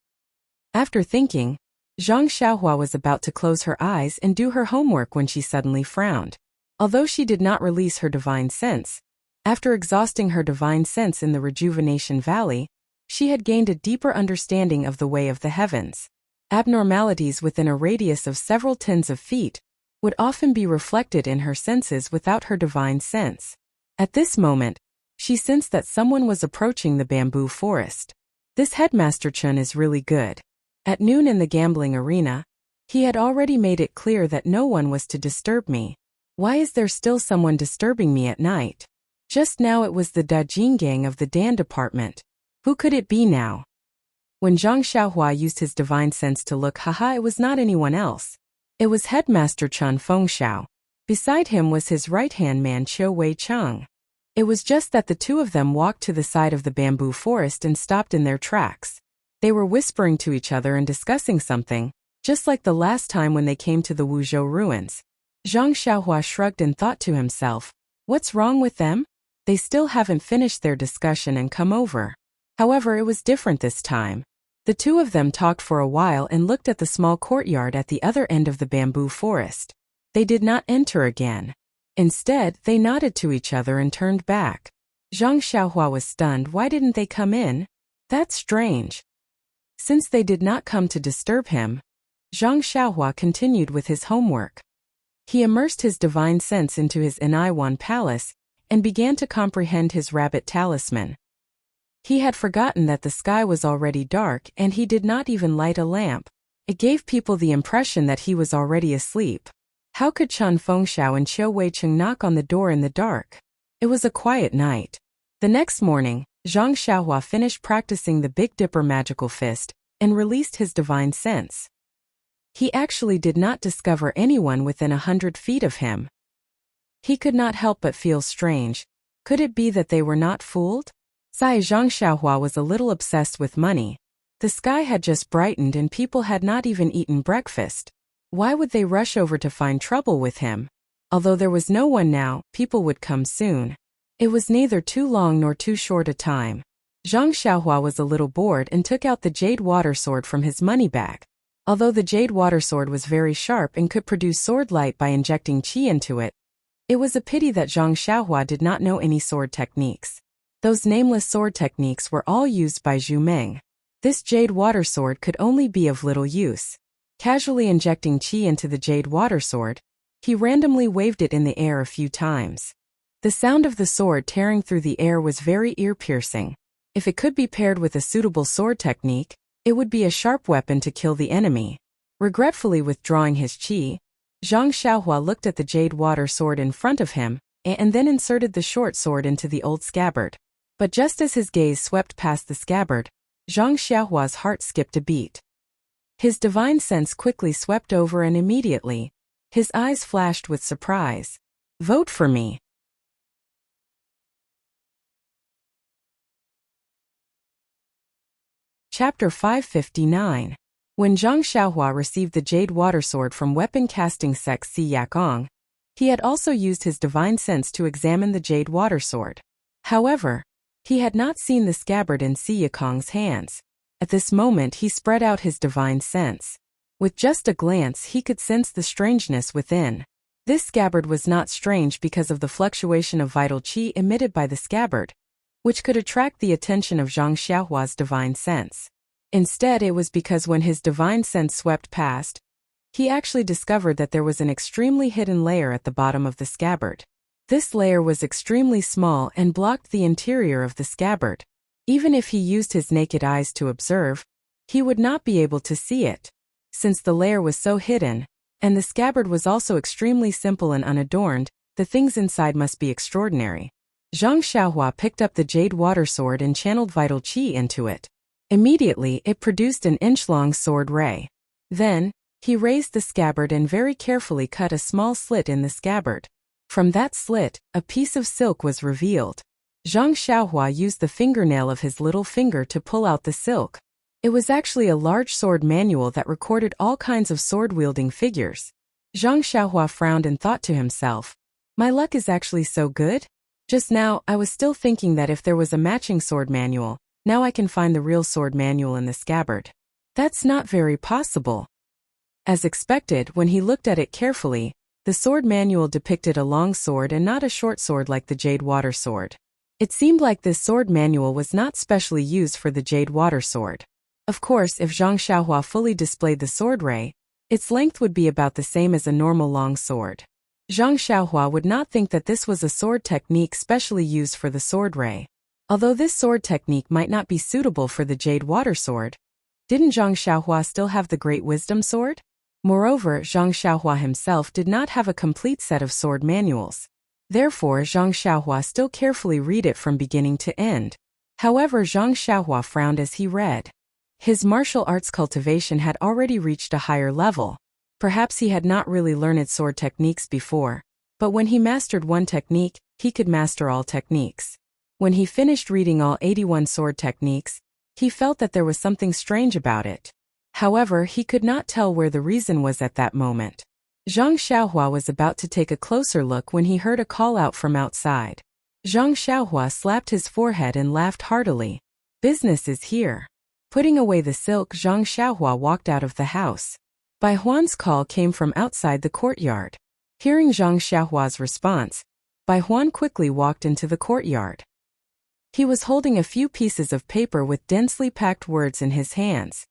After thinking, Zhang Xiaohua was about to close her eyes and do her homework when she suddenly frowned. Although she did not release her divine sense, after exhausting her divine sense in the Rejuvenation Valley, she had gained a deeper understanding of the way of the heavens. Abnormalities within a radius of several tens of feet would often be reflected in her senses without her divine sense. At this moment, she sensed that someone was approaching the bamboo forest. This headmaster Chun is really good. At noon in the gambling arena, he had already made it clear that no one was to disturb me. Why is there still someone disturbing me at night? Just now it was the Dajin gang of the Dan department. Who could it be now? When Zhang Xiaohua used his divine sense to look, it was not anyone else. It was Headmaster Chun Fengxiao. Beside him was his right-hand man Qiu Wei Cheng. It was just that the two of them walked to the side of the bamboo forest and stopped in their tracks. They were whispering to each other and discussing something, just like the last time when they came to the Wuzhou ruins. Zhang Xiaohua shrugged and thought to himself, "What's wrong with them? They still haven't finished their discussion and come over." However, it was different this time. The two of them talked for a while and looked at the small courtyard at the other end of the bamboo forest. They did not enter again. Instead, they nodded to each other and turned back. Zhang Xiaohua was stunned. Why didn't they come in? That's strange. Since they did not come to disturb him, Zhang Xiaohua continued with his homework. He immersed his divine sense into his Enaiwan palace and began to comprehend his rabbit talisman. He had forgotten that the sky was already dark and he did not even light a lamp. It gave people the impression that he was already asleep. How could Chun Fengxiao and Qiu Weicheng knock on the door in the dark? It was a quiet night. The next morning, Zhang Xiaohua finished practicing the Big Dipper magical fist and released his divine sense. He actually did not discover anyone within 100 feet of him. He could not help but feel strange. Could it be that they were not fooled? Zhang Xiaohua was a little obsessed with money. The sky had just brightened and people had not even eaten breakfast. Why would they rush over to find trouble with him? Although there was no one now, people would come soon. It was neither too long nor too short a time. Zhang Xiaohua was a little bored and took out the jade water sword from his money bag. Although the jade water sword was very sharp and could produce sword light by injecting qi into it, it was a pity that Zhang Xiaohua did not know any sword techniques. Those nameless sword techniques were all used by Zhu Meng. This jade water sword could only be of little use. Casually injecting qi into the jade water sword, he randomly waved it in the air a few times. The sound of the sword tearing through the air was very ear-piercing. If it could be paired with a suitable sword technique, it would be a sharp weapon to kill the enemy. Regretfully withdrawing his qi, Zhang Xiaohua looked at the jade water sword in front of him, and then inserted the short sword into the old scabbard. But just as his gaze swept past the scabbard, Zhang Xiaohua's heart skipped a beat. His divine sense quickly swept over and immediately, his eyes flashed with surprise. Vote for me. Chapter 559. When Zhang Xiaohua received the Jade Water Sword from weapon casting sect Si Yakong, he had also used his divine sense to examine the Jade Water Sword. However, he had not seen the scabbard in Si Yakong's hands. At this moment he spread out his divine sense. With just a glance he could sense the strangeness within. This scabbard was not strange because of the fluctuation of vital qi emitted by the scabbard, which could attract the attention of Zhang Xiaohua's divine sense. Instead, it was because when his divine sense swept past, he actually discovered that there was an extremely hidden layer at the bottom of the scabbard. This layer was extremely small and blocked the interior of the scabbard. Even if he used his naked eyes to observe, he would not be able to see it. Since the layer was so hidden, and the scabbard was also extremely simple and unadorned, the things inside must be extraordinary. Zhang Xiaohua picked up the Jade Water Sword and channeled vital qi into it. Immediately, it produced an inch-long sword ray. Then, he raised the scabbard and very carefully cut a small slit in the scabbard. From that slit, a piece of silk was revealed. Zhang Xiaohua used the fingernail of his little finger to pull out the silk. It was actually a large sword manual that recorded all kinds of sword-wielding figures. Zhang Xiaohua frowned and thought to himself, "My luck is actually so good? Just now, I was still thinking that if there was a matching sword manual, now I can find the real sword manual in the scabbard. That's not very possible." As expected, when he looked at it carefully, the sword manual depicted a long sword and not a short sword like the Jade Water Sword. It seemed like this sword manual was not specially used for the Jade Water Sword. Of course, if Zhang Xiaohua fully displayed the sword ray, its length would be about the same as a normal long sword. Zhang Xiaohua would not think that this was a sword technique specially used for the sword ray. Although this sword technique might not be suitable for the Jade Water Sword, didn't Zhang Xiaohua still have the Great Wisdom Sword? Moreover, Zhang Xiaohua himself did not have a complete set of sword manuals. Therefore, Zhang Xiaohua still carefully read it from beginning to end. However, Zhang Xiaohua frowned as he read. His martial arts cultivation had already reached a higher level. Perhaps he had not really learned sword techniques before, but when he mastered one technique, he could master all techniques. When he finished reading all 81 sword techniques, he felt that there was something strange about it. However, he could not tell where the reason was at that moment. Zhang Xiaohua was about to take a closer look when he heard a call out from outside. Zhang Xiaohua slapped his forehead and laughed heartily. "Business is here." Putting away the silk, Zhang Xiaohua walked out of the house. Bai Huan's call came from outside the courtyard. Hearing Zhang Xiaohua's response, Bai Huan quickly walked into the courtyard. He was holding a few pieces of paper with densely packed words in his hands.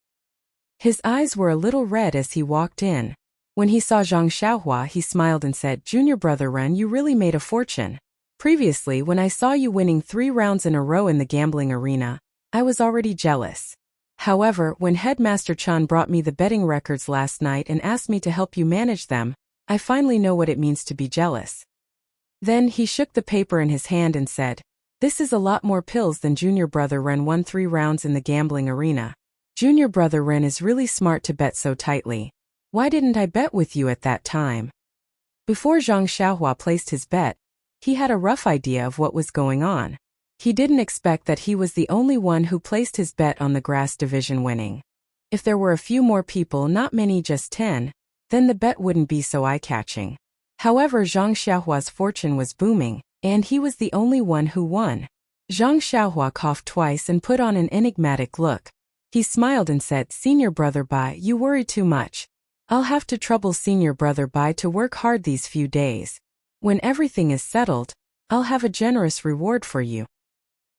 His eyes were a little red as he walked in. When he saw Zhang Xiaohua, he smiled and said, "Junior brother Ren, you really made a fortune. Previously, when I saw you winning 3 rounds in a row in the gambling arena, I was already jealous. However, when Headmaster Chan brought me the betting records last night and asked me to help you manage them, I finally know what it means to be jealous." Then he shook the paper in his hand and said, "This is a lot more pills than Junior brother Ren won 3 rounds in the gambling arena. Junior brother Ren is really smart to bet so tightly. Why didn't I bet with you at that time?" Before Zhang Xiaohua placed his bet, he had a rough idea of what was going on. He didn't expect that he was the only one who placed his bet on the grass division winning. If there were a few more people, not many, just 10, then the bet wouldn't be so eye-catching. However, Zhang Xiaohua's fortune was booming, and he was the only one who won. Zhang Xiaohua coughed twice and put on an enigmatic look. He smiled and said, "Senior brother Bai, you worry too much. I'll have to trouble senior brother Bai to work hard these few days. When everything is settled, I'll have a generous reward for you."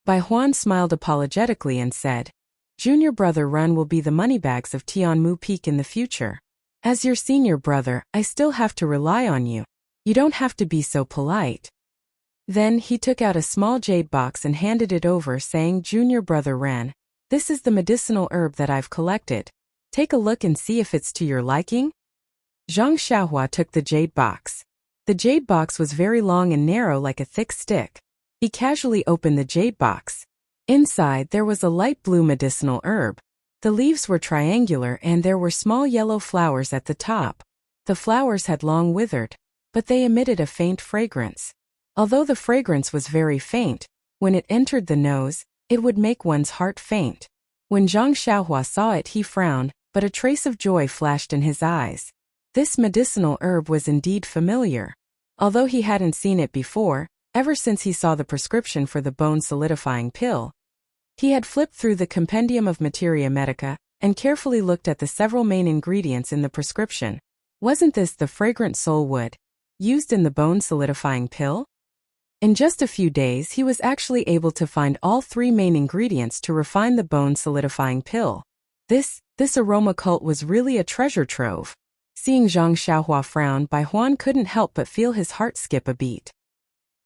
Bai Huan smiled apologetically and said, "Junior brother Ren will be the moneybags of Tianmu Peak in the future. As your senior brother, I still have to rely on you. You don't have to be so polite." Then he took out a small jade box and handed it over, saying, "Junior brother Ren, this is the medicinal herb that I've collected. Take a look and see if it's to your liking." Zhang Xiaohua took the jade box. The jade box was very long and narrow like a thick stick. He casually opened the jade box. Inside there was a light blue medicinal herb. The leaves were triangular and there were small yellow flowers at the top. The flowers had long withered, but they emitted a faint fragrance. Although the fragrance was very faint, when it entered the nose, it would make one's heart faint. When Zhang Xiaohua saw it, he frowned, but a trace of joy flashed in his eyes. This medicinal herb was indeed familiar. Although he hadn't seen it before, ever since he saw the prescription for the bone-solidifying pill. He had flipped through the compendium of materia medica and carefully looked at the several main ingredients in the prescription. Wasn't this the fragrant soul wood used in the bone-solidifying pill? In just a few days he was actually able to find all 3 main ingredients to refine the bone-solidifying pill. This aroma cult was really a treasure trove. Seeing Zhang Xiaohua frown, Bai Huan couldn't help but feel his heart skip a beat.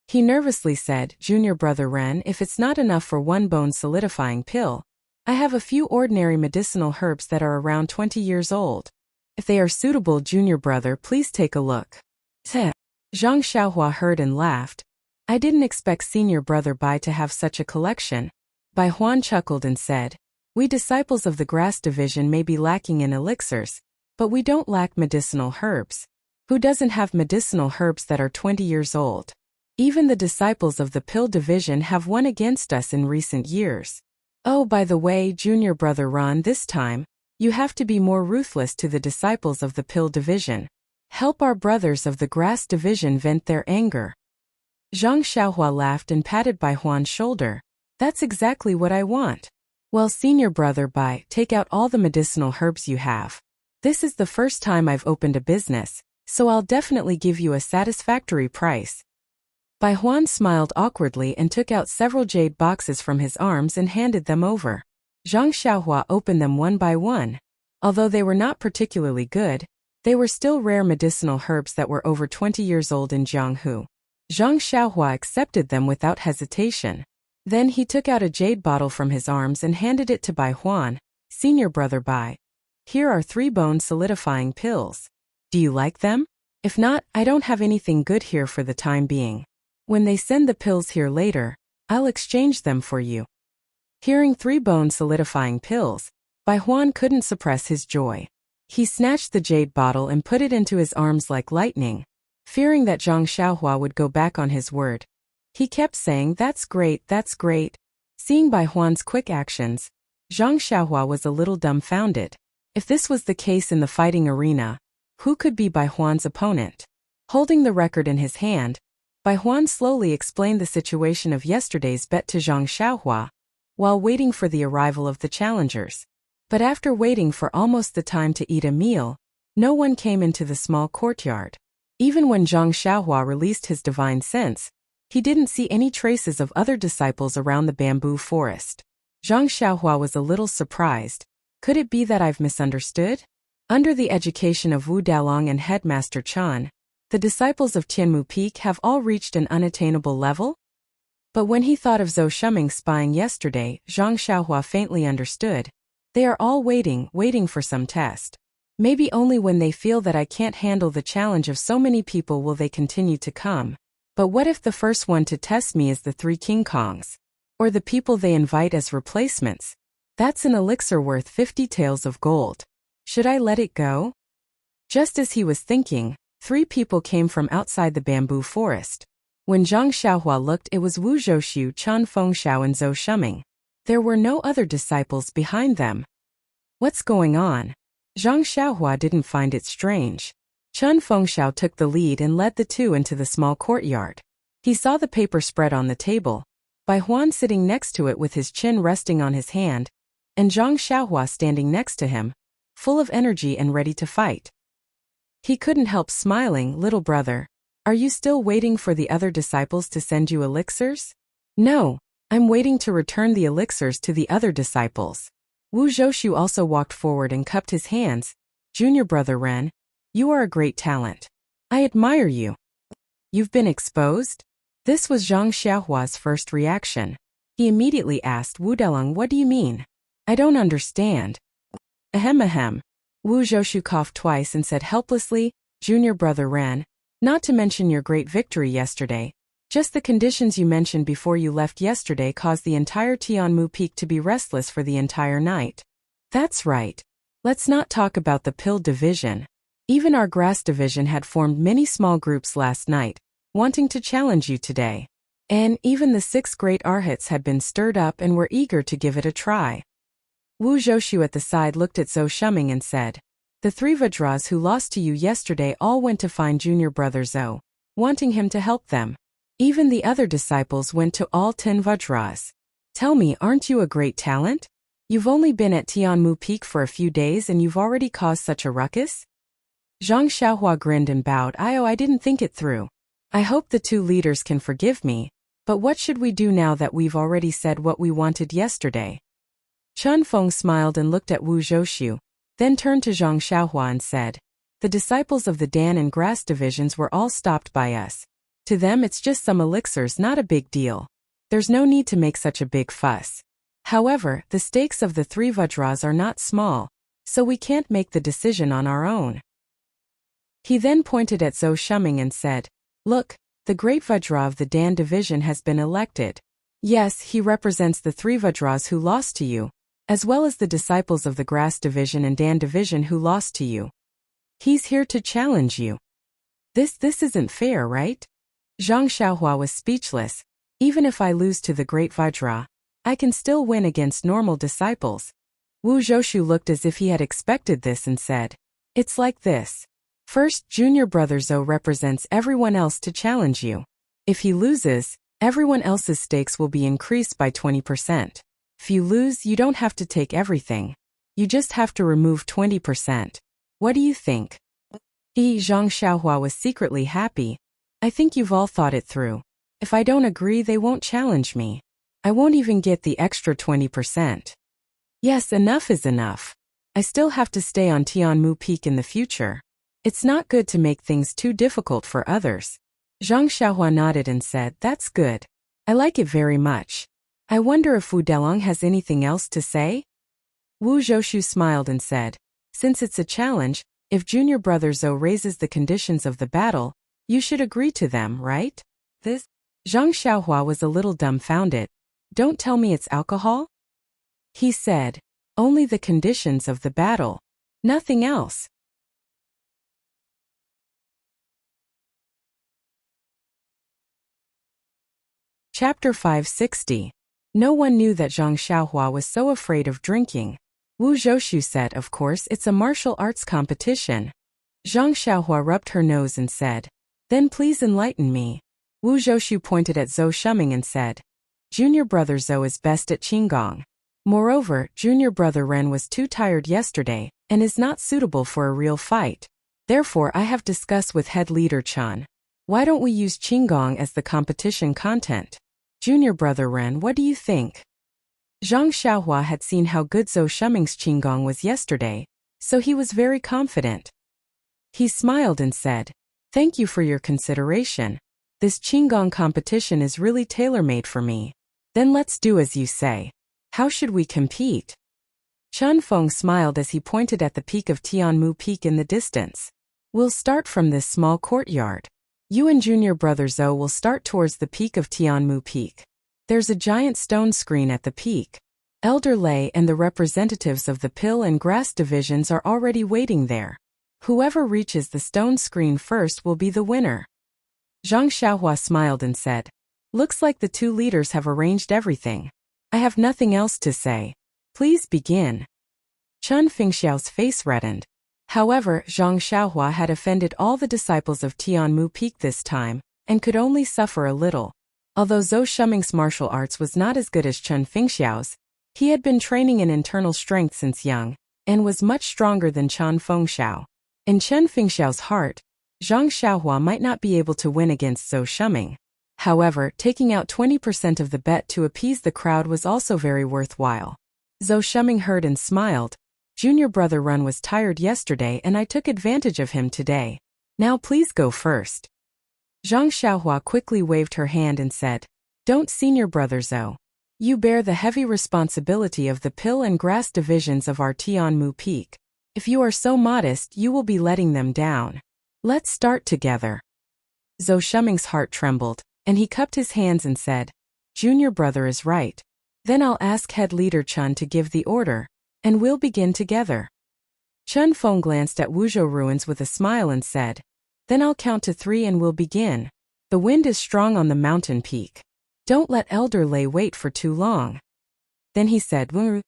He nervously said, "Junior brother Ren, if it's not enough for one bone-solidifying pill, I have a few ordinary medicinal herbs that are around 20 years old. If they are suitable, junior brother, please take a look." Zhang Xiaohua heard and laughed. "I didn't expect senior brother Bai to have such a collection." Bai Huan chuckled and said, "We disciples of the grass division may be lacking in elixirs, but we don't lack medicinal herbs. Who doesn't have medicinal herbs that are 20 years old? Even the disciples of the pill division have won against us in recent years. Oh, by the way, junior brother Ron, this time, you have to be more ruthless to the disciples of the pill division. Help our brothers of the grass division vent their anger." Zhang Xiaohua laughed and patted Bai Huan's shoulder. "That's exactly what I want. Well, senior brother Bai, take out all the medicinal herbs you have. This is the first time I've opened a business, so I'll definitely give you a satisfactory price." Bai Huan smiled awkwardly and took out several jade boxes from his arms and handed them over. Zhang Xiaohua opened them one by one. Although they were not particularly good, they were still rare medicinal herbs that were over 20 years old in Jianghu. Zhang Xiaohua accepted them without hesitation. Then he took out a jade bottle from his arms and handed it to Bai Huan. "Senior brother Bai, here are 3 bone-solidifying pills. Do you like them? If not, I don't have anything good here for the time being. When they send the pills here later, I'll exchange them for you." Hearing 3 bone-solidifying pills, Bai Huan couldn't suppress his joy. He snatched the jade bottle and put it into his arms like lightning. Fearing that Zhang Xiaohua would go back on his word, he kept saying, "That's great, that's great." Seeing Bai Huan's quick actions, Zhang Xiaohua was a little dumbfounded. If this was the case in the fighting arena, who could be Bai Huan's opponent? Holding the record in his hand, Bai Huan slowly explained the situation of yesterday's bet to Zhang Xiaohua, while waiting for the arrival of the challengers. But after waiting for almost the time to eat a meal, no one came into the small courtyard. Even when Zhang Xiaohua released his divine sense, he didn't see any traces of other disciples around the bamboo forest. Zhang Xiaohua was a little surprised. Could it be that I've misunderstood? Under the education of Wu Dalong and Headmaster Chan, the disciples of Tianmu Peak have all reached an unattainable level? But when he thought of Zhou Shuming spying yesterday, Zhang Xiaohua faintly understood. They are all waiting for some test. Maybe only when they feel that I can't handle the challenge of so many people will they continue to come. But what if the first one to test me is the 3 King Kongs? Or the people they invite as replacements? That's an elixir worth 50 taels of gold. Should I let it go? Just as he was thinking, 3 people came from outside the bamboo forest. When Zhang Xiaohua looked, it was Wu Zhouxiu, Chen Fengxiao and Zhou Shuming. There were no other disciples behind them. What's going on? Zhang Xiaohua didn't find it strange. Chen Fengxiao took the lead and led the 2 into the small courtyard. He saw the paper spread on the table, Bai Huan sitting next to it with his chin resting on his hand, and Zhang Xiaohua standing next to him, full of energy and ready to fight. He couldn't help smiling. "Little brother, are you still waiting for the other disciples to send you elixirs?" "No, I'm waiting to return the elixirs to the other disciples." Wu Zhouxiu also walked forward and cupped his hands. "Junior brother Ren, you are a great talent. I admire you. You've been exposed?" This was Zhang Xiaohua's first reaction. He immediately asked Wu Delong, "What do you mean? I don't understand." Ahem. Wu Zhouxiu coughed twice and said helplessly, "Junior brother Ren, not to mention your great victory yesterday, just the conditions you mentioned before you left yesterday caused the entire Tianmu Peak to be restless for the entire night. That's right. Let's not talk about the pill division. Even our grass division had formed many small groups last night, wanting to challenge you today. And even the 6 great arhats had been stirred up and were eager to give it a try. Wu Zhoushu at the side looked at Zhou Shuming and said, "The 3 Vajras who lost to you yesterday all went to find junior brother Zhou, wanting him to help them. Even the other disciples went to all 10 Vajras. Tell me, aren't you a great talent? You've only been at Tianmu Peak for a few days and you've already caused such a ruckus?" Zhang Xiaohua grinned and bowed. I didn't think it through. I hope the 2 leaders can forgive me, but what should we do now that we've already said what we wanted yesterday? Chen Feng smiled and looked at Wu Zhoushu, then turned to Zhang Xiaohua and said, "The disciples of the Dan and Grass divisions were all stopped by us. To them it's just some elixirs, not a big deal. There's no need to make such a big fuss. However, the stakes of the 3 Vajras are not small, so we can't make the decision on our own." He then pointed at Zhou Shuming and said, "Look, the great Vajra of the Dan division has been elected. Yes, he represents the 3 Vajras who lost to you, as well as the disciples of the Grass division and Dan division who lost to you. He's here to challenge you. This isn't fair, right?" Zhang Xiaohua was speechless. "Even if I lose to the great Vajra, I can still win against normal disciples." Wu Zhoushu looked as if he had expected this and said, "It's like this. First, junior brother Zhou represents everyone else to challenge you. If he loses, everyone else's stakes will be increased by 20%. If you lose, you don't have to take everything. You just have to remove 20%. What do you think?" Zhang Xiaohua was secretly happy. "I think you've all thought it through. If I don't agree, they won't challenge me. I won't even get the extra 20%. Yes, enough is enough. I still have to stay on Tianmu Peak in the future. It's not good to make things too difficult for others." Zhang Xiaohua nodded and said, "That's good. I like it very much. I wonder if Wu Delong has anything else to say?" Wu Zhoushu smiled and said, "Since it's a challenge, if junior brother Zhou raises the conditions of the battle, you should agree to them, right?" This? Zhang Xiaohua was a little dumbfounded. "Don't tell me it's alcohol?" He said, "Only the conditions of the battle. Nothing else." Chapter 560. No one knew that Zhang Xiaohua was so afraid of drinking. Wu Zhoushu said, "Of course, it's a martial arts competition." Zhang Xiaohua rubbed her nose and said, "Then please enlighten me." Wu Zhoushu pointed at Zhou Shuming and said, "Junior brother Zhou is best at Qinggong. Moreover, junior brother Ren was too tired yesterday and is not suitable for a real fight. Therefore, I have discussed with head leader Chan. Why don't we use Qinggong as the competition content? Junior brother Ren, what do you think?" Zhang Xiaohua had seen how good Zhou Shuming's Qinggong was yesterday, so he was very confident. He smiled and said, "Thank you for your consideration. This Qinggong competition is really tailor-made for me. Then let's do as you say. How should we compete?" Chen Feng smiled as he pointed at the peak of Tianmu Peak in the distance. "We'll start from this small courtyard. You and junior brother Zhou will start towards the peak of Tianmu Peak. There's a giant stone screen at the peak. Elder Lei and the representatives of the pill and grass divisions are already waiting there. Whoever reaches the stone screen first will be the winner." Zhang Xiaohua smiled and said, "Looks like the 2 leaders have arranged everything. I have nothing else to say. Please begin." Chen Fengxiao's face reddened. However, Zhang Xiaohua had offended all the disciples of Tianmu Peak this time, and could only suffer a little. Although Zhou Shuming's martial arts was not as good as Chen Fengxiao's, he had been training in internal strength since young, and was much stronger than Chen Fengxiao. In Chen Fengxiao's heart, Zhang Xiaohua might not be able to win against Zhou Shuming. However, taking out 20% of the bet to appease the crowd was also very worthwhile. Zhou Shuming heard and smiled. "Junior brother Run was tired yesterday and I took advantage of him today. Now please go first." Zhang Xiaohua quickly waved her hand and said, "Don't senior brother Zhou. You bear the heavy responsibility of the pill and grass divisions of our Tianmu Peak. If you are so modest, you will be letting them down. Let's start together." Zhou Shuming's heart trembled, and he cupped his hands and said, "Junior brother is right. Then I'll ask head leader Chun to give the order." and we'll begin together. Chen Feng glanced at Wuzhou ruins with a smile and said, then I'll count to 3 and we'll begin. The wind is strong on the mountain peak. Don't let Elder Lei wait for too long. Then he said, Wu.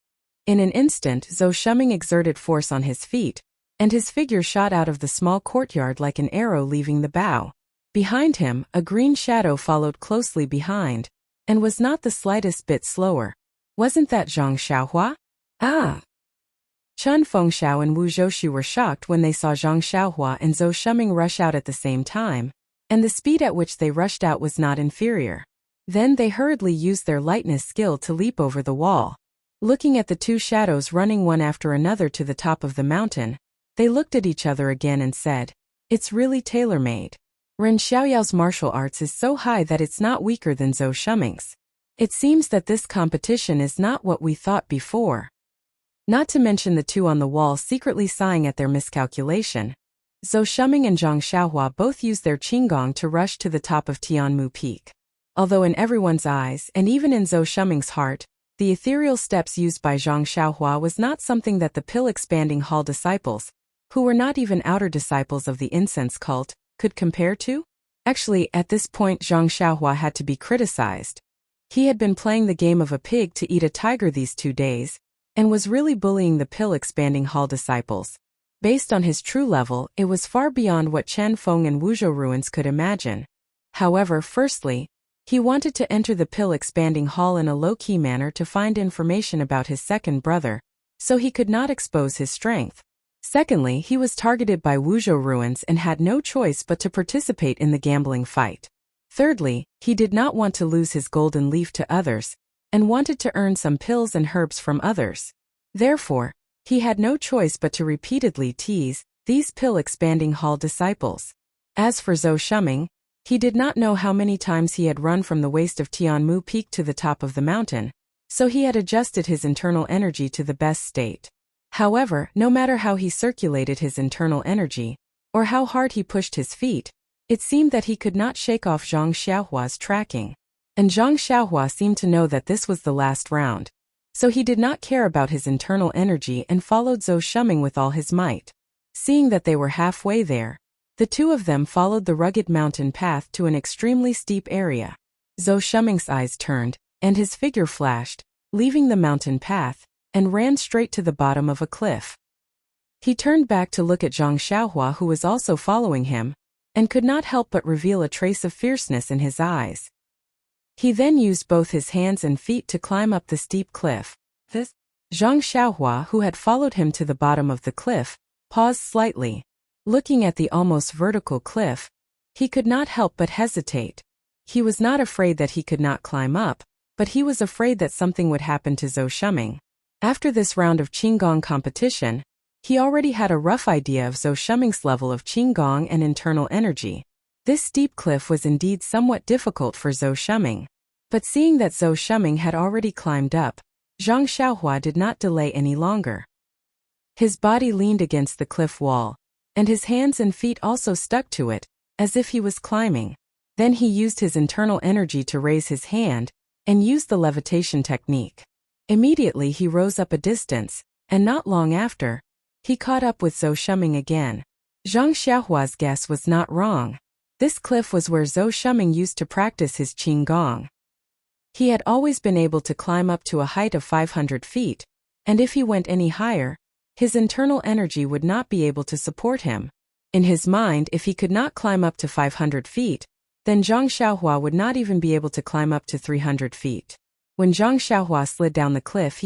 In an instant, Zhou Shuming exerted force on his feet, and his figure shot out of the small courtyard like an arrow leaving the bow. Behind him, a green shadow followed closely behind, and was not the slightest bit slower. Wasn't that Zhang Xiaohua? Ah! Chen Fengxiao and Wu Zhouxu were shocked when they saw Zhang Xiaohua and Zhou Shuming rush out at the same time, and the speed at which they rushed out was not inferior. Then they hurriedly used their lightness skill to leap over the wall. Looking at the two shadows running one after another to the top of the mountain, they looked at each other again and said, it's really tailor-made. Ren Xiaoyao's martial arts is so high that it's not weaker than Zhou Shuming's. It seems that this competition is not what we thought before. Not to mention the two on the wall secretly sighing at their miscalculation. Zhou Shuming and Zhang Xiaohua both used their qinggong to rush to the top of Tianmu Peak. Although in everyone's eyes, and even in Zhou Shuming's heart, the ethereal steps used by Zhang Xiaohua was not something that the pill-expanding hall disciples, who were not even outer disciples of the incense cult, could compare to? Actually, at this point Zhang Xiaohua had to be criticized. He had been playing the game of a pig to eat a tiger these 2 days, and was really bullying the pill-expanding hall disciples. Based on his true level, it was far beyond what Chen Feng and Wuzhou ruins could imagine. However, firstly, he wanted to enter the pill-expanding hall in a low-key manner to find information about his second brother, so he could not expose his strength. Secondly, he was targeted by Wuzhou ruins and had no choice but to participate in the gambling fight. Thirdly, he did not want to lose his golden leaf to others, and wanted to earn some pills and herbs from others. Therefore, he had no choice but to repeatedly tease these pill-expanding hall disciples. As for Zhou Shuming, he did not know how many times he had run from the waist of Tianmu Peak to the top of the mountain, so he had adjusted his internal energy to the best state. However, no matter how he circulated his internal energy, or how hard he pushed his feet, it seemed that he could not shake off Zhang Xiaohua's tracking. And Zhang Xiaohua seemed to know that this was the last round, so he did not care about his internal energy and followed Zhou Shuming with all his might. Seeing that they were halfway there, the two of them followed the rugged mountain path to an extremely steep area. Zhou Shuming's eyes turned, and his figure flashed, leaving the mountain path, and ran straight to the bottom of a cliff. He turned back to look at Zhang Xiaohua, who was also following him, and could not help but reveal a trace of fierceness in his eyes. He then used both his hands and feet to climb up the steep cliff. Zhang Xiaohua, who had followed him to the bottom of the cliff, paused slightly. Looking at the almost vertical cliff, he could not help but hesitate. He was not afraid that he could not climb up, but he was afraid that something would happen to Zhou Shuming. After this round of qinggong competition, he already had a rough idea of Zhou Shuming's level of qinggong and internal energy. This steep cliff was indeed somewhat difficult for Zhou Shuming. But seeing that Zhou Shuming had already climbed up, Zhang Xiaohua did not delay any longer. His body leaned against the cliff wall, and his hands and feet also stuck to it, as if he was climbing. Then he used his internal energy to raise his hand, and used the levitation technique. Immediately he rose up a distance, and not long after, he caught up with Zhou Shuming again. Zhang Xiaohua's guess was not wrong. This cliff was where Zhou Shuming used to practice his qinggong. He had always been able to climb up to a height of 500 feet, and if he went any higher, his internal energy would not be able to support him. In his mind, if he could not climb up to 500 feet, then Zhang Xiaohua would not even be able to climb up to 300 feet. When Zhang Xiaohua slid down the cliff,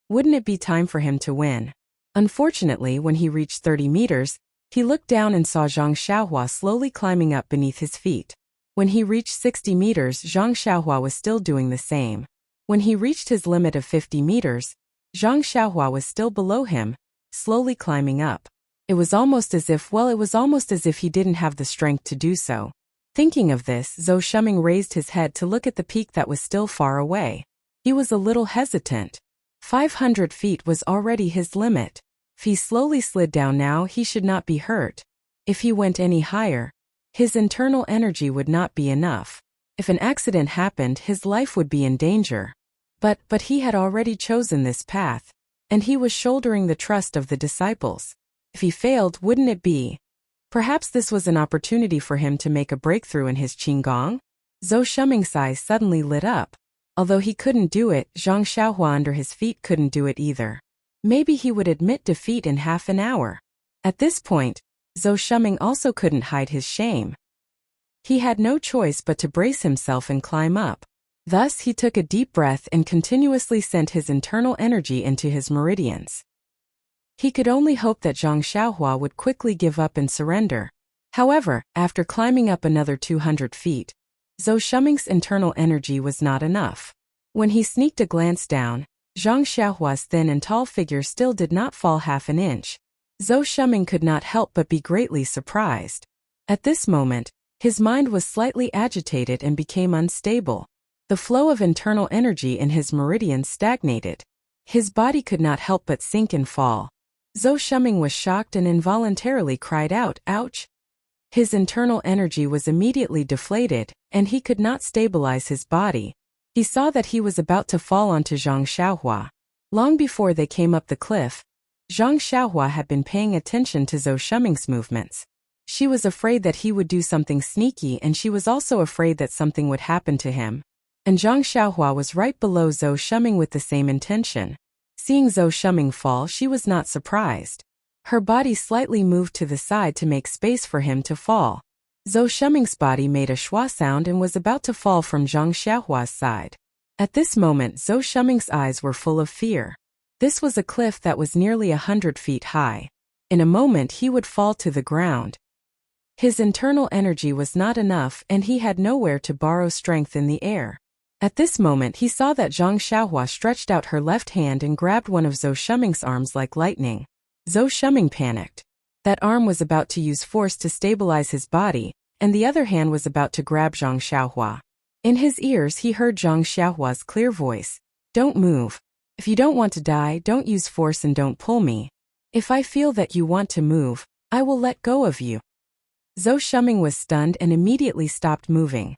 wouldn't it be time for him to win? Unfortunately, when he reached 30 meters, he looked down and saw Zhang Xiaohua slowly climbing up beneath his feet. When he reached 60 meters, Zhang Xiaohua was still doing the same. When he reached his limit of 50 meters, Zhang Xiaohua was still below him, slowly climbing up. It was almost as if he didn't have the strength to do so. Thinking of this, Zhou Shuming raised his head to look at the peak that was still far away. He was a little hesitant. 500 feet was already his limit. If he slowly slid down now, he should not be hurt. If he went any higher, his internal energy would not be enough. If an accident happened, his life would be in danger. But he had already chosen this path. and he was shouldering the trust of the disciples. If he failed, wouldn't it be? Perhaps this was an opportunity for him to make a breakthrough in his Qigong? Zhou Shuming's eyes suddenly lit up. Although he couldn't do it, Zhang Xiaohua under his feet couldn't do it either. Maybe he would admit defeat in half an hour. At this point, Zhou Shuming also couldn't hide his shame. He had no choice but to brace himself and climb up. Thus he took a deep breath and continuously sent his internal energy into his meridians. He could only hope that Zhang Xiaohua would quickly give up and surrender. However, after climbing up another 200 feet, Zhou Shuming's internal energy was not enough. When he sneaked a glance down, Zhang Xiaohua's thin and tall figure still did not fall half an inch. Zhou Shuming could not help but be greatly surprised. At this moment, his mind was slightly agitated and became unstable. The flow of internal energy in his meridians stagnated. His body could not help but sink and fall. Zhou Shuming was shocked and involuntarily cried out, "Ouch!" His internal energy was immediately deflated, and he could not stabilize his body. He saw that he was about to fall onto Zhang Xiaohua. Long before they came up the cliff, Zhang Xiaohua had been paying attention to Zhou Shuming's movements. She was afraid that he would do something sneaky, and she was also afraid that something would happen to him. And Zhang Xiaohua was right below Zhou Shuming with the same intention. Seeing Zhou Shuming fall, she was not surprised. Her body slightly moved to the side to make space for him to fall. Zhou Shuming's body made a schwa sound and was about to fall from Zhang Xiaohua's side. At this moment, Zhou Shuming's eyes were full of fear. This was a cliff that was nearly 100 feet high. In a moment he would fall to the ground. His internal energy was not enough, and he had nowhere to borrow strength in the air. At this moment he saw that Zhang Xiaohua stretched out her left hand and grabbed one of Zhou Shuming's arms like lightning. Zhou Shuming panicked. That arm was about to use force to stabilize his body, and the other hand was about to grab Zhang Xiaohua. In his ears he heard Zhang Xiaohua's clear voice. "Don't move. If you don't want to die, don't use force and don't pull me. If I feel that you want to move, I will let go of you." Zhou Shuming was stunned and immediately stopped moving.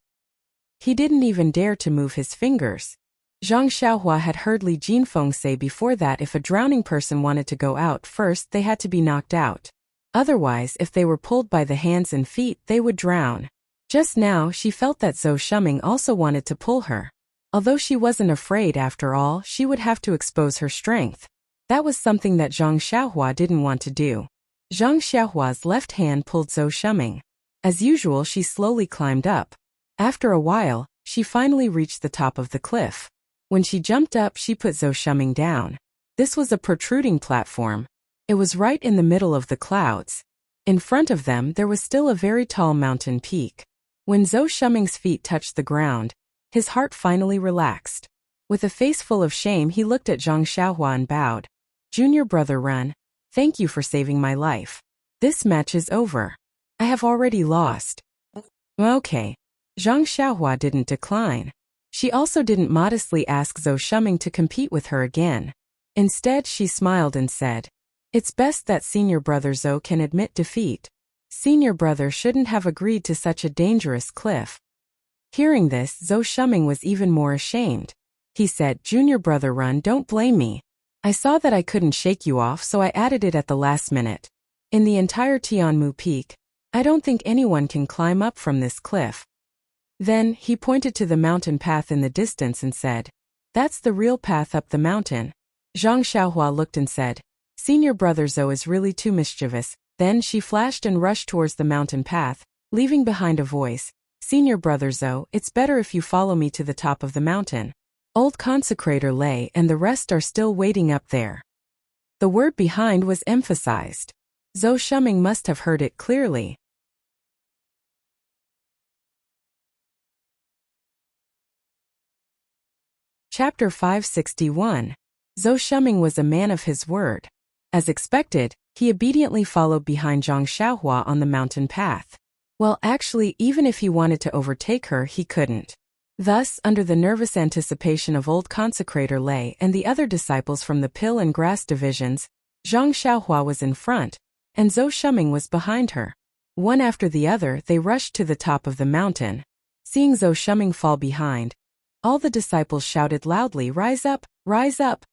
He didn't even dare to move his fingers. Zhang Xiaohua had heard Li Jinfeng say before that if a drowning person wanted to go out first, they had to be knocked out. Otherwise, if they were pulled by the hands and feet, they would drown. Just now, she felt that Zhou Shuming also wanted to pull her. Although she wasn't afraid after all, she would have to expose her strength. That was something that Zhang Xiaohua didn't want to do. Zhang Xiaohua's left hand pulled Zhou Shuming. As usual, she slowly climbed up. After a while, she finally reached the top of the cliff. When she jumped up, she put Zhou Shuming down. This was a protruding platform. It was right in the middle of the clouds. In front of them, there was still a very tall mountain peak. When Zhou Shuming's feet touched the ground, his heart finally relaxed. With a face full of shame, he looked at Zhang Xiaohua and bowed. "Junior brother Run, thank you for saving my life. This match is over. I have already lost." "Okay." Zhang Xiaohua didn't decline. She also didn't modestly ask Zhou Shuming to compete with her again. Instead, she smiled and said, "It's best that senior brother Zhou can admit defeat. Senior brother shouldn't have agreed to such a dangerous cliff." Hearing this, Zhou Shuming was even more ashamed. He said, "Junior brother Run, don't blame me. I saw that I couldn't shake you off, so I added it at the last minute. In the entire Tianmu Peak, I don't think anyone can climb up from this cliff." Then, he pointed to the mountain path in the distance and said, "That's the real path up the mountain." Zhang Xiaohua looked and said, "Senior brother Zhou is really too mischievous." Then she flashed and rushed towards the mountain path, leaving behind a voice, "Senior brother Zhou, it's better if you follow me to the top of the mountain. Old consecrator Lei and the rest are still waiting up there." The word behind was emphasized. Zhou Shuming must have heard it clearly. Chapter 561. Zhou Shuming was a man of his word. As expected, he obediently followed behind Zhang Xiaohua on the mountain path. Well, actually, even if he wanted to overtake her, he couldn't. Thus, under the nervous anticipation of old consecrator Lei and the other disciples from the pill and grass divisions, Zhang Xiaohua was in front, and Zhou Shuming was behind her. One after the other, they rushed to the top of the mountain. Seeing Zhou Shuming fall behind, all the disciples shouted loudly, "Rise up! Rise up!"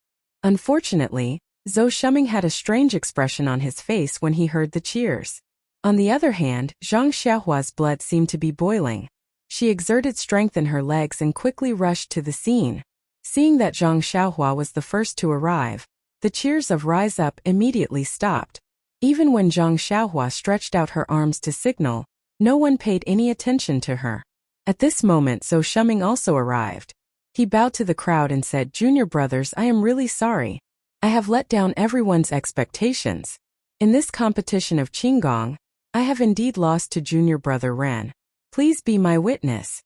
Unfortunately, Zhou Shuming had a strange expression on his face when he heard the cheers. On the other hand, Zhang Xiaohua's blood seemed to be boiling. She exerted strength in her legs and quickly rushed to the scene. Seeing that Zhang Xiaohua was the first to arrive, the cheers of "Rise Up" immediately stopped. Even when Zhang Xiaohua stretched out her arms to signal, no one paid any attention to her. At this moment Zhou Shuming also arrived. He bowed to the crowd and said, "Junior brothers, I am really sorry. I have let down everyone's expectations. In this competition of Qinggong, I have indeed lost to junior brother Ren. Please be my witness."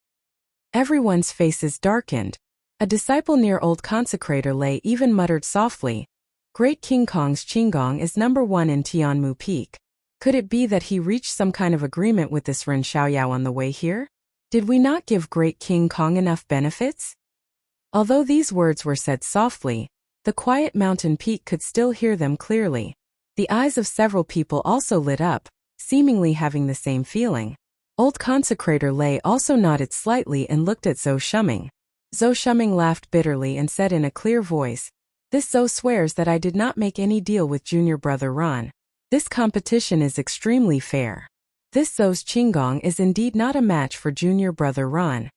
Everyone's faces darkened. A disciple near old consecrator Lei even muttered softly, "Great King Kong's Qinggong is #1 in Tianmu Peak. Could it be that he reached some kind of agreement with this Ren Xiaoyao on the way here? Did we not give Great King Kong enough benefits?" Although these words were said softly, the quiet mountain peak could still hear them clearly. The eyes of several people also lit up, seemingly having the same feeling. Old consecrator Lei also nodded slightly and looked at Zhou Shuming. Zhou Shuming laughed bitterly and said in a clear voice, "This Zhou swears that I did not make any deal with junior brother Ran. This competition is extremely fair. This Zhou's Qinggong is indeed not a match for junior brother Ran."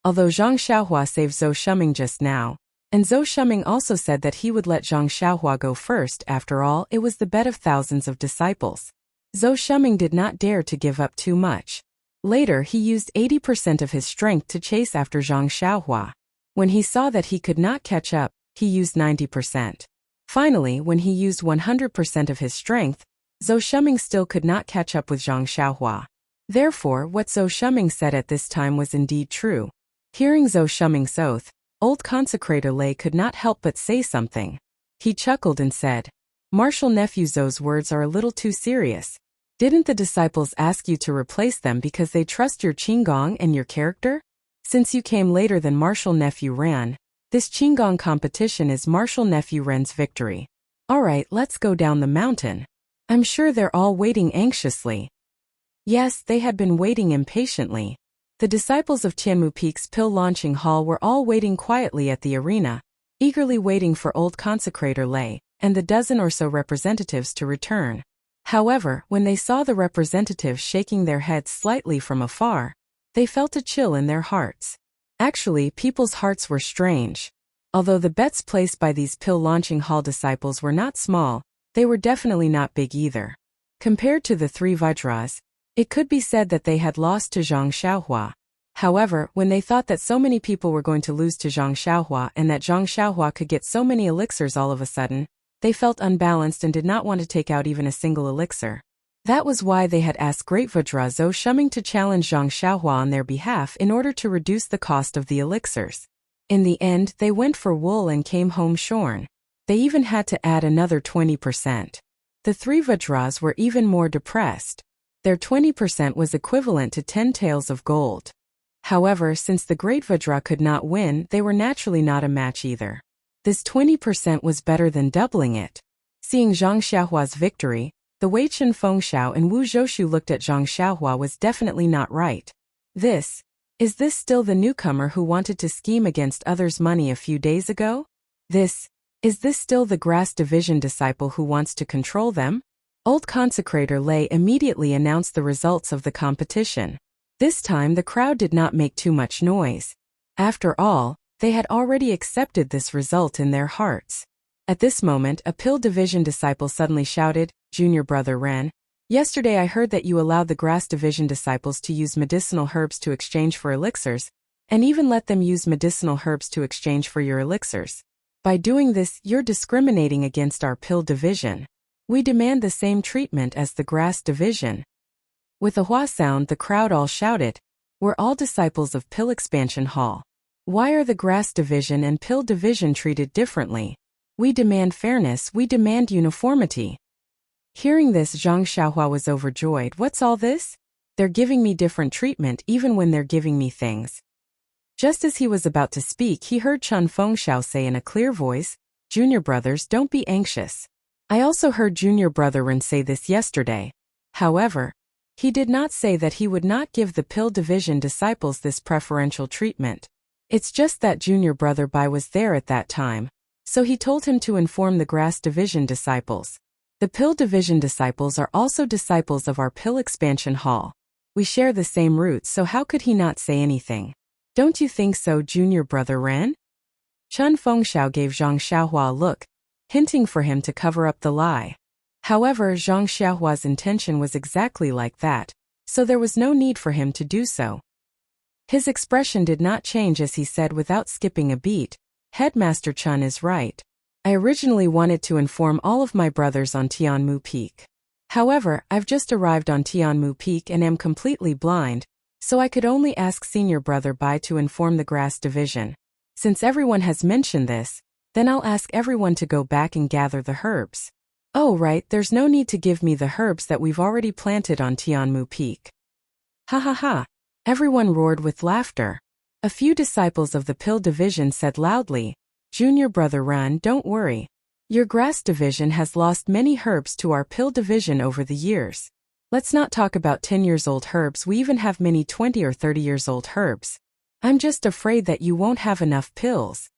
Although Zhang Xiaohua saved Zhou Shuming just now, and Zhou Shuming also said that he would let Zhang Xiaohua go first, after all, it was the bet of thousands of disciples. Zhou Shuming did not dare to give up too much. Later he used 80% of his strength to chase after Zhang Xiaohua. When he saw that he could not catch up, he used 90%. Finally, when he used 100% of his strength, Zhou Shuming still could not catch up with Zhang Xiaohua. Therefore, what Zhou Shuming said at this time was indeed true. Hearing Zhou Shuming's oath, old consecrator Lei could not help but say something. He chuckled and said, "Martial nephew Zhou's words are a little too serious. Didn't the disciples ask you to replace them because they trust your Qinggong and your character? Since you came later than martial nephew Ran, this Qinggong competition is martial nephew Ren's victory. Alright, let's go down the mountain. I'm sure they're all waiting anxiously." Yes, they had been waiting impatiently. The disciples of Tianmu Peak's pill launching hall were all waiting quietly at the arena, eagerly waiting for old consecrator Lei and the dozen or so representatives to return. However, when they saw the representatives shaking their heads slightly from afar, they felt a chill in their hearts. Actually, people's hearts were strange. Although the bets placed by these pill launching hall disciples were not small, they were definitely not big either. Compared to the three Vajras, it could be said that they had lost to Zhang Xiaohua. However, when they thought that so many people were going to lose to Zhang Xiaohua and that Zhang Xiaohua could get so many elixirs all of a sudden, they felt unbalanced and did not want to take out even a single elixir. That was why they had asked Great Vajra Zhou Shuming to challenge Zhang Xiaohua on their behalf in order to reduce the cost of the elixirs. In the end, they went for wool and came home shorn. They even had to add another 20%. The three Vajras were even more depressed. Their 20% was equivalent to 10 taels of gold. However, since the Great Vajra could not win, they were naturally not a match either. This 20% was better than doubling it. Seeing Zhang Xiaohua's victory, the Wei Chen Fengxiao and Wu Zhoushu looked at Zhang Xiaohua was definitely not right. Is this still the newcomer who wanted to scheme against others' money a few days ago? Is this still the Grass Division disciple who wants to control them? Old consecrator Lei immediately announced the results of the competition. This time the crowd did not make too much noise. After all, they had already accepted this result in their hearts. At this moment, a Pill Division disciple suddenly shouted, "Junior brother Ren, yesterday I heard that you allowed the Grass Division disciples to use medicinal herbs to exchange for elixirs, and even let them use medicinal herbs to exchange for your elixirs. By doing this, you're discriminating against our Pill Division. We demand the same treatment as the Grass Division." With a hua sound, the crowd all shouted, "We're all disciples of Pill Expansion Hall. Why are the Grass Division and Pill Division treated differently? We demand fairness, we demand uniformity." Hearing this, Zhang Xiaohua was overjoyed. "What's all this? They're giving me different treatment even when they're giving me things." Just as he was about to speak, he heard Chen Fengxiao say in a clear voice, "Junior brothers, don't be anxious. I also heard junior brother Ren say this yesterday. However, he did not say that he would not give the Pill Division disciples this preferential treatment. It's just that junior brother Bai was there at that time, So he told him to inform the grass division disciples. The pill division disciples are also disciples of our pill expansion hall. We share the same roots, so how could he not say anything? Don't you think so, junior brother Ren? Chun Fengxiao gave Zhang Xiaohua a look, hinting for him to cover up the lie. However, Zhang Xiaohua's intention was exactly like that, so there was no need for him to do so. His expression did not change as he said without skipping a beat, Headmaster Chun is right. I originally wanted to inform all of my brothers on Tianmu Peak. However, I've just arrived on Tianmu Peak and am completely blind, so I could only ask senior brother Bai to inform the grass division. Since everyone has mentioned this, then I'll ask everyone to go back and gather the herbs. Oh right, there's no need to give me the herbs that we've already planted on Tianmu Peak. Ha ha ha. Everyone roared with laughter. A few disciples of the pill division said loudly, Junior brother Ran, don't worry. Your grass division has lost many herbs to our pill division over the years. Let's not talk about 10 years old herbs, we even have many 20 or 30 years old herbs. I'm just afraid that you won't have enough pills.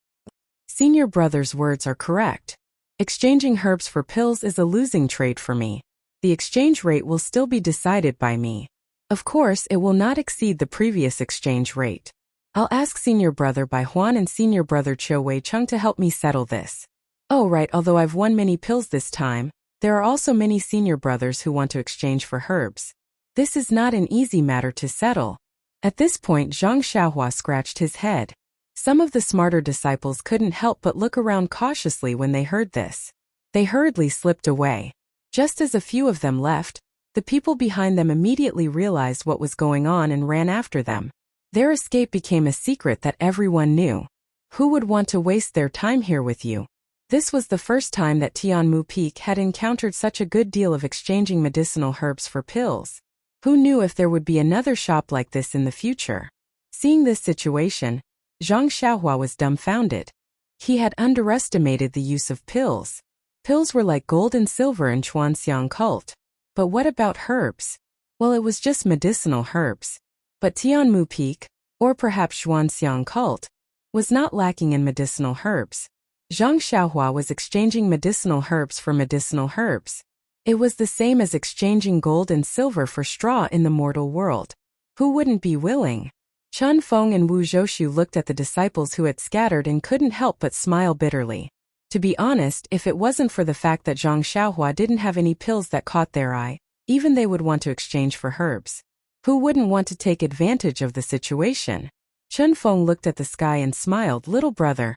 Senior brother's words are correct. Exchanging herbs for pills is a losing trade for me. The exchange rate will still be decided by me. Of course, it will not exceed the previous exchange rate. I'll ask senior brother Bai Huan and senior brother Cho Wei Chung to help me settle this. Oh right, although I've won many pills this time, there are also many senior brothers who want to exchange for herbs. This is not an easy matter to settle. At this point Zhang Xiaohua scratched his head. Some of the smarter disciples couldn't help but look around cautiously when they heard this. They hurriedly slipped away. Just as a few of them left, the people behind them immediately realized what was going on and ran after them. Their escape became a secret that everyone knew. Who would want to waste their time here with you? This was the first time that Tianmu Peak had encountered such a good deal of exchanging medicinal herbs for pills. Who knew if there would be another shop like this in the future? Seeing this situation, Zhang Xiaohua was dumbfounded. He had underestimated the use of pills. Pills were like gold and silver in Chuanxiang cult. But what about herbs? Well, it was just medicinal herbs. But Tianmu Peak, or perhaps Xuanxiang cult, was not lacking in medicinal herbs. Zhang Xiaohua was exchanging medicinal herbs for medicinal herbs. It was the same as exchanging gold and silver for straw in the mortal world. Who wouldn't be willing? Chun Feng and Wu Zhoushu looked at the disciples who had scattered and couldn't help but smile bitterly. To be honest, if it wasn't for the fact that Zhang Xiaohua didn't have any pills that caught their eye, even they would want to exchange for herbs. Who wouldn't want to take advantage of the situation? Chun Feng looked at the sky and smiled, little brother.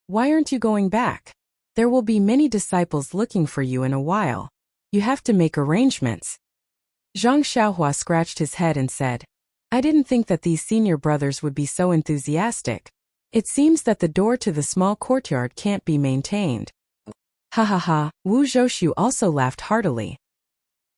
Why aren't you going back? There will be many disciples looking for you in a while. You have to make arrangements. Zhang Xiaohua scratched his head and said, I didn't think that these senior brothers would be so enthusiastic. It seems that the door to the small courtyard can't be maintained. Ha ha ha, Wu Zhoushu also laughed heartily.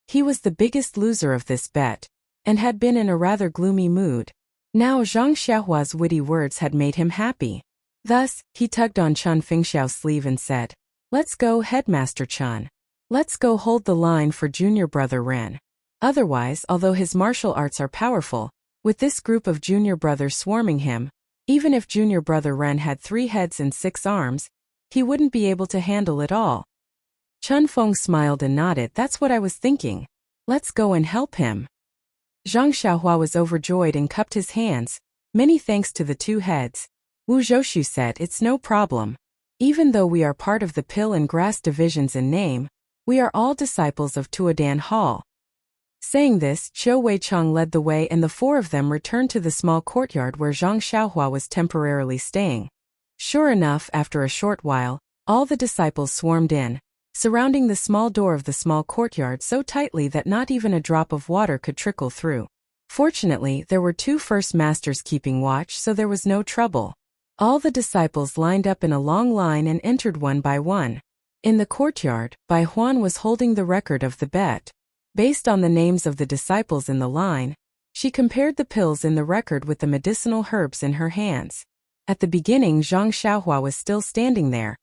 He was the biggest loser of this bet, and had been in a rather gloomy mood. Now Zhang Xiaohua's witty words had made him happy. Thus, he tugged on Chun Fengxiao's sleeve and said, Let's go, Headmaster Chun. Let's go hold the line for junior brother Ren. Otherwise, although his martial arts are powerful, with this group of junior brothers swarming him, even if junior brother Ren had 3 heads and 6 arms, he wouldn't be able to handle it all. Chun Feng smiled and nodded, that's what I was thinking. Let's go and help him. Zhang Xiaohua was overjoyed and cupped his hands. Many thanks to the 2 heads. Wu Zhoushu said, it's no problem. Even though we are part of the pill and grass divisions in name, we are all disciples of Tuodan Hall. Saying this, Cho Wei Chung led the way and the 4 of them returned to the small courtyard where Zhang Xiaohua was temporarily staying. Sure enough, after a short while, all the disciples swarmed in, surrounding the small door of the small courtyard so tightly that not even a drop of water could trickle through. Fortunately, there were 2 first masters keeping watch, so there was no trouble. All the disciples lined up in a long line and entered one by one. In the courtyard, Bai Huan was holding the record of the bet. Based on the names of the disciples in the line, she compared the pills in the record with the medicinal herbs in her hands. At the beginning, Zhang Xiaohua was still standing there,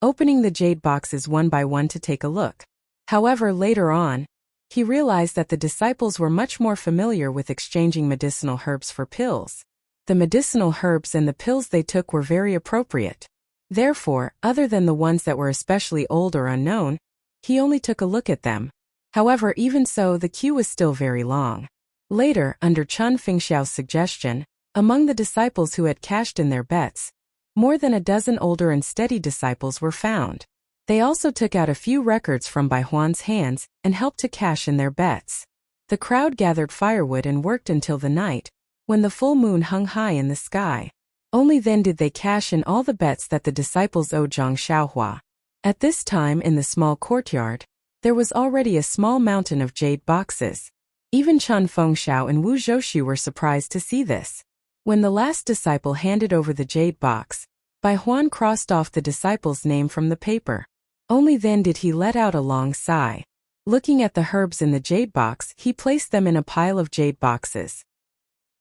opening the jade boxes one by one to take a look. However, later on, he realized that the disciples were much more familiar with exchanging medicinal herbs for pills. The medicinal herbs and the pills they took were very appropriate. Therefore, other than the ones that were especially old or unknown, he only took a look at them. However, even so, the queue was still very long. Later, under Chun Fengxiao's suggestion, among the disciples who had cashed in their bets, more than a dozen older and steady disciples were found. They also took out a few records from Bai Huan's hands and helped to cash in their bets. The crowd gathered firewood and worked until the night, when the full moon hung high in the sky. Only then did they cash in all the bets that the disciples owed Zhang Xiaohua. At this time in the small courtyard, there was already a small mountain of jade boxes. Even Chun Fengxiao and Wu Zhoushu were surprised to see this. When the last disciple handed over the jade box, Bai Huan crossed off the disciple's name from the paper. Only then did he let out a long sigh. Looking at the herbs in the jade box, he placed them in a pile of jade boxes.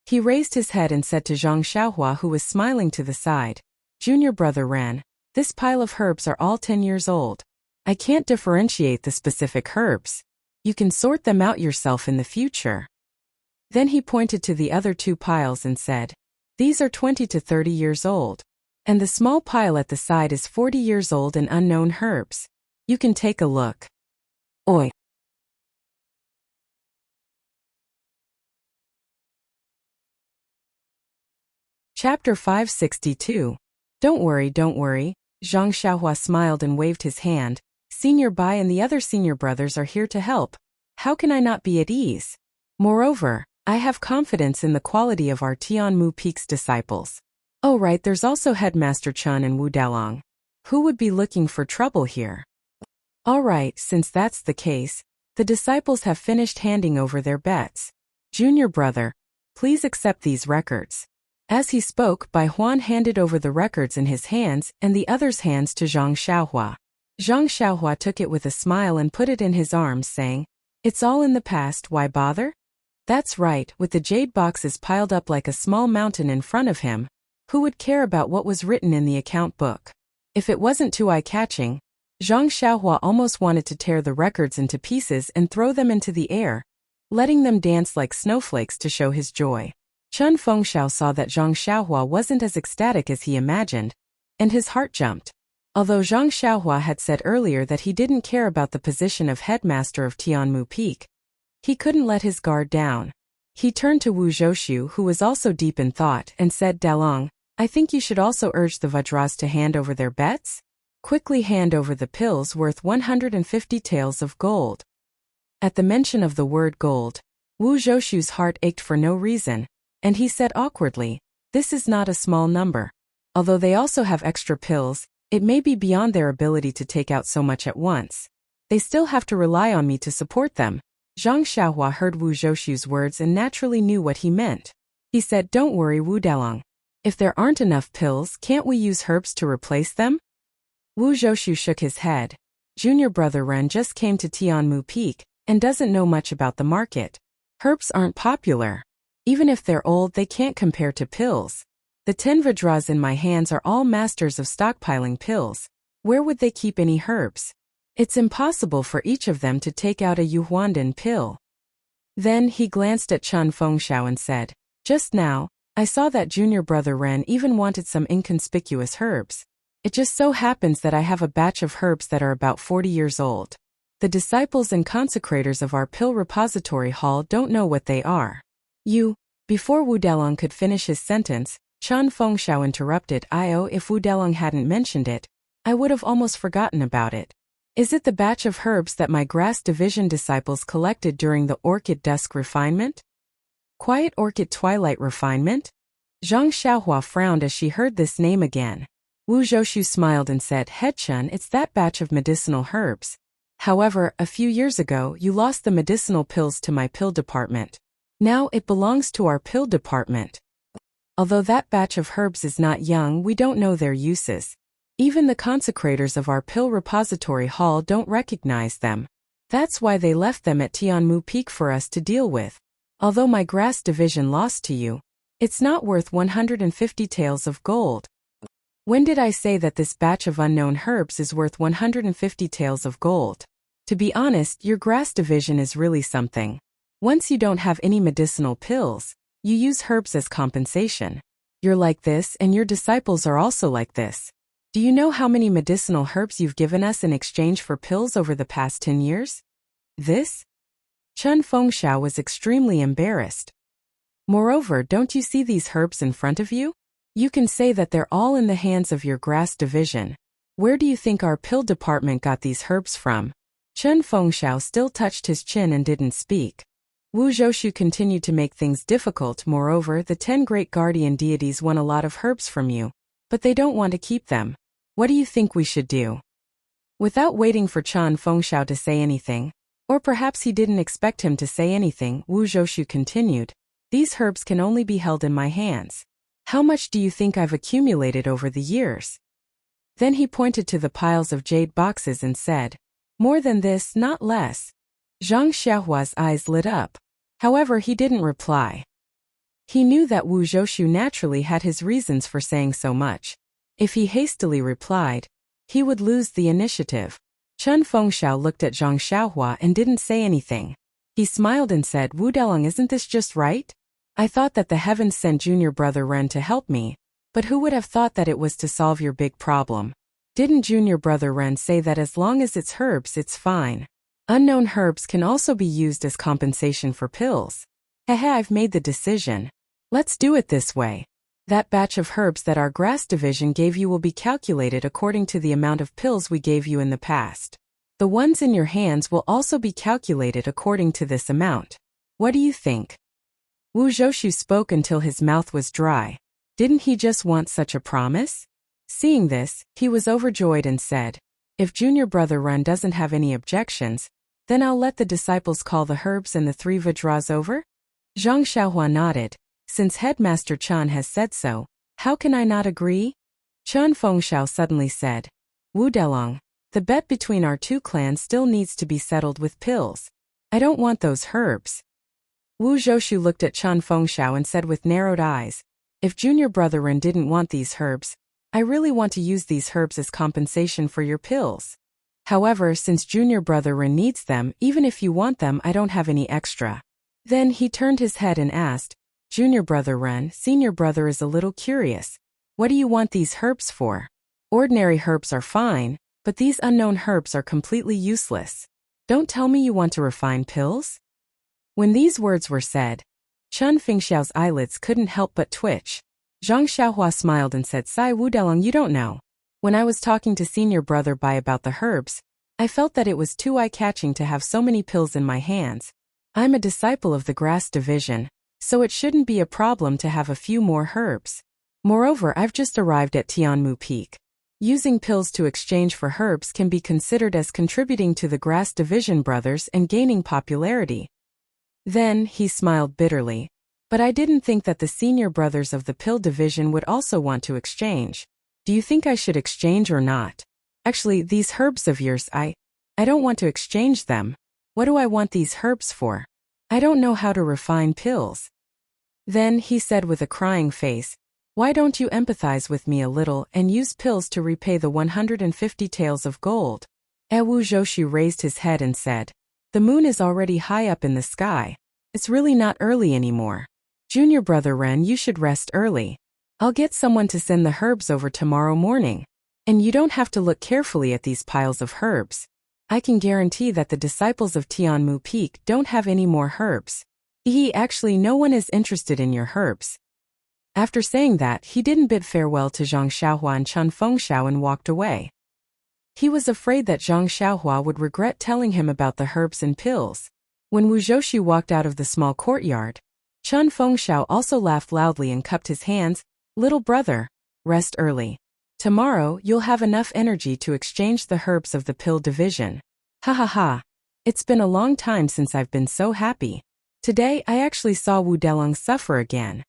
He raised his head and said to Zhang Xiaohua, who was smiling to the side, "Junior brother Ran, this pile of herbs are all 10 years old. I can't differentiate the specific herbs. You can sort them out yourself in the future." Then he pointed to the other 2 piles and said, "These are 20 to 30 years old. And the small pile at the side is 40 years old and unknown herbs. You can take a look." Oi. Chapter 562. Don't worry, Zhang Xiaohua smiled and waved his hand. Senior Bai and the other senior brothers are here to help. How can I not be at ease? Moreover, I have confidence in the quality of our Tianmu Peak's disciples. Oh right, there's also Headmaster Chun and Wu Dalong. Who would be looking for trouble here? Alright, since that's the case, the disciples have finished handing over their bets. Junior brother, please accept these records. As he spoke, Bai Huan handed over the records in his hands and the others' hands to Zhang Xiaohua. Zhang Xiaohua took it with a smile and put it in his arms, saying, "It's all in the past, why bother?" That's right, with the jade boxes piled up like a small mountain in front of him, who would care about what was written in the account book? If it wasn't too eye-catching, Zhang Xiaohua almost wanted to tear the records into pieces and throw them into the air, letting them dance like snowflakes to show his joy. Chun Fengxiao saw that Zhang Xiaohua wasn't as ecstatic as he imagined, and his heart jumped. Although Zhang Xiaohua had said earlier that he didn't care about the position of headmaster of Tianmu Peak, he couldn't let his guard down. He turned to Wu Zhoushu, who was also deep in thought, and said, "Dalong, I think you should also urge the Vajras to hand over their bets? Quickly hand over the pills worth 150 taels of gold." At the mention of the word gold, Wu Zhoushu's heart ached for no reason, and he said awkwardly, "This is not a small number. Although they also have extra pills, it may be beyond their ability to take out so much at once. They still have to rely on me to support them." Zhang Xiaohua heard Wu Zhoushu's words and naturally knew what he meant. He said, "Don't worry, Wu Dalong. If there aren't enough pills, can't we use herbs to replace them?" Wu Zhoushu shook his head. Junior brother Ren just came to Tianmu Peak and doesn't know much about the market. Herbs aren't popular. Even if they're old, they can't compare to pills. The 10 Vajras in my hands are all masters of stockpiling pills. Where would they keep any herbs? It's impossible for each of them to take out a Yuhuandan pill. Then he glanced at Chun Fengxiao and said, "Just now, I saw that junior brother Ren even wanted some inconspicuous herbs. It just so happens that I have a batch of herbs that are about 40 years old. The disciples and consecrators of our pill repository hall don't know what they are." Before Wu Dalong could finish his sentence, Chun Fengxiao interrupted, If Wu Dalong hadn't mentioned it, I would have almost forgotten about it. Is it the batch of herbs that my grass division disciples collected during the orchid dusk refinement? Quiet orchid twilight refinement? Zhang Xiaohua frowned as she heard this name again. Wu Zhoushu smiled and said, "Head Chun, it's that batch of medicinal herbs. However, a few years ago you lost the medicinal pills to my pill department. Now it belongs to our pill department. Although that batch of herbs is not young, we don't know their uses. Even the consecrators of our pill repository hall don't recognize them. That's why they left them at Tianmu Peak for us to deal with. Although my grass division lost to you, it's not worth 150 taels of gold." When did I say that this batch of unknown herbs is worth 150 taels of gold? To be honest, your grass division is really something. Once you don't have any medicinal pills, you use herbs as compensation. You're like this and your disciples are also like this. Do you know how many medicinal herbs you've given us in exchange for pills over the past 10 years? This? Chen Fengxiao was extremely embarrassed. Moreover, don't you see these herbs in front of you? You can say that they're all in the hands of your grass division. Where do you think our pill department got these herbs from? Chen Fengxiao still touched his chin and didn't speak. Wu Zhoushu continued to make things difficult. Moreover, the 10 great guardian deities want a lot of herbs from you, but they don't want to keep them. What do you think we should do? Without waiting for Chen Fengxiao to say anything, or perhaps he didn't expect him to say anything, Wu Zhoushu continued. These herbs can only be held in my hands. How much do you think I've accumulated over the years? Then he pointed to the piles of jade boxes and said, more than this, not less. Zhang Xiaohua's eyes lit up. However, he didn't reply. He knew that Wu Zhoushu naturally had his reasons for saying so much. If he hastily replied, he would lose the initiative. Chen Fengxiao looked at Zhang Xiaohua and didn't say anything. He smiled and said, Wu Delong, isn't this just right? I thought that the heavens sent junior brother Ren to help me, but who would have thought that it was to solve your big problem? Didn't junior brother Ren say that as long as it's herbs, it's fine? Unknown herbs can also be used as compensation for pills. Hehe, I've made the decision. Let's do it this way. That batch of herbs that our grass division gave you will be calculated according to the amount of pills we gave you in the past. The ones in your hands will also be calculated according to this amount. What do you think? Wu Zhoushu spoke until his mouth was dry. Didn't he just want such a promise? Seeing this, he was overjoyed and said, if junior brother Ren doesn't have any objections, then I'll let the disciples call the herbs and the 3 vajras over? Zhang Xiaohua nodded. Since Headmaster Chen has said so, how can I not agree? Chen Fengxiao suddenly said, Wu Delong, the bet between our 2 clans still needs to be settled with pills. I don't want those herbs. Wu Zhoushu looked at Chen Fengxiao and said with narrowed eyes, if junior brother Ren didn't want these herbs, I really want to use these herbs as compensation for your pills. However, since junior brother Ren needs them, even if you want them, I don't have any extra. Then he turned his head and asked, Junior brother Ren, senior brother is a little curious. What do you want these herbs for? Ordinary herbs are fine, but these unknown herbs are completely useless. Don't tell me you want to refine pills? When these words were said, Chen Fengxiao's eyelids couldn't help but twitch. Zhang Xiaohua smiled and said, Sai Wu Delong, you don't know. When I was talking to senior brother Bai about the herbs, I felt that it was too eye-catching to have so many pills in my hands. I'm a disciple of the grass division, so it shouldn't be a problem to have a few more herbs. Moreover, I've just arrived at Tianmu Peak. Using pills to exchange for herbs can be considered as contributing to the grass division brothers and gaining popularity. Then, he smiled bitterly. But I didn't think that the senior brothers of the pill division would also want to exchange. Do you think I should exchange or not? Actually, these herbs of yours, I don't want to exchange them. What do I want these herbs for? I don't know how to refine pills. Then he said with a crying face, why don't you empathize with me a little and use pills to repay the 150 taels of gold? Wu Zhoushu raised his head and said, the moon is already high up in the sky. It's really not early anymore. Junior brother Ren, you should rest early. I'll get someone to send the herbs over tomorrow morning. And you don't have to look carefully at these piles of herbs. I can guarantee that the disciples of Tianmu Peak don't have any more herbs. Actually, no one is interested in your herbs. After saying that, he didn't bid farewell to Zhang Xiaohua and Chen Fengxiao and walked away. He was afraid that Zhang Xiaohua would regret telling him about the herbs and pills. When Wu Zhoushu walked out of the small courtyard, Chen Fengxiao also laughed loudly and cupped his hands. Little brother, rest early. Tomorrow, you'll have enough energy to exchange the herbs of the pill division. Ha ha ha. It's been a long time since I've been so happy. Today, I actually saw Wu Delong suffer again.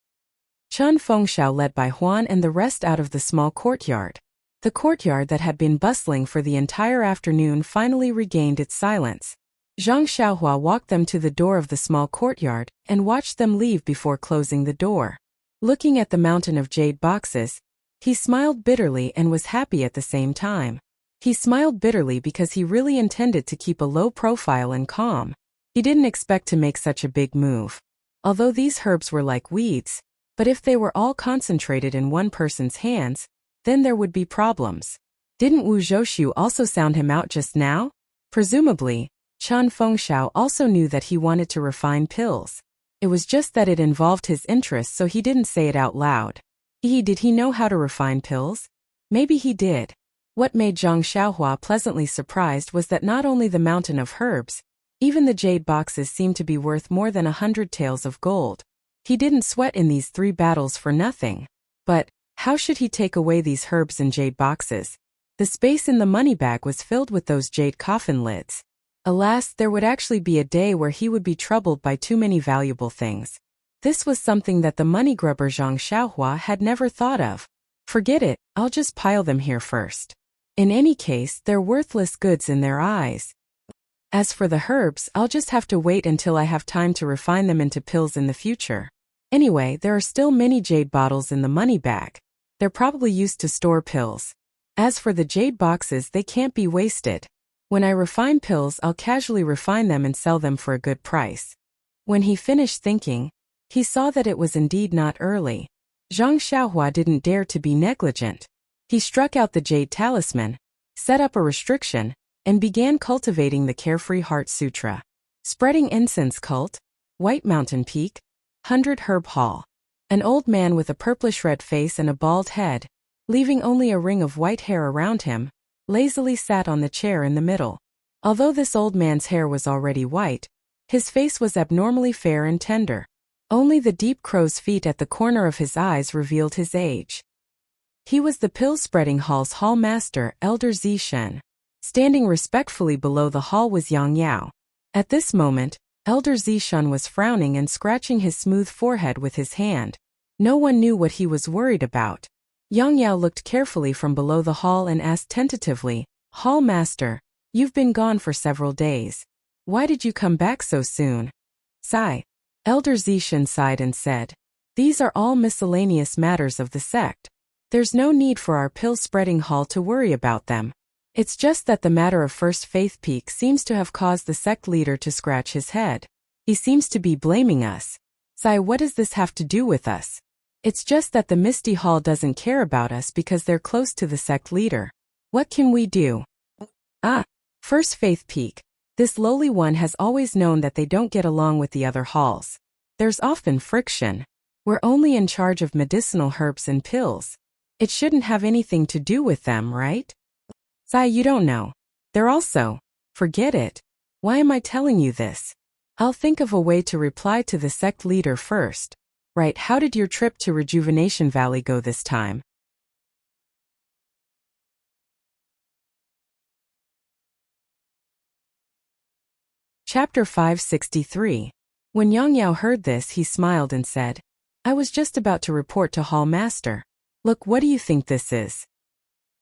Chen Fengxiao led by Huan and the rest out of the small courtyard. The courtyard that had been bustling for the entire afternoon finally regained its silence. Zhang Xiaohua walked them to the door of the small courtyard and watched them leave before closing the door. Looking at the mountain of jade boxes, he smiled bitterly and was happy at the same time. He smiled bitterly because he really intended to keep a low profile and calm. He didn't expect to make such a big move. Although these herbs were like weeds, but if they were all concentrated in one person's hands, then there would be problems. Didn't Wu Zhoushu also sound him out just now? Presumably, Chen Fengxiao also knew that he wanted to refine pills. It was just that it involved his interests, so he didn't say it out loud. Did he know how to refine pills? Maybe he did. What made Zhang Xiaohua pleasantly surprised was that not only the mountain of herbs, even the jade boxes seemed to be worth more than 100 taels of gold. He didn't sweat in these 3 battles for nothing. But how should he take away these herbs and jade boxes? The space in the money bag was filled with those jade coffin lids. Alas, there would actually be a day where he would be troubled by too many valuable things. This was something that the money grubber Zhang Xiaohua had never thought of. Forget it, I'll just pile them here first. In any case, they're worthless goods in their eyes. As for the herbs, I'll just have to wait until I have time to refine them into pills in the future. Anyway, there are still many jade bottles in the money bag. They're probably used to store pills. As for the jade boxes, they can't be wasted. When I refine pills, I'll casually refine them and sell them for a good price. When he finished thinking, he saw that it was indeed not early. Zhang Xiaohua didn't dare to be negligent. He struck out the jade talisman, set up a restriction, and began cultivating the Carefree Heart Sutra. Spreading Incense Cult, White Mountain Peak, 100 Herb Hall. An old man with a purplish-red face and a bald head, leaving only a ring of white hair around him, lazily sat on the chair in the middle. Although this old man's hair was already white, his face was abnormally fair and tender. Only the deep crow's feet at the corner of his eyes revealed his age. He was the pill-spreading hall's hall master, Elder Zishen. Standing respectfully below the hall was Yang Yao. At this moment, Elder Zishen was frowning and scratching his smooth forehead with his hand. No one knew what he was worried about. Yang Yao looked carefully from below the hall and asked tentatively, "Hall Master, you've been gone for several days. Why did you come back so soon?" Sigh. Elder Zishen sighed and said, "These are all miscellaneous matters of the sect. There's no need for our pill-spreading hall to worry about them. It's just that the matter of First Faith Peak seems to have caused the sect leader to scratch his head. He seems to be blaming us." Sigh, what does this have to do with us? It's just that the Misty Hall doesn't care about us because they're close to the sect leader. What can we do? First Faith Peak. This lowly one has always known that they don't get along with the other halls. There's often friction. We're only in charge of medicinal herbs and pills. It shouldn't have anything to do with them, right? Sigh, you don't know. They're also. Forget it. Why am I telling you this? I'll think of a way to reply to the sect leader first. Right, how did your trip to Rejuvenation Valley go this time? Chapter 563. When Yang Yao heard this, he smiled and said, "I was just about to report to Hall Master. Look, what do you think this is?"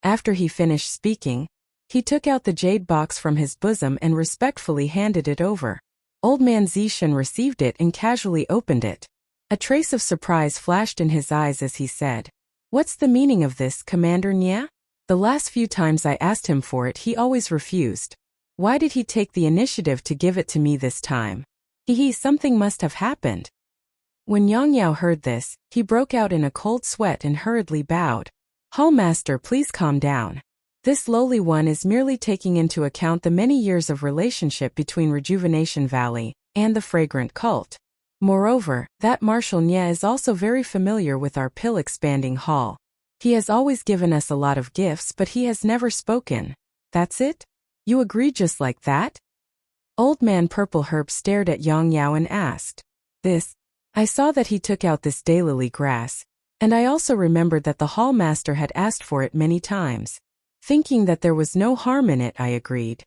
After he finished speaking, he took out the jade box from his bosom and respectfully handed it over. Old man Zishen received it and casually opened it. A trace of surprise flashed in his eyes as he said, "What's the meaning of this, Commander Nya? The last few times I asked him for it, he always refused. Why did he take the initiative to give it to me this time? Something must have happened." When Yang Yao heard this, he broke out in a cold sweat and hurriedly bowed. "Hall Master, please calm down. This lowly one is merely taking into account the many years of relationship between Rejuvenation Valley and the Fragrant Cult. Moreover, that Marshal Nya is also very familiar with our pill-expanding hall. He has always given us a lot of gifts, but he has never spoken. That's it? You agree just like that?" Old man Purple Herb stared at Yang Yao and asked, "This? I saw that he took out this daylily grass, and I also remembered that the hall master had asked for it many times. Thinking that there was no harm in it, I agreed."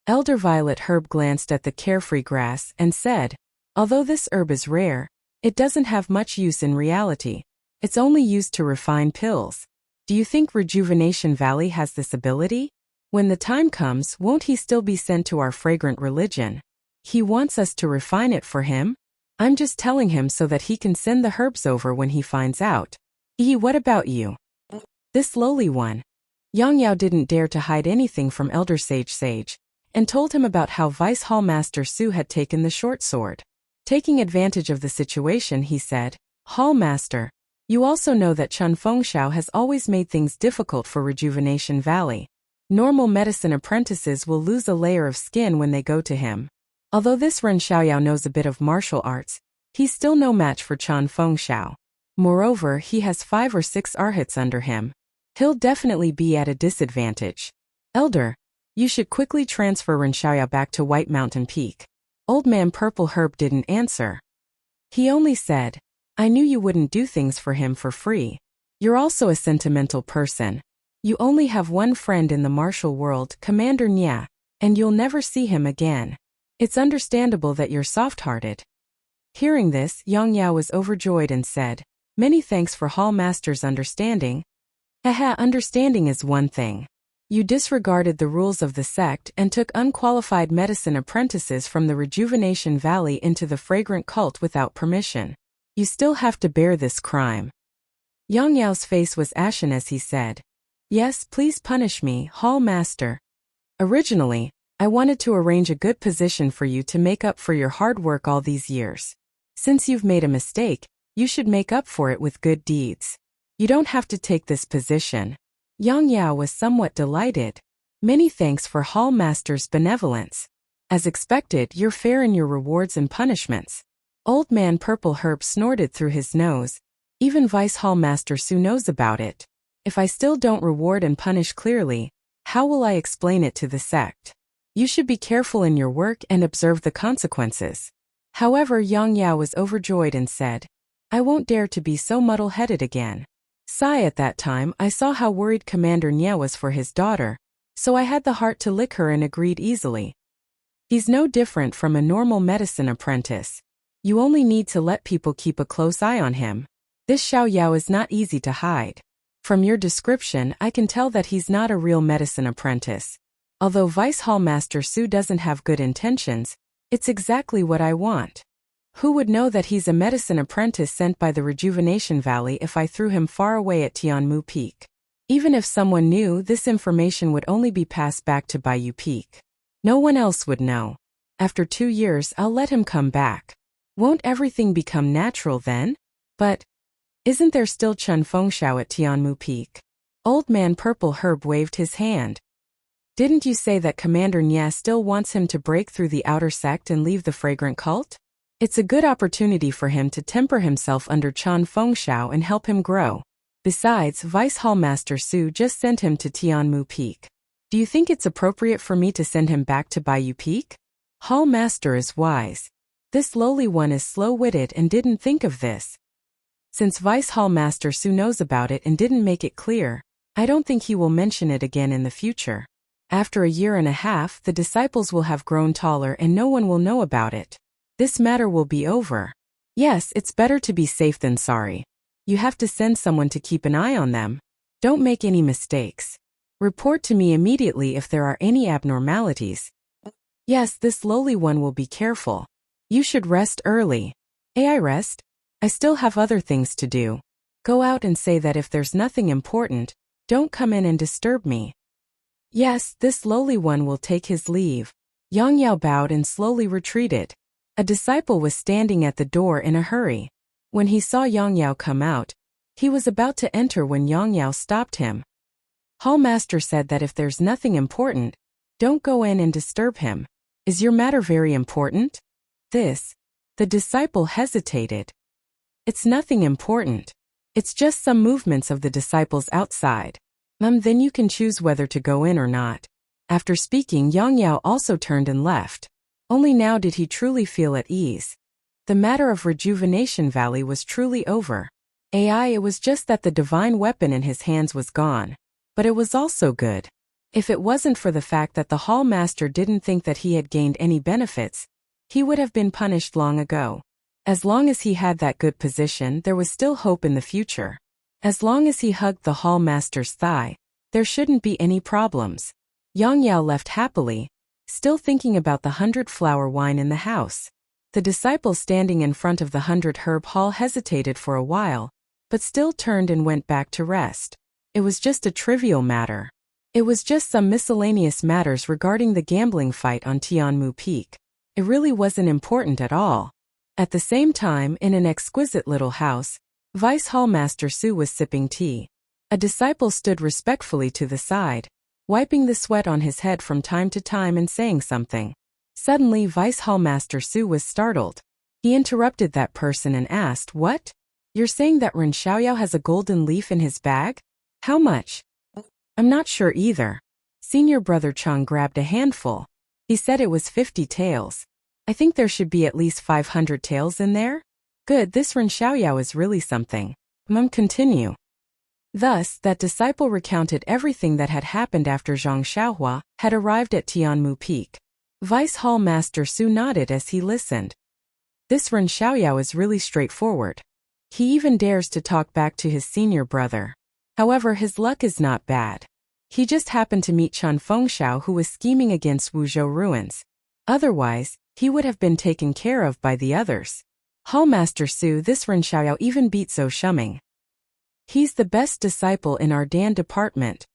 Elder Violet Herb glanced at the carefree grass and said, "Although this herb is rare, it doesn't have much use in reality. It's only used to refine pills. Do you think Rejuvenation Valley has this ability? When the time comes, won't he still be sent to our fragrant religion? He wants us to refine it for him? I'm just telling him so that he can send the herbs over when he finds out. What about you? This lowly one?" Yang Yao didn't dare to hide anything from Elder Sage, and told him about how Vice Hall Master Su had taken the short sword. Taking advantage of the situation, he said, "Hall Master, You also know that Chun Fengxiao has always made things difficult for Rejuvenation Valley. Normal medicine apprentices will lose a layer of skin when they go to him. Although this Ren Xiaoyao knows a bit of martial arts, he's still no match for Chun Fengxiao. Moreover, he has 5 or 6 arhats under him. He'll definitely be at a disadvantage. Elder, you should quickly transfer Ren Xiaoyao back to White Mountain Peak. Old Man Purple Herb didn't answer. He only said, I knew you wouldn't do things for him for free. You're also a sentimental person. You only have one friend in the martial world, Commander Nya, and you'll never see him again. It's understandable that you're soft-hearted. Hearing this, Yang Yao was overjoyed and said, Many thanks for Hall Master's understanding. Haha, understanding is one thing. You disregarded the rules of the sect and took unqualified medicine apprentices from the Rejuvenation Valley into the fragrant cult without permission. You still have to bear this crime. Yang Yao's face was ashen as he said, Yes, please punish me, Hall Master. Originally, I wanted to arrange a good position for you to make up for your hard work all these years. Since you've made a mistake, you should make up for it with good deeds. You don't have to take this position. Yang Yao was somewhat delighted. Many thanks for Hall Master's benevolence. As expected, you're fair in your rewards and punishments. Old Man Purple Herb snorted through his nose. Even Vice Hall Master Su knows about it. If I still don't reward and punish clearly, how will I explain it to the sect? You should be careful in your work and observe the consequences. However, Yang Yao was overjoyed and said, I won't dare to be so muddle-headed again. Sigh, at that time I saw how worried Commander Nya was for his daughter, so I had the heart to lick her and agreed easily. He's no different from a normal medicine apprentice. You only need to let people keep a close eye on him. This Xiao Yao is not easy to hide. From your description, I can tell that he's not a real medicine apprentice. Although Vice Hall Master Su doesn't have good intentions, it's exactly what I want. Who would know that he's a medicine apprentice sent by the Rejuvenation Valley if I threw him far away at Tianmu Peak? Even if someone knew, this information would only be passed back to Baiyu Peak. No one else would know. After 2 years, I'll let him come back. Won't everything become natural then? But isn't there still Chun Fengxiao at Tianmu Peak? Old Man Purple Herb waved his hand. Didn't you say that Commander Nya still wants him to break through the outer sect and leave the fragrant cult? It's a good opportunity for him to temper himself under Chun Fengxiao and help him grow. Besides, Vice Hall Master Su just sent him to Tianmu Peak. Do you think it's appropriate for me to send him back to Baiyu Peak? Hall Master is wise. This lowly one is slow-witted and didn't think of this. Since Vice Hall Master Su knows about it and didn't make it clear, I don't think he will mention it again in the future. After a year and a half, the disciples will have grown taller and no one will know about it. This matter will be over. Yes, it's better to be safe than sorry. You have to send someone to keep an eye on them. Don't make any mistakes. Report to me immediately if there are any abnormalities. Yes, this lowly one will be careful. You should rest early. I rest? I still have other things to do. Go out and say that if there's nothing important, don't come in and disturb me. Yes, this lowly one will take his leave. Yang Yao bowed and slowly retreated. A disciple was standing at the door in a hurry. When he saw Yang Yao come out, he was about to enter when Yang Yao stopped him. Hall Master said that if there's nothing important, don't go in and disturb him. Is your matter very important? The disciple hesitated. It's nothing important. It's just some movements of the disciples outside. Then you can choose whether to go in or not. After speaking, Yang Yao also turned and left. Only now did he truly feel at ease. The matter of Rejuvenation Valley was truly over. It was just that the divine weapon in his hands was gone. But it was also good. If it wasn't for the fact that the Hall Master didn't think that he had gained any benefits, he would have been punished long ago. As long as he had that good position, there was still hope in the future. As long as he hugged the Hall Master's thigh, there shouldn't be any problems. Yang Yao left happily, still thinking about the 100-flower wine in the house. The disciple standing in front of the 100-herb hall hesitated for a while, but still turned and went back to rest. It was just a trivial matter. It was just some miscellaneous matters regarding the gambling fight on Tianmu Peak. It really wasn't important at all. At the same time, in an exquisite little house, Vice Hall Master Su was sipping tea. A disciple stood respectfully to the side, wiping the sweat on his head from time to time and saying something. Suddenly Vice Hall Master Su was startled. He interrupted that person and asked, "What? You're saying that Ren Xiaoyao has a golden leaf in his bag? How much?" "I'm not sure either." Senior brother Chang grabbed a handful. He said it was 50 taels. "I think there should be at least 500 taels in there." "Good, this Ren Xiaoyao is really something." Continue. Thus, that disciple recounted everything that had happened after Zhang Xiaohua had arrived at Tianmu Peak. Vice Hall Master Su nodded as he listened. This Ren Xiaoyao is really straightforward. He even dares to talk back to his senior brother. However, his luck is not bad. He just happened to meet Chen Fengxiao, who was scheming against Wuzhou ruins. Otherwise, he would have been taken care of by the others. Hall Master Su, this Ren Xiaoyao even beat Zhou Shuming. He's the best disciple in our Dan department.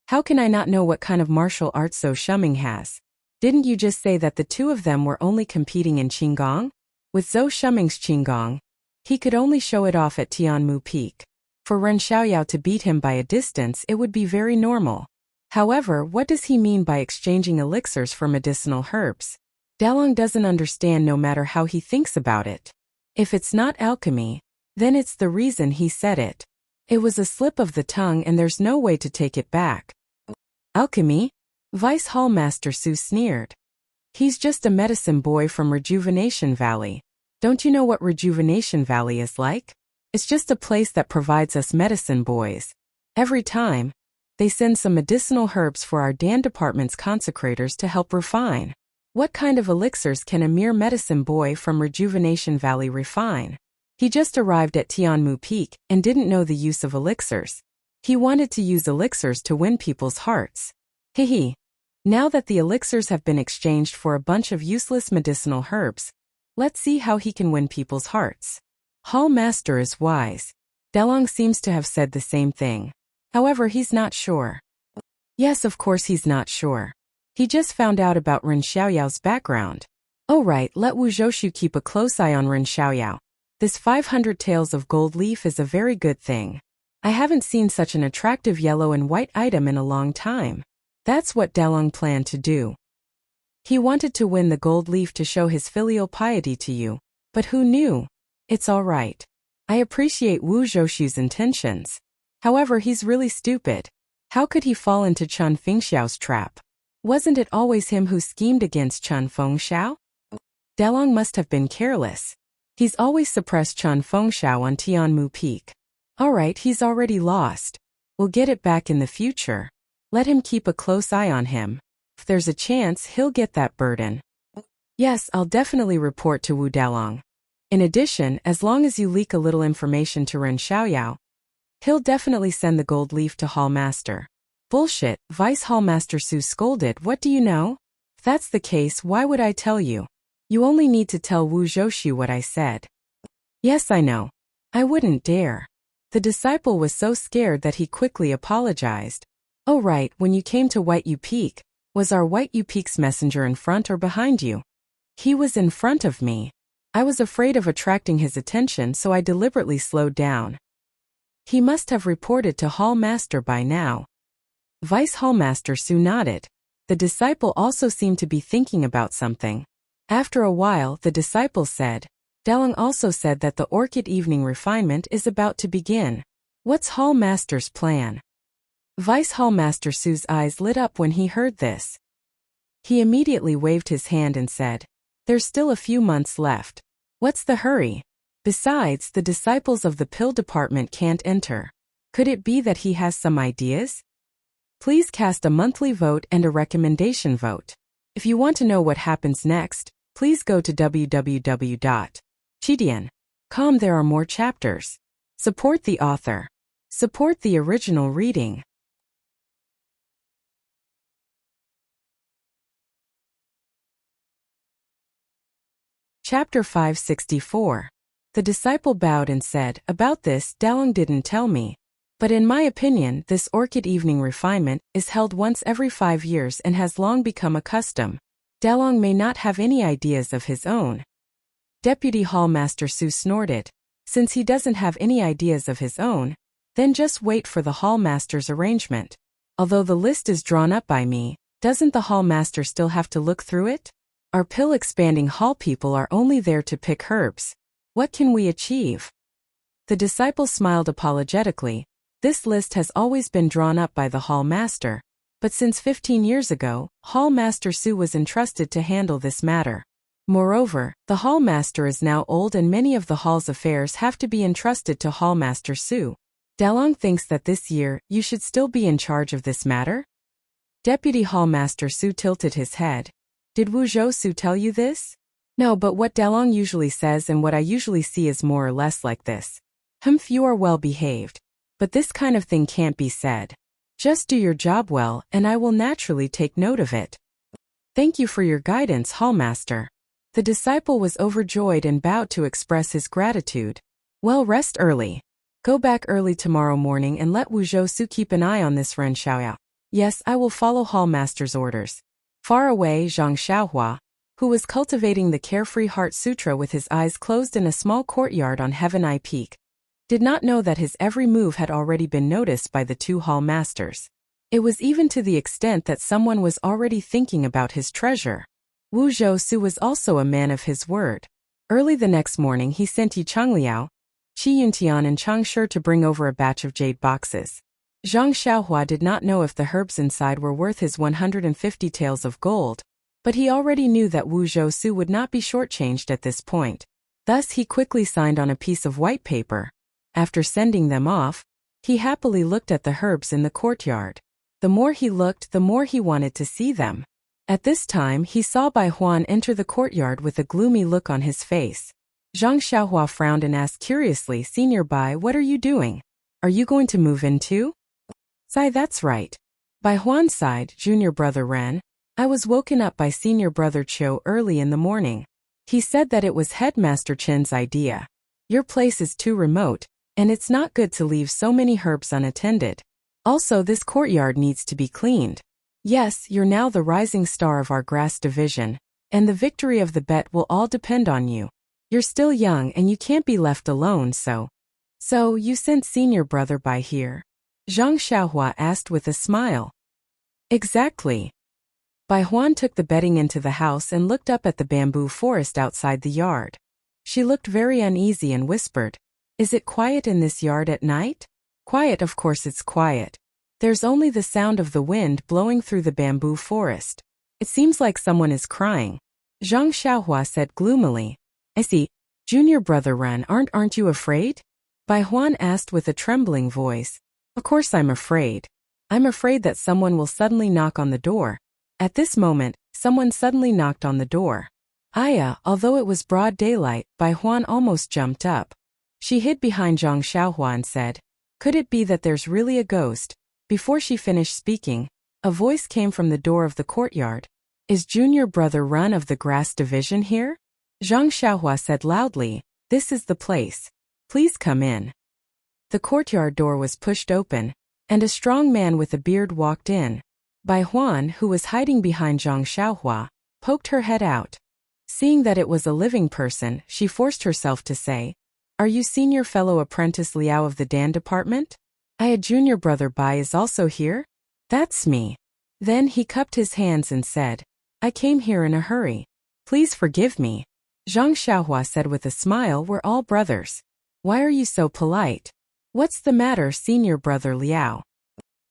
How can I not know what kind of martial arts Zhou Shuming has? Didn't you just say that the two of them were only competing in Qinggong? With Zhou Shuming's Qinggong, he could only show it off at Tianmu Peak. For Ren Xiaoyao to beat him by a distance, it would be very normal. However, what does he mean by exchanging elixirs for medicinal herbs? Dalong doesn't understand no matter how he thinks about it. If it's not alchemy, then it's the reason he said it. It was a slip of the tongue and there's no way to take it back. Alchemy? Vice Hall Master Su sneered. He's just a medicine boy from Rejuvenation Valley. Don't you know what Rejuvenation Valley is like? It's just a place that provides us medicine boys. Every time, they send some medicinal herbs for our Dan department's consecrators to help refine. What kind of elixirs can a mere medicine boy from Rejuvenation Valley refine? He just arrived at Tianmu Peak and didn't know the use of elixirs. He wanted to use elixirs to win people's hearts. Hehe. Now that the elixirs have been exchanged for a bunch of useless medicinal herbs, let's see how he can win people's hearts. Hall Master is wise. Delong seems to have said the same thing. However, he's not sure. Yes, of course he's not sure. He just found out about Ren Xiaoyao's background. Oh right, let Wu Zhoushu keep a close eye on Ren Xiaoyao. This 500 taels of gold leaf is a very good thing. I haven't seen such an attractive yellow and white item in a long time. That's what Dalong planned to do. He wanted to win the gold leaf to show his filial piety to you. But who knew? It's all right. I appreciate Wu Zhoushu's intentions. However, he's really stupid. How could he fall into Chen Fengxiao's trap? Wasn't it always him who schemed against Chen Fengxiao? Dalong must have been careless. He's always suppressed Chen Fengxiao on Tianmu Peak. Alright, he's already lost. We'll get it back in the future. Let him keep a close eye on him. If there's a chance, he'll get that burden. Yes, I'll definitely report to Wu Dalong. In addition, as long as you leak a little information to Ren Xiaoyao, he'll definitely send the gold leaf to Hall Master. Bullshit, Vice Hall Master Su scolded. What do you know? If that's the case, why would I tell you? You only need to tell Wu Zhoushu what I said. Yes, I know. I wouldn't dare. The disciple was so scared that he quickly apologized. Oh right, when you came to White U Peak, was our White U Peak's messenger in front or behind you? He was in front of me. I was afraid of attracting his attention, so I deliberately slowed down. He must have reported to Hall Master by now. Vice Hall Master Su nodded. The disciple also seemed to be thinking about something. After a while, the disciple said, Dalong also said that the Orchid Evening Refinement is about to begin. What's Hall Master's plan? Vice Hall Master Su's eyes lit up when he heard this. He immediately waved his hand and said, There's still a few months left. What's the hurry? Besides, the disciples of the pill department can't enter. Could it be that he has some ideas? Please cast a monthly vote and a recommendation vote. If you want to know what happens next, please go to www.chidian.com. There are more chapters. Support the author. Support the original reading. Chapter 564. The disciple bowed and said, About this, Dalong didn't tell me. But in my opinion, this Orchid Evening Refinement is held once every 5 years and has long become a custom. Dalong may not have any ideas of his own. Deputy Hall Master Su snorted. Since he doesn't have any ideas of his own, then just wait for the hall master's arrangement. Although the list is drawn up by me, doesn't the hall master still have to look through it? Our pill-expanding hall people are only there to pick herbs. What can we achieve? The disciple smiled apologetically. This list has always been drawn up by the hall master, but since 15 years ago, Hall Master Su was entrusted to handle this matter. Moreover, the hall master is now old and many of the hall's affairs have to be entrusted to Hall Master Su. Dalong thinks that this year, you should still be in charge of this matter? Deputy Hall Master Su tilted his head. Did Wu Zhou Su tell you this? No, but what Dalong usually says and what I usually see is more or less like this. Humph, you are well behaved. But this kind of thing can't be said. Just do your job well, and I will naturally take note of it. Thank you for your guidance, Hall Master. The disciple was overjoyed and bowed to express his gratitude. Well, rest early. Go back early tomorrow morning and let Wu Zhou Su keep an eye on this Ren Xiaoyao. Yes, I will follow Hall Master's orders. Far away, Zhang Xiaohua, who was cultivating the Carefree Heart Sutra with his eyes closed in a small courtyard on Heaven Eye Peak, did not know that his every move had already been noticed by the two hall masters. It was even to the extent that someone was already thinking about his treasure. Wu Zhou Su was also a man of his word. Early the next morning he sent Yi Changliao, Qi Yuntian and Chang Shi to bring over a batch of jade boxes. Zhang Xiaohua did not know if the herbs inside were worth his 150 taels of gold, but he already knew that Wu Zhou Su would not be shortchanged at this point. Thus he quickly signed on a piece of white paper. After sending them off, he happily looked at the herbs in the courtyard. The more he looked, the more he wanted to see them. At this time he saw Bai Huan enter the courtyard with a gloomy look on his face. Zhang Xiaohua frowned and asked curiously, Senior Bai, what are you doing? Are you going to move in too? Sai, that's right. Bai Huan sighed, Junior Brother Ren. I was woken up by Senior Brother Cho early in the morning. He said that it was Headmaster Chen's idea. Your place is too remote, and it's not good to leave so many herbs unattended. Also, this courtyard needs to be cleaned. Yes, you're now the rising star of our grass division, and the victory of the bet will all depend on you. You're still young and you can't be left alone, so you sent Senior Brother Bai here? Zhang Xiaohua asked with a smile. Exactly. Bai Huan took the bedding into the house and looked up at the bamboo forest outside the yard. She looked very uneasy and whispered, Is it quiet in this yard at night? Quiet, of course it's quiet. There's only the sound of the wind blowing through the bamboo forest. It seems like someone is crying. Zhang Xiaohua said gloomily. I see. Junior Brother Ren, aren't you afraid? Bai Huan asked with a trembling voice. Of course I'm afraid. I'm afraid that someone will suddenly knock on the door. At this moment, someone suddenly knocked on the door. Aya, although it was broad daylight, Bai Huan almost jumped up. She hid behind Zhang Xiaohua and said, Could it be that there's really a ghost? Before she finished speaking, a voice came from the door of the courtyard. Is Junior Brother Ren of the Grass Division here? Zhang Xiaohua said loudly, This is the place. Please come in. The courtyard door was pushed open, and a strong man with a beard walked in. Bai Huan, who was hiding behind Zhang Xiaohua, poked her head out. Seeing that it was a living person, she forced herself to say, Are you Senior Fellow Apprentice Liao of the Dan Department? A Junior Brother Bai is also here? That's me. Then he cupped his hands and said, I came here in a hurry. Please forgive me. Zhang Xiaohua said with a smile, We're all brothers. Why are you so polite? What's the matter, Senior Brother Liao?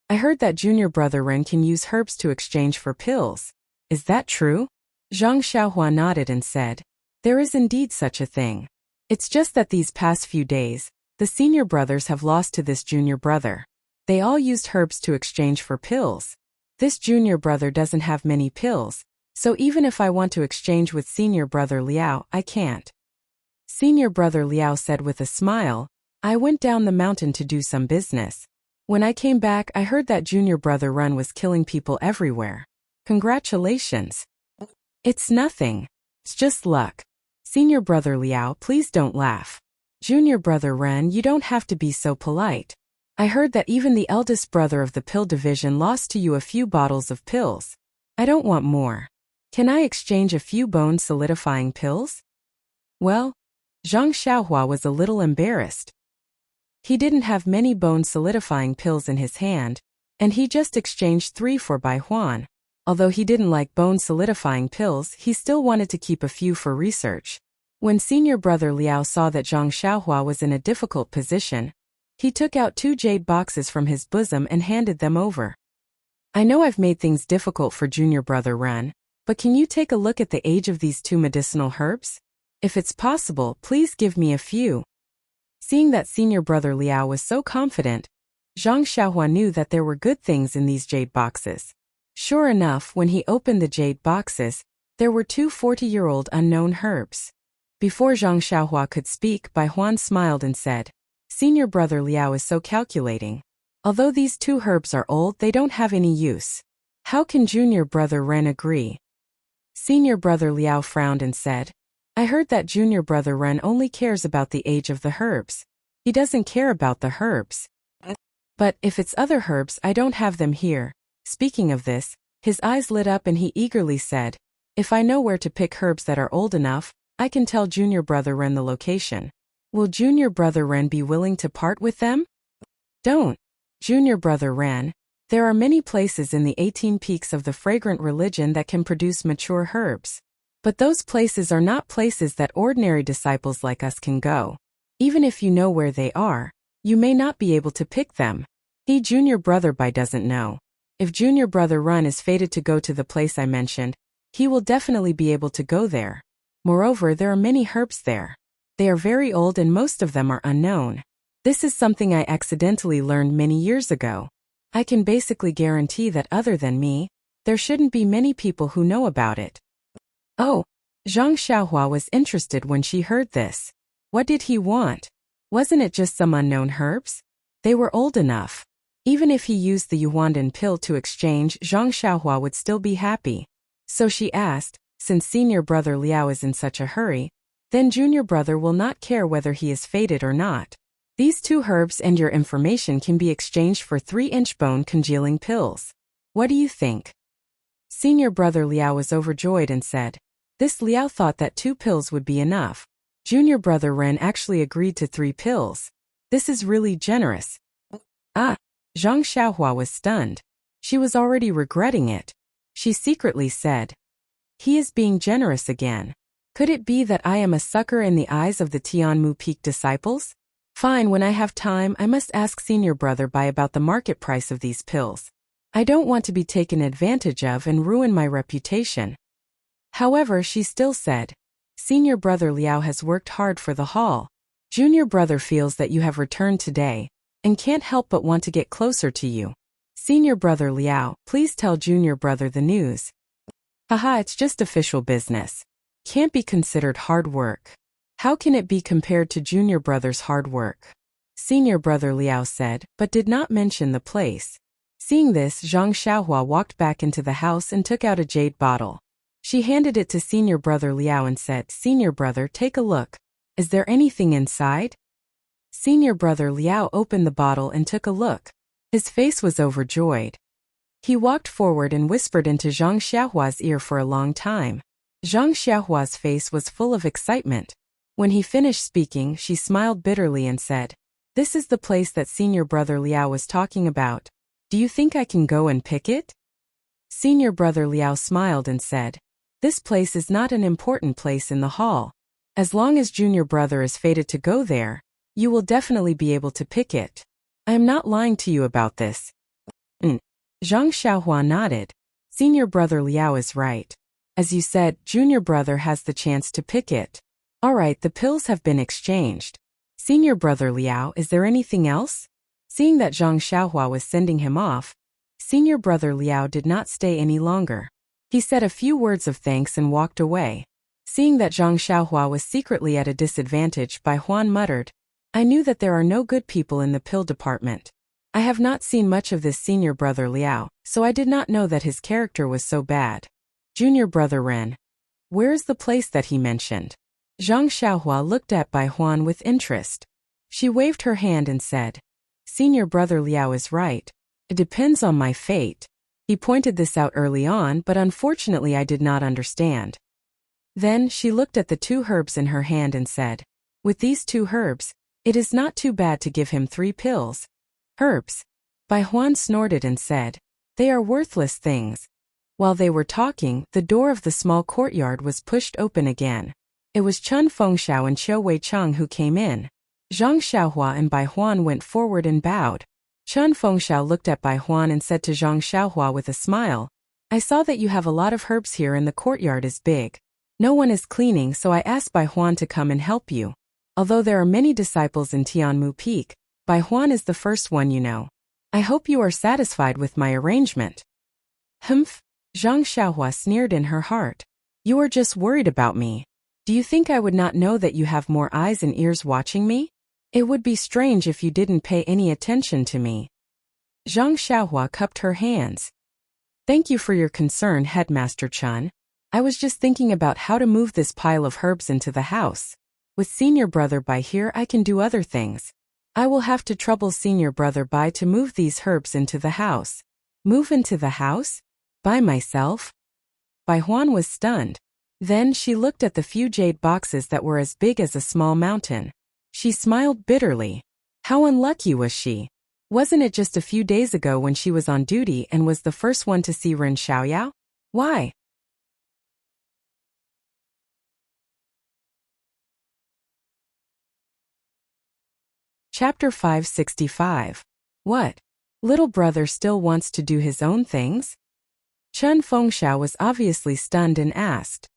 I heard that Junior Brother Ren can use herbs to exchange for pills. Is that true? Zhang Xiaohua nodded and said, There is indeed such a thing. It's just that these past few days, the senior brothers have lost to this junior brother. They all used herbs to exchange for pills. This junior brother doesn't have many pills, so even if I want to exchange with Senior Brother Liao, I can't. Senior Brother Liao said with a smile, I went down the mountain to do some business. When I came back, I heard that Junior Brother Ren was killing people everywhere. Congratulations. It's nothing. It's just luck. Senior Brother Liao, please don't laugh. Junior Brother Ren, you don't have to be so polite. I heard that even the eldest brother of the pill division lost to you a few bottles of pills. I don't want more. Can I exchange a few bone solidifying pills? Well, Zhang Xiaohua was a little embarrassed. He didn't have many bone-solidifying pills in his hand, and he just exchanged 3 for Bai Huan. Although he didn't like bone-solidifying pills, he still wanted to keep a few for research. When senior brother Liao saw that Zhang Xiaohua was in a difficult position, he took out 2 jade boxes from his bosom and handed them over. I know I've made things difficult for junior brother Ren, but can you take a look at the age of these 2 medicinal herbs? If it's possible, please give me a few. Seeing that senior brother Liao was so confident, Zhang Xiaohua knew that there were good things in these jade boxes. Sure enough, when he opened the jade boxes, there were 2 40-year-old unknown herbs. Before Zhang Xiaohua could speak, Bai Huan smiled and said, "Senior brother Liao is so calculating. Although these 2 herbs are old, they don't have any use. How can junior brother Ren agree?" Senior brother Liao frowned and said, "I heard that junior brother Ren only cares about the age of the herbs. He doesn't care about the herbs. But if it's other herbs, I don't have them here." Speaking of this, his eyes lit up and he eagerly said, "If I know where to pick herbs that are old enough, I can tell junior brother Ren the location. Will junior brother Ren be willing to part with them?" "Don't. Junior brother Ren, there are many places in the 18 peaks of the fragrant religion that can produce mature herbs. But those places are not places that ordinary disciples like us can go. Even if you know where they are, you may not be able to pick them. He junior brother Bai doesn't know. If junior brother Ren is fated to go to the place I mentioned, he will definitely be able to go there. Moreover, there are many herbs there. They are very old and most of them are unknown. This is something I accidentally learned many years ago. I can basically guarantee that other than me, there shouldn't be many people who know about it." Oh, Zhang Xiaohua was interested when she heard this. What did he want? Wasn't it just some unknown herbs? They were old enough. Even if he used the Yuandan pill to exchange, Zhang Xiaohua would still be happy. So she asked, "Since senior brother Liao is in such a hurry, then junior brother will not care whether he is fated or not. These 2 herbs and your information can be exchanged for 3-inch bone congealing pills. What do you think?" Senior brother Liao was overjoyed and said, "This Liao thought that 2 pills would be enough. Junior brother Ren actually agreed to 3 pills. This is really generous." Ah! Zhang Xiaohua was stunned. She was already regretting it. She secretly said, "He is being generous again. Could it be that I am a sucker in the eyes of the Tianmu Peak disciples? Fine, when I have time, I must ask senior brother Bai about the market price of these pills. I don't want to be taken advantage of and ruin my reputation." However, she still said, "Senior brother Liao has worked hard for the haul. Junior brother feels that you have returned today, and can't help but want to get closer to you. Senior brother Liao, please tell junior brother the news." "Haha, it's just official business. Can't be considered hard work. How can it be compared to junior brother's hard work?" Senior brother Liao said, but did not mention the place. Seeing this, Zhang Xiaohua walked back into the house and took out a jade bottle. She handed it to senior brother Liao and said, "Senior brother, take a look. Is there anything inside?" Senior brother Liao opened the bottle and took a look. His face was overjoyed. He walked forward and whispered into Zhang Xiaohua's ear for a long time. Zhang Xiaohua's face was full of excitement. When he finished speaking, she smiled bitterly and said, "This is the place that senior brother Liao was talking about. Do you think I can go and pick it?" Senior brother Liao smiled and said, "This place is not an important place in the hall. As long as junior brother is fated to go there, you will definitely be able to pick it. I am not lying to you about this." Zhang Xiaohua nodded. Senior brother Liao is right. As you said, junior brother has the chance to pick it. Alright, the pills have been exchanged. Senior brother Liao, is there anything else? Seeing that Zhang Xiaohua was sending him off, senior brother Liao did not stay any longer. He said a few words of thanks and walked away. Seeing that Zhang Xiaohua was secretly at a disadvantage, Bai Huan muttered, "I knew that there are no good people in the pill department. I have not seen much of this senior brother Liao, so I did not know that his character was so bad. Junior brother Ren. Where is the place that he mentioned?" Zhang Xiaohua looked at Bai Huan with interest. She waved her hand and said, "Senior brother Liao is right. It depends on my fate. He pointed this out early on, but unfortunately I did not understand." Then she looked at the 2 herbs in her hand and said, With these 2 herbs, it is not too bad to give him 3 pills. Herbs. Bai Huan snorted and said, they are worthless things. While they were talking, the door of the small courtyard was pushed open again. It was Chun Fengxiao and Qiu Weicheng who came in. Zhang Xiaohua and Bai Huan went forward and bowed. Chun Fengxiao looked at Bai Huan and said to Zhang Xiaohua with a smile, I saw that you have a lot of herbs here and the courtyard is big. No one is cleaning, so I asked Bai Huan to come and help you. Although there are many disciples in Tianmu Peak, Bai Huan is the first one you know. I hope you are satisfied with my arrangement. Humph, Zhang Xiaohua sneered in her heart. You are just worried about me. Do you think I would not know that you have more eyes and ears watching me? It would be strange if you didn't pay any attention to me. Zhang Xiaohua cupped her hands. Thank you for your concern, Headmaster Chun. I was just thinking about how to move this pile of herbs into the house. With Senior Brother Bai here, I can do other things. I will have to trouble Senior Brother Bai to move these herbs into the house. Move into the house? By myself? Bai Huan was stunned. Then she looked at the few jade boxes that were as big as a small mountain. She smiled bitterly. How unlucky was she? Wasn't it just a few days ago when she was on duty and was the first one to see Ren Xiaoyao? Why? Chapter 565. What? Little brother still wants to do his own things? Chun Fengxiao was obviously stunned and asked.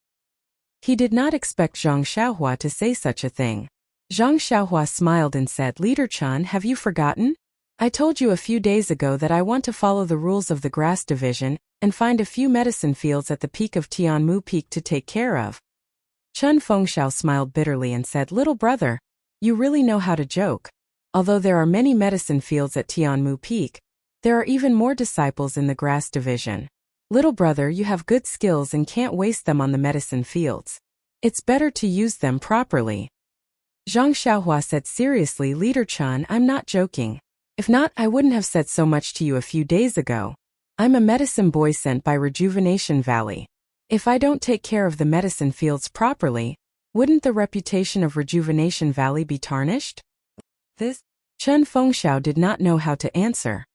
He did not expect Zhang Xiaohua to say such a thing. Zhang Xiaohua smiled and said, Leader Chun, have you forgotten? I told you a few days ago that I want to follow the rules of the grass division and find a few medicine fields at the peak of Tianmu Peak to take care of. Chun Fengxiao smiled bitterly and said, Little brother, you really know how to joke. Although there are many medicine fields at Tianmu Peak, there are even more disciples in the grass division. Little brother, you have good skills and can't waste them on the medicine fields. It's better to use them properly. Zhang Xiaohua said seriously, Leader Chun, I'm not joking. If not, I wouldn't have said so much to you a few days ago. I'm a medicine boy sent by Rejuvenation Valley. If I don't take care of the medicine fields properly, wouldn't the reputation of Rejuvenation Valley be tarnished? This? Chun Fengxiao did not know how to answer.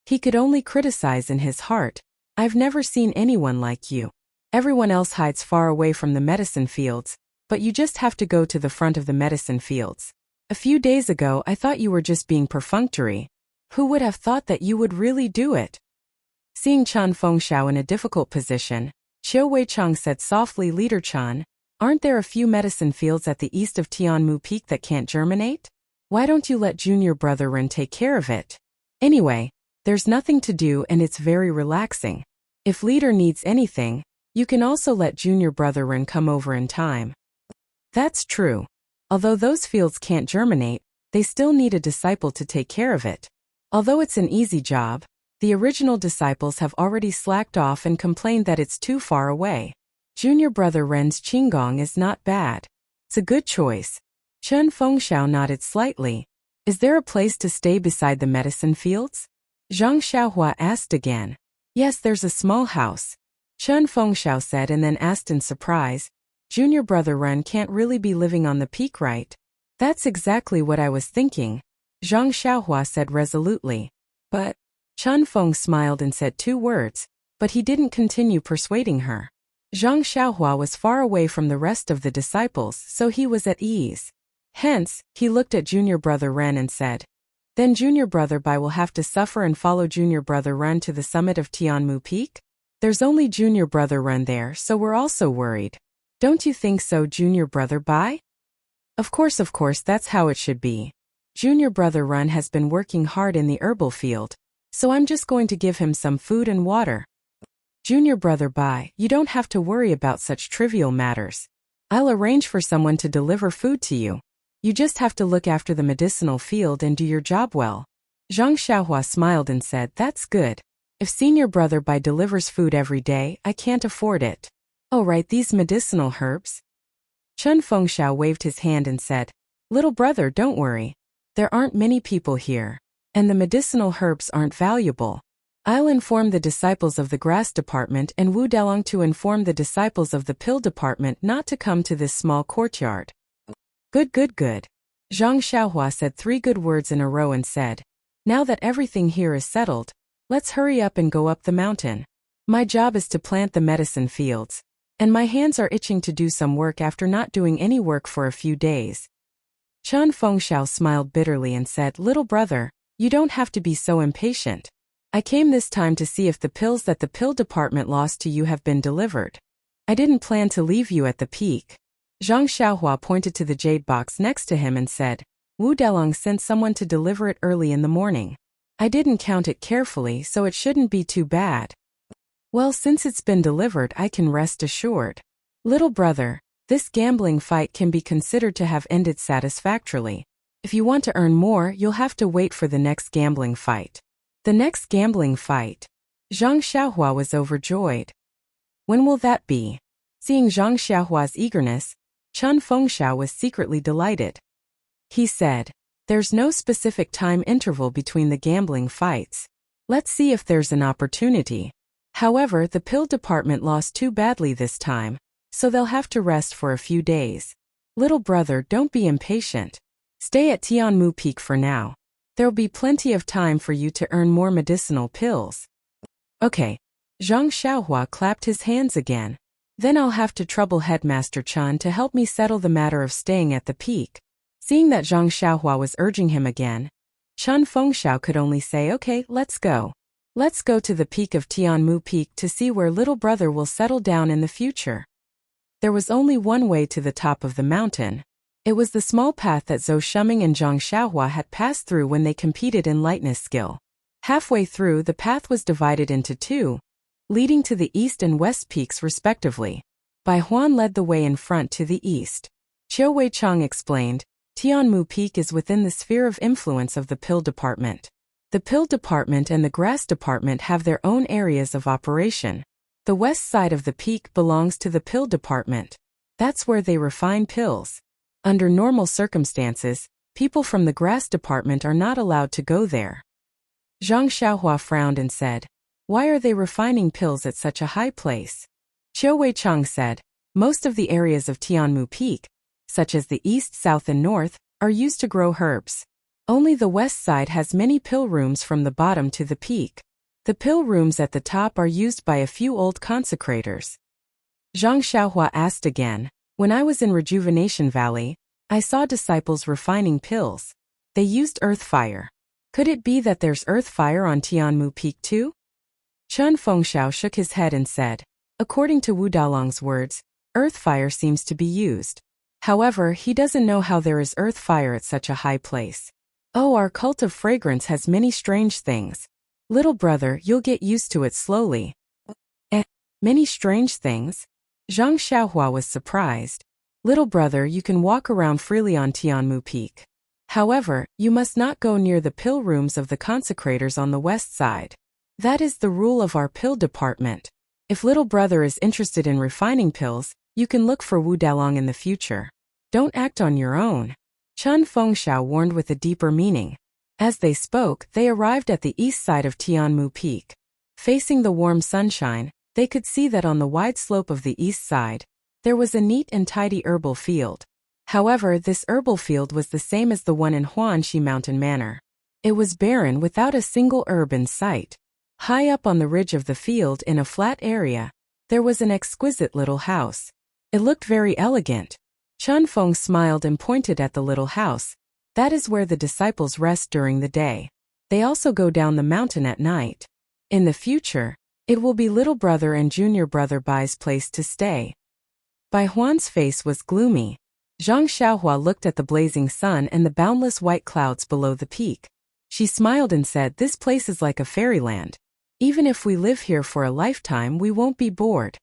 He could only criticize in his heart. I've never seen anyone like you. Everyone else hides far away from the medicine fields, but you just have to go to the front of the medicine fields. A few days ago I thought you were just being perfunctory. Who would have thought that you would really do it? Seeing Chun Fengxiao in a difficult position, Qiu Weicheng said softly, Leader Chun, aren't there a few medicine fields at the east of Tianmu Peak that can't germinate? Why don't you let Junior Brother Ren take care of it? Anyway, there's nothing to do and it's very relaxing. If Leader needs anything, you can also let Junior Brother Ren come over in time. That's true. Although those fields can't germinate, they still need a disciple to take care of it. Although it's an easy job, the original disciples have already slacked off and complained that it's too far away. Junior Brother Ren's Qinggong is not bad. It's a good choice. Chun Fengxiao nodded slightly. Is there a place to stay beside the medicine fields? Zhang Xiaohua asked again. Yes, there's a small house. Chun Fengxiao said and then asked in surprise, Junior Brother Ren can't really be living on the peak, right? That's exactly what I was thinking, Zhang Xiaohua said resolutely. But, Chun Feng smiled and said 2 words, but he didn't continue persuading her. Zhang Xiaohua was far away from the rest of the disciples, so he was at ease. Hence, he looked at Junior Brother Ren and said, Then Junior Brother Bai will have to suffer and follow Junior Brother Ren to the summit of Tianmu Peak? There's only Junior Brother Ren there, so we're also worried. Don't you think so, Junior Brother Bai? Of course, that's how it should be. Junior Brother Ren has been working hard in the herbal field, so I'm just going to give him some food and water. Junior Brother Bai, you don't have to worry about such trivial matters. I'll arrange for someone to deliver food to you. You just have to look after the medicinal field and do your job well. Zhang Xiaohua smiled and said, That's good. If Senior Brother Bai delivers food every day, I can't afford it. Oh right, these medicinal herbs? Chun Fengxiao waved his hand and said, Little brother, don't worry. There aren't many people here, and the medicinal herbs aren't valuable. I'll inform the disciples of the grass department and Wu Delong to inform the disciples of the pill department not to come to this small courtyard. Good, good, good. Zhang Xiaohua said 3 good words in a row and said, now that everything here is settled, let's hurry up and go up the mountain. My job is to plant the medicine fields, and my hands are itching to do some work after not doing any work for a few days. Chen Fengxiao smiled bitterly and said, little brother, you don't have to be so impatient. I came this time to see if the pills that the pill department lost to you have been delivered. I didn't plan to leave you at the peak. Zhang Xiaohua pointed to the jade box next to him and said, Wu Delong sent someone to deliver it early in the morning. I didn't count it carefully, so it shouldn't be too bad. Well, since it's been delivered, I can rest assured. Little brother, this gambling fight can be considered to have ended satisfactorily. If you want to earn more, you'll have to wait for the next gambling fight. The next gambling fight? Zhang Xiaohua was overjoyed. When will that be? Seeing Zhang Xiaohua's eagerness, Chen Fengxiao was secretly delighted. He said, there's no specific time interval between the gambling fights. Let's see if there's an opportunity. However, the pill department lost too badly this time, so they'll have to rest for a few days. Little brother, don't be impatient. Stay at Tianmu Peak for now. There'll be plenty of time for you to earn more medicinal pills. Okay. Zhang Xiaohua clapped his hands again. Then I'll have to trouble Headmaster Chen to help me settle the matter of staying at the peak. Seeing that Zhang Xiaohua was urging him again, Chen Fengxiao could only say, okay, let's go. Let's go to the peak of Tianmu Peak to see where little brother will settle down in the future. There was only one way to the top of the mountain. It was the small path that Zhou Shuming and Zhang Xiaohua had passed through when they competed in lightness skill. Halfway through, the path was divided into 2, leading to the east and west peaks respectively. Bai Huan led the way in front to the east. Qiu Weichang explained, Tianmu Peak is within the sphere of influence of the pill department. The pill department and the grass department have their own areas of operation. The west side of the peak belongs to the pill department. That's where they refine pills. Under normal circumstances, people from the grass department are not allowed to go there. Zhang Xiaohua frowned and said, why are they refining pills at such a high place? Qiu Weichang said, most of the areas of Tianmu Peak, such as the east, south and north, are used to grow herbs. Only the west side has many pill rooms from the bottom to the peak. The pill rooms at the top are used by a few old consecrators. Zhang Xiaohua asked again, when I was in Rejuvenation Valley, I saw disciples refining pills. They used earth fire. Could it be that there's earth fire on Tianmu Peak too? Chen Fengxiao shook his head and said, according to Wu Dalong's words, earth fire seems to be used. However, he doesn't know how there is earth fire at such a high place. Oh, our cult of fragrance has many strange things. Little brother, you'll get used to it slowly. Many strange things? Zhang Xiaohua was surprised. Little brother, you can walk around freely on Tianmu Peak. However, you must not go near the pill rooms of the consecrators on the west side. That is the rule of our pill department. If little brother is interested in refining pills, you can look for Wu Dalong in the future. Don't act on your own. Chen Fengxiao warned with a deeper meaning. As they spoke, they arrived at the east side of Tianmu Peak. Facing the warm sunshine, they could see that on the wide slope of the east side, there was a neat and tidy herbal field. However, this herbal field was the same as the one in Huanxi Mountain Manor. It was barren without a single herb in sight. High up on the ridge of the field in a flat area, there was an exquisite little house. It looked very elegant. Chen Feng smiled and pointed at the little house. That is where the disciples rest during the day. They also go down the mountain at night. In the future, it will be little brother and junior brother Bai's place to stay. Bai Huan's face was gloomy. Zhang Xiaohua looked at the blazing sun and the boundless white clouds below the peak. She smiled and said, this place is like a fairyland. Even if we live here for a lifetime, we won't be bored.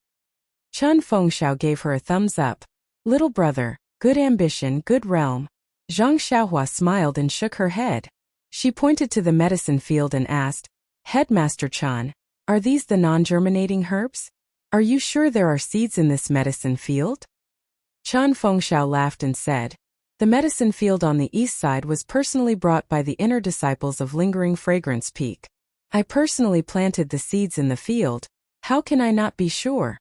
Chen Fengxiao gave her a thumbs up. Little brother, good ambition, good realm. Zhang Xiaohua smiled and shook her head. She pointed to the medicine field and asked, Headmaster Chen, are these the non-germinating herbs? Are you sure there are seeds in this medicine field? Chen Fengxiao laughed and said, the medicine field on the east side was personally brought by the inner disciples of Lingering Fragrance Peak. I personally planted the seeds in the field. How can I not be sure?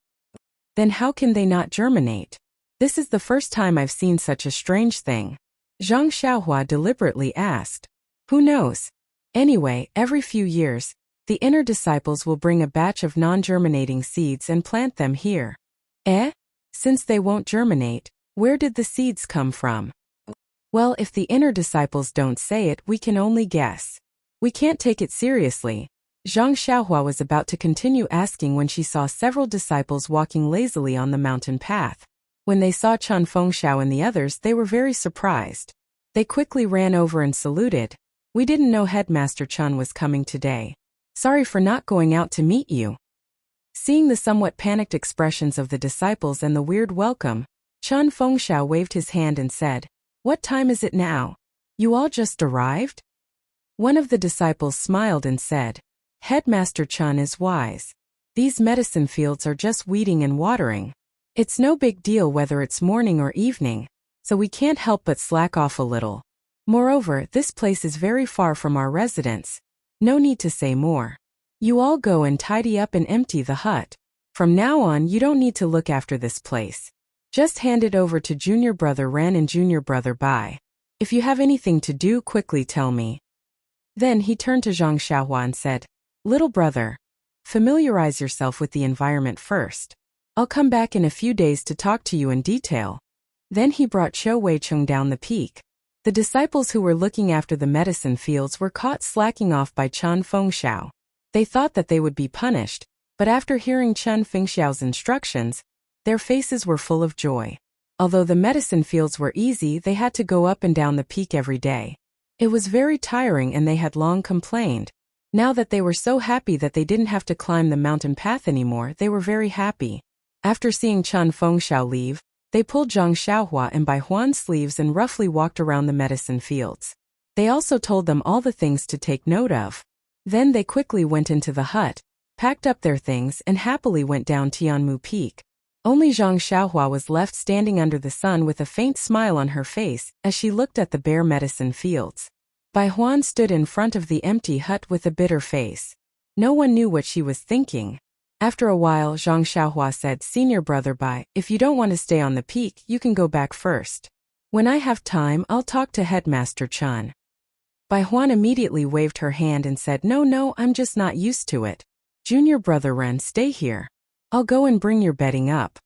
Then how can they not germinate? This is the first time I've seen such a strange thing. Zhang Xiaohua deliberately asked. Who knows? Anyway, every few years, the inner disciples will bring a batch of non-germinating seeds and plant them here. Eh? Since they won't germinate, where did the seeds come from? Well, if the inner disciples don't say it, we can only guess. We can't take it seriously. Zhang Xiaohua was about to continue asking when she saw several disciples walking lazily on the mountain path. When they saw Chen Fengxiao and the others, they were very surprised. They quickly ran over and saluted. We didn't know Headmaster Chen was coming today. Sorry for not going out to meet you. Seeing the somewhat panicked expressions of the disciples and the weird welcome, Chen Fengxiao waved his hand and said, What time is it now? You all just arrived? One of the disciples smiled and said, Headmaster Chen is wise. These medicine fields are just weeding and watering. It's no big deal whether it's morning or evening, so we can't help but slack off a little. Moreover, this place is very far from our residence. No need to say more. You all go and tidy up and empty the hut. From now on, you don't need to look after this place. Just hand it over to Junior Brother Ren and Junior Brother Bai. If you have anything to do, quickly tell me. Then he turned to Zhang Xiaohua and said, Little brother, familiarize yourself with the environment first. I'll come back in a few days to talk to you in detail. Then he brought Qiu Weicheng down the peak. The disciples who were looking after the medicine fields were caught slacking off by Chen Fengxiao. They thought that they would be punished, but after hearing Chen Fengxiao's instructions, their faces were full of joy. Although the medicine fields were easy, they had to go up and down the peak every day. It was very tiring and they had long complained. Now that they were so happy that they didn't have to climb the mountain path anymore, they were very happy. After seeing Chen Fengxiao leave, they pulled Zhang Xiaohua and Bai Huan's sleeves and roughly walked around the medicine fields. They also told them all the things to take note of. Then they quickly went into the hut, packed up their things and happily went down Tianmu Peak. Only Zhang Xiaohua was left standing under the sun with a faint smile on her face as she looked at the bare medicine fields. Bai Huan stood in front of the empty hut with a bitter face. No one knew what she was thinking. After a while, Zhang Xiaohua said, Senior Brother Bai, if you don't want to stay on the peak, you can go back first. When I have time, I'll talk to Headmaster Chen. Bai Huan immediately waved her hand and said, No, I'm just not used to it. Junior Brother Ren, stay here. I'll go and bring your bedding up.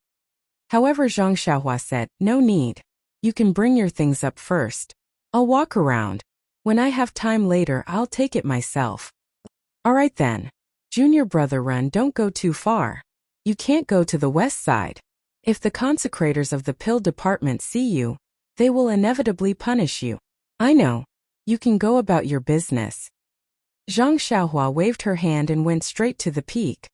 However, Zhang Xiaohua said, No need. You can bring your things up first. I'll walk around. When I have time later, I'll take it myself. All right then. Junior Brother Ren, don't go too far. You can't go to the west side. If the consecrators of the pill department see you, they will inevitably punish you. I know. You can go about your business. Zhang Xiaohua waved her hand and went straight to the peak.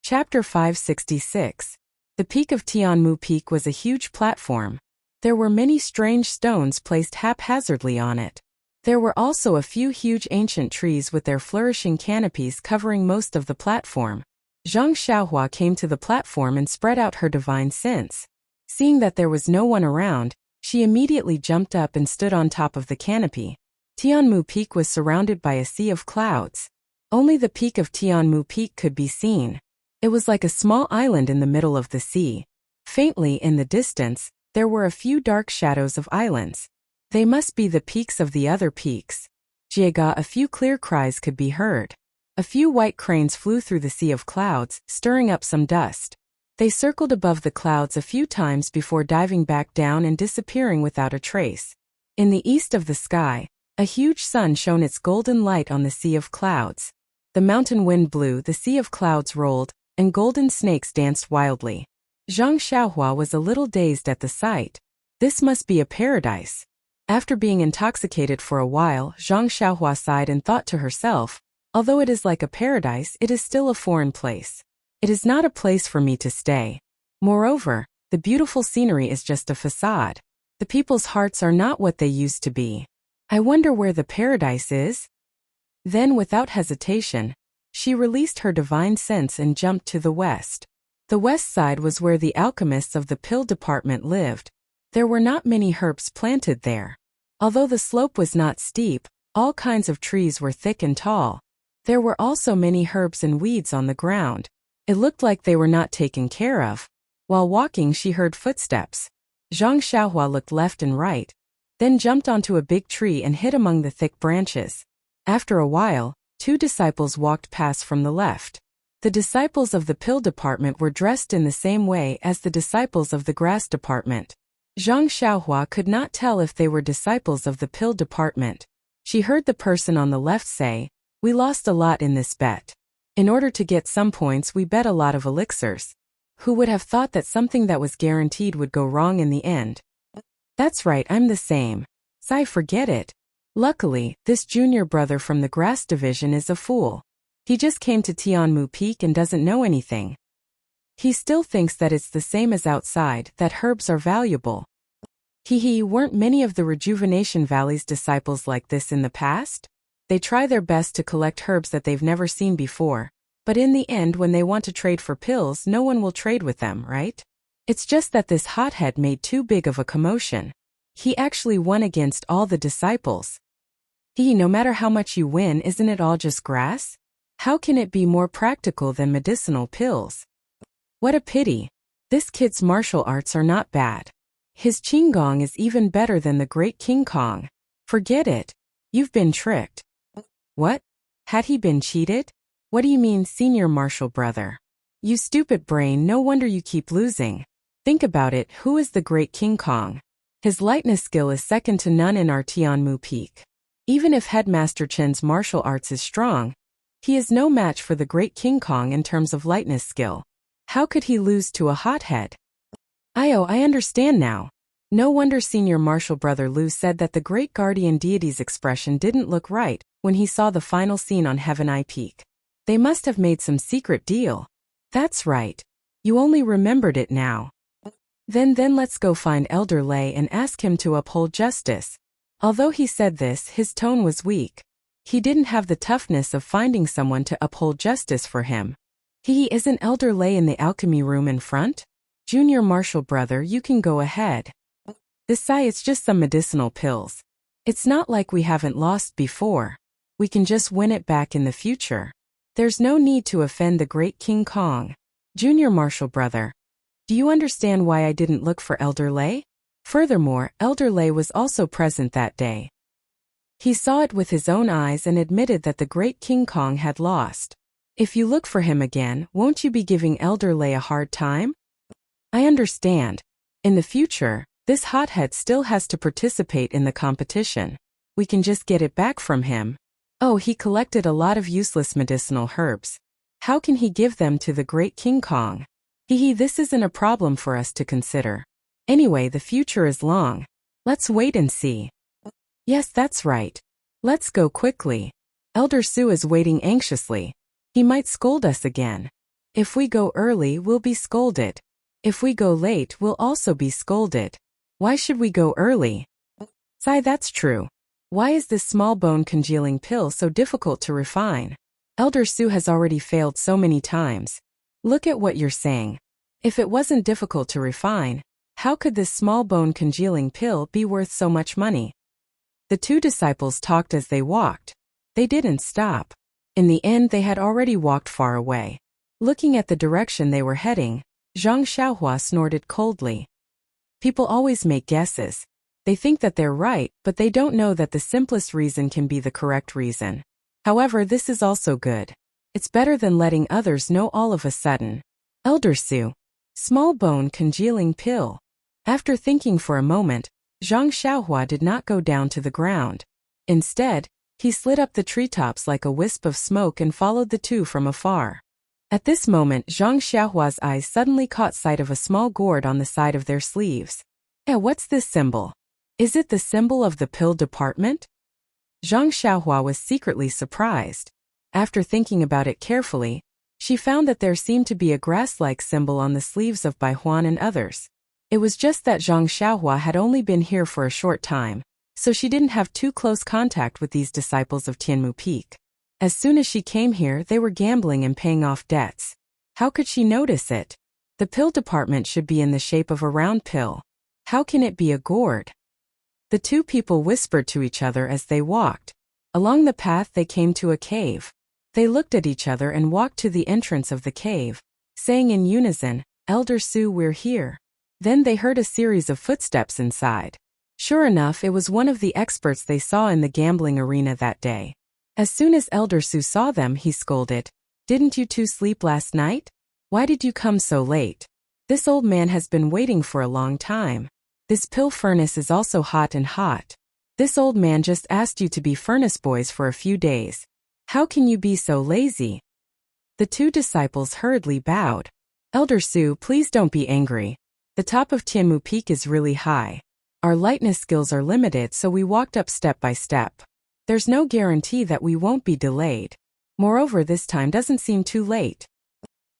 Chapter 566. The peak of Tianmu Peak was a huge platform. There were many strange stones placed haphazardly on it. There were also a few huge ancient trees with their flourishing canopies covering most of the platform. Zhang Xiaohua came to the platform and spread out her divine sense. Seeing that there was no one around, she immediately jumped up and stood on top of the canopy. Tianmu Peak was surrounded by a sea of clouds. Only the peak of Tianmu Peak could be seen. It was like a small island in the middle of the sea. Faintly in the distance, there were a few dark shadows of islands. They must be the peaks of the other peaks. Jiega, a few clear cries could be heard. A few white cranes flew through the sea of clouds, stirring up some dust. They circled above the clouds a few times before diving back down and disappearing without a trace. In the east of the sky, a huge sun shone its golden light on the sea of clouds. The mountain wind blew, the sea of clouds rolled, and golden snakes danced wildly. Zhang Xiaohua was a little dazed at the sight. This must be a paradise. After being intoxicated for a while, Zhang Xiaohua sighed and thought to herself, although it is like a paradise, it is still a foreign place. It is not a place for me to stay. Moreover, the beautiful scenery is just a facade. The people's hearts are not what they used to be. I wonder where the paradise is? Then, without hesitation, she released her divine sense and jumped to the west. The west side was where the alchemists of the pill department lived. There were not many herbs planted there. Although the slope was not steep, all kinds of trees were thick and tall. There were also many herbs and weeds on the ground. It looked like they were not taken care of. While walking, she heard footsteps. Zhang Xiaohua looked left and right, then jumped onto a big tree and hid among the thick branches. After a while, two disciples walked past from the left. The disciples of the pill department were dressed in the same way as the disciples of the grass department. Zhang Xiaohua could not tell if they were disciples of the pill department. She heard the person on the left say, "We lost a lot in this bet. In order to get some points, we bet a lot of elixirs." Who would have thought that something that was guaranteed would go wrong in the end? That's right, I'm the same. Sai, forget it. Luckily, this junior brother from the grass division is a fool. He just came to Tianmu Peak and doesn't know anything. He still thinks that it's the same as outside, that herbs are valuable. Weren't many of the Rejuvenation Valley's disciples like this in the past? They try their best to collect herbs that they've never seen before, but in the end when they want to trade for pills, no one will trade with them, right? It's just that this hothead made too big of a commotion. He actually won against all the disciples. No matter how much you win, isn't it all just grass? How can it be more practical than medicinal pills? What a pity. This kid's martial arts are not bad. His Qinggong is even better than the great King Kong. Forget it. You've been tricked. What? Had he been cheated? What do you mean, senior martial brother? You stupid brain, no wonder you keep losing. Think about it, who is the great King Kong? His lightness skill is second to none in our Tianmu Peak. Even if Headmaster Chen's martial arts is strong, he is no match for the great King Kong in terms of lightness skill. How could he lose to a hothead? I understand now. No wonder senior martial brother Lu said that the great guardian deity's expression didn't look right when he saw the final scene on Heaven Eye Peak. They must have made some secret deal. That's right. You only remembered it now. Then let's go find Elder Lei and ask him to uphold justice. Although he said this, his tone was weak. He didn't have the toughness of finding someone to uphold justice for him. Isn't Elder Lei in the alchemy room in front? Junior martial brother, you can go ahead. It's just some medicinal pills. It's not like we haven't lost before. We can just win it back in the future. There's no need to offend the great King Kong. Junior martial brother, do you understand why I didn't look for Elder Lei? Furthermore, Elder Lei was also present that day. He saw it with his own eyes and admitted that the great King Kong had lost. If you look for him again, won't you be giving Elder Lei a hard time? I understand. In the future, this hothead still has to participate in the competition. We can just get it back from him. Oh, he collected a lot of useless medicinal herbs. How can he give them to the great King Kong? This isn't a problem for us to consider. Anyway, the future is long. Let's wait and see. Yes, that's right. Let's go quickly. Elder Su is waiting anxiously. He might scold us again. If we go early, we'll be scolded. If we go late, we'll also be scolded. Why should we go early? Sai, that's true. Why is this small bone congealing pill so difficult to refine? Elder Su has already failed so many times. Look at what you're saying. If it wasn't difficult to refine, how could this small bone congealing pill be worth so much money? The two disciples talked as they walked. They didn't stop. In the end, they had already walked far away. Looking at the direction they were heading, Zhang Xiaohua snorted coldly. People always make guesses. They think that they're right, but they don't know that the simplest reason can be the correct reason. However, this is also good. It's better than letting others know all of a sudden. Elder Su. Small bone congealing pill. After thinking for a moment, Zhang Xiaohua did not go down to the ground. Instead, he slid up the treetops like a wisp of smoke and followed the two from afar. At this moment, Zhang Xiaohua's eyes suddenly caught sight of a small gourd on the side of their sleeves. What's this symbol? Is it the symbol of the pill department? Zhang Xiaohua was secretly surprised. After thinking about it carefully, she found that there seemed to be a grass-like symbol on the sleeves of Bai Huan and others. It was just that Zhang Xiaohua had only been here for a short time, so she didn't have too close contact with these disciples of Tianmu Peak. As soon as she came here, they were gambling and paying off debts. How could she notice it? The pill department should be in the shape of a round pill. How can it be a gourd? The two people whispered to each other as they walked. Along the path they came to a cave. They looked at each other and walked to the entrance of the cave, saying in unison, "Elder Su, we're here." Then they heard a series of footsteps inside. Sure enough, it was one of the experts they saw in the gambling arena that day. As soon as Elder Su saw them, he scolded, "Didn't you two sleep last night? Why did you come so late? This old man has been waiting for a long time. This pill furnace is also hot and hot. This old man just asked you to be furnace boys for a few days. How can you be so lazy?" The two disciples hurriedly bowed. "Elder Su, please don't be angry. The top of Tianmu Peak is really high. Our lightness skills are limited, so we walked up step by step. There's no guarantee that we won't be delayed. Moreover, this time doesn't seem too late.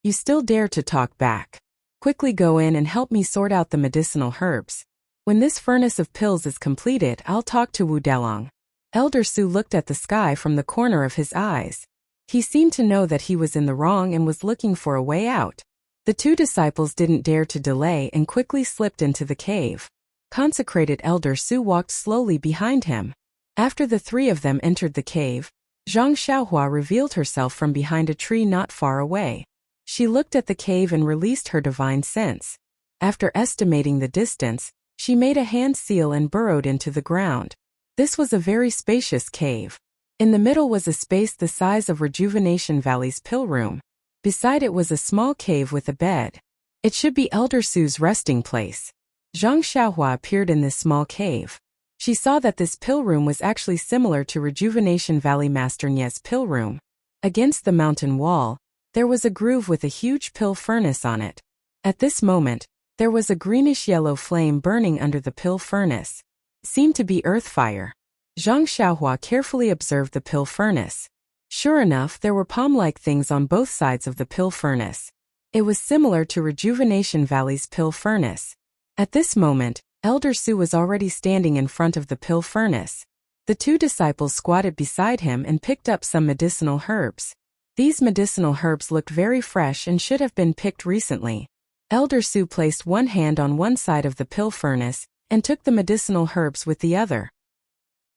You still dare to talk back. Quickly go in and help me sort out the medicinal herbs. When this furnace of pills is completed, I'll talk to Wu Delong." Elder Su looked at the sky from the corner of his eyes. He seemed to know that he was in the wrong and was looking for a way out. The two disciples didn't dare to delay and quickly slipped into the cave. Consecrated Elder Su walked slowly behind him. After the three of them entered the cave, Zhang Xiaohua revealed herself from behind a tree not far away. She looked at the cave and released her divine sense. After estimating the distance, she made a hand seal and burrowed into the ground. This was a very spacious cave. In the middle was a space the size of Rejuvenation Valley's pill room. Beside it was a small cave with a bed. It should be Elder Su's resting place. Zhang Xiaohua appeared in this small cave. She saw that this pill room was actually similar to Rejuvenation Valley Master Nie's pill room. Against the mountain wall, there was a groove with a huge pill furnace on it. At this moment, there was a greenish-yellow flame burning under the pill furnace. It seemed to be earth fire. Zhang Xiaohua carefully observed the pill furnace. Sure enough, there were palm-like things on both sides of the pill furnace. It was similar to Rejuvenation Valley's pill furnace. At this moment, Elder Su was already standing in front of the pill furnace. The two disciples squatted beside him and picked up some medicinal herbs. These medicinal herbs looked very fresh and should have been picked recently. Elder Su placed one hand on one side of the pill furnace and took the medicinal herbs with the other.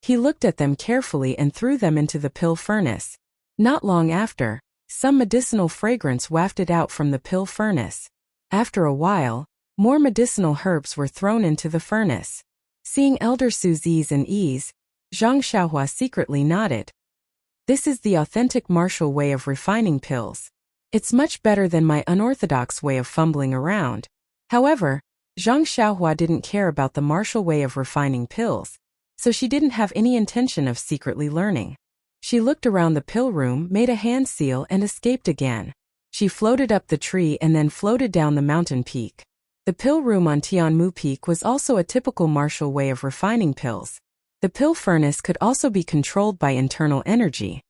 He looked at them carefully and threw them into the pill furnace. Not long after, some medicinal fragrance wafted out from the pill furnace. After a while, more medicinal herbs were thrown into the furnace. Seeing Elder Su's ease, Zhang Xiaohua secretly nodded. This is the authentic martial way of refining pills. It's much better than my unorthodox way of fumbling around. However, Zhang Xiaohua didn't care about the martial way of refining pills, so she didn't have any intention of secretly learning. She looked around the pill room, made a hand seal, and escaped again. She floated up the tree and then floated down the mountain peak. The pill room on Tianmu Peak was also a typical martial way of refining pills. The pill furnace could also be controlled by internal energy.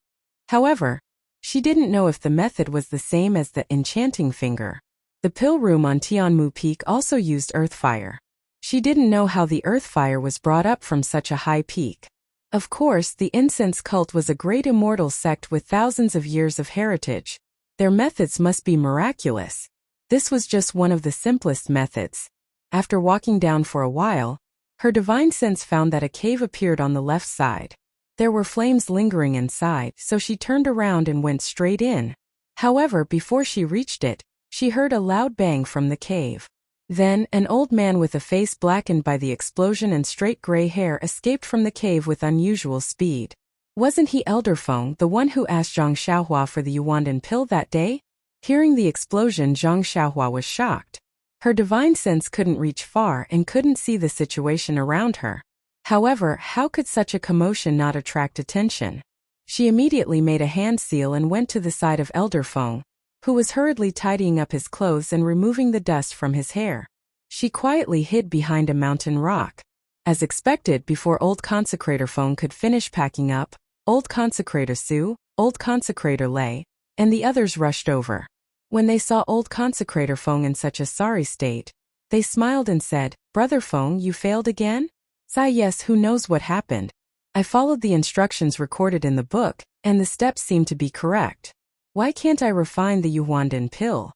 However, she didn't know if the method was the same as the enchanting finger. The pill room on Tianmu Peak also used earth fire. She didn't know how the earth fire was brought up from such a high peak. Of course, the incense cult was a great immortal sect with thousands of years of heritage. Their methods must be miraculous. This was just one of the simplest methods. After walking down for a while, her divine sense found that a cave appeared on the left side. There were flames lingering inside, so she turned around and went straight in. However, before she reached it, she heard a loud bang from the cave. Then, an old man with a face blackened by the explosion and straight gray hair escaped from the cave with unusual speed. Wasn't he Elder Feng, the one who asked Zhang Xiaohua for the Yuandan pill that day? Hearing the explosion, Zhang Xiaohua was shocked. Her divine sense couldn't reach far and couldn't see the situation around her. However, how could such a commotion not attract attention? She immediately made a hand seal and went to the side of Elder Feng, who was hurriedly tidying up his clothes and removing the dust from his hair. She quietly hid behind a mountain rock. As expected, before Old Consecrator Feng could finish packing up, Old Consecrator Su, Old Consecrator Lei, and the others rushed over. When they saw Old Consecrator Feng in such a sorry state, they smiled and said, "Brother Feng, you failed again?" "Sai, yes, who knows what happened? I followed the instructions recorded in the book, and the steps seem to be correct. Why can't I refine the Yuandan pill?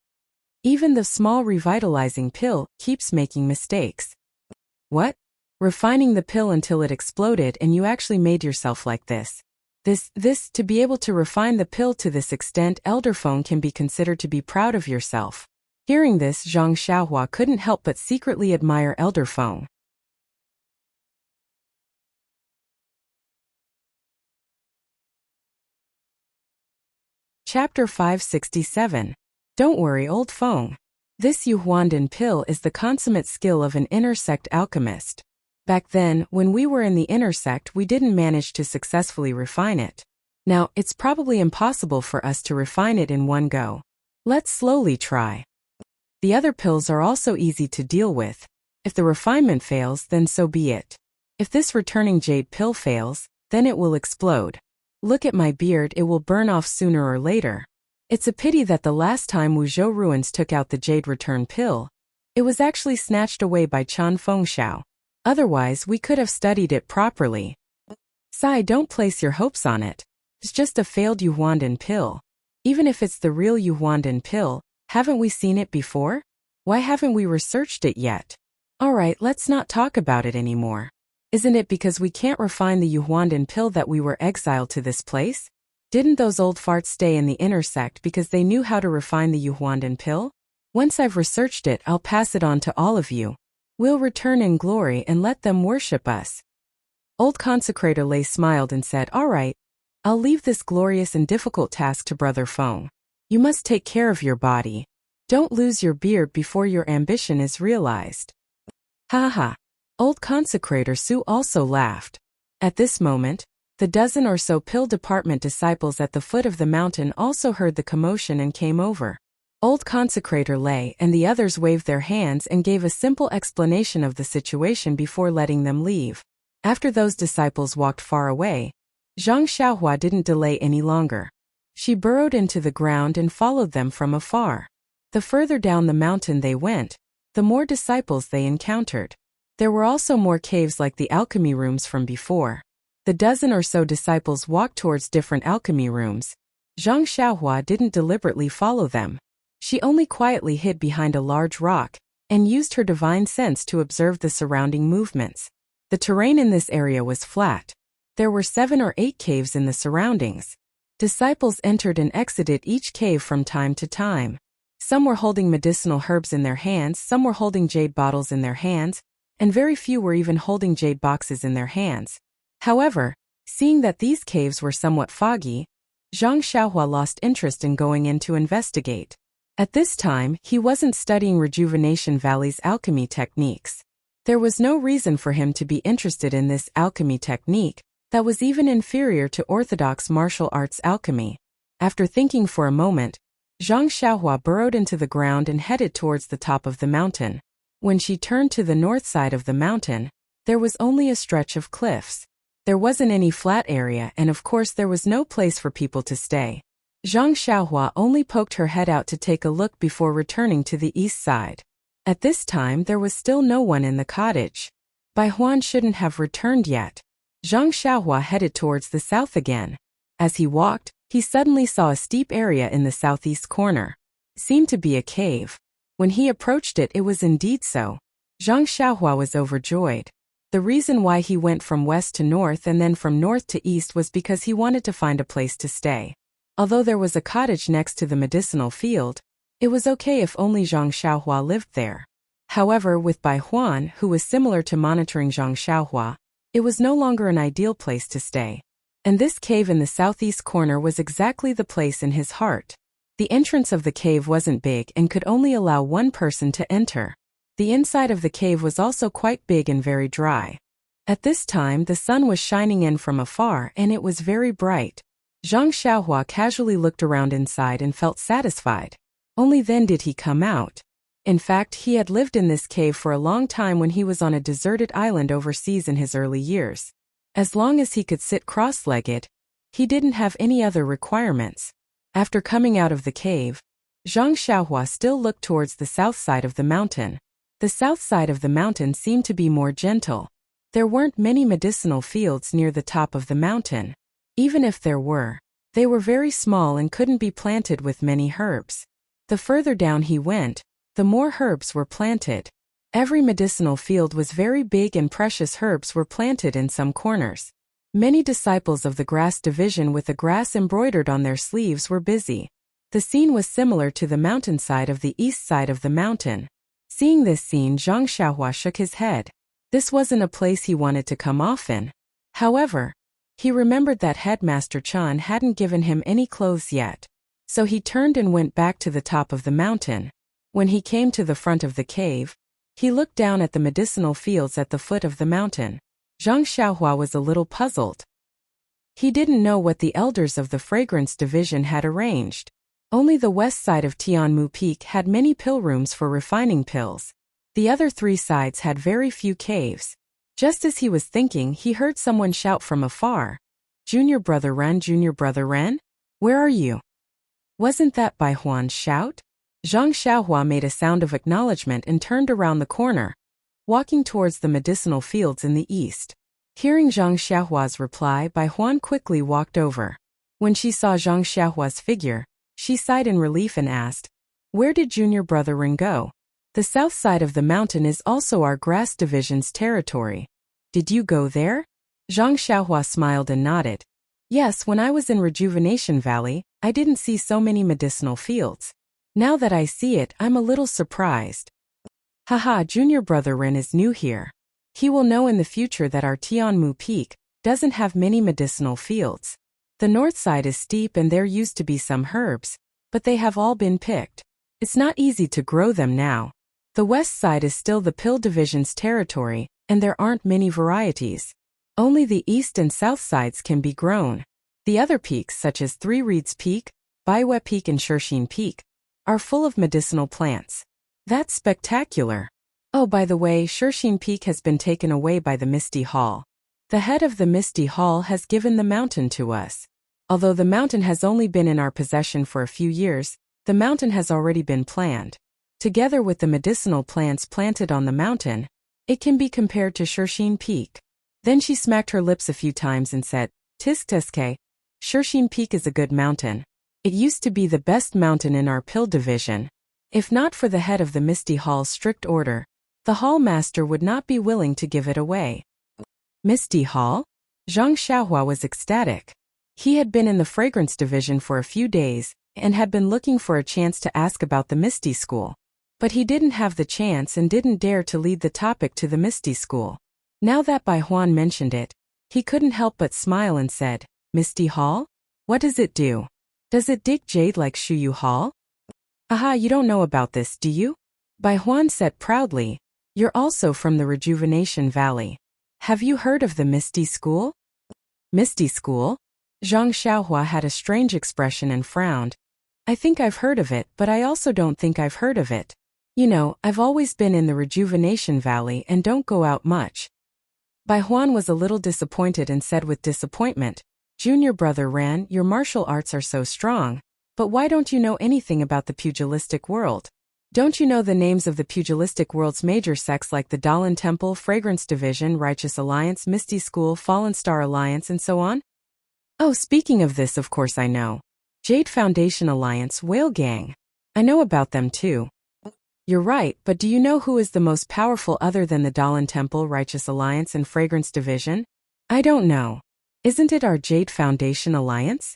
Even the small revitalizing pill keeps making mistakes." "What? Refining the pill until it exploded and you actually made yourself like this? To be able to refine the pill to this extent, Elder Feng can be considered to be proud of yourself. Hearing this, Zhang Xiaohua couldn't help but secretly admire Elder Feng. Chapter 567. Don't worry, Old Feng. This Yuhuandan pill is the consummate skill of an inner sect alchemist. Back then, when we were in the inner sect, we didn't manage to successfully refine it. Now, it's probably impossible for us to refine it in one go. Let's slowly try. The other pills are also easy to deal with. If the refinement fails, then so be it. If this returning jade pill fails, then it will explode. Look at my beard, it will burn off sooner or later. It's a pity that the last time Wuzhou ruins took out the jade return pill, it was actually snatched away by Chan Fengxiao. Otherwise, we could have studied it properly. Sai, don't place your hopes on it. It's just a failed Yuhuandan pill. Even if it's the real Yuhuandan pill, haven't we seen it before? Why haven't we researched it yet? Alright, let's not talk about it anymore. Isn't it because we can't refine the Yuhuandan pill that we were exiled to this place? Didn't those old farts stay in the inner sect because they knew how to refine the Yuhuandan pill? Once I've researched it, I'll pass it on to all of you. We'll return in glory and let them worship us. Old Consecrator Lei smiled and said, Alright, I'll leave this glorious and difficult task to Brother Feng. You must take care of your body. Don't lose your beard before your ambition is realized. Ha ha. Old Consecrator Su also laughed. At this moment, the dozen or so pill department disciples at the foot of the mountain also heard the commotion and came over. Old Consecrator Lei and the others waved their hands and gave a simple explanation of the situation before letting them leave. After those disciples walked far away, Zhang Xiaohua didn't delay any longer. She burrowed into the ground and followed them from afar. The further down the mountain they went, the more disciples they encountered. There were also more caves like the alchemy rooms from before. The dozen or so disciples walked towards different alchemy rooms. Zhang Xiaohua didn't deliberately follow them. She only quietly hid behind a large rock and used her divine sense to observe the surrounding movements. The terrain in this area was flat. There were 7 or 8 caves in the surroundings. Disciples entered and exited each cave from time to time. Some were holding medicinal herbs in their hands, some were holding jade bottles in their hands, and very few were even holding jade boxes in their hands. However, seeing that these caves were somewhat foggy, Zhang Xiaohua lost interest in going in to investigate. At this time, he wasn't studying Rejuvenation Valley's alchemy techniques. There was no reason for him to be interested in this alchemy technique that was even inferior to orthodox martial arts alchemy. After thinking for a moment, Zhang Xiaohua burrowed into the ground and headed towards the top of the mountain. When she turned to the north side of the mountain, there was only a stretch of cliffs. There wasn't any flat area, and of course there was no place for people to stay. Zhang Xiaohua only poked her head out to take a look before returning to the east side. At this time there was still no one in the cottage. Bai Huan shouldn't have returned yet. Zhang Xiaohua headed towards the south again. As he walked, he suddenly saw a steep area in the southeast corner. It seemed to be a cave. When he approached it, it was indeed so. Zhang Xiaohua was overjoyed. The reason why he went from west to north and then from north to east was because he wanted to find a place to stay. Although there was a cottage next to the medicinal field, it was okay if only Zhang Xiaohua lived there. However, with Bai Huan, who was similar to monitoring Zhang Xiaohua, it was no longer an ideal place to stay. And this cave in the southeast corner was exactly the place in his heart. The entrance of the cave wasn't big and could only allow one person to enter. The inside of the cave was also quite big and very dry. At this time the sun was shining in from afar and it was very bright. Zhang Xiaohua casually looked around inside and felt satisfied. Only then did he come out. In fact, he had lived in this cave for a long time when he was on a deserted island overseas in his early years. As long as he could sit cross-legged, he didn't have any other requirements. After coming out of the cave, Zhang Xiaohua still looked towards the south side of the mountain. The south side of the mountain seemed to be more gentle. There weren't many medicinal fields near the top of the mountain. Even if there were, they were very small and couldn't be planted with many herbs. The further down he went, the more herbs were planted. Every medicinal field was very big and precious herbs were planted in some corners. Many disciples of the grass division with the grass embroidered on their sleeves were busy. The scene was similar to the mountainside of the east side of the mountain. Seeing this scene, Zhang Xiaohua shook his head. This wasn't a place he wanted to come often. However, he remembered that Headmaster Chan hadn't given him any clothes yet. So he turned and went back to the top of the mountain. When he came to the front of the cave, he looked down at the medicinal fields at the foot of the mountain. Zhang Xiaohua was a little puzzled. He didn't know what the elders of the fragrance division had arranged. Only the west side of Tianmu Peak had many pill rooms for refining pills. The other 3 sides had very few caves. Just as he was thinking, he heard someone shout from afar. Junior Brother Ren, Junior Brother Ren? Where are you? Wasn't that Bai Huan's shout? Zhang Xiaohua made a sound of acknowledgement and turned around the corner, walking towards the medicinal fields in the east. Hearing Zhang Xiaohua's reply, Bai Huan quickly walked over. When she saw Zhang Xiaohua's figure, she sighed in relief and asked, "Where did Junior Brother Ren go?" "The south side of the mountain is also our grass division's territory. Did you go there?" Zhang Xiaohua smiled and nodded. "Yes, when I was in Rejuvenation Valley, I didn't see so many medicinal fields. Now that I see it, I'm a little surprised." "Haha, Junior Brother Ren is new here. He will know in the future that our Tianmu Peak doesn't have many medicinal fields. The north side is steep and there used to be some herbs, but they have all been picked. It's not easy to grow them now. The west side is still the pill division's territory, and there aren't many varieties. Only the east and south sides can be grown. The other peaks, such as Three Reeds Peak, Baiwe Peak and Shirxin Peak, are full of medicinal plants." "That's spectacular. Oh, by the way, Shirxin Peak has been taken away by the Misty Hall. The head of the Misty Hall has given the mountain to us. Although the mountain has only been in our possession for a few years, the mountain has already been planned. Together with the medicinal plants planted on the mountain, it can be compared to Shirxin Peak." Then she smacked her lips a few times and said, "Tisk Tiske, Shirxin Peak is a good mountain. It used to be the best mountain in our pill division. If not for the head of the Misty Hall's strict order, the hall master would not be willing to give it away." Misty Hall? Zhang Xiaohua was ecstatic. He had been in the fragrance division for a few days and had been looking for a chance to ask about the Misty School. But he didn't have the chance and didn't dare to lead the topic to the Misty School. Now that Bai Huan mentioned it, he couldn't help but smile and said, "Misty Hall? What does it do? Does it dig jade like Shuyu Hall?" "Aha, you don't know about this, do you?" Bai Huan said proudly, "You're also from the Rejuvenation Valley. Have you heard of the Misty School?" "Misty School?" Zhang Xiaohua had a strange expression and frowned. "I think I've heard of it, but I also don't think I've heard of it. You know, I've always been in the Rejuvenation Valley and don't go out much." Bai Huan was a little disappointed and said with disappointment, "Junior Brother Ran, your martial arts are so strong, but why don't you know anything about the pugilistic world? Don't you know the names of the pugilistic world's major sects like the Dalan Temple, Fragrance Division, Righteous Alliance, Misty School, Fallen Star Alliance, and so on?" "Oh, speaking of this, of course I know. Jade Foundation Alliance, Whale Gang. I know about them too." "You're right, but do you know who is the most powerful other than the Dalan Temple, Righteous Alliance, and Fragrance Division?" "I don't know. Isn't it our Jade Foundation Alliance?"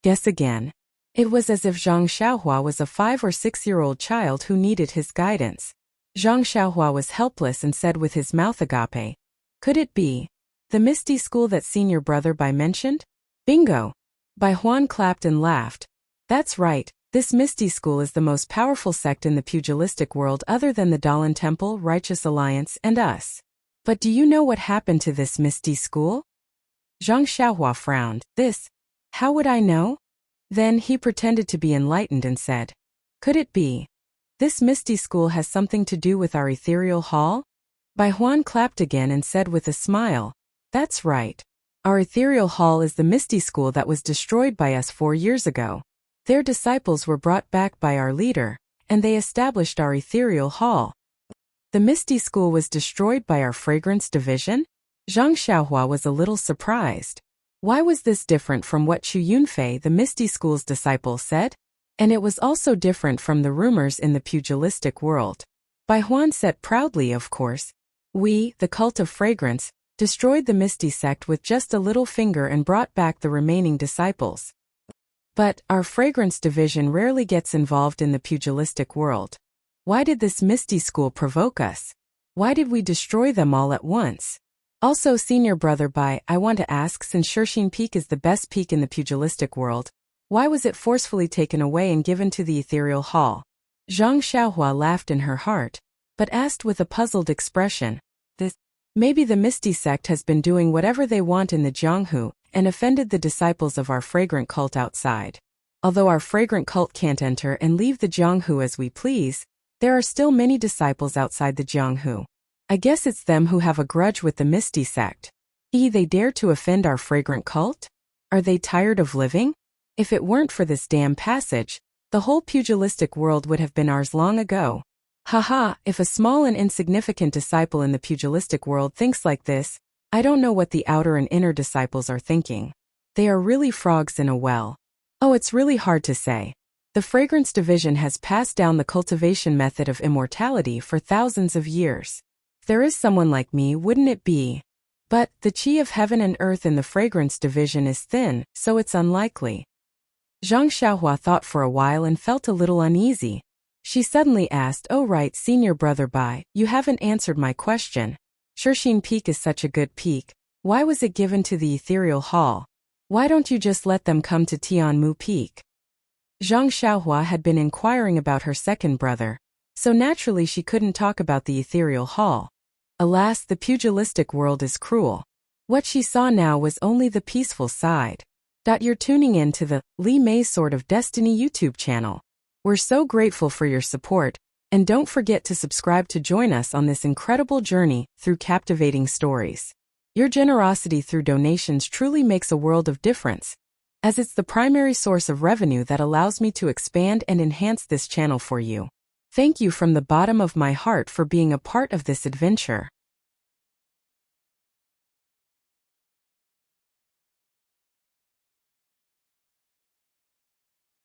Guess again. It was as if Zhang Xiaohua was a 5 or 6-year-old child who needed his guidance. Zhang Xiaohua was helpless and said with his mouth agape, "Could it be the Misty School that Senior Brother Bai mentioned?" "Bingo!" Bai Huan clapped and laughed. "That's right. This Misty School is the most powerful sect in the pugilistic world other than the Dalan Temple, Righteous Alliance, and us. But do you know what happened to this Misty School?" Zhang Xiaohua frowned. "This? How would I know?" Then he pretended to be enlightened and said, "Could it be this Misty School has something to do with our ethereal hall?" Bai Huan clapped again and said with a smile, "That's right. Our ethereal hall is the Misty School that was destroyed by us 4 years ago. Their disciples were brought back by our leader, and they established our ethereal hall." "The Misty School was destroyed by our fragrance division?" Zhang Xiaohua was a little surprised. Why was this different from what Chu Yunfei, the Misty School's disciple, said? And it was also different from the rumors in the pugilistic world. Bai Huan said proudly, "Of course. We, the cult of fragrance, destroyed the Misty sect with just a little finger and brought back the remaining disciples. But our fragrance division rarely gets involved in the pugilistic world. Why did this Misty school provoke us? Why did we destroy them all at once? Also, Senior Brother Bai, I want to ask, since Shirshine Peak is the best peak in the pugilistic world, why was it forcefully taken away and given to the ethereal hall? Zhang Xiaohua laughed in her heart, but asked with a puzzled expression, maybe the Misty sect has been doing whatever they want in the Jianghu and offended the disciples of our fragrant cult outside. Although our fragrant cult can't enter and leave the Jianghu as we please, there are still many disciples outside the Jianghu. I guess it's them who have a grudge with the Misty sect. They dare to offend our fragrant cult? Are they tired of living? If it weren't for this damn passage, the whole pugilistic world would have been ours long ago. Haha, if a small and insignificant disciple in the pugilistic world thinks like this, I don't know what the outer and inner disciples are thinking. They are really frogs in a well. Oh, it's really hard to say. The fragrance division has passed down the cultivation method of immortality for thousands of years. If there is someone like me, wouldn't it be? But the chi of heaven and earth in the fragrance division is thin, so it's unlikely. Zhang Xiaohua thought for a while and felt a little uneasy. She suddenly asked, "Oh right, Senior Brother Bai, you haven't answered my question. Shirshine Peak is such a good peak. Why was it given to the ethereal hall? Why don't you just let them come to Tianmu Peak?" Zhang Xiaohua had been inquiring about her second brother, so naturally she couldn't talk about the ethereal hall. Alas, the pugilistic world is cruel. What she saw now was only the peaceful side. You're tuning in to the Li Mei Sword of Destiny YouTube channel. We're so grateful for your support, and don't forget to subscribe to join us on this incredible journey through captivating stories. Your generosity through donations truly makes a world of difference, as it's the primary source of revenue that allows me to expand and enhance this channel for you. Thank you from the bottom of my heart for being a part of this adventure.